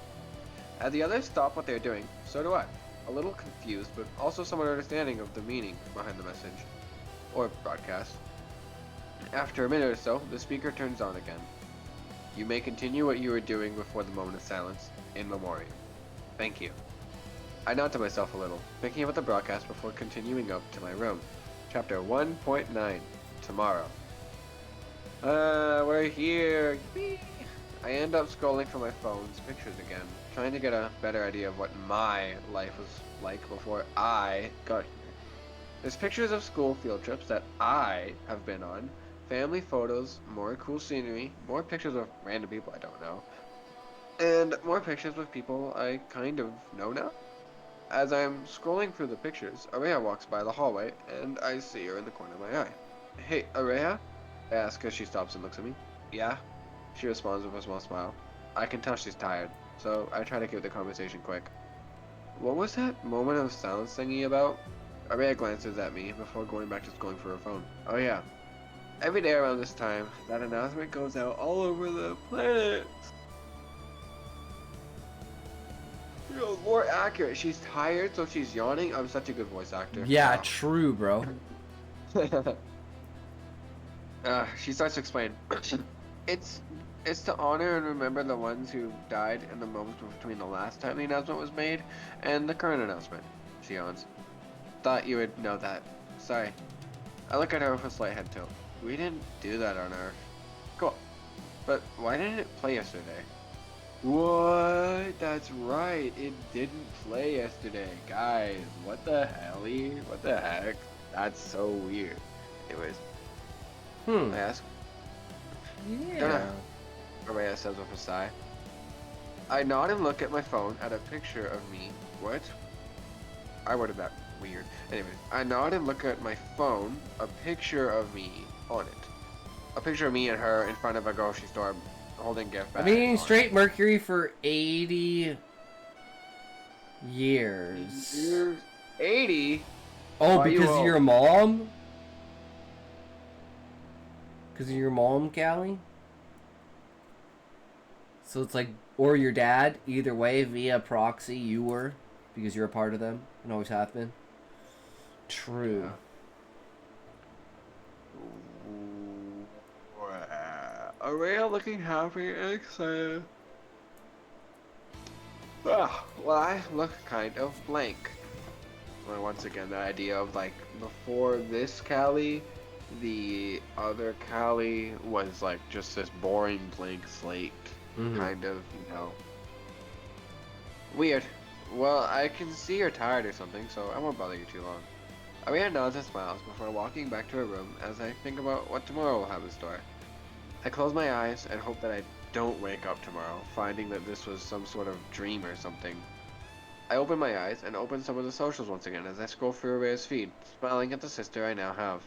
As the others stop what they're doing, so do I. A little confused, but also somewhat understanding of the meaning behind the message. or broadcast. After a minute or so, the speaker turns on again. You may continue what you were doing before the moment of silence, in memoriam. Thank you. I nod to myself a little, thinking about the broadcast before continuing up to my room. Chapter 1.9, tomorrow. We're here. Yippee. I end up scrolling for my phone's pictures again, trying to get a better idea of what my life was like before I got here. There's pictures of school field trips that I have been on, family photos, more cool scenery, more pictures of random people I don't know, and more pictures with people I kind of know now. As I'm scrolling through the pictures, Araya walks by the hallway, and I see her in the corner of my eye. Hey, Araya? I ask as she stops and looks at me. Yeah? She responds with a small smile. I can tell she's tired, so I try to keep the conversation quick. What was that moment of silence thingy about? Araya glances at me before going back to scrolling for her phone. Oh yeah. Every day around this time, that announcement goes out all over the planet. You know, more accurate, she's tired, so she's yawning. I'm such a good voice actor. Yeah, Wow. true, bro. She starts to explain. It's to honor and remember the ones who died in the moments between the last time the announcement was made and the current announcement. She yawns. Thought you would know that. Sorry. I look at her with a slight head tilt. We didn't do that on Earth. Cool. But why didn't it play yesterday? What? That's right. It didn't play yesterday. Guys, what the helly? What the heck? That's so weird. Anyways. I ask. Yeah. Araya says with a sigh. I nod and look at my phone at a picture of me. What? I worded that weird. Anyways, I nod and look at my phone, a picture of me on it. A picture of me and her in front of a grocery store holding gift I've bags. been eating straight mercury for 80 years. 80? Oh, Why you because of old? your mom? Because of your mom, Callie? So it's like, or your dad, either way, via proxy, you were, because you're a part of them, and always have been. True. Araya looking happy and excited. Well, I look kind of blank. Well, once again, the idea of like before this Callie, the other Callie was like just this boring blank slate, kind of, you know. Weird. Well, I can see you're tired or something, so I won't bother you too long. Araya nods and smiles before walking back to her room as I think about what tomorrow will have in store. I close my eyes and hope that I don't wake up tomorrow, finding that this was some sort of dream or something. I open my eyes and open some of the socials once again as I scroll through Araya's feed, smiling at the sister I now have.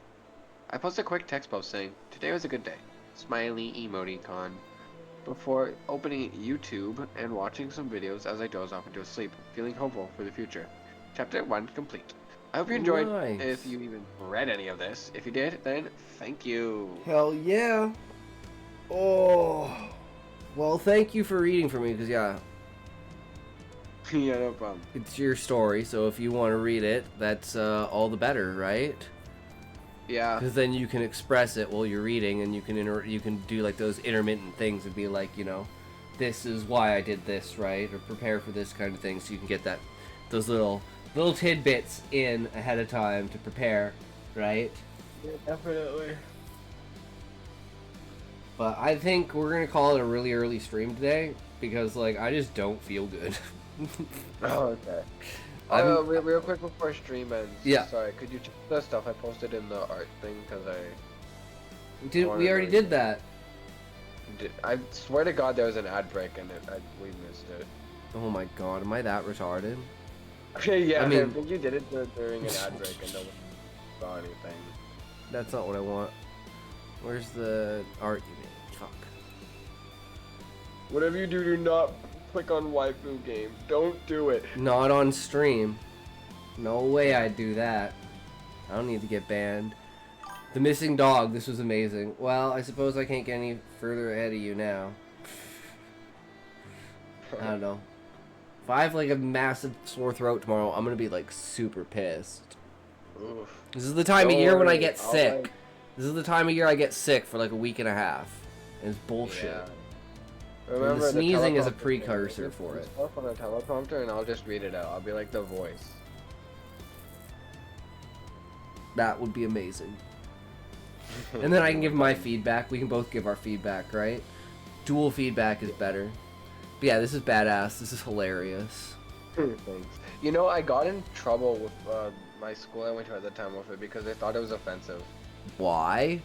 I post a quick text post saying, "Today was a good day," smiley emoticon, before opening YouTube and watching some videos as I doze off into sleep, feeling hopeful for the future. Chapter 1 complete. I hope you enjoyed. Nice. If you even read any of this. If you did, then thank you. Hell yeah. Oh. Well, thank you for reading for me, because, yeah, Yeah, no problem. it's your story, so if you want to read it, that's all the better, right? Yeah. Because then you can express it while you're reading, and you can do like those intermittent things and be like, you know, this is why I did this, right? Or prepare for this kind of thing, so you can get those little tidbits in ahead of time to prepare, right? Yeah, definitely. But I think we're gonna call it a really early stream today because like I just don't feel good. Oh, okay. Real quick before stream ends. Yeah. Sorry, could you check the stuff I posted in the art thing? Because I We already did that. I swear to God there was an ad break and we missed it. Oh my god, am I that retarded? Okay, yeah, I I mean- think you did it during an ad break and no one saw anything. That's not what I want. Where's the art you made? Fuck. Whatever you do not click on waifu game. Don't do it. Not on stream. No way I'd do that. I don't need to get banned. The missing dog. This was amazing. Well, I suppose I can't get any further ahead of you now. I don't know. If I have like a massive sore throat tomorrow, I'm gonna be like super pissed. Oof. This is the time of Don't year when I worry, get I'll, sick. like- This is the time of year I get sick for like a week and a half. And it's bullshit. Yeah. And Remember, the sneezing is a teleprompter thing, precursor just for it. Stuff on a teleprompter, and I'll just read it out. I'll be like the voice. That would be amazing. And then I can give my feedback. We can both give our feedback, right? Dual feedback is better. But yeah, this is badass. This is hilarious. Thanks. You know, I got in trouble with my school I went to at the time with it because they thought it was offensive. Why?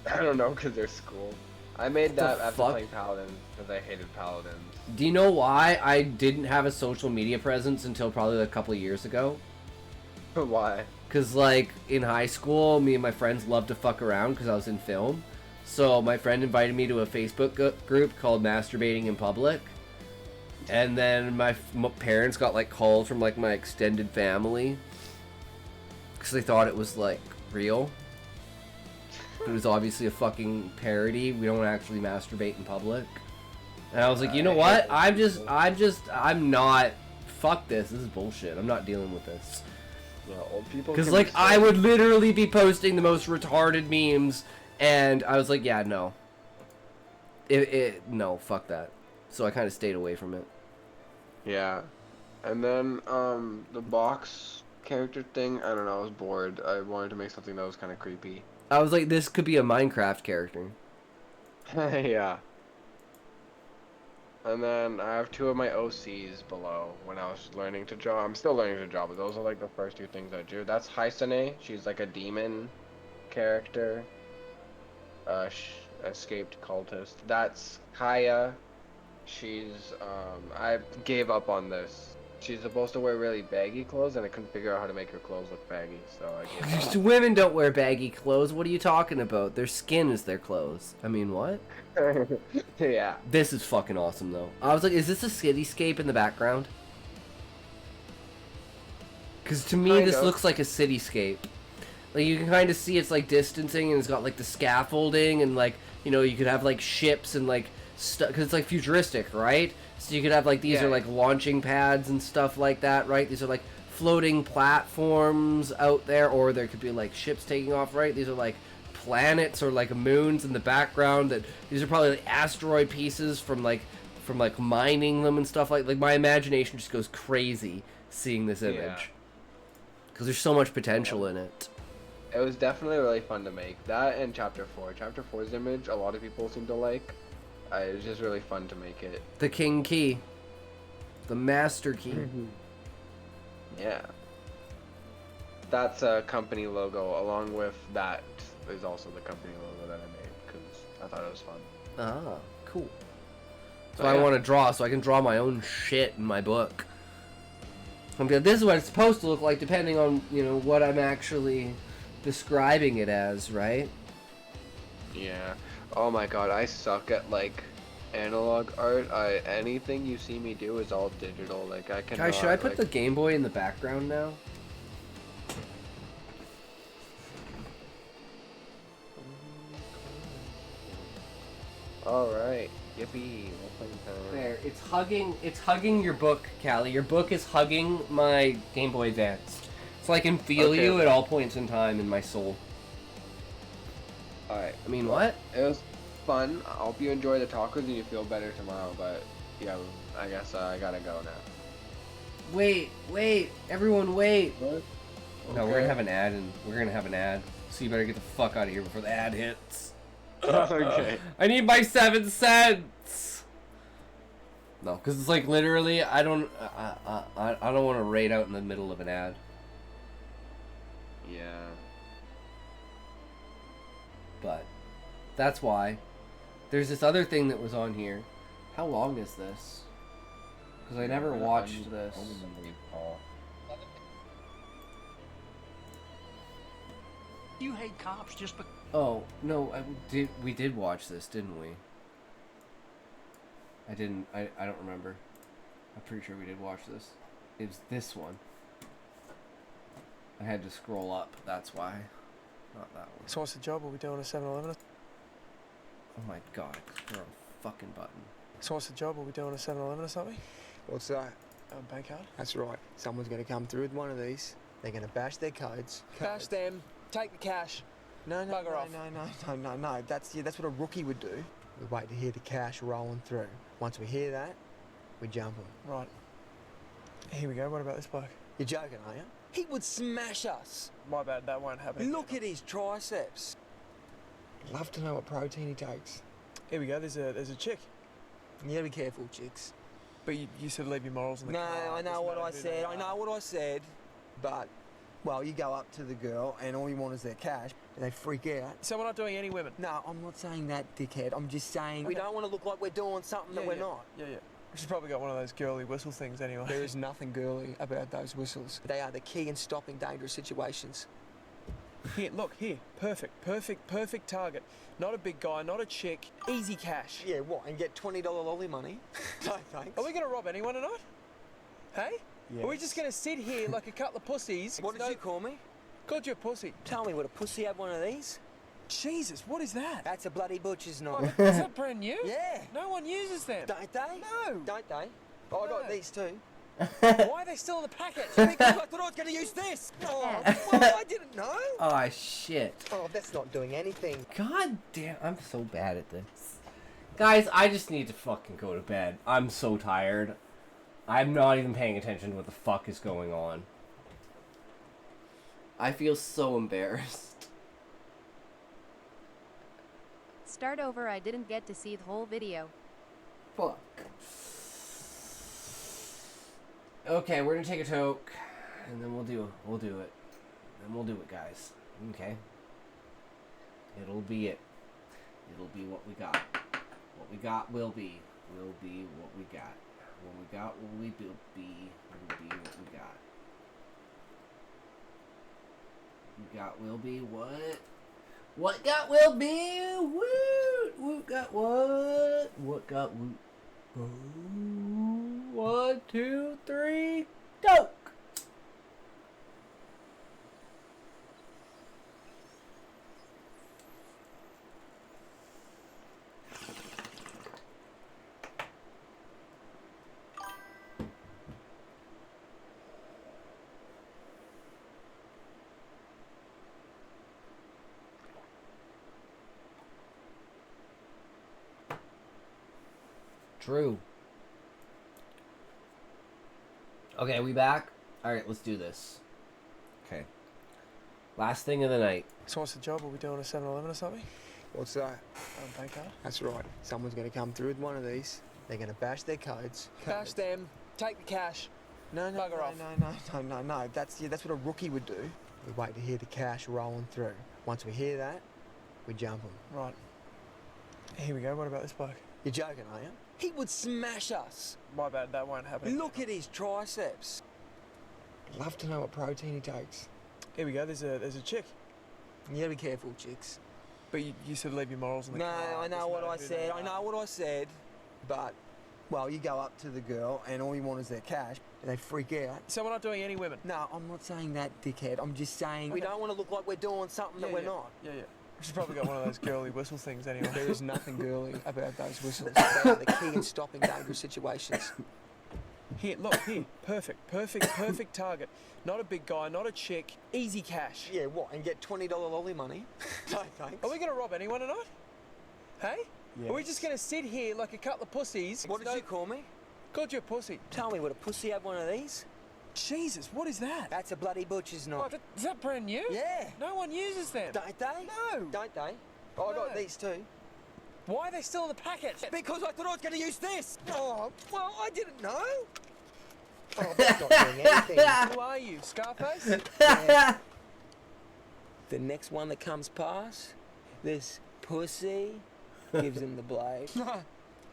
I don't know, because they're school. I made that after fuck? playing Paladin because I hated Paladins. Do you know why I didn't have a social media presence until probably a couple of years ago? Why? Because, like, in high school, me and my friends loved to fuck around because I was in film. So my friend invited me to a Facebook group called Masturbating in Public. And then my parents got, like, calls from, like, my extended family. Because they thought it was, like, real. It was obviously a fucking parody. We don't actually masturbate in public. And I was like, you know what? I'm not... Fuck this. This is bullshit. I'm not dealing with this. Yeah, old people. Because, can like, be I so- would literally be posting the most retarded memes, and I was like, yeah, no. No, fuck that. So I kind of stayed away from it. Yeah. And then, the box character thing, I don't know, I was bored. I wanted to make something that was kind of creepy. I was like, this could be a Minecraft character. Yeah. And then I have two of my OCs below when I was learning to draw. I'm still learning to draw, but those are like the first two things I drew. That's Haisane. She's like a demon character. Escaped cultist. That's Kaya. She's, I gave up on this. She's supposed to wear really baggy clothes, and I couldn't figure out how to make her clothes look baggy, so I gave up. Women don't wear baggy clothes. What are you talking about? Their skin is their clothes. I mean, what? Yeah. This is fucking awesome, though. I was like, is this a cityscape in the background? Because to me, Kind this of. looks like a cityscape. Like, you can kind of see it's, like, distancing, and it's got, like, the scaffolding, and, like, you know, you could have, like, ships and, like, stuff, because it's, like, futuristic, right? So you could have, like, these are, like, launching pads and stuff like that, right? These are, like, floating platforms out there, or there could be, like, ships taking off, right? These are, like, planets or, like, moons in the background. That these are probably, like, asteroid pieces from mining them and stuff like my imagination just goes crazy seeing this image. Because there's so much potential in it. It was definitely really fun to make. That and Chapter 4. Chapter 4's image, a lot of people seem to like. It was just really fun to make it. The king key. The master key. Yeah. That's a company logo. Along with that is also the company logo that I made because I thought it was fun. Ah, cool. So Oh, I yeah. want to draw, so I can draw my own shit in my book. I'm gonna, this is what it's supposed to look like, depending on, you know, what I'm actually describing it as, right? Yeah. Oh my god, I suck at like analog art. Anything you see me do is all digital. Like I can. Guys, should I put the Game Boy in the background now? All right. Yippee! We'll play time. There, it's hugging your book, Callie. Your book is hugging my Game Boy Advance. So I can feel Okay. you at all points in time in my soul. All right. I mean, what? It was fun. I hope you enjoy the tacos and you feel better tomorrow. But yeah, I guess I gotta go now. Wait, everyone wait. What? No, we're gonna have an ad, and we're gonna have an ad. So you better get the fuck out of here before the ad hits. Okay. I need my 7 cents. No, because it's like literally, I don't want to raid out in the middle of an ad. Yeah. But that's why. There's this other thing that was on here. How long is this? Because I never watched this. You hate cops just because. Oh no, we did watch this, didn't we? I didn't. I don't remember. I'm pretty sure we did watch this. It was this one. I had to scroll up. That's why. Not that one. So what's the job? Are we doing a 7-Eleven? Oh my god, you're a fucking button. So what's the job? Are we doing a 7-Eleven or something? What's that? A bank card? That's right. Someone's going to come through with one of these. They're gonna bash their codes. Bash them. Take the cash. No, Bugger off. No. That's what a rookie would do. We wait to hear the cash rolling through. Once we hear that, we jump them. Right. Here we go. What about this bloke? You're joking, are you? He would smash us. My bad. That won't happen. Look at his triceps. I'd love to know what protein he takes. Here we go. There's a chick. You gotta be careful, chicks. But you said leave your morals in the No, car. I know Doesn't what matter I who said. they I are. know what I said. But, well, you go up to the girl and all you want is their cash and they freak out. So we're not doing any women? No, I'm not saying that, dickhead. I'm just saying we don't want to look like we're doing something that we're not. Yeah. She's probably got one of those girly whistle things anyway. There is nothing girly about those whistles. They are the key in stopping dangerous situations. Here, look, here. Perfect target. Not a big guy, not a chick. Easy cash. Yeah, what? And get $20 lolly money? No, thanks. Are we going to rob anyone tonight? Hey? Yes. Are we just going to sit here like a couple of pussies? What did you call me? Called you a pussy. Tell me, would a pussy have one of these? Jesus, what is that? That's a bloody butcher's Oh, knife. is that brand new? Yeah. No one uses them. Don't they? No. Don't they? Oh, I got No. these too. Why are they still in the packet? Because I thought I was going to use this. Oh, well, I didn't know. Oh, shit. Oh, that's not doing anything. God damn, I'm so bad at this. Guys, I just need to fucking go to bed. I'm so tired. I'm not even paying attention to what the fuck is going on. I feel so embarrassed. Start over. I didn't get to see the whole video. Fuck. Okay, we're gonna take a toke, and then we'll do it. Then we'll do it, guys. Okay. It'll be it. It'll be what we got. What we got will be what we got. What we got will be what we got. We got will be what? What got will be? Woot! Woot got what? What got woot? Oh, 1, 2, 3, go! True. Okay, we back? Alright, let's do this. Okay. Last thing of the night. So what's the job? Are we doing a 7-Eleven or something? What's that? Bank card. That's right. Someone's going to come through with one of these. They're going to bash their codes. Bash them. Take the cash. No. Bugger off. No. That's what a rookie would do. We wait to hear the cash rolling through. Once we hear that, we jump them. Right. Here we go. What about this bloke? You're joking, are you? He would smash us. My bad. That won't happen. Look at his triceps. I'd love to know what protein he takes. Here we go. There's a chick. You gotta be careful, chicks. But you said leave your morals in the No, car. I know Doesn't what matter I who they said. I are. know what I said. But, well, you go up to the girl and all you want is their cash and they freak out. So we're not doing any women? No, I'm not saying that, dickhead. I'm just saying we don't want to look like we're doing something that we're not. Yeah. She's probably got one of those girly whistle things anyway. There is nothing girly about those whistles. They are the key in stopping dangerous situations. Here, look, here. Perfect target. Not a big guy, not a chick. Easy cash. Yeah, what? And get $20 lolly money? No, thanks. Are we going to rob anyone tonight? Hey? Yes. Are we just going to sit here like a couple of pussies? What did you call me? Called you a pussy. Tell me, would a pussy have one of these? Jesus, what is that? That's a bloody butcher's knife. Oh, is that brand new? Yeah. No one uses them. Don't they? No. Don't they? Oh, I got No. these too. Why are they still in the packet? Because I thought I was going to use this. Oh, well, I didn't know. Oh, that's not doing anything. Who are you, Scarface? Yeah. The next one that comes past, this pussy gives him the blade.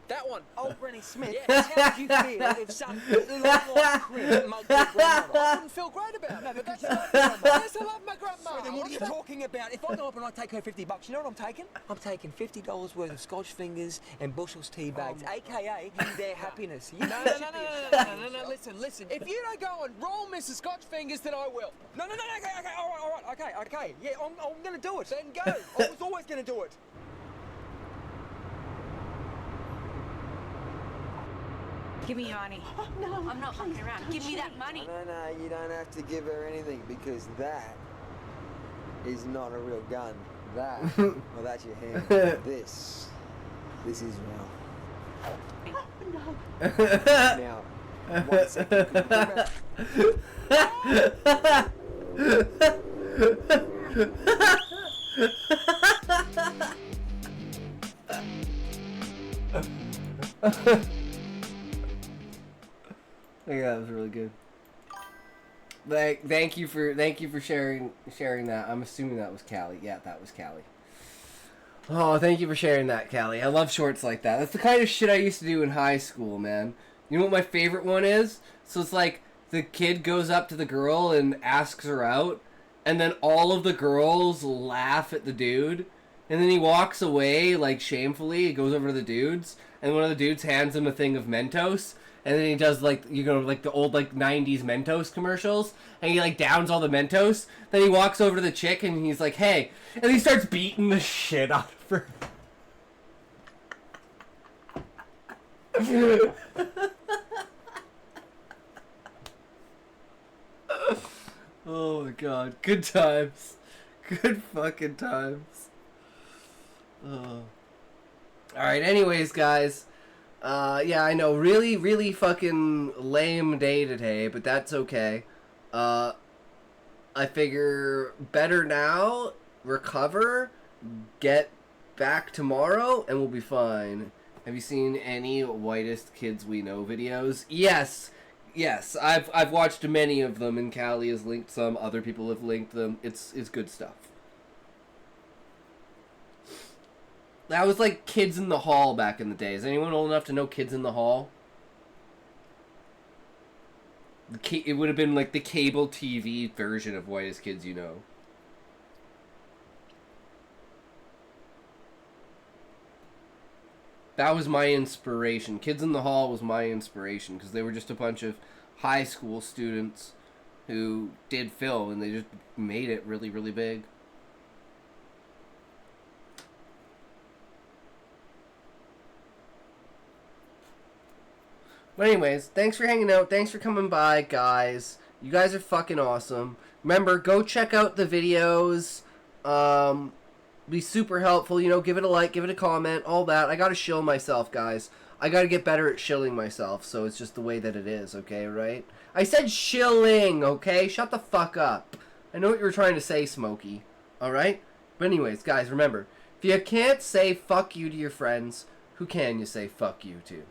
That one. Oh, Brenny Smith, Yeah. how would you feel if some like crib mugged your grandmother? I wouldn't feel great about it, but that's I love Yes, I love my grandma. Then what are you talking about? If I go up and I take her $50, you know what I'm taking? I'm taking $50 worth of Scotch fingers and Bushell's tea bags, a.k.a. their happiness. You No, listen. If you don't go and roll Mrs. Scotch Fingers, then I will. No, okay. Yeah, I'm going to do it. Then go. I was always going to do it. Give me your money. Oh, no. I'm not fucking around. Give me that money. No, you don't have to give her anything because that is not a real gun. That, well, that's your hand. This is real. Now, 1 second. Could you Yeah, that was really good. Thank you for sharing that. I'm assuming that was Callie. Yeah, that was Callie. Oh, thank you for sharing that, Callie. I love shorts like that. That's the kind of shit I used to do in high school, man. You know what my favorite one is? So it's like the kid goes up to the girl and asks her out, and then all of the girls laugh at the dude, and then he walks away like shamefully. He goes over to the dudes, and one of the dudes hands him a thing of Mentos. And then he does, like, you know, like the old, like, 90s Mentos commercials. And he, like, downs all the Mentos. Then he walks over to the chick and he's like, hey. And he starts beating the shit out of her. Oh, my God. Good times. Good fucking times. Oh. Alright, anyways, guys. Yeah, I know, really fucking lame day today, but that's okay. I figure better now, recover, get back tomorrow, and we'll be fine. Have you seen any Whitest Kids We Know videos? Yes, I've watched many of them, and Callie has linked some, other people have linked them. It's good stuff. That was like Kids in the Hall back in the day. Is anyone old enough to know Kids in the Hall? It would have been like the cable TV version of Whitest Kids You Know. That was my inspiration. Kids in the Hall was my inspiration because they were just a bunch of high school students who did film and they just made it really, really big. But anyways, thanks for hanging out. Thanks for coming by, guys. You guys are fucking awesome. Remember, go check out the videos. Be super helpful. You know, give it a like, give it a comment, all that. I gotta shill myself, guys. I gotta get better at shilling myself, so it's just the way that it is, okay, right? I said shilling, okay? Shut the fuck up. I know what you were trying to say, Smokey. Alright? But anyways, guys, remember, if you can't say fuck you to your friends, who can you say fuck you to?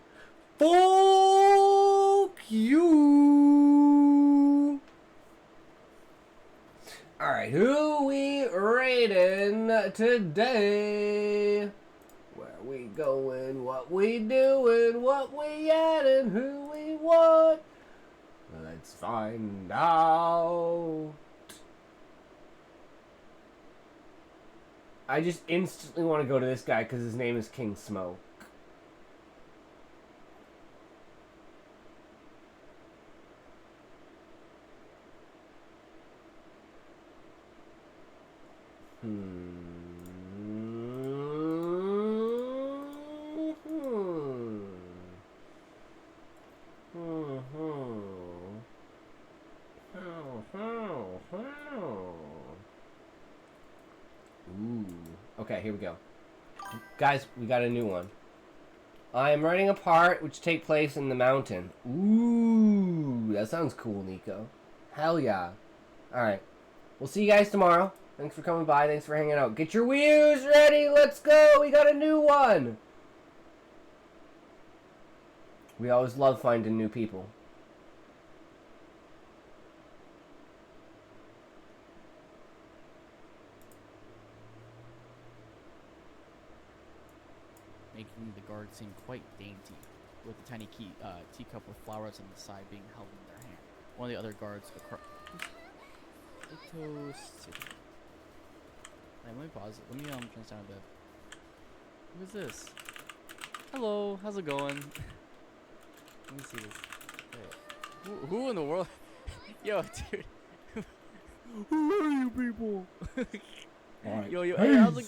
Fuck you. Alright, who we rating today? Where we going, what we doing, what we adding, who we want? Let's find out. I just instantly want to go to this guy because his name is King Smoke. Okay, here we go. Guys, we got a new one. I am writing a part which take place in the mountain. Ooh, that sounds cool, Nico. Hell yeah. Alright. We'll see you guys tomorrow. Thanks for coming by. Thanks for hanging out. Get your Wii ready. Let's go. We got a new one. We always love finding new people. Making the guard seem quite dainty, with a tiny teacup with flowers on the side being held in their hand. One of the other guards across. Let me pause it. Let me turn down a bit. Who is this? Hello, how's it going? Let me see this. Wait. Who in the world? Yo, dude. Who are you people? All right. Yo, hey, how's it going?